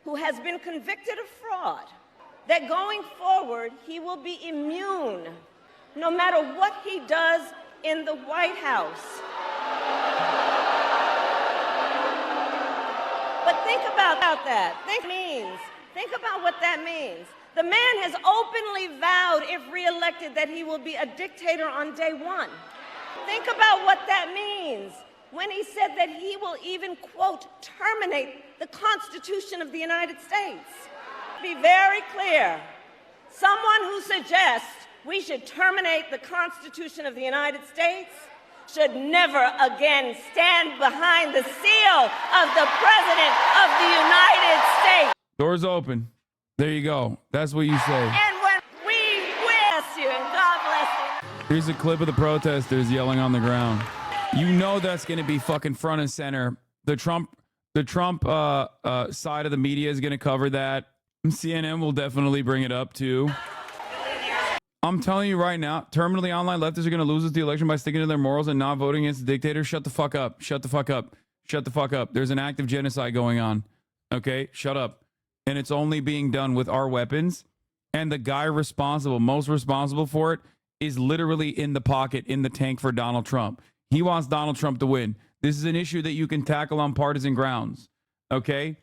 who has been convicted of fraud, that going forward, he will be immune no matter what he does in the White House. But think about that. Think about what that means. The man has openly vowed, if reelected, that he will be a dictator on day one. Think about what that means when he said that he will even, quote, terminate the Constitution of the United States. Be very clear. Someone who suggests We should terminate the Constitution of the United States, should never again stand behind the seal of the President of the United States. Doors open. There you go. That's what you say. And when we bless you, and God bless you. Here's a clip of the protesters yelling on the ground. You know that's going to be fucking front and center. The Trump side of the media is going to cover that. CNN will definitely bring it up too. I'm telling you right now, terminally online leftists are going to lose the election by sticking to their morals and not voting against the dictator. Shut the fuck up. Shut the fuck up. Shut the fuck up. There's an active genocide going on. Okay? Shut up. And it's only being done with our weapons. And the guy responsible, most responsible for it, is literally in the pocket, in the tank for Donald Trump. He wants Donald Trump to win. This is an issue that you can tackle on partisan grounds. Okay?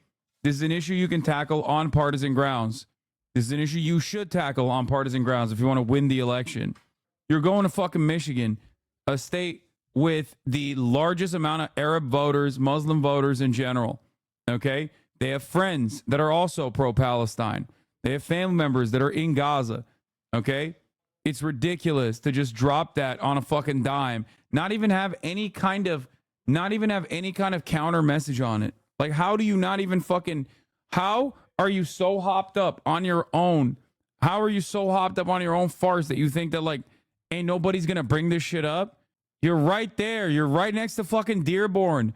This is an issue you can tackle on partisan grounds. This is an issue you should tackle on partisan grounds if you want to win the election. You're going to fucking Michigan, a state with the largest amount of Arab voters, Muslim voters in general. Okay? They have friends that are also pro-Palestine. They have family members that are in Gaza. Okay? It's ridiculous to just drop that on a fucking dime. Not even have any kind of counter message on it. Like, how do you not even fucking, how are you so hopped up on your own? How are you so hopped up on your own farce that you think that, like, ain't nobody's going to bring this shit up? You're right there. You're right next to fucking Dearborn.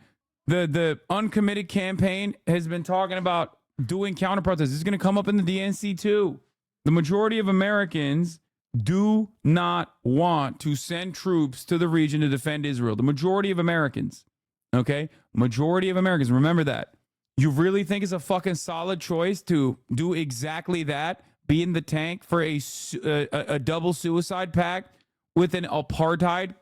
The uncommitted campaign has been talking about doing counter protests. This is going to come up in the DNC too. The majority of Americans do not want to send troops to the region to defend Israel. The majority of Americans. Okay? Majority of Americans. Remember that. You really think it's a fucking solid choice to do exactly that? Be in the tank for a double suicide pact with an apartheid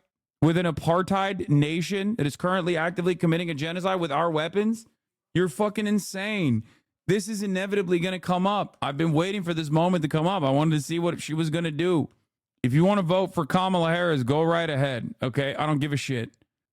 nation that is currently actively committing a genocide with our weapons? You're fucking insane. This is inevitably going to come up. I've been waiting for this moment to come up. I wanted to see what she was going to do. If you want to vote for Kamala Harris, go right ahead. Okay? I don't give a shit.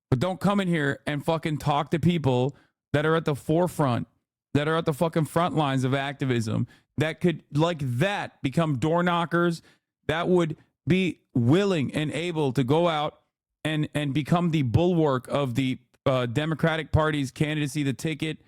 But don't come in here and fucking talk to people that are at the forefront, that are at the fucking front lines of activism, that could, like that, become door knockers, that would be willing and able to go out and become the bulwark of the Democratic Party's candidacy, the ticket,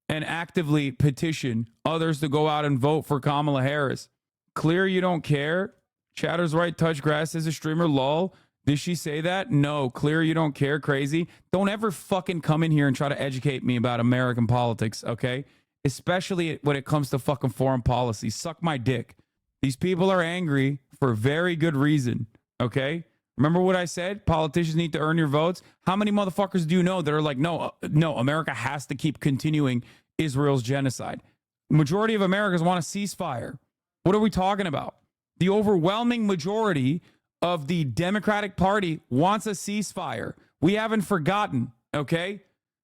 and actively petition others to go out and vote for Kamala Harris. Clear you don't care. Chatter's right, touch grass as a streamer, lol. Did she say that? No. Clear you don't care, crazy. Don't ever fucking come in here and try to educate me about American politics, okay? Especially when it comes to fucking foreign policy. Suck my dick. These people are angry for very good reason, okay? Remember what I said? Politicians need to earn your votes. How many motherfuckers do you know that are like, no, America has to keep continuing Israel's genocide? Majority of Americans want a ceasefire. What are we talking about? The overwhelming majority of the Democratic Party wants a ceasefire. We haven't forgotten, okay?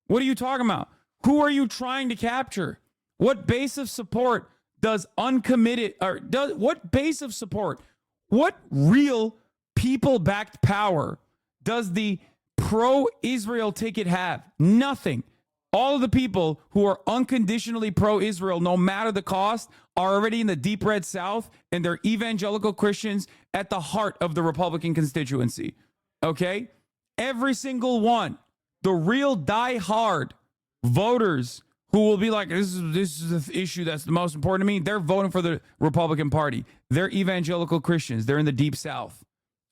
What are you talking about? Who are you trying to capture? What base of support does uncommitted, or does, what base of support, what real people-backed power does the pro-Israel ticket have? Nothing. All of the people who are unconditionally pro-Israel, no matter the cost, are already in the deep red South, and they're evangelical Christians at the heart of the Republican constituency. Okay? Every single one. The real die-hard voters who will be like, this is the issue that's the most important to me, they're voting for the Republican Party. They're evangelical Christians. They're in the deep South.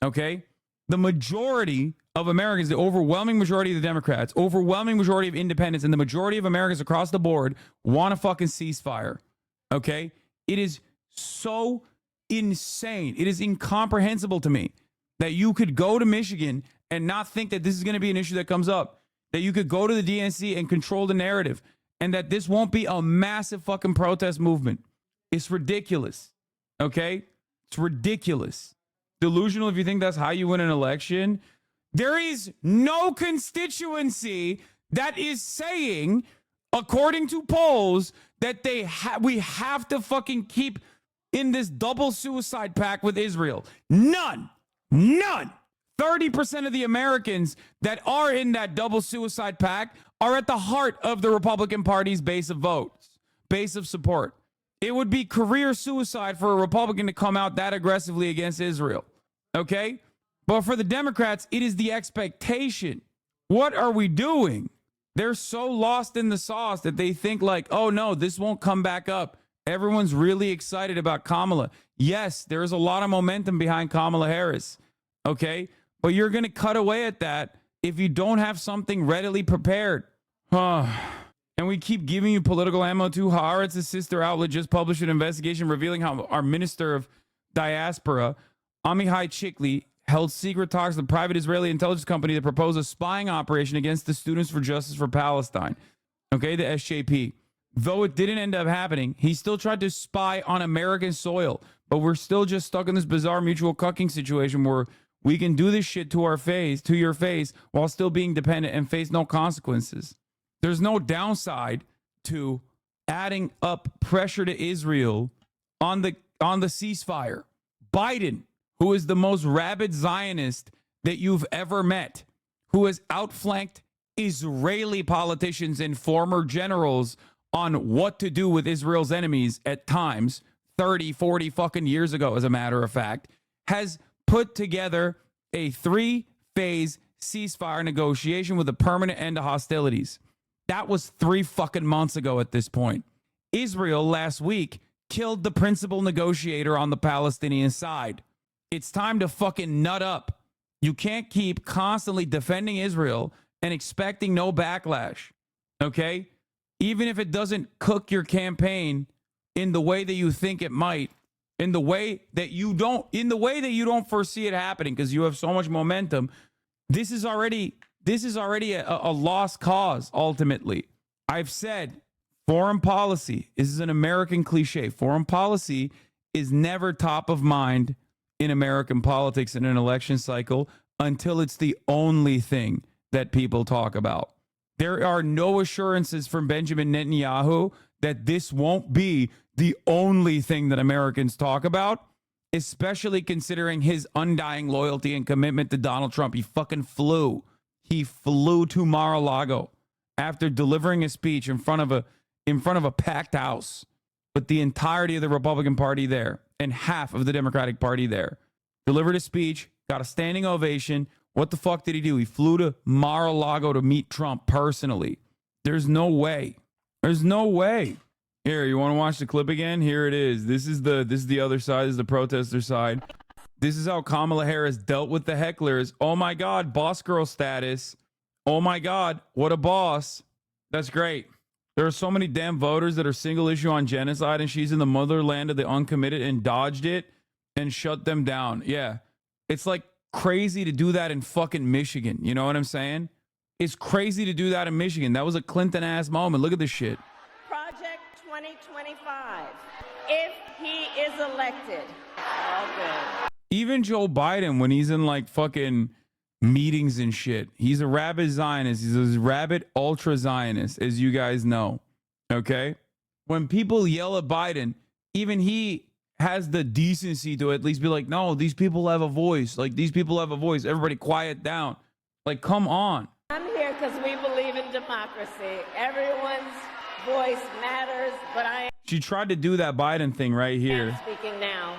Okay? The majority of Americans, the overwhelming majority of the Democrats, overwhelming majority of independents, and the majority of Americans across the board want a fucking ceasefire. Okay? It is so insane. It is incomprehensible to me that you could go to Michigan and not think that this is going to be an issue that comes up. That you could go to the DNC and control the narrative, and that this won't be a massive fucking protest movement. It's ridiculous. Okay? It's ridiculous. Delusional if you think that's how you win an election. There is no constituency that is saying, according to polls, that we have to fucking keep in this double suicide pact with Israel. None. 30% of the Americans that are in that double suicide pact are at the heart of the Republican Party's base of votes, base of support. It would be career suicide for a Republican to come out that aggressively against Israel. Okay? But for the Democrats, it is the expectation. What are we doing? They're so lost in the sauce that they think like, oh no, this won't come back up. Everyone's really excited about Kamala. Yes, there is a lot of momentum behind Kamala Harris. Okay? But you're going to cut away at that if you don't have something readily prepared. And we keep giving you political ammo too. Haaretz's sister outlet just published an investigation revealing how our Minister of Diaspora, Amihai Chikli, held secret talks with the private Israeli intelligence company that proposed a spying operation against the Students for Justice for Palestine. Okay, the SJP. Though it didn't end up happening, he still tried to spy on American soil. But we're still just stuck in this bizarre mutual cucking situation where we can do this shit to our face, to your face, while still being dependent and face no consequences. There's no downside to adding up pressure to Israel on the ceasefire. Biden, who is the most rabid Zionist that you've ever met, who has outflanked Israeli politicians and former generals on what to do with Israel's enemies at times, 30, 40 fucking years ago, as a matter of fact, has put together a 3-phase ceasefire negotiation with a permanent end to hostilities. That was 3 fucking months ago at this point. Israel last week killed the principal negotiator on the Palestinian side. It's time to fucking nut up. You can't keep constantly defending Israel and expecting no backlash. Okay? Even if it doesn't cook your campaign in the way that you think it might, in the way that you don't foresee it happening because you have so much momentum, this is already a lost cause ultimately. I've said foreign policy, this is an American cliche. Foreign policy is never top of mind in American politics in an election cycle until it's the only thing that people talk about. There are no assurances from Benjamin Netanyahu that this won't be the only thing that Americans talk about, especially considering his undying loyalty and commitment to Donald Trump. He fucking flew. He flew to Mar-a-Lago after delivering a speech in front of a packed house with the entirety of the Republican Party there and half of the Democratic Party there. Delivered a speech, got a standing ovation. What the fuck did he do? He flew to Mar-a-Lago to meet Trump personally. There's no way. There's no way. Here, you want to watch the clip again? Here it is. This is the other side. This is the protester side. This is how Kamala Harris dealt with the hecklers. Oh my God, boss girl status. Oh my God, what a boss. That's great. There are so many damn voters that are single issue on genocide, and she's in the motherland of the uncommitted and dodged it and shut them down. Yeah. It's like crazy to do that in fucking Michigan. You know what I'm saying? It's crazy to do that in Michigan. That was a Clinton-ass moment. Look at this shit. Project 2025, if he is elected. All good. Even Joe Biden, when he's in like fucking meetings and shit, he's a rabid Zionist. He's a rabid ultra Zionist, as you guys know. Okay? When people yell at Biden, even he has the decency to at least be like, no, these people have a voice. Like, these people have a voice. Everybody quiet down. Like, come on. I'm here because we believe in democracy. Everyone's voice matters, but She tried to do that Biden thing right here. speaking now.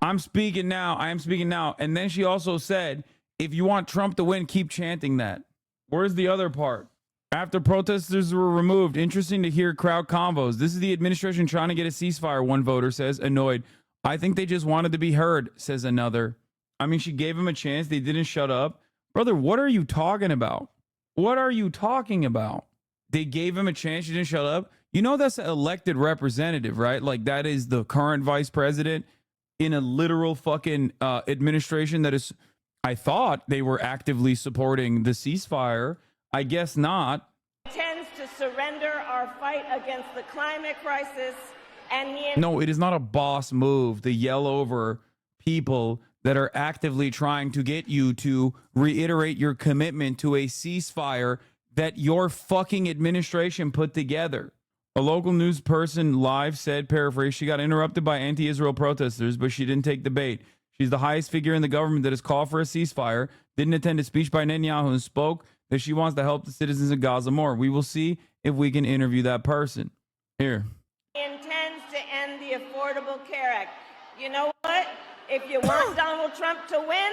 I'm speaking now. I am speaking now. And then she also said, if you want Trump to win, keep chanting that. Where's the other part? After protesters were removed, interesting to hear crowd convos. This is the administration trying to get a ceasefire, one voter says, annoyed. I think they just wanted to be heard, says another. I mean, she gave him a chance. They didn't shut up. Brother, what are you talking about? What are you talking about? They gave him a chance. You didn't shut up. You know, that's an elected representative, right? Like, that is the current vice president in a literal fucking administration that is, I thought they were actively supporting the ceasefire. I guess not. Intends to surrender our fight against the climate crisis and No, it is not a boss move to yell over people that are actively trying to get you to reiterate your commitment to a ceasefire that your fucking administration put together. A local news person live said, paraphrase, she got interrupted by anti-Israel protesters, but she didn't take the bait. She's the highest figure in the government that has called for a ceasefire, didn't attend a speech by Netanyahu, and spoke that she wants to help the citizens of Gaza more. We will see if we can interview that person. Here. intends to end the Affordable Care Act. You know what? If you want Donald Trump to win,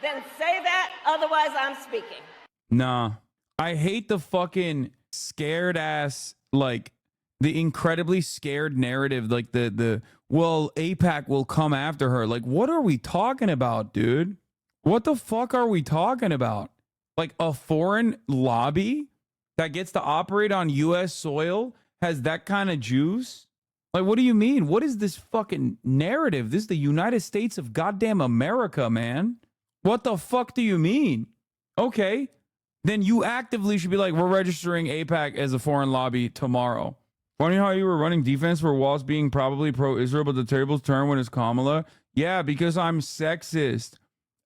then say that. Otherwise, I'm speaking. Nah. I hate the fucking scared ass, like the incredibly scared narrative, like well, AIPAC will come after her. Like, what are we talking about, dude? What the fuck are we talking about? Like a foreign lobby that gets to operate on U.S. soil has that kind of juice? Like, what do you mean? What is this fucking narrative? This is the United States of goddamn America, man. What the fuck do you mean? Okay, then you actively should be like, we're registering AIPAC as a foreign lobby tomorrow. Funny how you were running defense for Walz being probably pro-Israel, but the tables turn when it's Kamala. Yeah, because I'm sexist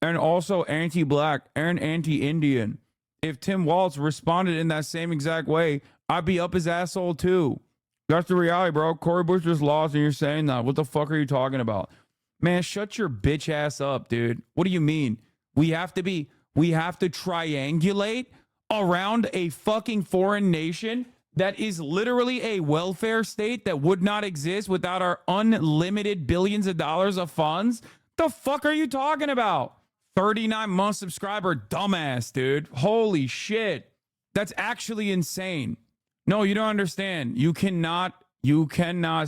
and also anti-black and anti-Indian. If Tim Walz responded in that same exact way, I'd be up his asshole too. That's the reality, bro. Cory Bush just lost and you're saying that. What the fuck are you talking about? Man, shut your bitch ass up, dude. What do you mean? We have to triangulate around a fucking foreign nation that is literally a welfare state that would not exist without our unlimited billions of dollars of funds? The fuck are you talking about? 39-month subscriber dumbass, dude. Holy shit. That's actually insane. No, you don't understand. You cannot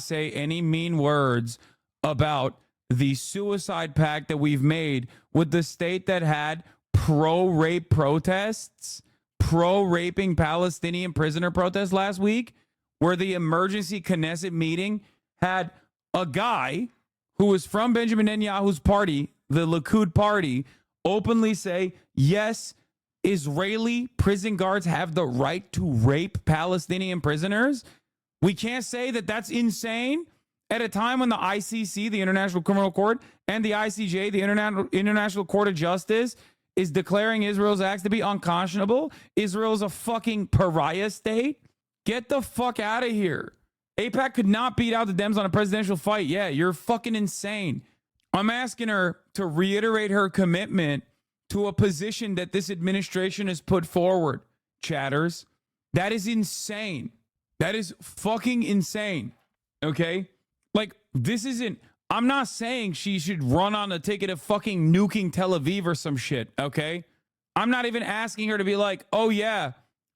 say any mean words about the suicide pact that we've made with the state that had pro-rape protests, pro-raping Palestinian prisoner protests last week, where the emergency Knesset meeting had a guy who was from Benjamin Netanyahu's party, the Likud party, openly say, yes, Israeli prison guards have the right to rape Palestinian prisoners. We can't say that that's insane at a time when the ICC, the International Criminal Court, and the ICJ, the International Court of Justice, is declaring Israel's acts to be unconscionable. Israel's a fucking pariah state. Get the fuck out of here. AIPAC could not beat out the Dems on a presidential fight. Yeah, you're fucking insane. I'm asking her to reiterate her commitment to a position that this administration has put forward, chatters. That is insane. That is fucking insane. Okay? Like, this isn't, I'm not saying she should run on the ticket of fucking nuking Tel Aviv or some shit, okay? I'm not even asking her to be like, oh yeah,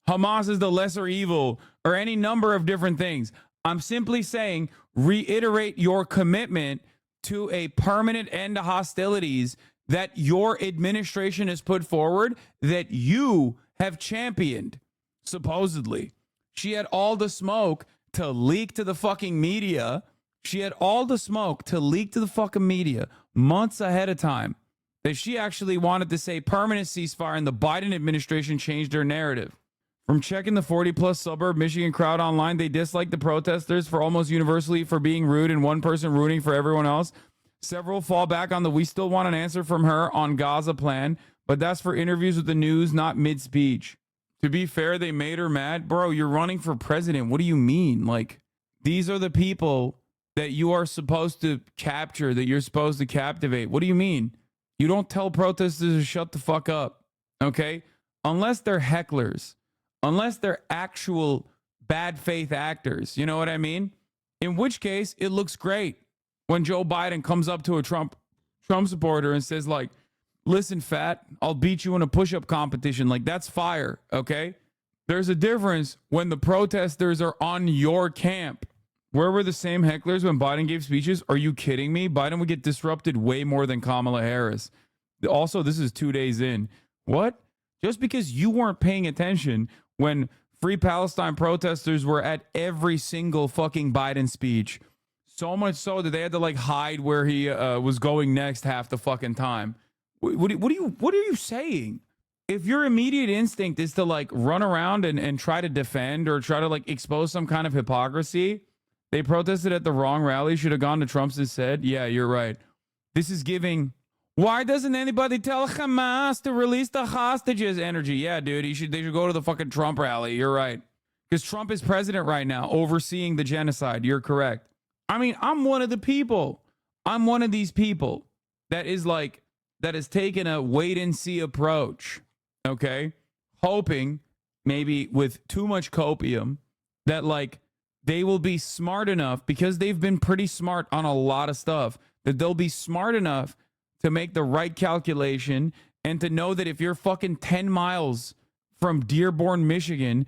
Hamas is the lesser evil or any number of different things. I'm simply saying reiterate your commitment to a permanent end to hostilities that your administration has put forward, that you have championed, supposedly. She had all the smoke to leak to the fucking media. She had all the smoke to leak to the fucking media months ahead of time that she actually wanted to say permanent ceasefire, and the Biden administration changed their narrative. From checking the 40-plus suburb Michigan crowd online, they dislike the protesters for almost universally for being rude and one person rooting for everyone else. Several fall back on the we still want an answer from her on Gaza plan, but that's for interviews with the news, not mid-speech. To be fair, they made her mad. Bro, you're running for president. What do you mean? Like, these are the people that you are supposed to capture, that you're supposed to captivate. What do you mean? You don't tell protesters to shut the fuck up, okay? Unless they're hecklers, unless they're actual bad faith actors, you know what I mean? In which case, it looks great when Joe Biden comes up to a Trump supporter and says, like, listen, fat, I'll beat you in a push-up competition. Like, that's fire, okay? There's a difference when the protesters are on your camp. Where were the same hecklers when Biden gave speeches? Are you kidding me? Biden would get disrupted way more than Kamala Harris. Also, this is 2 days in. What? Just because you weren't paying attention when Free Palestine protesters were at every single fucking Biden speech, so much so that they had to like hide where he was going next half the fucking time. What are you saying? If your immediate instinct is to like run around and try to defend or try to like expose some kind of hypocrisy, they protested at the wrong rally, should have gone to Trump's and said, yeah, you're right. This is giving, why doesn't anybody tell Hamas to release the hostages energy? Yeah, dude, they should go to the fucking Trump rally. You're right. Because Trump is president right now, overseeing the genocide. You're correct. I mean, I'm one of the people. I'm one of these people that is like, that has taken a wait and see approach, okay? Hoping, maybe with too much copium, that like they will be smart enough, because they've been pretty smart on a lot of stuff, that they'll be smart enough to make the right calculation and to know that if you're fucking 10 miles from Dearborn, Michigan,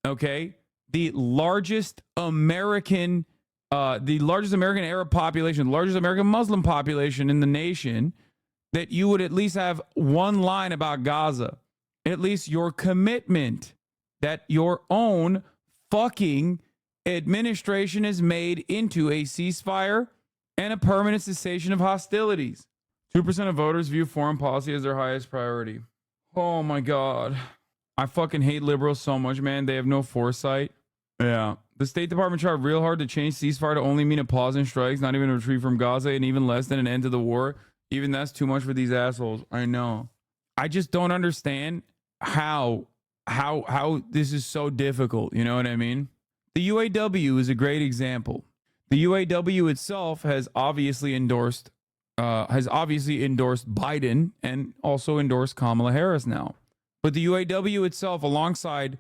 okay, the largest American Arab population, the largest American Muslim population in the nation, that you would at least have one line about Gaza, at least your commitment that your own fucking administration is made into a ceasefire and a permanent cessation of hostilities. 2% of voters view foreign policy as their highest priority. Oh my God. I fucking hate liberals so much, man. They have no foresight. Yeah. The State Department tried real hard to change ceasefire to only mean a pause in strikes, not even a retreat from Gaza, and even less than an end to the war. Even that's too much for these assholes. I know. I just don't understand how this is so difficult. You know what I mean? The UAW is a great example. The UAW itself has obviously endorsed Biden and also endorsed Kamala Harris now. But the UAW itself, alongside,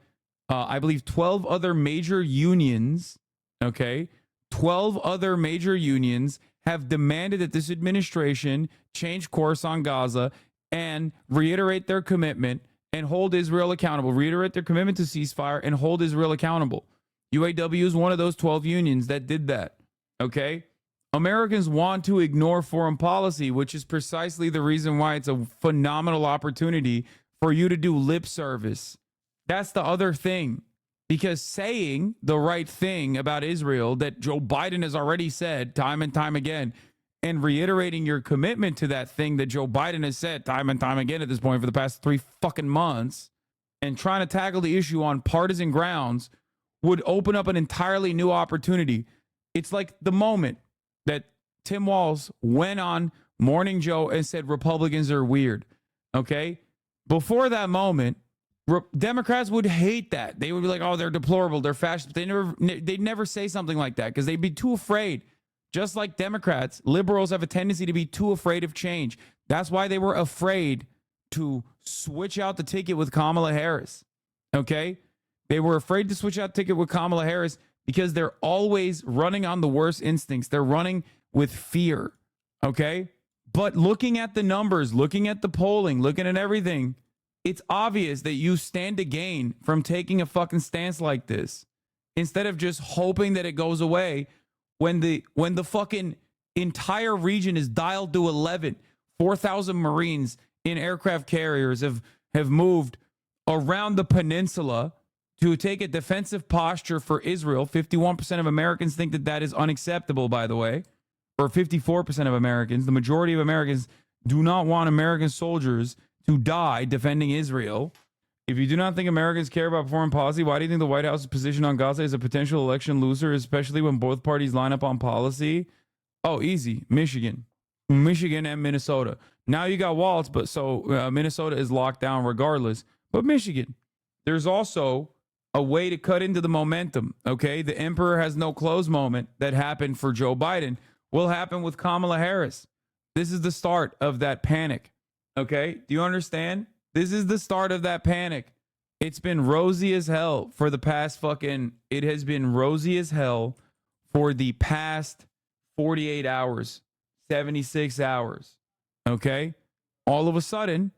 I believe, 12 other major unions, okay, 12 other major unions have demanded that this administration change course on Gaza and reiterate their commitment and hold Israel accountable, reiterate their commitment to ceasefire and hold Israel accountable. UAW is one of those 12 unions that did that, okay? Americans want to ignore foreign policy, which is precisely the reason why it's a phenomenal opportunity for you to do lip service. That's the other thing. Because saying the right thing about Israel that Joe Biden has already said time and time again, and reiterating your commitment to that thing that Joe Biden has said time and time again at this point for the past 3 fucking months, and trying to tackle the issue on partisan grounds would open up an entirely new opportunity. It's like the moment that Tim Walz went on Morning Joe and said Republicans are weird, okay? Before that moment, Democrats would hate that. They would be like, oh, they're deplorable, they're fascist. They'd never say something like that because they'd be too afraid. Just like Democrats, liberals have a tendency to be too afraid of change. That's why they were afraid to switch out the ticket with Kamala Harris, okay? They were afraid to switch out the ticket with Kamala Harris because they're always running on the worst instincts. They're running with fear, okay? But looking at the numbers, looking at the polling, looking at everything, it's obvious that you stand to gain from taking a fucking stance like this instead of just hoping that it goes away when the fucking entire region is dialed to 11. 4,000 Marines in aircraft carriers have moved around the peninsula to take a defensive posture for Israel. 51% of Americans think that that is unacceptable, by the way, or 54% of Americans. The majority of Americans do not want American soldiers to die defending Israel. If you do not think Americans care about foreign policy, why do you think the White House's position on Gaza is a potential election loser, especially when both parties line up on policy? Oh, easy. Michigan and Minnesota. Now you got Walz, but so Minnesota is locked down regardless. But Michigan, there's also a way to cut into the momentum, okay? The emperor has no clothes moment that happened for Joe Biden will happen with Kamala Harris. This is the start of that panic. Okay, do you understand? This is the start of that panic. It's been rosy as hell for the past it has been rosy as hell for the past 48 hours, 76 hours. Okay? All of a sudden,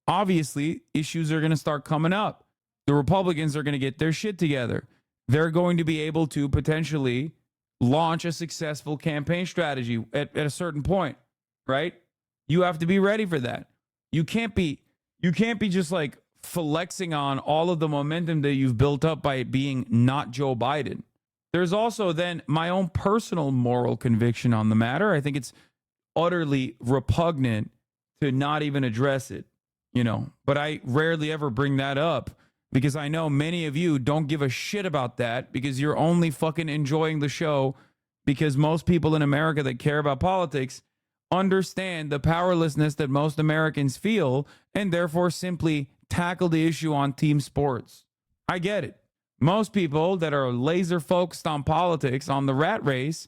obviously, issues are going to start coming up. The Republicans are going to get their shit together. They're going to be able to potentially launch a successful campaign strategy at a certain point, right? You have to be ready for that. You can't be just like flexing on all of the momentum that you've built up by it being not Joe Biden. There's also then my own personal moral conviction on the matter. I think it's utterly repugnant to not even address it, you know, but I rarely ever bring that up because I know many of you don't give a shit about that because you're only fucking enjoying the show because most people in America that care about politics understand the powerlessness that most Americans feel and therefore simply tackle the issue on team sports. I get it. Most people that are laser focused on politics, on the rat race,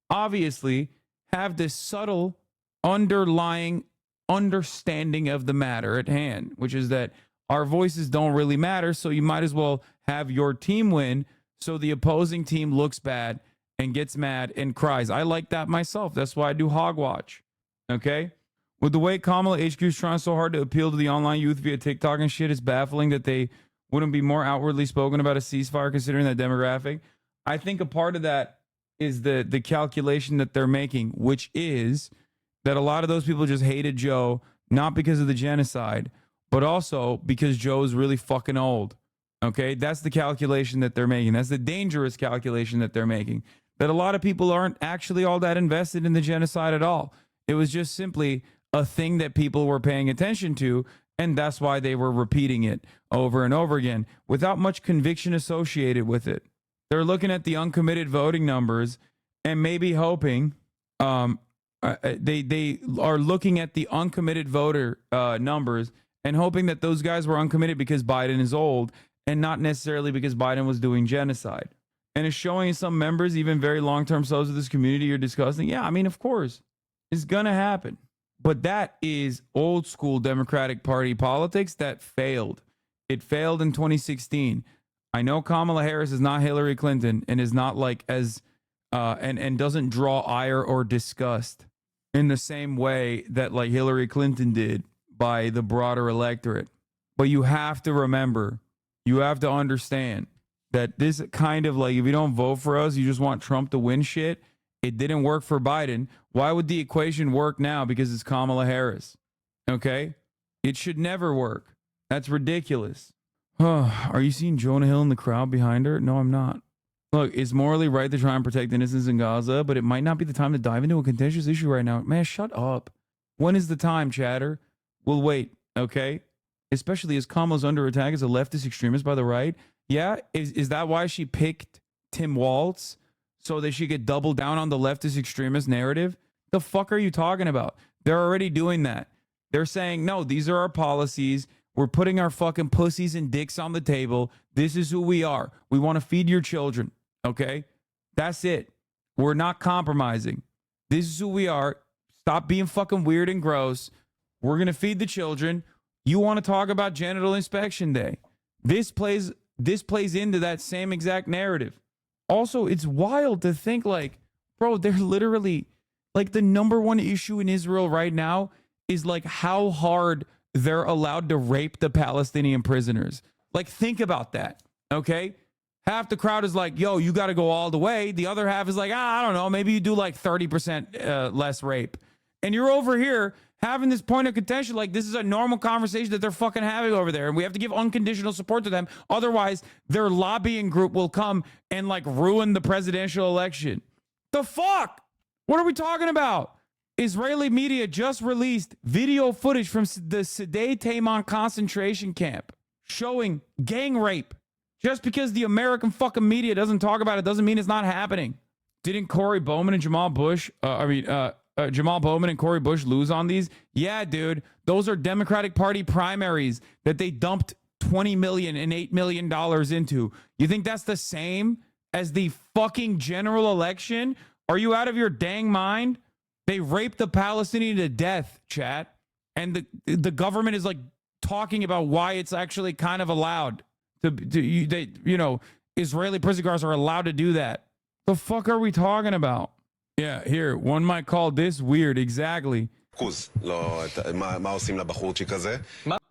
obviously have this subtle underlying understanding of the matter at hand, which is that our voices don't really matter, so you might as well have your team win so the opposing team looks bad and gets mad and cries. I like that myself. That's why I do Hogwatch. Okay? With the way Kamala HQ is trying so hard to appeal to the online youth via TikTok and shit, it's baffling that they wouldn't be more outwardly spoken about a ceasefire considering that demographic. I think a part of that is the calculation that they're making, which is that a lot of those people just hated Joe, not because of the genocide, but also because Joe is really fucking old. Okay? That's the calculation that they're making. That's the dangerous calculation that they're making. That a lot of people aren't actually all that invested in the genocide at all. It was just simply a thing that people were paying attention to, and that's why they were repeating it over and over again without much conviction associated with it. They're looking at the uncommitted voting numbers and maybe hoping they are looking at the uncommitted voter numbers and hoping that those guys were uncommitted because Biden is old and not necessarily because Biden was doing genocide. And it's showing some members, even very long-term souls of this community, you're discussing. Yeah, I mean, of course, it's going to happen. But that is old school Democratic Party politics that failed. It failed in 2016. I know Kamala Harris is not Hillary Clinton and is not like as and doesn't draw ire or disgust in the same way that like Hillary Clinton did by the broader electorate. But you have to remember, you have to understand that this kind of like, if you don't vote for us, you just want Trump to win shit. It didn't work for Biden. Why would the equation work now? Because it's Kamala Harris. Okay? It should never work. That's ridiculous. Are you seeing Jonah Hill in the crowd behind her? No, I'm not. Look, it's morally right to try and protect innocents in Gaza, but it might not be the time to dive into a contentious issue right now. Man, shut up. When is the time, chatter? We'll wait, okay? Especially as Kamala's under attack as a leftist extremist by the right. Yeah? Is that why she picked Tim Walz? So that she could double down on the leftist extremist narrative? The fuck are you talking about? They're already doing that. They're saying, no, these are our policies. We're putting our fucking pussies and dicks on the table. This is who we are. We want to feed your children. Okay? That's it. We're not compromising. This is who we are. Stop being fucking weird and gross. We're going to feed the children. You want to talk about genital inspection day. This plays into that same exact narrative. Also, it's wild to think like, bro, they're literally like the number one issue in Israel right now is like how hard they're allowed to rape the Palestinian prisoners. Like, think about that. Okay. Half the crowd is like, yo, you got to go all the way. The other half is like, I don't know. Maybe you do like 30% less rape. And you're over here having this point of contention, like this is a normal conversation that they're fucking having over there. And we have to give unconditional support to them. Otherwise, their lobbying group will come and like ruin the presidential election. The fuck? What are we talking about? Israeli media just released video footage from the Sde Taman concentration camp showing gang rape. Just because the American fucking media doesn't talk about it doesn't mean it's not happening. Didn't Corey Bowman and Jamal Bush, Jamal Bowman and Corey Bush lose on these? Yeah, dude. Those are Democratic Party primaries that they dumped $20 million and $8 million into. You think that's the same as the fucking general election? Are you out of your dang mind? They raped the Palestinian to death, chat. And the government is like talking about why it's actually kind of allowed Israeli prison guards are allowed to do that. The fuck are we talking about? Yeah, here, one might call this weird. Exactly.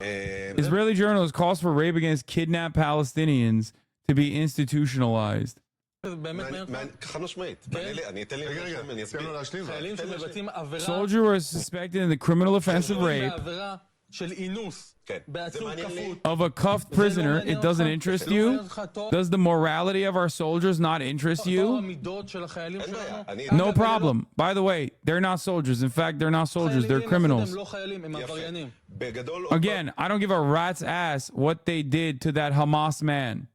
Israeli journalist calls for rape against kidnapped Palestinians to be institutionalized. Soldier was suspected in the criminal offense of rape of a cuffed prisoner. It doesn't interest you? Does the morality of our soldiers not interest you? No problem. By the way, they're not soldiers. In fact, they're not soldiers. They're criminals. Again, I don't give a rat's ass what they did to that Hamas man.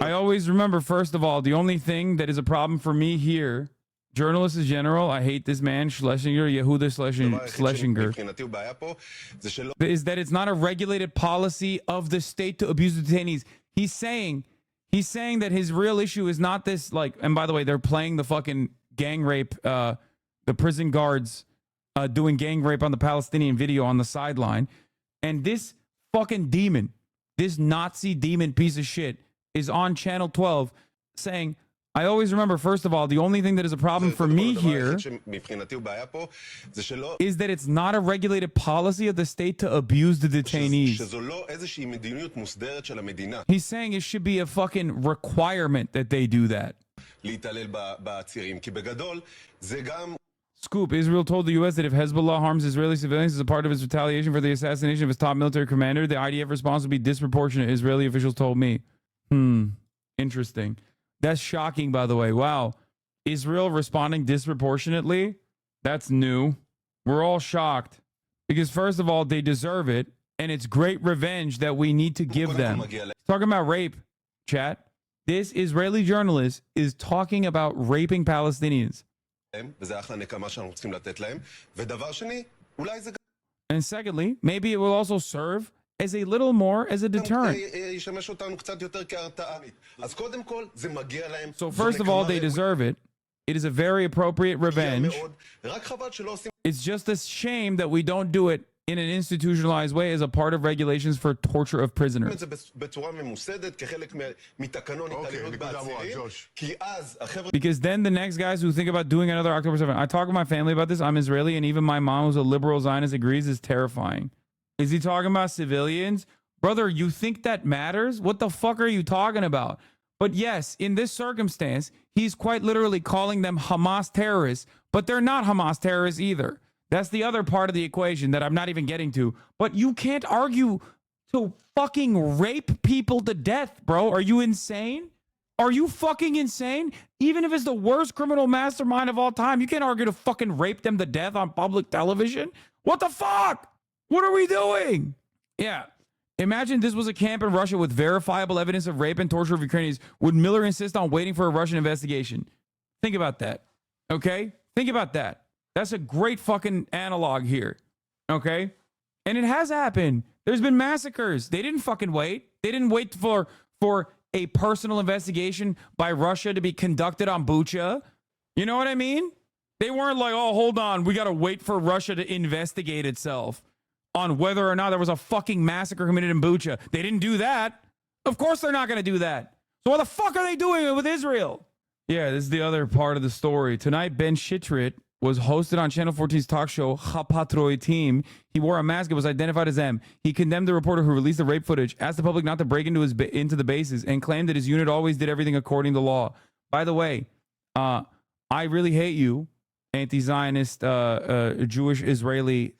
I always remember, first of all, the only thing that is a problem for me here, journalists in general, I hate this man, Schlesinger, Yehuda Schlesinger, is that it's not a regulated policy of the state to abuse the detainees. He's saying that his real issue is not this, like, and by the way, they're playing the fucking gang rape, the prison guards doing gang rape on the Palestinian video on the sideline. And this fucking demon, this Nazi demon piece of shit, is on Channel 12 saying, I always remember, first of all, the only thing that is a problem for me here is that it's not a regulated policy of the state to abuse the detainees. He's saying it should be a fucking requirement that they do that. Scoop, Israel told the U.S. that if Hezbollah harms Israeli civilians as a part of its retaliation for the assassination of its top military commander, the IDF response would be disproportionate, Israeli officials told me. Interesting. That's shocking, by the way. Wow. Israel responding disproportionately? That's new. We're all shocked. Because first of all, they deserve it, and it's great revenge that we need to give them. Talking about rape, chat. This Israeli journalist is talking about raping Palestinians. And secondly, maybe it will also serve as a little more as a deterrent. So first of all, they deserve it. It is a very appropriate revenge. It's just a shame that we don't do it in an institutionalized way as a part of regulations for torture of prisoners. Because then the next guys who think about doing another October 7th, I talk to my family about this. I'm Israeli, and even my mom, who's a liberal Zionist, agrees is terrifying. Is he talking about civilians? Brother, you think that matters? What the fuck are you talking about? But yes, in this circumstance, he's quite literally calling them Hamas terrorists, but they're not Hamas terrorists either. That's the other part of the equation that I'm not even getting to. But you can't argue to fucking rape people to death, bro. Are you insane? Are you fucking insane? Even if it's the worst criminal mastermind of all time, you can't argue to fucking rape them to death on public television. What the fuck? What are we doing? Yeah. Imagine this was a camp in Russia with verifiable evidence of rape and torture of Ukrainians. Would Miller insist on waiting for a Russian investigation? Think about that. Okay? Think about that. That's a great fucking analog here. Okay? And it has happened. There's been massacres. They didn't fucking wait. They didn't wait for a personal investigation by Russia to be conducted on Bucha. You know what I mean? They weren't like, oh, hold on. We got to wait for Russia to investigate itself on whether or not there was a fucking massacre committed in Bucha. They didn't do that. Of course they're not going to do that. So what the fuck are they doing it with Israel? Yeah, this is the other part of the story. Tonight, Ben Shitrit was hosted on Channel 14's talk show, Chapatroi Team. He wore a mask and was identified as M. He condemned the reporter who released the rape footage, asked the public not to break into the bases, and claimed that his unit always did everything according to law. By the way, I really hate you, anti-Zionist Jewish Israeli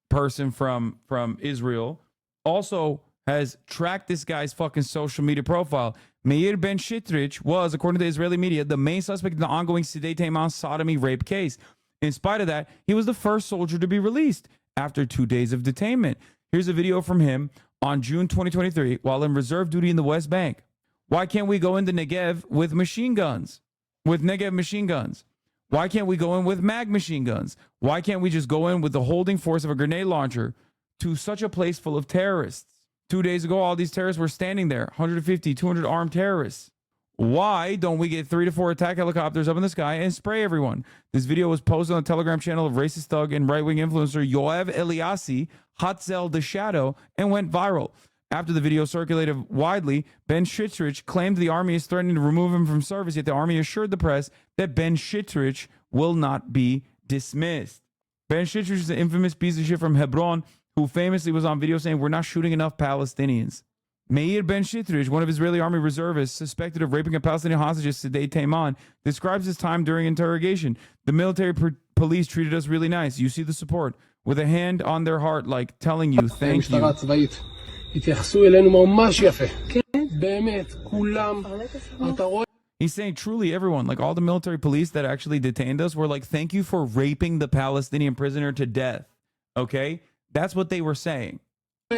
person from Israel. Also has tracked this guy's fucking social media profile. Meir Ben Shitrich was, according to the Israeli media, the main suspect in the ongoing Sidei Teiman sodomy rape case. In spite of that, he was the first soldier to be released after 2 days of detainment. Here's a video from him on June 2023 while in reserve duty in the West Bank. Why can't we go into Negev with machine guns? With Negev machine guns? Why can't we go in with mag machine guns? Why can't we just go in with the holding force of a grenade launcher to such a place full of terrorists? 2 days ago, all these terrorists were standing there, 150, 200 armed terrorists. Why don't we get 3 to 4 attack helicopters up in the sky and spray everyone? This video was posted on the Telegram channel of racist thug and right-wing influencer Yoav Eliassi, Hatzel the Shadow, and went viral. After the video circulated widely, Ben Shitrich claimed the army is threatening to remove him from service, yet the army assured the press that Ben Shitrich will not be dismissed. Ben Shitrich is an infamous piece of shit from Hebron who famously was on video saying, "We're not shooting enough Palestinians." Meir Ben Shitrich, one of Israeli army reservists suspected of raping a Palestinian hostage at Sidei Teiman, describes his time during interrogation. The military police treated us really nice. You see the support. With a hand on their heart, like telling you, thank you. He's saying truly everyone, like all the military police that actually detained us, were like, thank you for raping the Palestinian prisoner to death. Okay? That's what they were saying.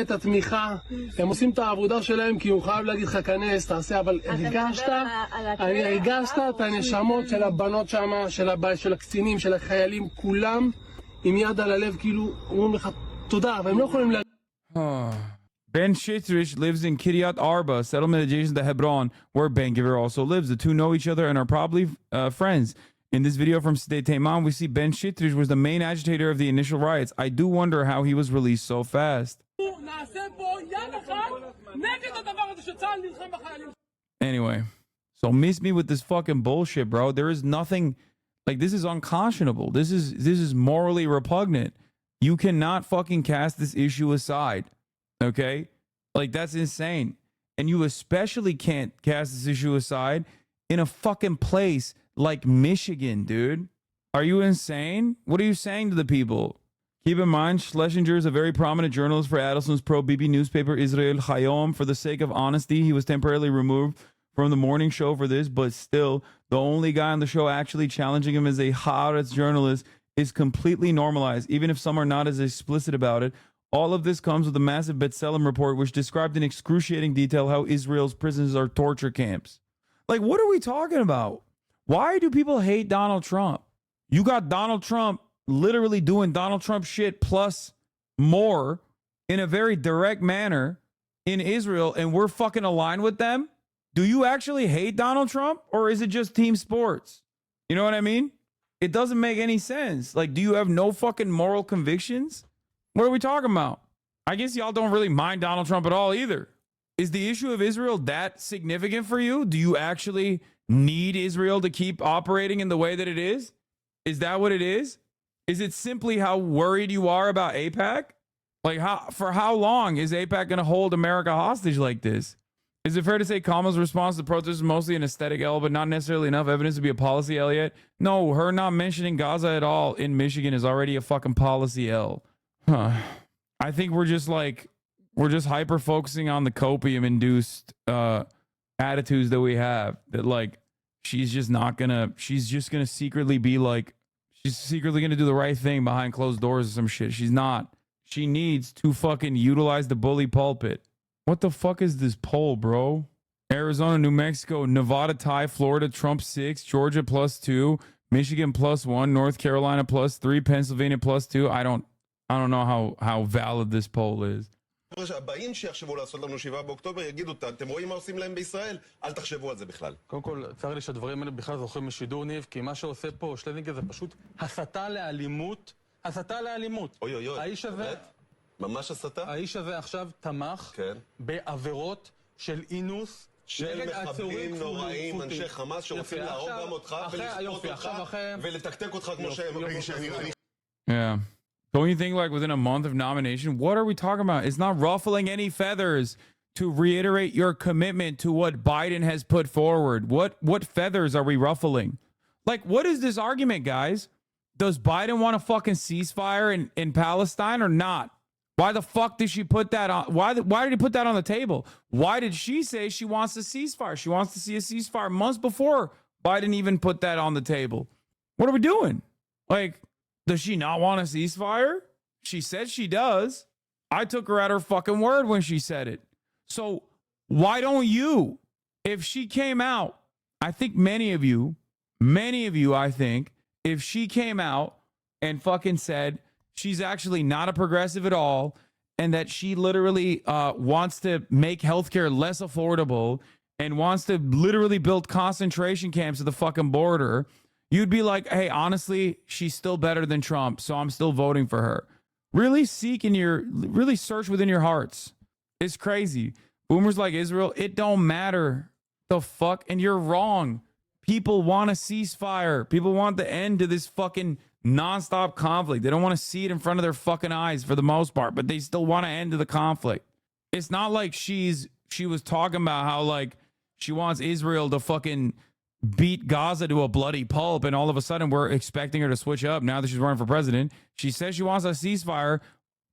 את התמיכה, הם עושים את העבודה שלהם כי הוא חייב להגיד לך כנס, תעשה, אבל הרגשת את הנשמות של הבנות שם, של הקצינים, של החיילים, כולם עם יד על הלב, כאילו אומרים לך תודה, והם לא יכולים Ben Shitrich lives in Kiryat Arba, settlement adjacent to Hebron, where Ben Gvir also lives. The two know each other and are probably friends. In this video from Sde Teiman, we see Ben Shitrish was the main agitator of the initial riots. I do wonder how he was released so fast. Anyway, so miss me with this fucking bullshit, bro. There is nothing, like, this is unconscionable. This is morally repugnant. You cannot fucking cast this issue aside, okay? Like, that's insane. And you especially can't cast this issue aside in a fucking place like Michigan, dude. Are you insane? What are you saying to the people? Keep in mind, Schlesinger is a very prominent journalist for Adelson's pro-Bibi newspaper, Israel Hayom. For the sake of honesty, he was temporarily removed from the morning show for this, but still, the only guy on the show actually challenging him as a Haaretz journalist is completely normalized, even if some are not as explicit about it. All of this comes with a massive B'Tselem report, which described in excruciating detail how Israel's prisons are torture camps. Like, what are we talking about? Why do people hate Donald Trump? You got Donald Trump literally doing Donald Trump shit plus more in a very direct manner in Israel, and we're fucking aligned with them? Do you actually hate Donald Trump, or is it just team sports? You know what I mean? It doesn't make any sense. Like, do you have no fucking moral convictions? What are we talking about? I guess y'all don't really mind Donald Trump at all either. Is the issue of Israel that significant for you? Do you actually need Israel to keep operating in the way that it is? Is that what it is? Is it simply how worried you are about AIPAC? Like, for how long is AIPAC going to hold America hostage like this? Is it fair to say Kamala's response to the protests is mostly an aesthetic L, but not necessarily enough evidence to be a policy L yet? No, her not mentioning Gaza at all in Michigan is already a fucking policy L. Huh. I think we're just hyper focusing on the copium induced attitudes that we have, that like she's just gonna secretly be like, she's secretly gonna do the right thing behind closed doors or some shit. She's not. She needs to fucking utilize the bully pulpit. What the fuck is this poll, bro? Arizona, New Mexico, Nevada tie, Florida, Trump 6, Georgia +2, Michigan +1, North Carolina +3, Pennsylvania +2. I don't know how valid this poll is. הבאים שיחשבו לעשות לנו 7 באוקטובר יגידו, אתם רואים מה עושים להם בישראל? אל תחשבו על זה בכלל. קודם כל, צר לי שהדברים האלה בכלל זוכים משידור, ניב, כי מה שעושה פה שלזינגר זה פשוט הסתה לאלימות. הסתה לאלימות. אוי אוי אוי. האיש הזה... ממש הסתה? האיש הזה עכשיו תמך בעבירות של אינוס. של מחבלים נוראים, אנשי חמאס שרוצים להרוג גם אותך ולשפוט אותך ולתקתק אותך כמו שהם. Yeah. Don't you think, like, within a month of nomination, what are we talking about? It's not ruffling any feathers to reiterate your commitment to what Biden has put forward. What feathers are we ruffling? Like, what is this argument, guys? Does Biden want a fucking ceasefire in Palestine or not? Why the fuck did she put that on? Why did he put that on the table? Why did she say she wants a ceasefire? She wants to see a ceasefire months before Biden even put that on the table. What are we doing? Like, does she not want a ceasefire? She said she does. I took her at her fucking word when she said it. So why don't you? If she came out, I think many of you, I think, if she came out and fucking said she's actually not a progressive at all, and that she literally wants to make healthcare less affordable and wants to literally build concentration camps at the fucking border, you'd be like, hey, honestly, she's still better than Trump, so I'm still voting for her. Really search within your hearts. It's crazy. Boomers like Israel, it don't matter. The fuck? And you're wrong. People want a ceasefire. People want the end to this fucking nonstop conflict. They don't want to see it in front of their fucking eyes for the most part, but they still want to end to the conflict. It's not like she was talking about how, like, she wants Israel to fucking beat Gaza to a bloody pulp, and all of a sudden we're expecting her to switch up now that she's running for president. She says she wants a ceasefire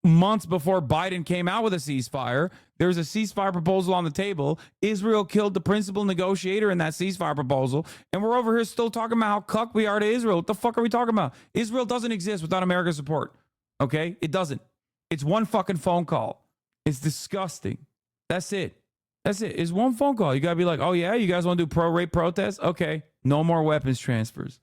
months before Biden came out with a ceasefire. There's a ceasefire proposal on the table. Israel killed the principal negotiator in that ceasefire proposal, and we're over here still talking about how cuck we are to Israel. What the fuck are we talking about? Israel doesn't exist without America's support. Okay? It doesn't. It's one fucking phone call. It's disgusting. That's it. That's it. It's one phone call. You got to be like, oh, yeah, you guys want to do pro-rape protests? Okay. No more weapons transfers.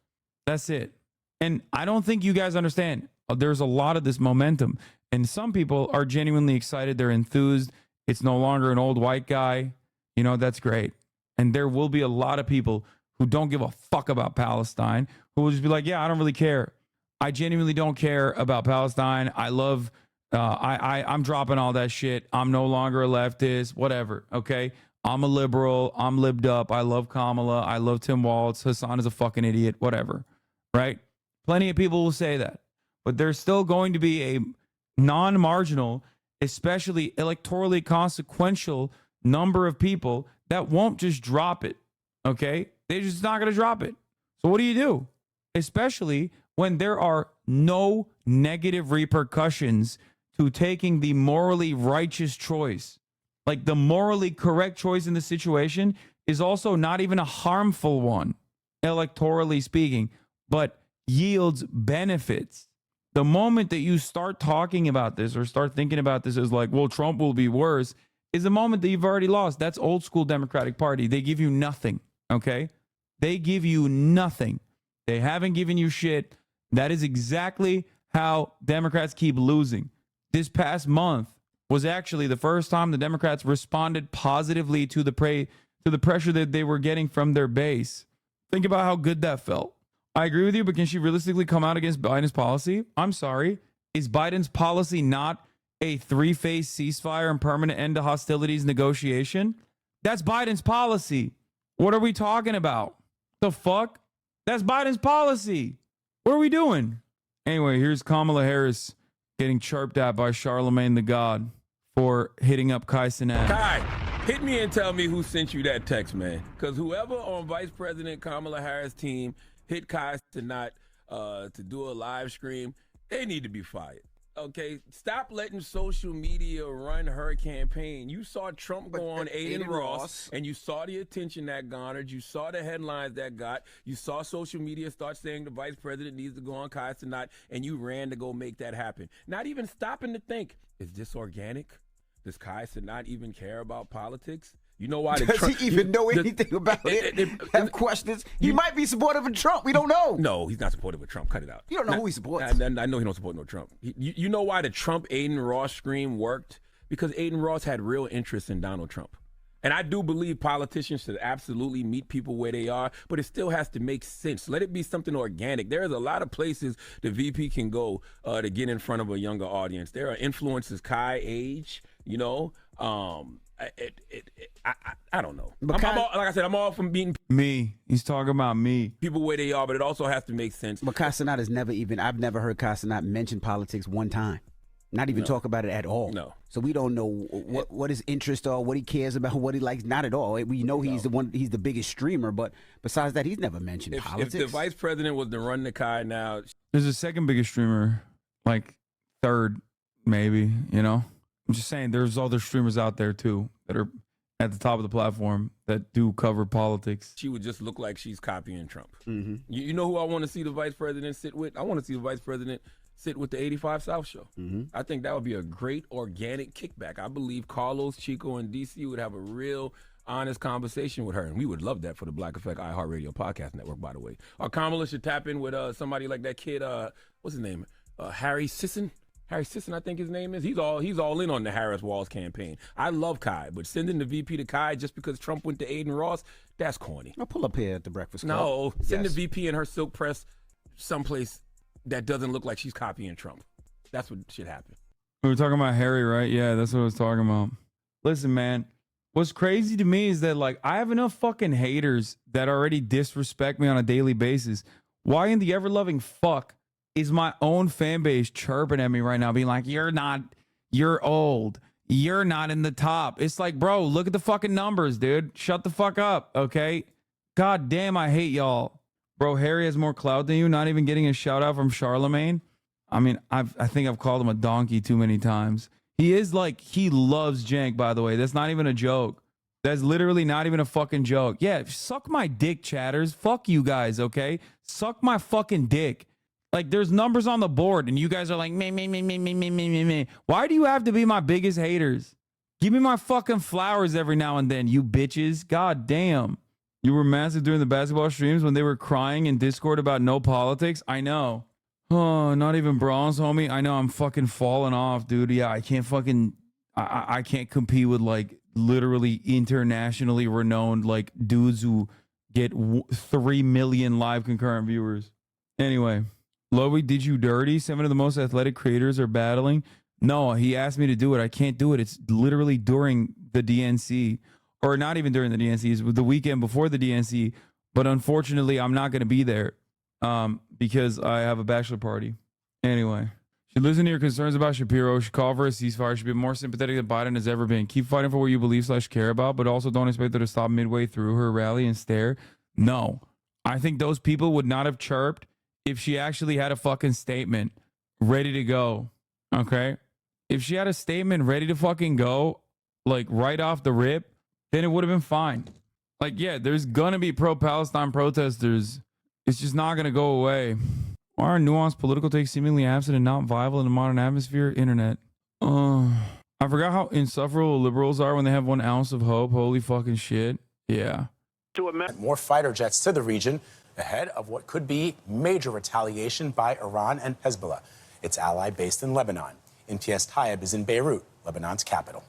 That's it. And I don't think you guys understand. There's a lot of this momentum. And some people are genuinely excited. They're enthused. It's no longer an old white guy. You know, that's great. And there will be a lot of people who don't give a fuck about Palestine, who will just be like, yeah, I don't really care. I genuinely don't care about Palestine. I love, I'm dropping all that shit. I'm no longer a leftist, whatever. Okay. I'm a liberal. I'm libbed up. I love Kamala. I love Tim Walz. Hassan is a fucking idiot, whatever. Right. Plenty of people will say that, but there's still going to be a non-marginal, especially electorally consequential number of people that won't just drop it. Okay. They're just not going to drop it. So what do you do? Especially when there are no negative repercussions to taking the morally righteous choice. Like the morally correct choice in the situation is also not even a harmful one, electorally speaking, but yields benefits. The moment that you start talking about this or start thinking about this as like, well, Trump will be worse, is the moment that you've already lost. That's old school Democratic Party. They give you nothing, okay? They give you nothing. They haven't given you shit. That is exactly how Democrats keep losing. This past month was actually the first time the Democrats responded positively to the pressure that they were getting from their base. Think about how good that felt. I agree with you, but can she realistically come out against Biden's policy? I'm sorry. Is Biden's policy not a three-phase ceasefire and permanent end to hostilities negotiation? That's Biden's policy. What are we talking about? The fuck? That's Biden's policy. What are we doing? Anyway, here's Kamala Harris getting chirped at by Charlemagne the God for hitting up Kai Cenat. Kai, hit me and tell me who sent you that text, man. Because whoever on Vice President Kamala Harris' team hit Kai Cenat to do a live stream, they need to be fired. Okay, stop letting social media run her campaign. You saw Trump go on Aiden Ross, and you saw the attention that garnered. You saw the headlines that got. You saw social media start saying the vice president needs to go on Kai Cenat, and you ran to go make that happen. Not even stopping to think, is this organic? Does Kai Cenat even care about politics? You know why? Does he even know anything about it? Have questions? He might be supportive of Trump. We don't know. No, he's not supportive of Trump. Cut it out. You don't know who he supports. I know he don't support no Trump. You know why the Trump Aiden Ross stream worked? Because Aiden Ross had real interest in Donald Trump. And I do believe politicians should absolutely meet people where they are, but it still has to make sense. Let it be something organic. There's a lot of places the VP can go to get in front of a younger audience. There are influences, Kai age, you know. I don't know. Like I said, I'm all from beating me. He's talking about me. People where they are, but it also has to make sense. But Kai Cenat has never even, I've never heard Kai Cenat mention politics one time. Not even talk about it at all. No. So we don't know what his interests are, what he cares about, what he likes. Not at all. We know he's the biggest streamer, but besides that, he's never mentioned politics. If the vice president was to run the Kai now, there's a second biggest streamer, like third, maybe, you know? I'm just saying there's other streamers out there too that are at the top of the platform that do cover politics. She would just look like she's copying Trump. Mm-hmm. You know who I want to see the vice president sit with? I want to see the vice president sit with the 85 South show. Mm-hmm. I think that would be a great organic kickback. I believe Carlos, Chico, and DC would have a real honest conversation with her, and we would love that for the Black Effect iHeartRadio podcast network, by the way. Kamala should tap in with somebody like that kid, what's his name? Harry Sisson. Harry Sisson, I think his name is. He's all in on the Harris Walz campaign. I love Kai, but sending the VP to Kai just because Trump went to Aiden Ross, that's corny. I'll pull up here at the Breakfast Club. No, send the VP and her silk press someplace that doesn't look like she's copying Trump. That's what should happen. We were talking about Harry, right? Yeah, that's what I was talking about. Listen, man, what's crazy to me is that, like, I have enough fucking haters that already disrespect me on a daily basis. Why in the ever-loving fuck is my own fan base chirping at me right now, being like, you're old. You're not in the top. It's like, bro, look at the fucking numbers, dude. Shut the fuck up, okay? God damn, I hate y'all. Bro, Harry has more clout than you, not even getting a shout out from Charlemagne. I mean, I think I've called him a donkey too many times. He is like, he loves Jank, by the way. That's not even a joke. That's literally not even a fucking joke. Yeah, suck my dick, chatters. Fuck you guys, okay? Suck my fucking dick. Like, there's numbers on the board, and you guys are like, me. Why do you have to be my biggest haters? Give me my fucking flowers every now and then, you bitches. God damn. You were massive during the basketball streams when they were crying in Discord about no politics? I know. Oh, not even bronze, homie. I know, I'm fucking falling off, dude. Yeah, I can't fucking... I can't compete with, like, literally internationally renowned, like, dudes who get 3 million live concurrent viewers. Anyway, Lowy, did you dirty? 7 of the most athletic creators are battling. No, he asked me to do it. I can't do it. It's literally during the DNC, or not even during the DNC. It's the weekend before the DNC. But unfortunately, I'm not going to be there because I have a bachelor party. Anyway, should listen to your concerns about Shapiro. Should call for a ceasefire. Should be more sympathetic than Biden has ever been. Keep fighting for what you believe / care about, but also don't expect her to stop midway through her rally and stare. No, I think those people would not have chirped if she actually had a fucking statement ready to go. Okay? If she had a statement ready to fucking go, like right off the rip, then it would have been fine. Like, yeah, there's gonna be pro-Palestine protesters. It's just not gonna go away. Why are nuanced political takes seemingly absent and not viable in the modern atmosphere? Internet. I forgot how insufferable liberals are when they have 1 ounce of hope. Holy fucking shit. Yeah. More fighter jets to the region ahead of what could be major retaliation by Iran and Hezbollah, its ally based in Lebanon. Imtiaz Tayeb is in Beirut, Lebanon's capital.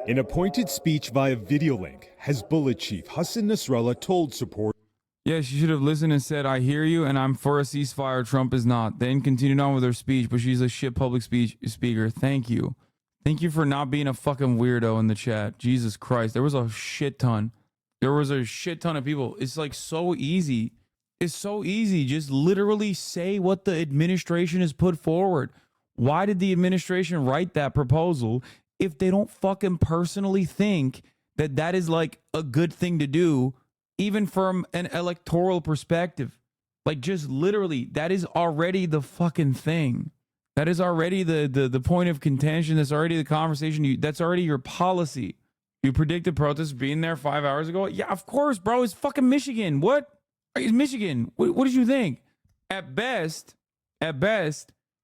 In a pointed speech via video link, Hezbollah chief Hassan Nasrallah told support. Yeah, she should have listened and said, I hear you and I'm for a ceasefire. Trump is not. Then continued on with her speech, but she's a shit public speaker. Thank you. Thank you for not being a fucking weirdo in the chat. Jesus Christ. There was a shit ton. There was a shit ton of people. It's like so easy. It's so easy. Just literally say what the administration has put forward. Why did the administration write that proposal if they don't fucking personally think that that is like a good thing to do, even from an electoral perspective? Like, just literally, that is already the fucking thing. That is already the point of contention. That's already the conversation. That's already your policy. You predicted protests being there 5 hours ago? Yeah, of course, bro. It's fucking Michigan. What? It's Michigan. What did you think? At best,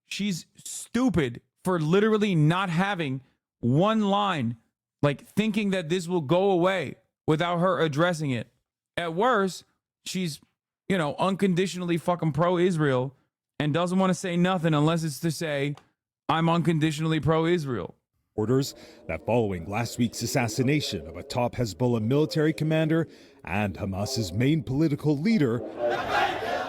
she's stupid for literally not having one line, like thinking that this will go away without her addressing it. At worst, she's, unconditionally fucking pro-Israel and doesn't want to say nothing unless it's to say, I'm unconditionally pro-Israel. Orders that following last week's assassination of a top Hezbollah military commander and Hamas's main political leader,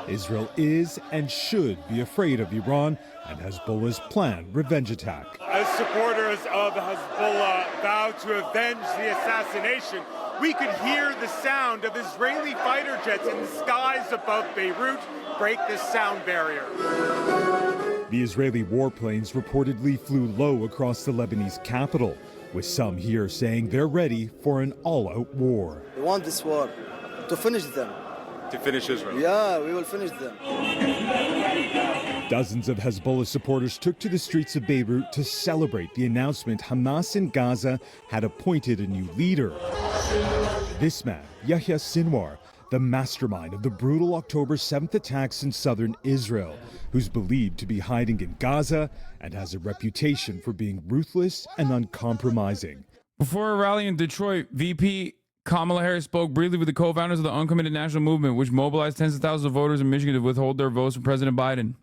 Israel is and should be afraid of Iran and Hezbollah's planned revenge attack. As supporters of Hezbollah vow to avenge the assassination, we could hear the sound of Israeli fighter jets in the skies above Beirut break this sound barrier. The Israeli warplanes reportedly flew low across the Lebanese capital, with some here saying they're ready for an all-out war. We want this war to finish them. To finish Israel? Yeah, we will finish them. Dozens of Hezbollah supporters took to the streets of Beirut to celebrate the announcement Hamas in Gaza had appointed a new leader. This man, Yahya Sinwar, the mastermind of the brutal October 7th attacks in southern Israel, who's believed to be hiding in Gaza and has a reputation for being ruthless and uncompromising. Before a rally in Detroit, VP Kamala Harris spoke briefly with the co-founders of the Uncommitted National Movement, which mobilized tens of thousands of voters in Michigan to withhold their votes from President Biden.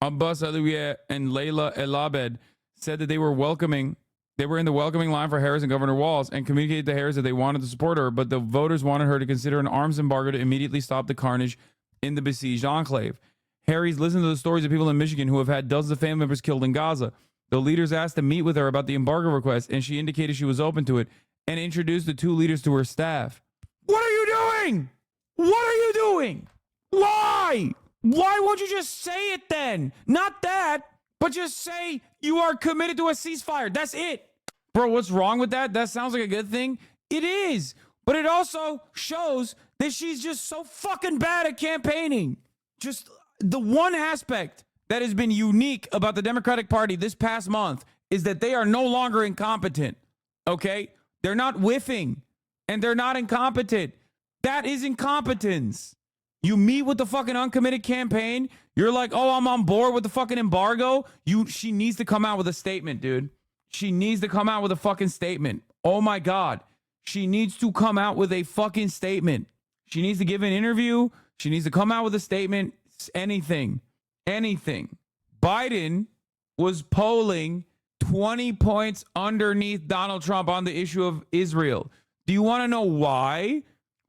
Abbas Alioueh and Layla El-Abed said that they were in the welcoming line for Harris and Governor Walz, and communicated to Harris that they wanted to support her, but the voters wanted her to consider an arms embargo to immediately stop the carnage in the besieged enclave. Harris listened to the stories of people in Michigan who have had dozens of family members killed in Gaza. The leaders asked to meet with her about the embargo request, and she indicated she was open to it and introduced the 2 leaders to her staff. What are you doing? What are you doing? Why? Why won't you just say it then? Not that, but just say you are committed to a ceasefire. That's it. Bro, what's wrong with that? That sounds like a good thing. It is. But it also shows that she's just so fucking bad at campaigning. Just the one aspect that has been unique about the Democratic Party this past month is that they are no longer incompetent. Okay? They're not whiffing and they're not incompetent. That is incompetence. You meet with the fucking uncommitted campaign. You're like, oh, I'm on board with the fucking embargo. She needs to come out with a statement, dude. She needs to come out with a fucking statement. Oh my God. She needs to come out with a fucking statement. She needs to give an interview. She needs to come out with a statement. Anything. Biden was polling 20 points underneath Donald Trump on the issue of Israel. Do you want to know why?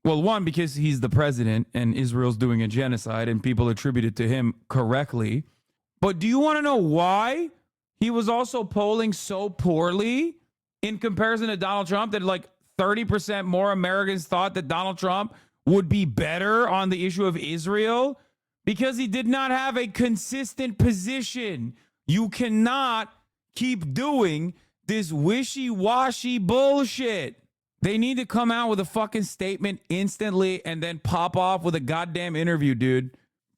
Well, one, because he's the president and Israel's doing a genocide and people attribute it to him correctly. But do you want to know why he was also polling so poorly in comparison to Donald Trump, that like 30% more Americans thought that Donald Trump would be better on the issue of Israel? Because he did not have a consistent position. You cannot keep doing this wishy-washy bullshit. They need to come out with a fucking statement instantly and then pop off with a goddamn interview, dude.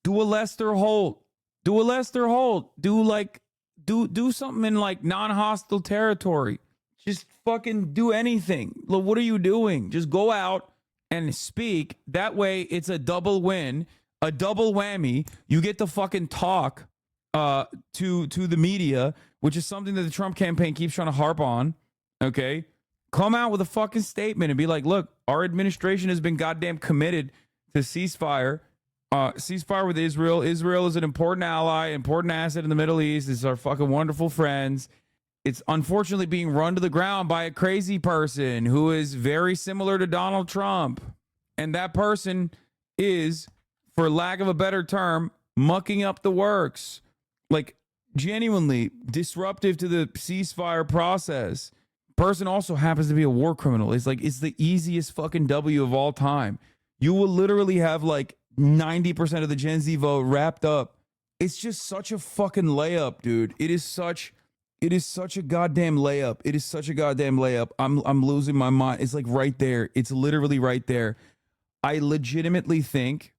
Do a Lester Holt. Do a Lester Holt. Do something in like non-hostile territory. Just fucking do anything. Look, what are you doing? Just go out and speak. That way it's a double win, a double whammy. You get to fucking talk to the media, which is something that the Trump campaign keeps trying to harp on. Okay? Come out with a fucking statement and be like, look, our administration has been goddamn committed to ceasefire with Israel. Israel is an important ally, important asset in the Middle East. It's our fucking wonderful friends. It's unfortunately being run to the ground by a crazy person who is very similar to Donald Trump. And that person is, for lack of a better term, mucking up the works. Like, genuinely disruptive to the ceasefire process. Person also happens to be a war criminal. It's like, it's the easiest fucking W of all time. You will literally have like 90% of the Gen Z vote wrapped up. It's just such a fucking layup, dude. It is such a goddamn layup. It is such a goddamn layup. I'm losing my mind. It's like right there. It's literally right there. I legitimately think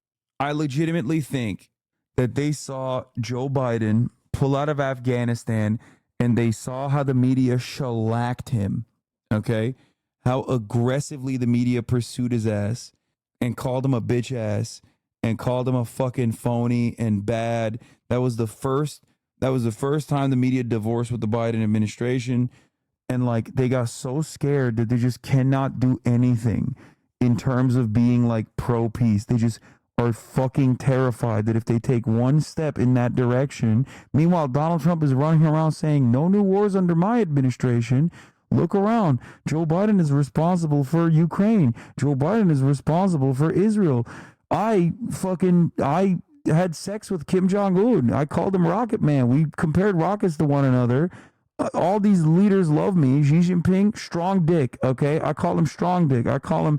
that they saw Joe Biden pull out of Afghanistan and they saw how the media shellacked him, okay? How aggressively the media pursued his ass and called him a bitch ass and called him a fucking phony and bad. That was the first time the media divorced with the Biden administration. And like, they got so scared that they just cannot do anything in terms of being like pro-peace. They just are fucking terrified that if they take one step in that direction, meanwhile, Donald Trump is running around saying no new wars under my administration. Look around. Joe Biden is responsible for Ukraine. Joe Biden is responsible for Israel. I had sex with Kim Jong-un. I called him Rocket Man. We compared rockets to one another. All these leaders love me. Xi Jinping, strong dick. Okay. I call him strong dick. I call him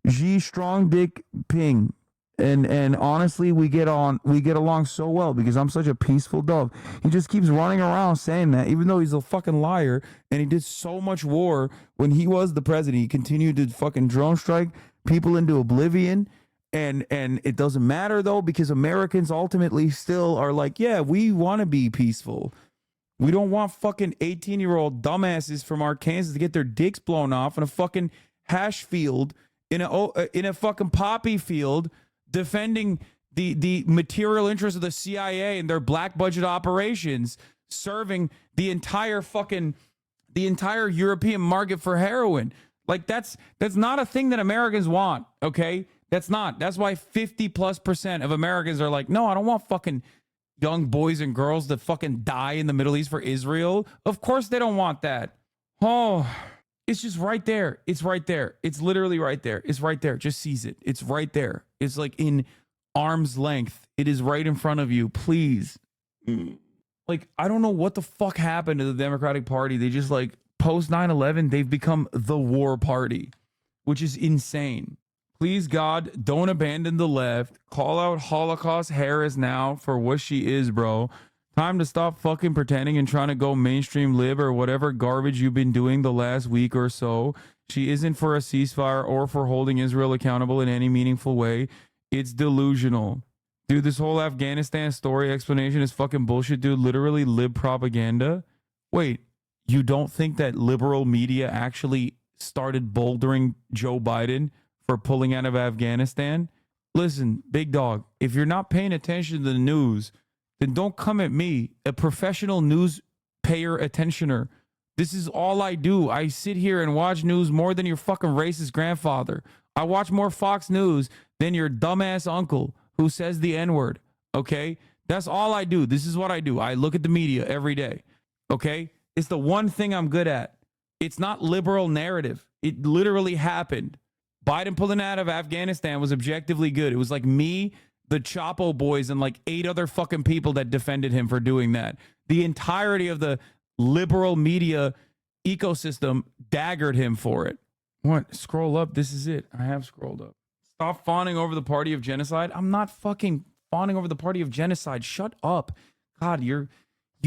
Xi strong dick Ping. And honestly, we get along so well because I'm such a peaceful dove. He just keeps running around saying that, even though he's a fucking liar, and he did so much war when he was the president. He continued to fucking drone strike people into oblivion. And it doesn't matter though, because Americans ultimately still are like, yeah, we want to be peaceful. We don't want fucking 18-year-old dumbasses from Arkansas to get their dicks blown off in a fucking hash field, in a fucking poppy field, defending the material interests of the CIA and their black budget operations, serving the entire European market for heroin. Like that's not a thing that Americans want, okay? That's not. That's why 50+% of Americans are like, no, I don't want fucking young boys and girls to fucking die in the Middle East for Israel. Of course they don't want that. Oh, it's just right there. It's right there. It's literally right there. It's right there. Just seize it. It's right there. It's like in arm's length. It is right in front of you. Please. Like, I don't know what the fuck happened to the Democratic Party. They just like post 9/11, they've become the war party, which is insane. Please, God, don't abandon the left. Call out Holocaust Harris now for what she is, bro. Time to stop fucking pretending and trying to go mainstream lib or whatever garbage you've been doing the last week or so. She isn't for a ceasefire or for holding Israel accountable in any meaningful way. It's delusional. Dude, this whole Afghanistan story explanation is fucking bullshit, dude. Literally lib propaganda. Wait, you don't think that liberal media actually started bouldering Joe Biden for pulling out of Afghanistan? Listen, big dog, if you're not paying attention to the news, then don't come at me, a professional news payer attentioner. This is all I do. I sit here and watch news more than your fucking racist grandfather. I watch more Fox News than your dumbass uncle who says the N-word, okay? That's all I do. This is what I do. I look at the media every day, okay? It's the one thing I'm good at. It's not liberal narrative. It literally happened. Biden pulling out of Afghanistan was objectively good. It was like me, the Chapo boys, and like 8 other fucking people that defended him for doing that. The entirety of the liberal media ecosystem daggered him for it. What? Scroll up. This is it. I have scrolled up. Stop fawning over the party of genocide. I'm not fucking fawning over the party of genocide. Shut up. God, you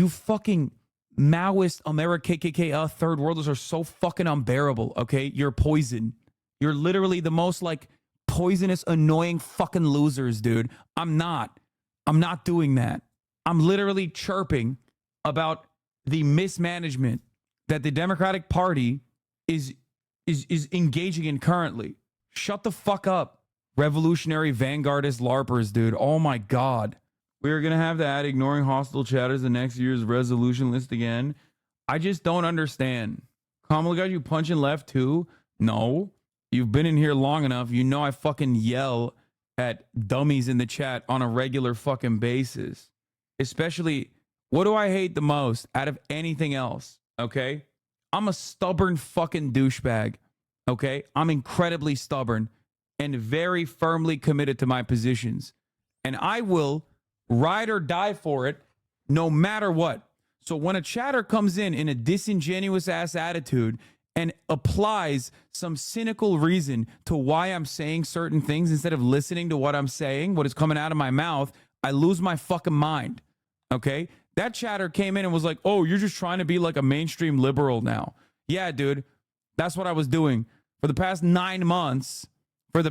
fucking Maoist America KKK third worlders are so fucking unbearable, okay? You're poison. You're literally the most like poisonous, annoying fucking losers, dude. I'm not doing that. I'm literally chirping about the mismanagement that the Democratic Party is engaging in currently. Shut the fuck up, revolutionary vanguardist LARPers, dude. Oh my God. We're going to have to add ignoring hostile chatters the next year's resolution list again. I just don't understand. Kamala got you punching left too? No. You've been in here long enough. You know I fucking yell at dummies in the chat on a regular fucking basis. Especially, what do I hate the most out of anything else? Okay? I'm a stubborn fucking douchebag. Okay? I'm incredibly stubborn and very firmly committed to my positions. And I will ride or die for it no matter what. So when a chatter comes in a disingenuous ass attitude and applies some cynical reason to why I'm saying certain things instead of listening to what I'm saying, what is coming out of my mouth, I lose my fucking mind. Okay? That chatter came in and was like, oh, you're just trying to be like a mainstream liberal now. Yeah, dude. That's what I was doing. For the past 9 months, I've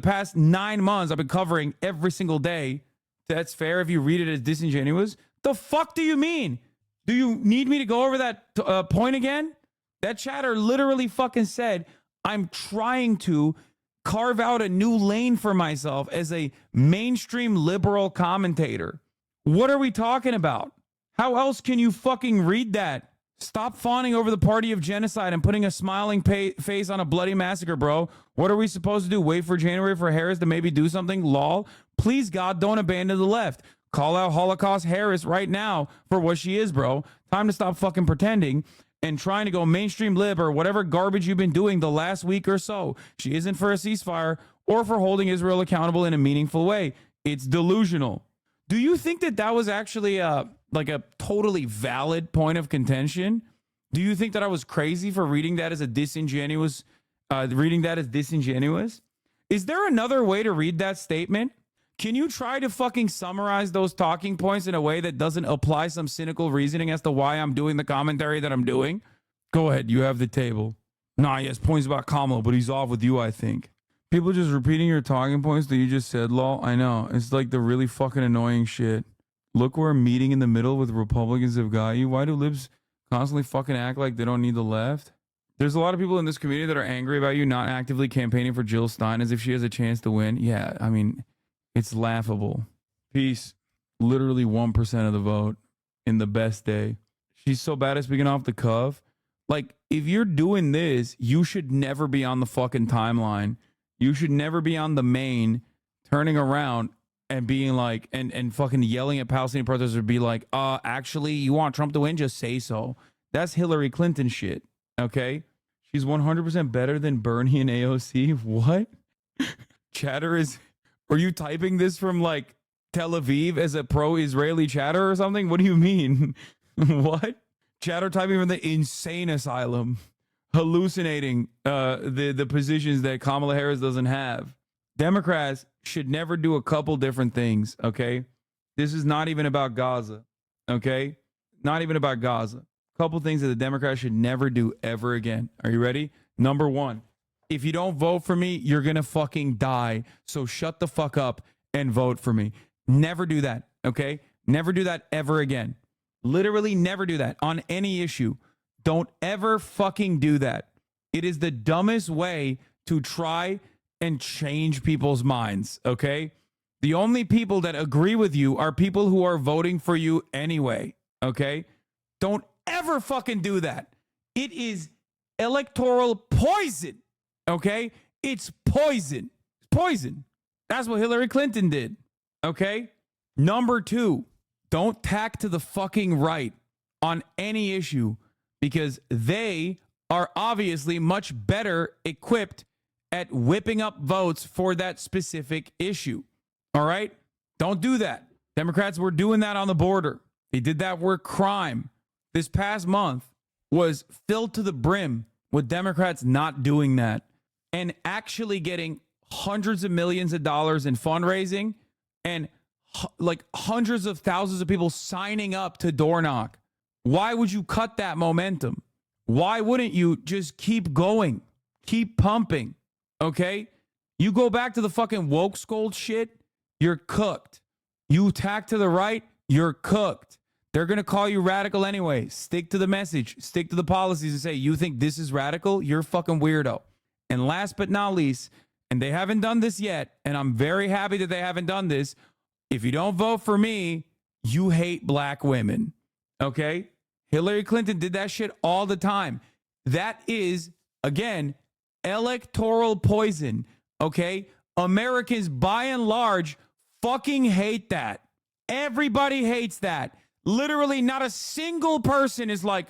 been covering every single day. That's fair if you read it as disingenuous. The fuck do you mean? Do you need me to go over that point again? That chatter literally fucking said, I'm trying to carve out a new lane for myself as a mainstream liberal commentator. What are we talking about? How else can you fucking read that? Stop fawning over the party of genocide and putting a smiling face on a bloody massacre, bro. What are we supposed to do? Wait for January for Harris to maybe do something? Lol. Please, God, don't abandon the left. Call out Holocaust Harris right now for what she is, bro. Time to stop fucking pretending and trying to go mainstream lib or whatever garbage you've been doing the last week or so. She isn't for a ceasefire or for holding Israel accountable in a meaningful way. It's delusional. Do you think that was actually like a totally valid point of contention? Do you think that I was crazy for reading that as disingenuous? Is there another way to read that statement? Can you try to fucking summarize those talking points in a way that doesn't apply some cynical reasoning as to why I'm doing the commentary that I'm doing? Go ahead. You have the table. Nah, yes, points about Kamala, but he's off with you, I think. People just repeating your talking points that you just said, lol. I know. It's like the really fucking annoying shit. Look where a meeting in the middle with Republicans have got you. Why do libs constantly fucking act like they don't need the left? There's a lot of people in this community that are angry about you not actively campaigning for Jill Stein as if she has a chance to win. Yeah, I mean, it's laughable. Peace. Literally 1% of the vote in the best day. She's so bad at speaking off the cuff. Like, if you're doing this, you should never be on the fucking timeline. You should never be on the main, turning around and being like, and fucking yelling at Palestinian protesters, be like, actually, you want Trump to win? Just say so. That's Hillary Clinton shit, okay? She's 100% better than Bernie and AOC. What? Chatter is, are you typing this from like Tel Aviv as a pro-Israeli chatter or something? What do you mean? What? Chatter typing from the insane asylum, hallucinating the positions that Kamala Harris doesn't have. Democrats should never do a couple different things, okay? This is not even about Gaza, okay? Not even about Gaza. Couple things that the Democrats should never do ever again. Are you ready? Number one, if you don't vote for me, you're going to fucking die. So shut the fuck up and vote for me. Never do that, okay? Never do that ever again. Literally never do that on any issue. Don't ever fucking do that. It is the dumbest way to try and change people's minds, okay? The only people that agree with you are people who are voting for you anyway, okay? Don't ever fucking do that. It is electoral poison, okay? It's poison. Poison. That's what Hillary Clinton did, okay? Number two, don't tack to the fucking right on any issue because they are obviously much better equipped at whipping up votes for that specific issue. All right? Don't do that. Democrats were doing that on the border. They did that where crime this past month was filled to the brim with Democrats not doing that and actually getting hundreds of millions of dollars in fundraising and like hundreds of thousands of people signing up to door knock. Why would you cut that momentum? Why wouldn't you just keep going? Keep pumping, okay? You go back to the fucking woke scold shit, you're cooked. You tack to the right, you're cooked. They're going to call you radical anyway. Stick to the message. Stick to the policies and say, you think this is radical? You're a fucking weirdo. And last but not least, and they haven't done this yet, and I'm very happy that they haven't done this, if you don't vote for me, you hate black women, okay? Hillary Clinton did that shit all the time. That is, again, electoral poison, okay? Americans, by and large, fucking hate that. Everybody hates that. Literally not a single person is like,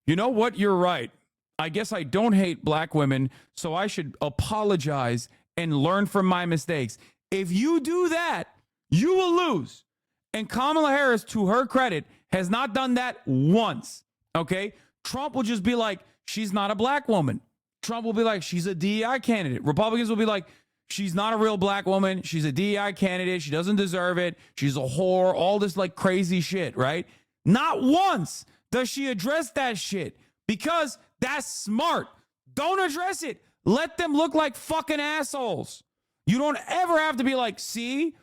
you know what, you're right. I guess I don't hate black women, so I should apologize and learn from my mistakes. If you do that, you will lose. And Kamala Harris, to her credit, has not done that once, okay? Trump will just be like, she's not a black woman. Trump will be like, she's a DEI candidate. Republicans will be like, she's not a real black woman. She's a DEI candidate. She doesn't deserve it. She's a whore. All this like crazy shit, right? Not once does she address that shit because that's smart. Don't address it. Let them look like fucking assholes. You don't ever have to be like, see,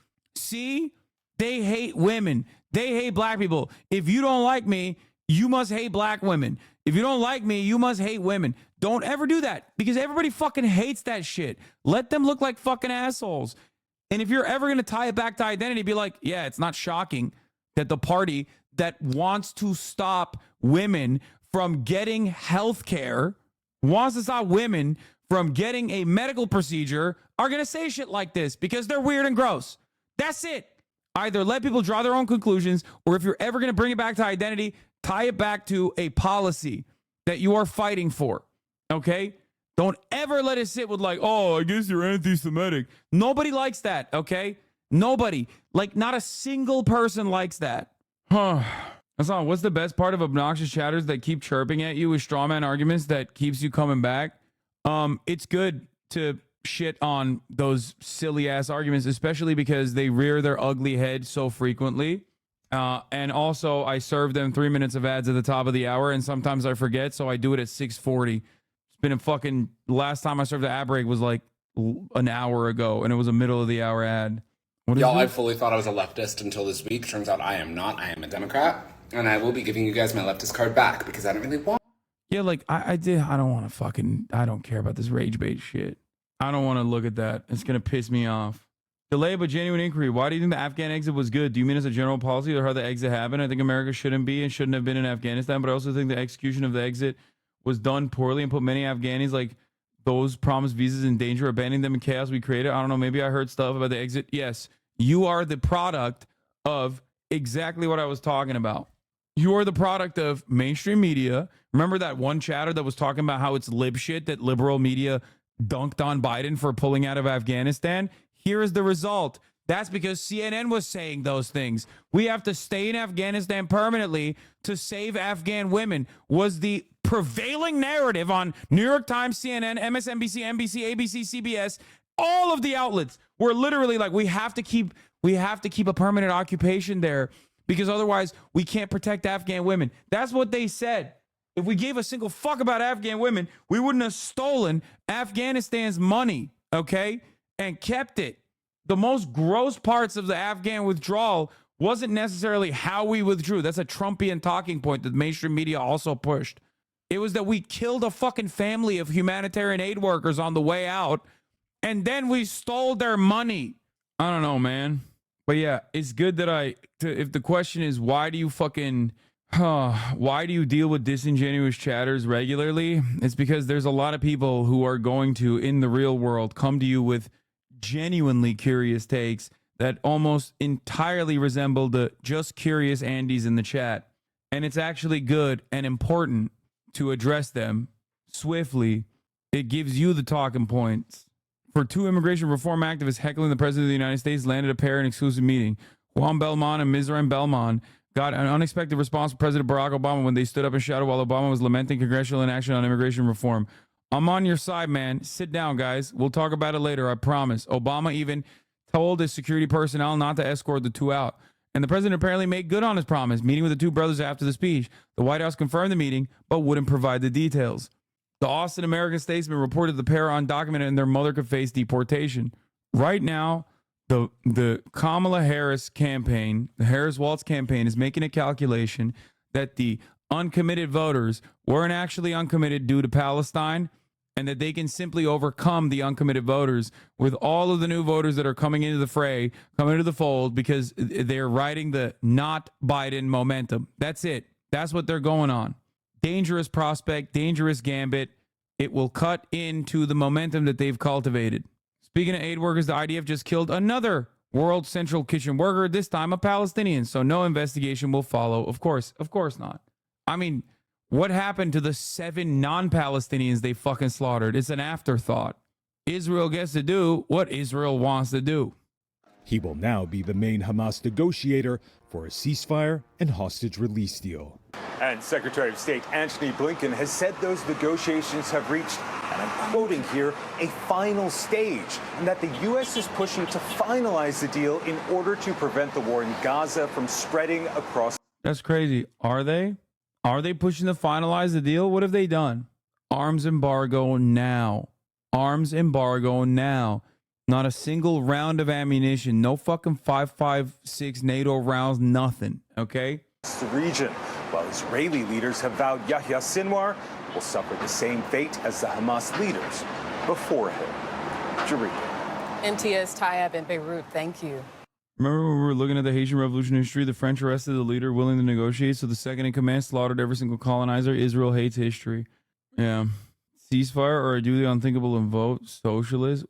they hate women. They hate black people. If you don't like me, you must hate black women. If you don't like me, you must hate women. Don't ever do that because everybody fucking hates that shit. Let them look like fucking assholes. And if you're ever going to tie it back to identity, be like, yeah, it's not shocking that the party that wants to stop women from getting health care, wants to stop women from getting a medical procedure, are going to say shit like this because they're weird and gross. That's it. Either let people draw their own conclusions, or if you're ever going to bring it back to identity, tie it back to a policy that you are fighting for. Okay? Don't ever let it sit with like, oh, I guess you're anti-Semitic. Nobody likes that, okay? Nobody. Like, not a single person likes that. Hassan, what's the best part of obnoxious chatters that keep chirping at you with straw man arguments that keeps you coming back? It's good to shit on those silly ass arguments, especially because they rear their ugly head so frequently. And also, I serve them 3 minutes of ads at the top of the hour, and sometimes I forget, so I do it at 6:40. It's been a fucking, last time I served the ad break was like an hour ago, and it was a middle of the hour ad. Y'all, I fully thought I was a leftist until this week. Turns out I am not. I am a Democrat, and I will be giving you guys my leftist card back because I don't really want. Yeah, like I don't want to fucking, I don't care about this rage bait shit. I don't want to look at that. It's going to piss me off. Delay but genuine inquiry. Why do you think the Afghan exit was good? Do you mean as a general policy or how the exit happened? I think America shouldn't be and shouldn't have been in Afghanistan, but I also think the execution of the exit was done poorly and put many Afghanis, like those promised visas, in danger, abandoning them in chaos we created. I don't know. Maybe I heard stuff about the exit. Yes, you are the product of exactly what I was talking about. You are the product of mainstream media. Remember that one chatter that was talking about how it's lib shit that liberal media dunked on Biden for pulling out of Afghanistan? Here is the result. That's because CNN was saying those things. We have to stay in Afghanistan permanently to save Afghan women was the prevailing narrative on New York Times, CNN, MSNBC, NBC, ABC, CBS. All of the outlets were literally like, we have to keep a permanent occupation there because otherwise we can't protect Afghan women. That's what they said. If we gave a single fuck about Afghan women, we wouldn't have stolen Afghanistan's money, okay, and kept it. The most gross parts of the Afghan withdrawal wasn't necessarily how we withdrew. That's a Trumpian talking point that mainstream media also pushed. It was that we killed a fucking family of humanitarian aid workers on the way out, and then we stole their money. I don't know, man. But yeah, it's good that if the question is, why do you deal with disingenuous chatters regularly? It's because there's a lot of people who are going to, in the real world, come to you with genuinely curious takes that almost entirely resemble the just curious Andys in the chat. And it's actually good and important to address them swiftly. It gives you the talking points for two immigration reform activists heckling the president of the United States landed a pair in exclusive meeting. Juan Belmont and Mizraim Belmont got an unexpected response from President Barack Obama when they stood up and shouted while Obama was lamenting congressional inaction on immigration reform. I'm on your side, man. Sit down, guys. We'll talk about it later, I promise. Obama even told his security personnel not to escort the two out. And the president apparently made good on his promise, meeting with the two brothers after the speech. The White House confirmed the meeting, but wouldn't provide the details. The Austin American-Statesman reported the pair are undocumented and their mother could face deportation. Right now, the Kamala Harris campaign, the Harris-Walz campaign, is making a calculation that the uncommitted voters weren't actually uncommitted due to Palestine, and that they can simply overcome the uncommitted voters with all of the new voters that are coming into the fray, coming into the fold, because they're riding the not Biden momentum. That's it. That's what they're going on. Dangerous prospect, dangerous gambit. It will cut into the momentum that they've cultivated. Speaking of aid workers, the IDF just killed another World Central Kitchen worker, this time a Palestinian. So no investigation will follow. Of course not. I mean, what happened to the 7 non-Palestinians they fucking slaughtered? It's an afterthought. Israel gets to do what Israel wants to do. He will now be the main Hamas negotiator for a ceasefire and hostage release deal. And Secretary of State Antony Blinken has said those negotiations have reached, and I'm quoting here, a final stage, and that the U.S. is pushing to finalize the deal in order to prevent the war in Gaza from spreading across. That's crazy. Are they? Are they pushing to finalize the deal? What have they done? Arms embargo now. Arms embargo now. Not a single round of ammunition. No fucking 5.56 NATO rounds. Nothing. Okay? The region, while Israeli leaders have vowed Yahya Sinwar will suffer the same fate as the Hamas leaders before him. Jarika. NTS Tayeb in Beirut. Thank you. Remember when we were looking at the Haitian Revolution history? The French arrested the leader willing to negotiate, so the second in command slaughtered every single colonizer. Israel hates history. Yeah. Ceasefire or a duly unthinkable and vote? Socialist?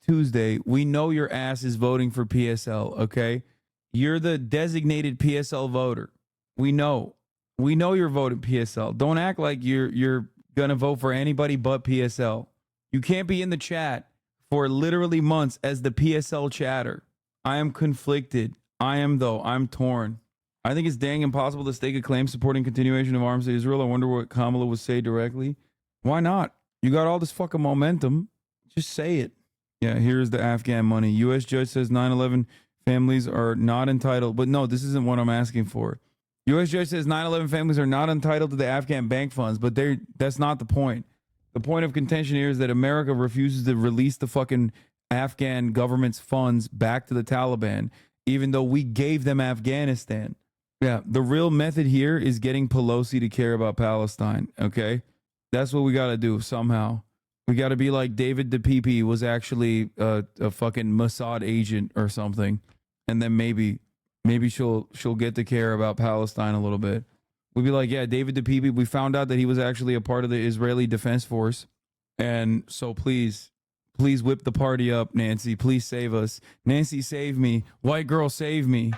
Tuesday, we know your ass is voting for PSL, okay? You're the designated PSL voter. We know. We know you're voting PSL. Don't act like you're going to vote for anybody but PSL. You can't be in the chat for literally months as the PSL chatter. I am conflicted. I'm torn. I think it's dang impossible to stake a claim supporting continuation of arms to Israel. I wonder what Kamala would say directly. Why not? You got all this fucking momentum. Just say it. Yeah, here's the Afghan money. U.S. judge says 9/11 families are not entitled. But no, this isn't what I'm asking for. U.S. judge says 9/11 families are not entitled to the Afghan bank funds. But that's not the point. The point of contention here is that America refuses to release the fucking Afghan government's funds back to the Taliban, even though we gave them Afghanistan. Yeah, the real method here is getting Pelosi to care about Palestine, okay? That's what we got to do somehow. We got to be like David DePipe was actually a fucking Mossad agent or something, and then maybe she'll get to care about Palestine a little bit. We'd be like, yeah, David DePipe, we found out that he was actually a part of the Israeli Defense Force, and so please whip the party up, Nancy. Please save us. Nancy, save me. White girl, save me.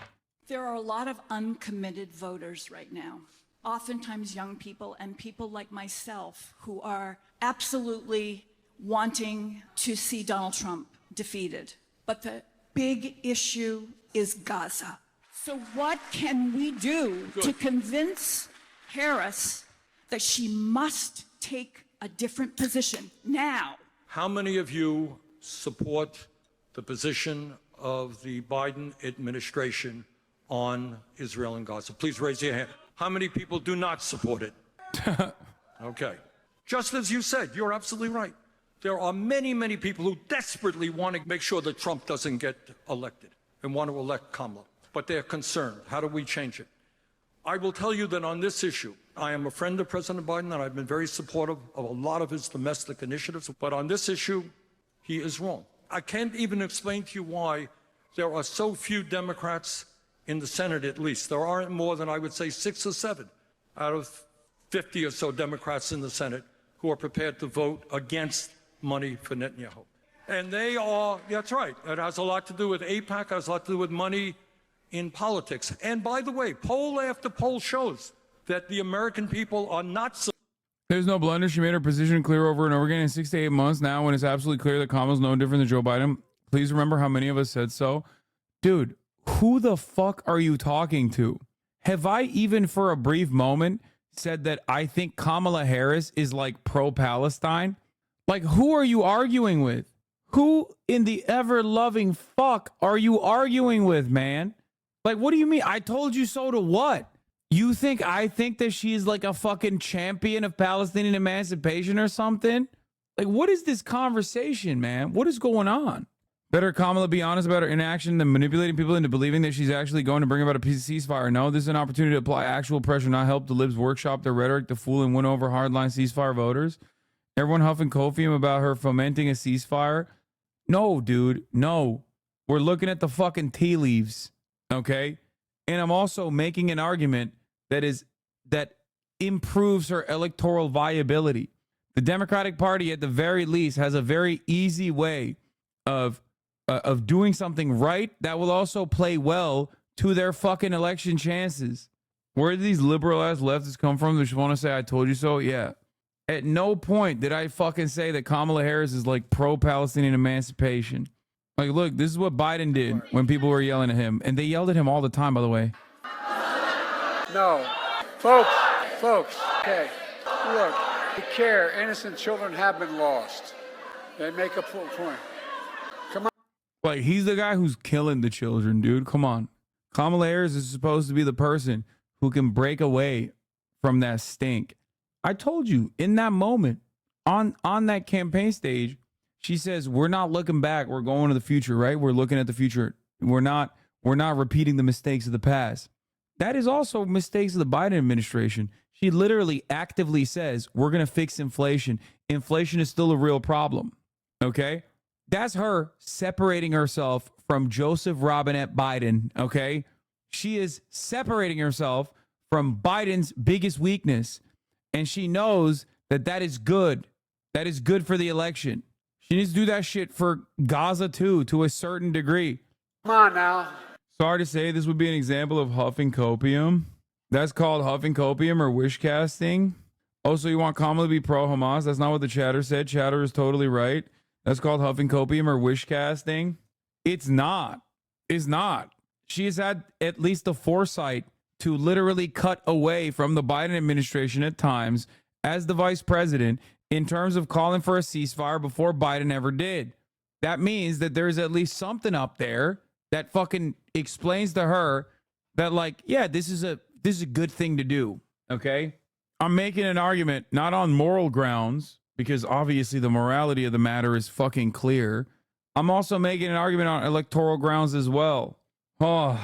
There are a lot of uncommitted voters right now, oftentimes young people and people like myself who are absolutely wanting to see Donald Trump defeated. But the big issue is Gaza. So what can we do to convince Harris that she must take a different position now? How many of you support the position of the Biden administration on Israel and Gaza? Please raise your hand. How many people do not support it? Okay. Just as you said, you're absolutely right. There are many, many people who desperately want to make sure that Trump doesn't get elected and want to elect Kamala. But they're concerned. How do we change it? I will tell you that on this issue, I am a friend of President Biden, and I've been very supportive of a lot of his domestic initiatives. But on this issue, he is wrong. I can't even explain to you why there are so few Democrats in the Senate, at least. There aren't more than, I would say, 6 or 7 out of 50 or so Democrats in the Senate who are prepared to vote against money for Netanyahu. And they are, that's right, it has a lot to do with AIPAC, it has a lot to do with money in politics. And by the way, poll after poll shows that the American people are not. There's no blunder. She made her position clear over and over again in 6 to 8 months now when it's absolutely clear that Kamala's no different than Joe Biden. Please remember how many of us said so. Dude, who the fuck are you talking to? Have I even for a brief moment said that I think Kamala Harris is like pro-Palestine? Like, who are you arguing with? Who in the ever-loving fuck are you arguing with, man? Like, what do you mean? I told you so to what? You think I think that she's like a fucking champion of Palestinian emancipation or something? Like, what is this conversation, man? What is going on? Better Kamala be honest about her inaction than manipulating people into believing that she's actually going to bring about a ceasefire. No, this is an opportunity to apply actual pressure, not help the libs workshop their rhetoric to fool and win over hardline ceasefire voters. Everyone huffing copium about her fomenting a ceasefire. No, dude, no. We're looking at the fucking tea leaves, okay? And I'm also making an argument that improves her electoral viability. The Democratic Party, at the very least, has a very easy way of doing something right that will also play well to their fucking election chances. Where do these liberal ass leftists come from? They just want to say, I told you so? Yeah. At no point did I fucking say that Kamala Harris is like pro-Palestinian emancipation. Like, look, this is what Biden did when people were yelling at him. And they yelled at him all the time, by the way. No. Folks, okay. Look, we care. Innocent children have been lost. They make a full point. Come on. Like, he's the guy who's killing the children, dude. Come on. Kamala Harris is supposed to be the person who can break away from that stink. I told you in that moment on that campaign stage, she says, we're not looking back. We're going to the future, right? We're looking at the future. We're not repeating the mistakes of the past. That is also mistakes of the Biden administration. She literally actively says, we're going to fix inflation. Inflation is still a real problem. Okay. That's her separating herself from Joseph Robinette Biden. Okay. She is separating herself from Biden's biggest weakness. And she knows that is good. That is good for the election. She needs to do that shit for Gaza too, to a certain degree. Come on now. Sorry to say, this would be an example of huffing copium. That's called huffing copium or wish casting. Also, you want Kamala to be pro-Hamas? That's not what the chatter said. Chatter is totally right. That's called huffing copium or wish casting. It's not. It's not. She has had at least the foresight to literally cut away from the Biden administration at times as the vice president in terms of calling for a ceasefire before Biden ever did. That means that there's at least something up there that fucking explains to her that, like, yeah, this is a good thing to do. Okay. I'm making an argument, not on moral grounds, because obviously the morality of the matter is fucking clear. I'm also making an argument on electoral grounds as well. Oh,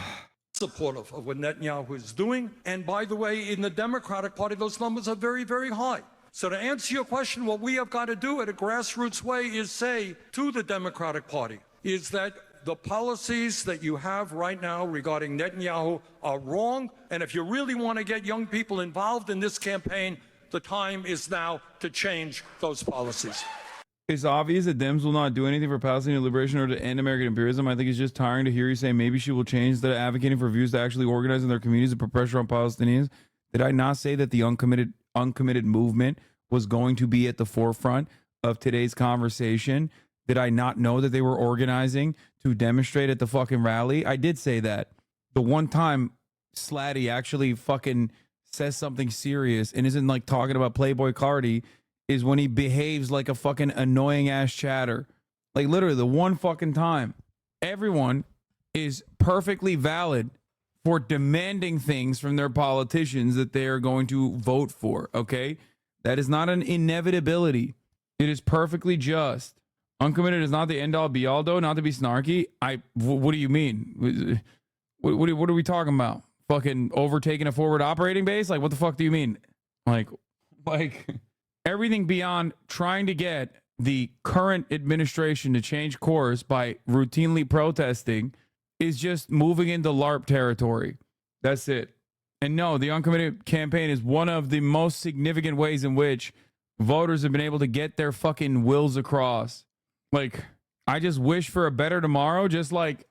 supportive of what Netanyahu is doing. And by the way, in the Democratic Party, those numbers are very, very high. So to answer your question, what we have got to do at a grassroots way is say to the Democratic Party is that the policies that you have right now regarding Netanyahu are wrong. And if you really want to get young people involved in this campaign, the time is now to change those policies. It's obvious that Dems will not do anything for Palestinian liberation or to end American imperialism. I think it's just tiring to hear you say maybe she will change instead of advocating for views to actually organize in their communities and put pressure on Palestinians. Did I not say that the uncommitted movement was going to be at the forefront of today's conversation? Did I not know that they were organizing to demonstrate at the fucking rally? I did say that. The one time Slatty actually fucking says something serious and isn't like talking about Playboy Cardi is when he behaves like a fucking annoying ass chatter. Like literally the one fucking time. Everyone is perfectly valid for demanding things from their politicians that they are going to vote for. Okay. That is not an inevitability. It is perfectly just. Uncommitted is not the end all be all though, not to be snarky. What do you mean? What are we talking about? Fucking overtaking a forward operating base? Like, what the fuck do you mean? Like everything beyond trying to get the current administration to change course by routinely protesting is just moving into LARP territory. That's it. And no, the uncommitted campaign is one of the most significant ways in which voters have been able to get their fucking wills across. Like, I just wish for a better tomorrow, just like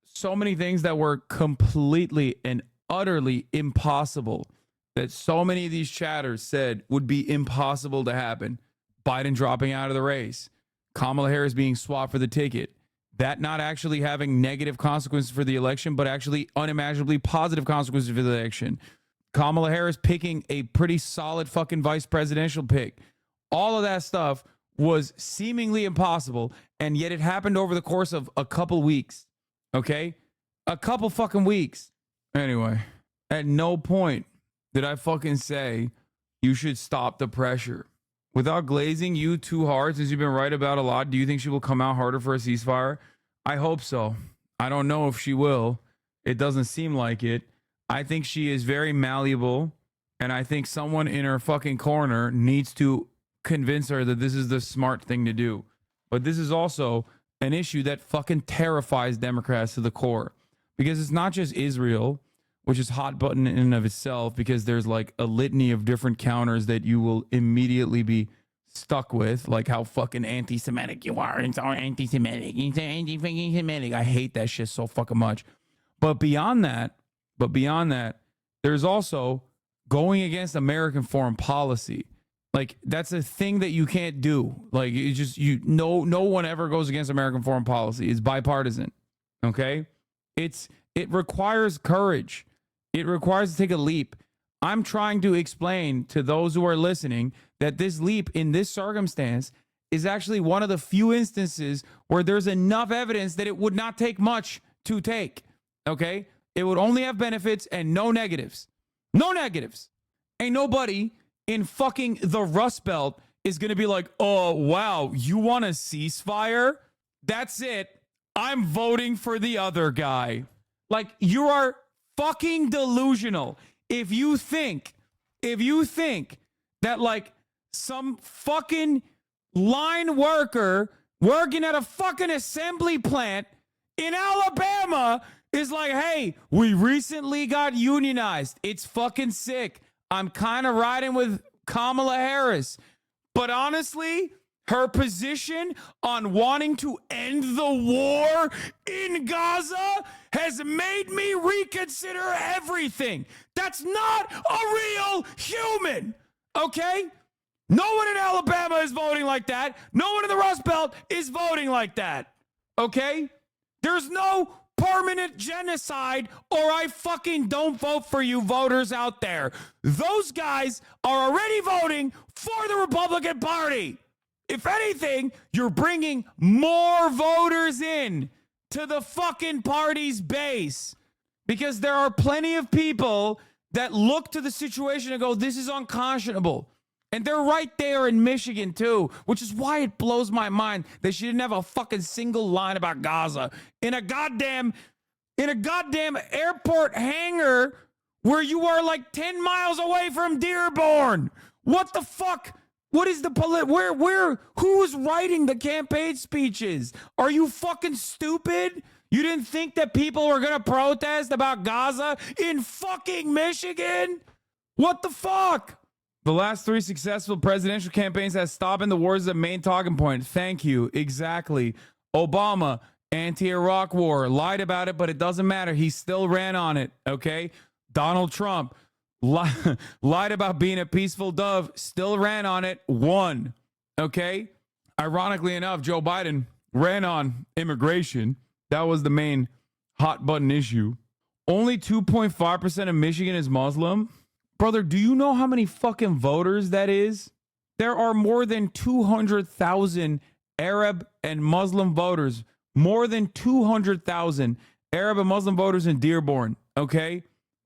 so many things that were completely and utterly impossible that so many of these chatters said would be impossible to happen. Biden dropping out of the race, Kamala Harris being swapped for the ticket, that not actually having negative consequences for the election, but actually unimaginably positive consequences for the election. Kamala Harris picking a pretty solid fucking vice presidential pick. All of that stuff was seemingly impossible, and yet it happened over the course of a couple weeks. Okay? A couple fucking weeks. Anyway, at no point did I fucking say you should stop the pressure. Without glazing you too hard, since you've been right about a lot, do you think she will come out harder for a ceasefire? I hope so. I don't know if she will. It doesn't seem like it. I think she is very malleable, and I think someone in her fucking corner needs to convince her that this is the smart thing to do. But this is also an issue that fucking terrifies Democrats to the core, because it's not just Israel, which is hot button in and of itself, because there's like a litany of different counters that you will immediately be stuck with, like how fucking anti-Semitic you are. It's all anti-Semitic. It's anti-Semitic. I hate that shit so fucking much. But beyond that, there's also going against American foreign policy. Like, that's a thing that you can't do. Like, it just, no one ever goes against American foreign policy. It's bipartisan. Okay? It requires courage. It requires to take a leap. I'm trying to explain to those who are listening that this leap in this circumstance is actually one of the few instances where there's enough evidence that it would not take much to take. Okay? It would only have benefits and no negatives. No negatives. Ain't nobody in fucking the Rust Belt is going to be like, oh, wow, you want a ceasefire? That's it. I'm voting for the other guy. Like, you are fucking delusional if you think that like some fucking line worker working at a fucking assembly plant in Alabama is like, hey, we recently got unionized. It's fucking sick. I'm kind of riding with Kamala Harris. But honestly, her position on wanting to end the war in Gaza has made me reconsider everything. That's not a real human, okay? No one in Alabama is voting like that. No one in the Rust Belt is voting like that, okay? There's no permanent genocide, or I fucking don't vote for you voters out there. Those guys are already voting for the Republican Party. If anything, you're bringing more voters in to the fucking party's base, because there are plenty of people that look to the situation and go, this is unconscionable. And they're right there in Michigan too, which is why it blows my mind that she didn't have a fucking single line about Gaza in a goddamn airport hangar where you are like 10 miles away from Dearborn. What the fuck? What is the who's writing the campaign speeches? Are you fucking stupid? You didn't think that people were going to protest about Gaza in fucking Michigan? What the fuck? The last 3 successful presidential campaigns has stopping the wars as a main talking point. Thank you. Exactly. Obama, anti-Iraq war, lied about it, but it doesn't matter. He still ran on it. Okay. Donald Trump lied about being a peaceful dove, still ran on it, won. Okay. Ironically enough, Joe Biden ran on immigration. That was the main hot button issue. Only 2.5% of Michigan is Muslim. Brother, do you know how many fucking voters that is? There are more than 200,000 Arab and Muslim voters. More than 200,000 Arab and Muslim voters in Dearborn, okay?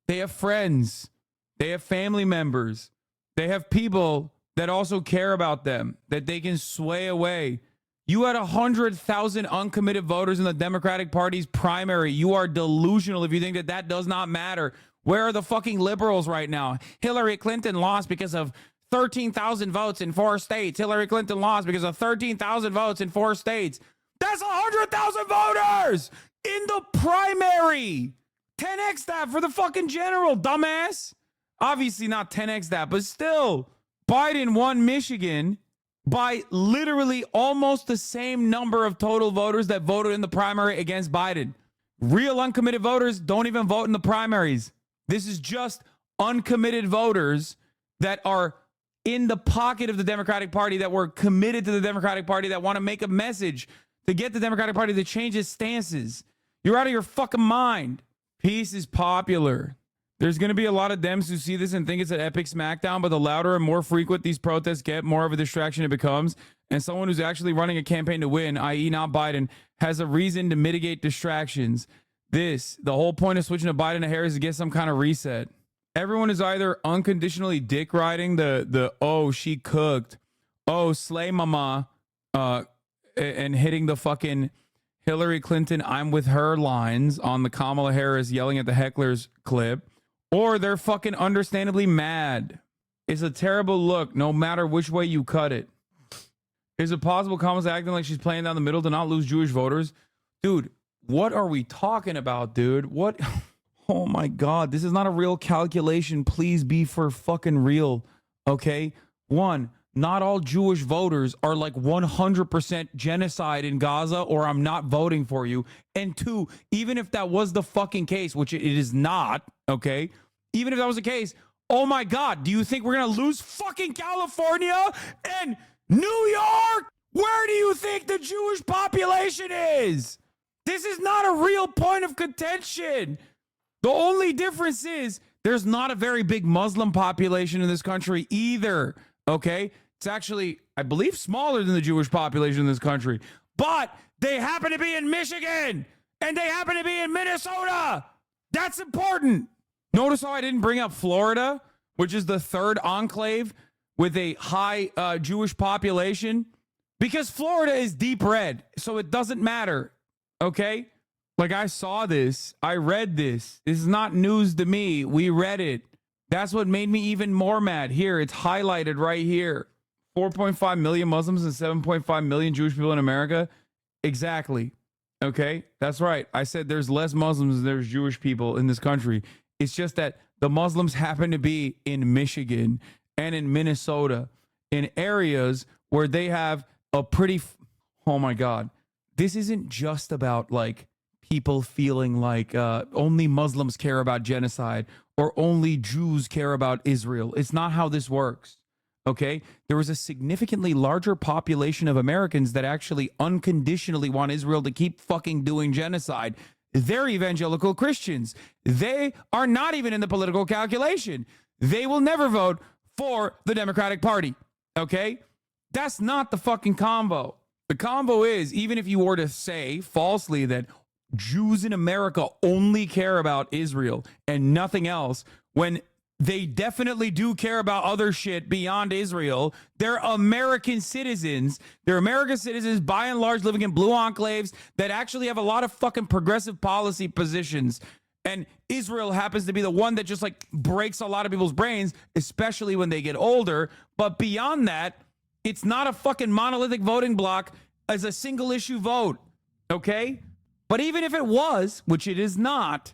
They have friends. They have family members. They have people that also care about them, that they can sway away. You had 100,000 uncommitted voters in the Democratic Party's primary. You are delusional if you think that that does not matter. Where are the fucking liberals right now? Hillary Clinton lost because of 13,000 votes in 4 states. Hillary Clinton lost because of 13,000 votes in 4 states. That's 100,000 voters in the primary. 10x that for the fucking general, dumbass. Obviously not 10x that, but still. Biden won Michigan by literally almost the same number of total voters that voted in the primary against Biden. Real uncommitted voters don't even vote in the primaries. This is just uncommitted voters that are in the pocket of the Democratic Party, that were committed to the Democratic Party, that want to make a message to get the Democratic Party to change its stances. You're out of your fucking mind. Peace is popular. There's going to be a lot of Dems who see this and think it's an epic smackdown, but the louder and more frequent these protests get, more of a distraction it becomes. And someone who's actually running a campaign to win, i.e. not Biden, has a reason to mitigate distractions. The whole point of switching to Biden to Harris is to get some kind of reset. Everyone is either unconditionally dick riding the oh, she cooked, oh, slay mama, and hitting the fucking Hillary Clinton, I'm with her lines on the Kamala Harris yelling at the hecklers clip, or they're fucking understandably mad. It's a terrible look, no matter which way you cut it. Is it possible Kamala's acting like she's playing down the middle to not lose Jewish voters? Dude, what are we talking about, dude? What? Oh my God, this is not a real calculation. Please be for fucking real, okay? One, not all Jewish voters are like 100% genocide in Gaza, or I'm not voting for you. And two, even if that was the fucking case, which it is not, okay? Even if that was the case, oh my God, do you think we're gonna lose fucking California and New York? Where do you think the Jewish population is? This is not a real point of contention. The only difference is there's not a very big Muslim population in this country either, okay? It's actually, I believe, smaller than the Jewish population in this country. But they happen to be in Michigan, and they happen to be in Minnesota. That's important. Notice how I didn't bring up Florida, which is the third enclave with a high Jewish population, because Florida is deep red, so it doesn't matter, okay? Like, I saw this. I read this. This is not news to me. We read it. That's what made me even more mad. Here, it's highlighted right here. 4.5 million Muslims and 7.5 million Jewish people in America. Exactly. Okay? That's right. I said there's less Muslims than there's Jewish people in this country. It's just that the Muslims happen to be in Michigan and in Minnesota, in areas where they have a pretty... Oh, my God. This isn't just about, like, people feeling like only Muslims care about genocide or only Jews care about Israel. It's not how this works, okay? There was a significantly larger population of Americans that actually unconditionally want Israel to keep fucking doing genocide. They're evangelical Christians. They are not even in the political calculation. They will never vote for the Democratic Party, okay? That's not the fucking combo. The combo is, even if you were to say falsely that Jews in America only care about Israel and nothing else, when they definitely do care about other shit beyond Israel. They're American citizens. They're American citizens, by and large, living in blue enclaves that actually have a lot of fucking progressive policy positions. And Israel happens to be the one that just like breaks a lot of people's brains, especially when they get older. But beyond that, it's not a fucking monolithic voting block as a single issue vote. Okay? But even if it was, which it is not,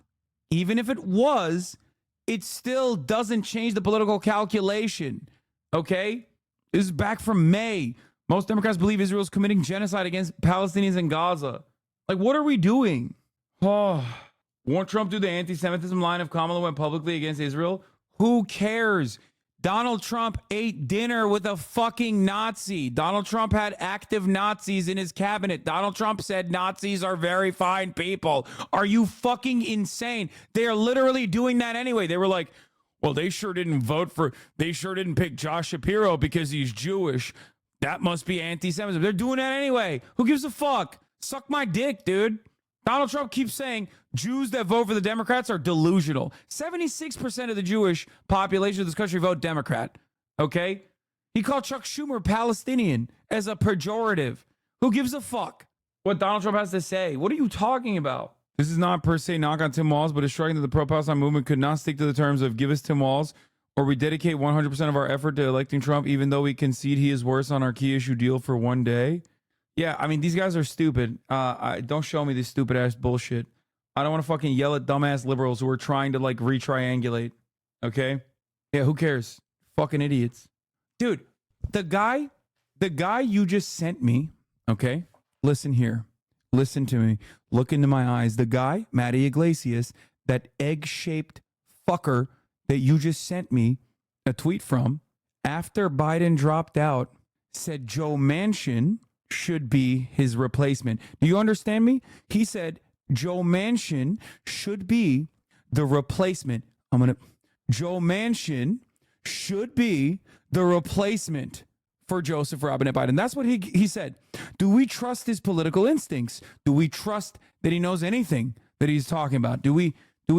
even if it was, it still doesn't change the political calculation. Okay? This is back from May. Most Democrats believe Israel is committing genocide against Palestinians in Gaza. Like, what are we doing? Oh, won't Trump do the anti-Semitism line if Kamala went publicly against Israel? Who cares? Donald Trump ate dinner with a fucking Nazi. Donald Trump had active Nazis in his cabinet. Donald Trump said Nazis are very fine people. Are you fucking insane? They are literally doing that anyway. They were like, well, they sure didn't pick Josh Shapiro because he's Jewish. That must be anti-Semitism. They're doing that anyway. Who gives a fuck? Suck my dick, dude. Donald Trump keeps saying Jews that vote for the Democrats are delusional. 76% of the Jewish population of this country vote Democrat. Okay? He called Chuck Schumer Palestinian as a pejorative. Who gives a fuck what Donald Trump has to say? What are you talking about? This is not per se knock on Tim Walz, but it's striking that the pro-Palestine movement could not stick to the terms of give us Tim Walz or we dedicate 100% of our effort to electing Trump, even though we concede he is worse on our key issue deal for one day. Yeah, I mean, these guys are stupid. Don't show me this stupid ass bullshit. I don't want to fucking yell at dumbass liberals who are trying to like retriangulate. Okay? Yeah, who cares? Fucking idiots. Dude, the guy you just sent me, okay? Listen here. Listen to me. Look into my eyes. The guy, Matty Iglesias, that egg-shaped fucker that you just sent me a tweet from after Biden dropped out said Joe Manchin should be his replacement. Do you understand me? He said Joe Manchin should be the replacement. Joe Manchin should be the replacement for Joseph Robinette Biden. That's what he said. Do we trust his political instincts? Do we trust that he knows anything that he's talking about? Do we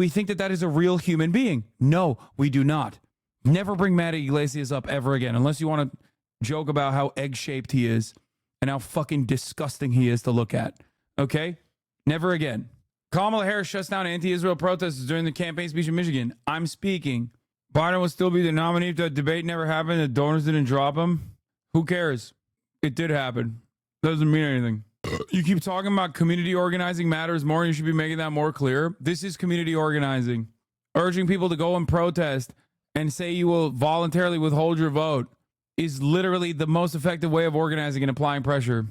think that is a real human being? No, we do not. Never bring Matt Iglesias up ever again, unless you want to joke about how egg-shaped he is and how fucking disgusting he is to look at. Okay? Never again. Kamala Harris shuts down anti-Israel protesters during the campaign speech in Michigan. I'm speaking. Biden will still be the nominee if the debate never happened. The donors didn't drop him. Who cares? It did happen. Doesn't mean anything. You keep talking about community organizing matters more, and you should be making that more clear. This is community organizing. Urging people to go and protest and say you will voluntarily withhold your vote is literally the most effective way of organizing and applying pressure.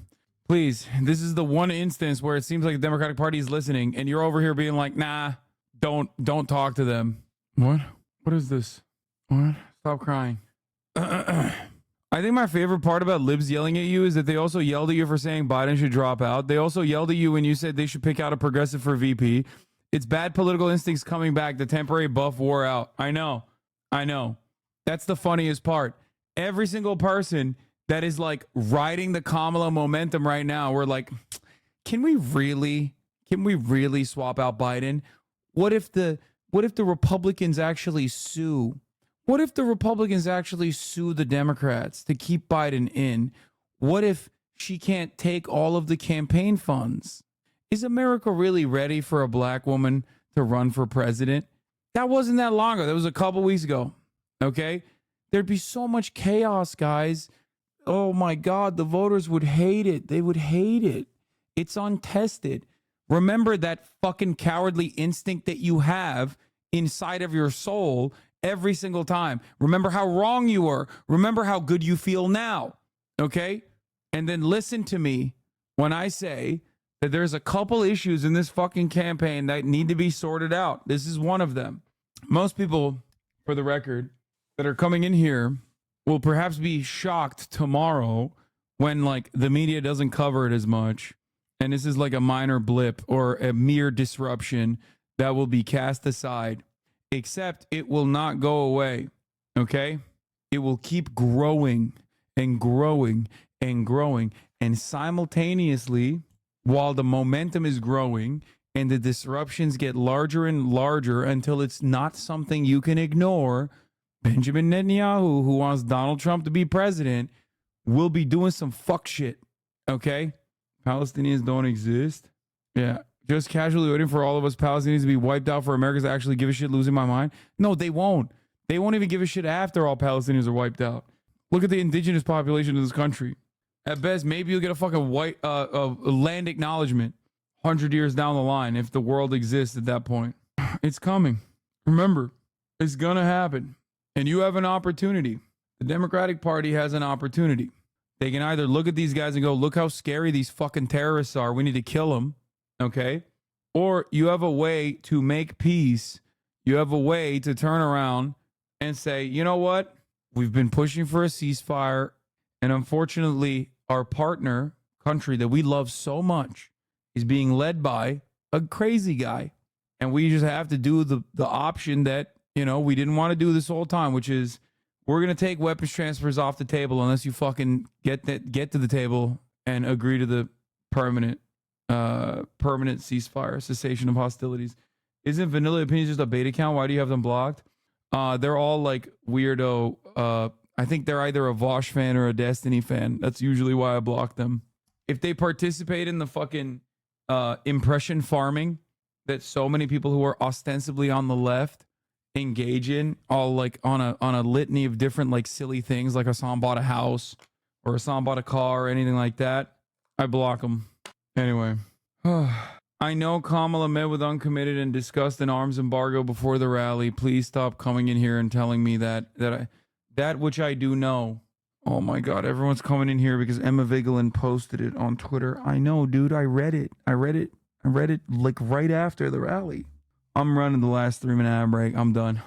Please, this is the one instance where it seems like the Democratic Party is listening, and you're over here being like, nah, don't talk to them. What? What is this? What? Stop crying. I think my favorite part about libs yelling at you is that they also yelled at you for saying Biden should drop out. They also yelled at you when you said they should pick out a progressive for VP. It's bad political instincts coming back. The temporary buff wore out. I know. That's the funniest part. Every single person that is like riding the Kamala momentum right now, we're like, can we really swap out Biden? What if the Republicans actually sue? What if the Republicans actually sue the Democrats to keep Biden in? What if she can't take all of the campaign funds? Is America really ready for a black woman to run for president? That wasn't that long ago. That was a couple weeks ago. Okay? There'd be so much chaos, guys. Oh my God, the voters would hate it. They would hate it. It's untested. Remember that fucking cowardly instinct that you have inside of your soul every single time. Remember how wrong you were. Remember how good you feel now. Okay? And then listen to me when I say that there's a couple issues in this fucking campaign that need to be sorted out. This is one of them. Most people, for the record, that are coming in here will perhaps be shocked tomorrow when like the media doesn't cover it as much. And this is like a minor blip or a mere disruption that will be cast aside. Except it will not go away, okay? It will keep growing and growing and growing. And simultaneously, while the momentum is growing and the disruptions get larger and larger until it's not something you can ignore, Benjamin Netanyahu, who wants Donald Trump to be president, will be doing some fuck shit, okay? Palestinians don't exist. Yeah. Just casually waiting for all of us Palestinians to be wiped out for Americans to actually give a shit, losing my mind? No, they won't. They won't even give a shit after all Palestinians are wiped out. Look at the indigenous population of this country. At best, maybe you'll get a fucking land acknowledgement 100 years down the line if the world exists at that point. It's coming. Remember, it's going to happen. And you have an opportunity. The Democratic Party has an opportunity. They can either look at these guys and go, look how scary these fucking terrorists are. We need to kill them. Okay? Or you have a way to make peace. You have a way to turn around and say, you know what? We've been pushing for a ceasefire. And unfortunately, our partner country that we love so much is being led by a crazy guy. And we just have to do the option that, you know, we didn't want to do this whole time, which is we're going to take weapons transfers off the table unless you fucking get to the table and agree to the permanent ceasefire, cessation of hostilities. Isn't Vanilla Opinions just a beta account? Why do you have them blocked? They're all like weirdo. I think they're either a Vosh fan or a Destiny fan. That's usually why I block them. If they participate in the fucking impression farming that so many people who are ostensibly on the left engage in, all like on a litany of different like silly things, like Hassan bought a house or Hassan bought a car or anything like that, I block them. Anyway, I know Kamala met with uncommitted and discussed an arms embargo before the rally. Please stop coming in here and telling me that which I do know. Oh my God, everyone's coming in here because Emma Vigeland posted it on Twitter. I know, dude. I read it like right after the rally. I'm running the last 3-minute ad break. I'm done.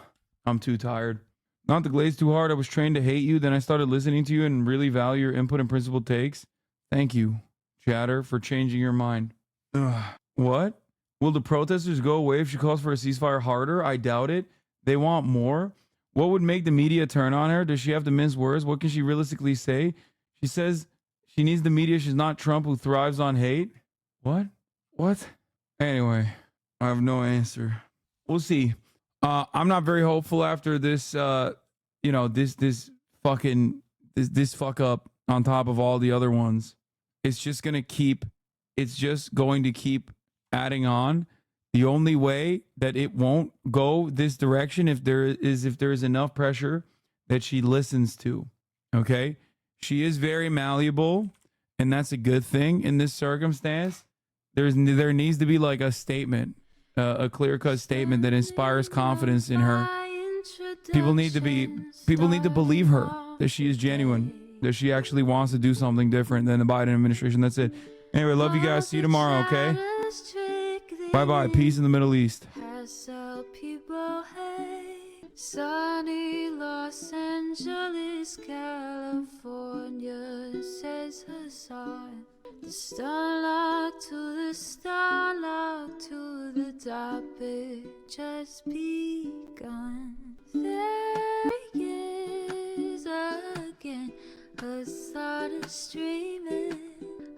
I'm too tired. Not to glaze too hard. I was trained to hate you. Then I started listening to you and really value your input and principled takes. Thank you, Chatter, for changing your mind. Ugh. What? Will the protesters go away if she calls for a ceasefire harder? I doubt it. They want more. What would make the media turn on her? Does she have to mince words? What can she realistically say? She says she needs the media. She's not Trump who thrives on hate. What? What? Anyway, I have no answer. We'll see. I'm not very hopeful after this, this fuck up on top of all the other ones. It's just going to keep adding on. The only way that it won't go this direction if there is enough pressure that she listens to. Okay? She is very malleable, and that's a good thing in this circumstance. There needs to be like a statement, a clear-cut statement that inspires confidence in her. People need to believe her, that she is genuine, that she actually wants to do something different than the Biden administration. That's it. Anyway, love you guys. See you tomorrow, okay? Bye-bye. Peace in the Middle East. Sunny Los Angeles, California, says Hassan. The starlock to the starlock to the topic just begun. There he is again. Hassan is streaming.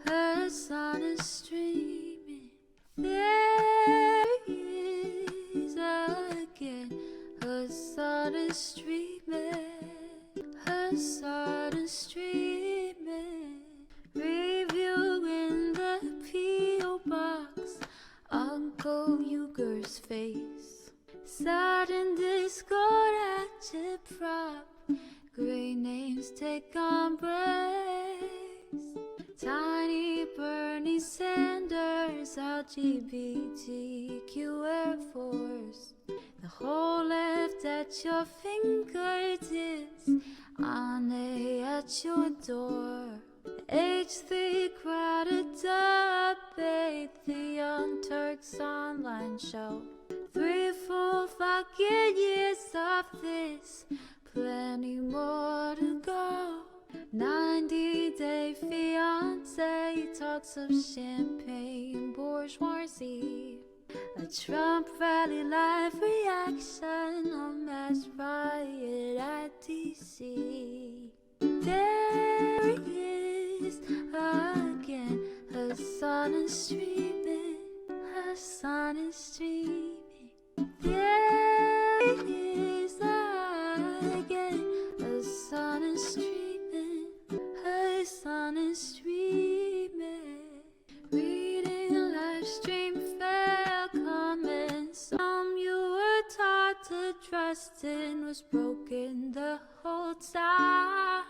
Hassan is streaming. There he is again. Hassan is streaming. Hassan is streaming. Reviewing the P.O. box. Uncle Uger's face. Sat in Discord at chip prop. Great names take on breaks. Tiny Bernie Sanders, LGBTQ Air Force. The whole left at your fingertips, Ane at your door. H3 crowded debate, the Young Turks online show. 3 full fucking years of this, plenty more to go. 90-day fiance talks of champagne bourgeoisie. A Trump rally live reaction, a mass riot at DC. There he is again. Hassan is streaming. Hassan is streaming. There he is again. Hassan is streaming. Hassan is streaming. Reading a live stream fair comments. Some you were taught to trust in was broken the whole time.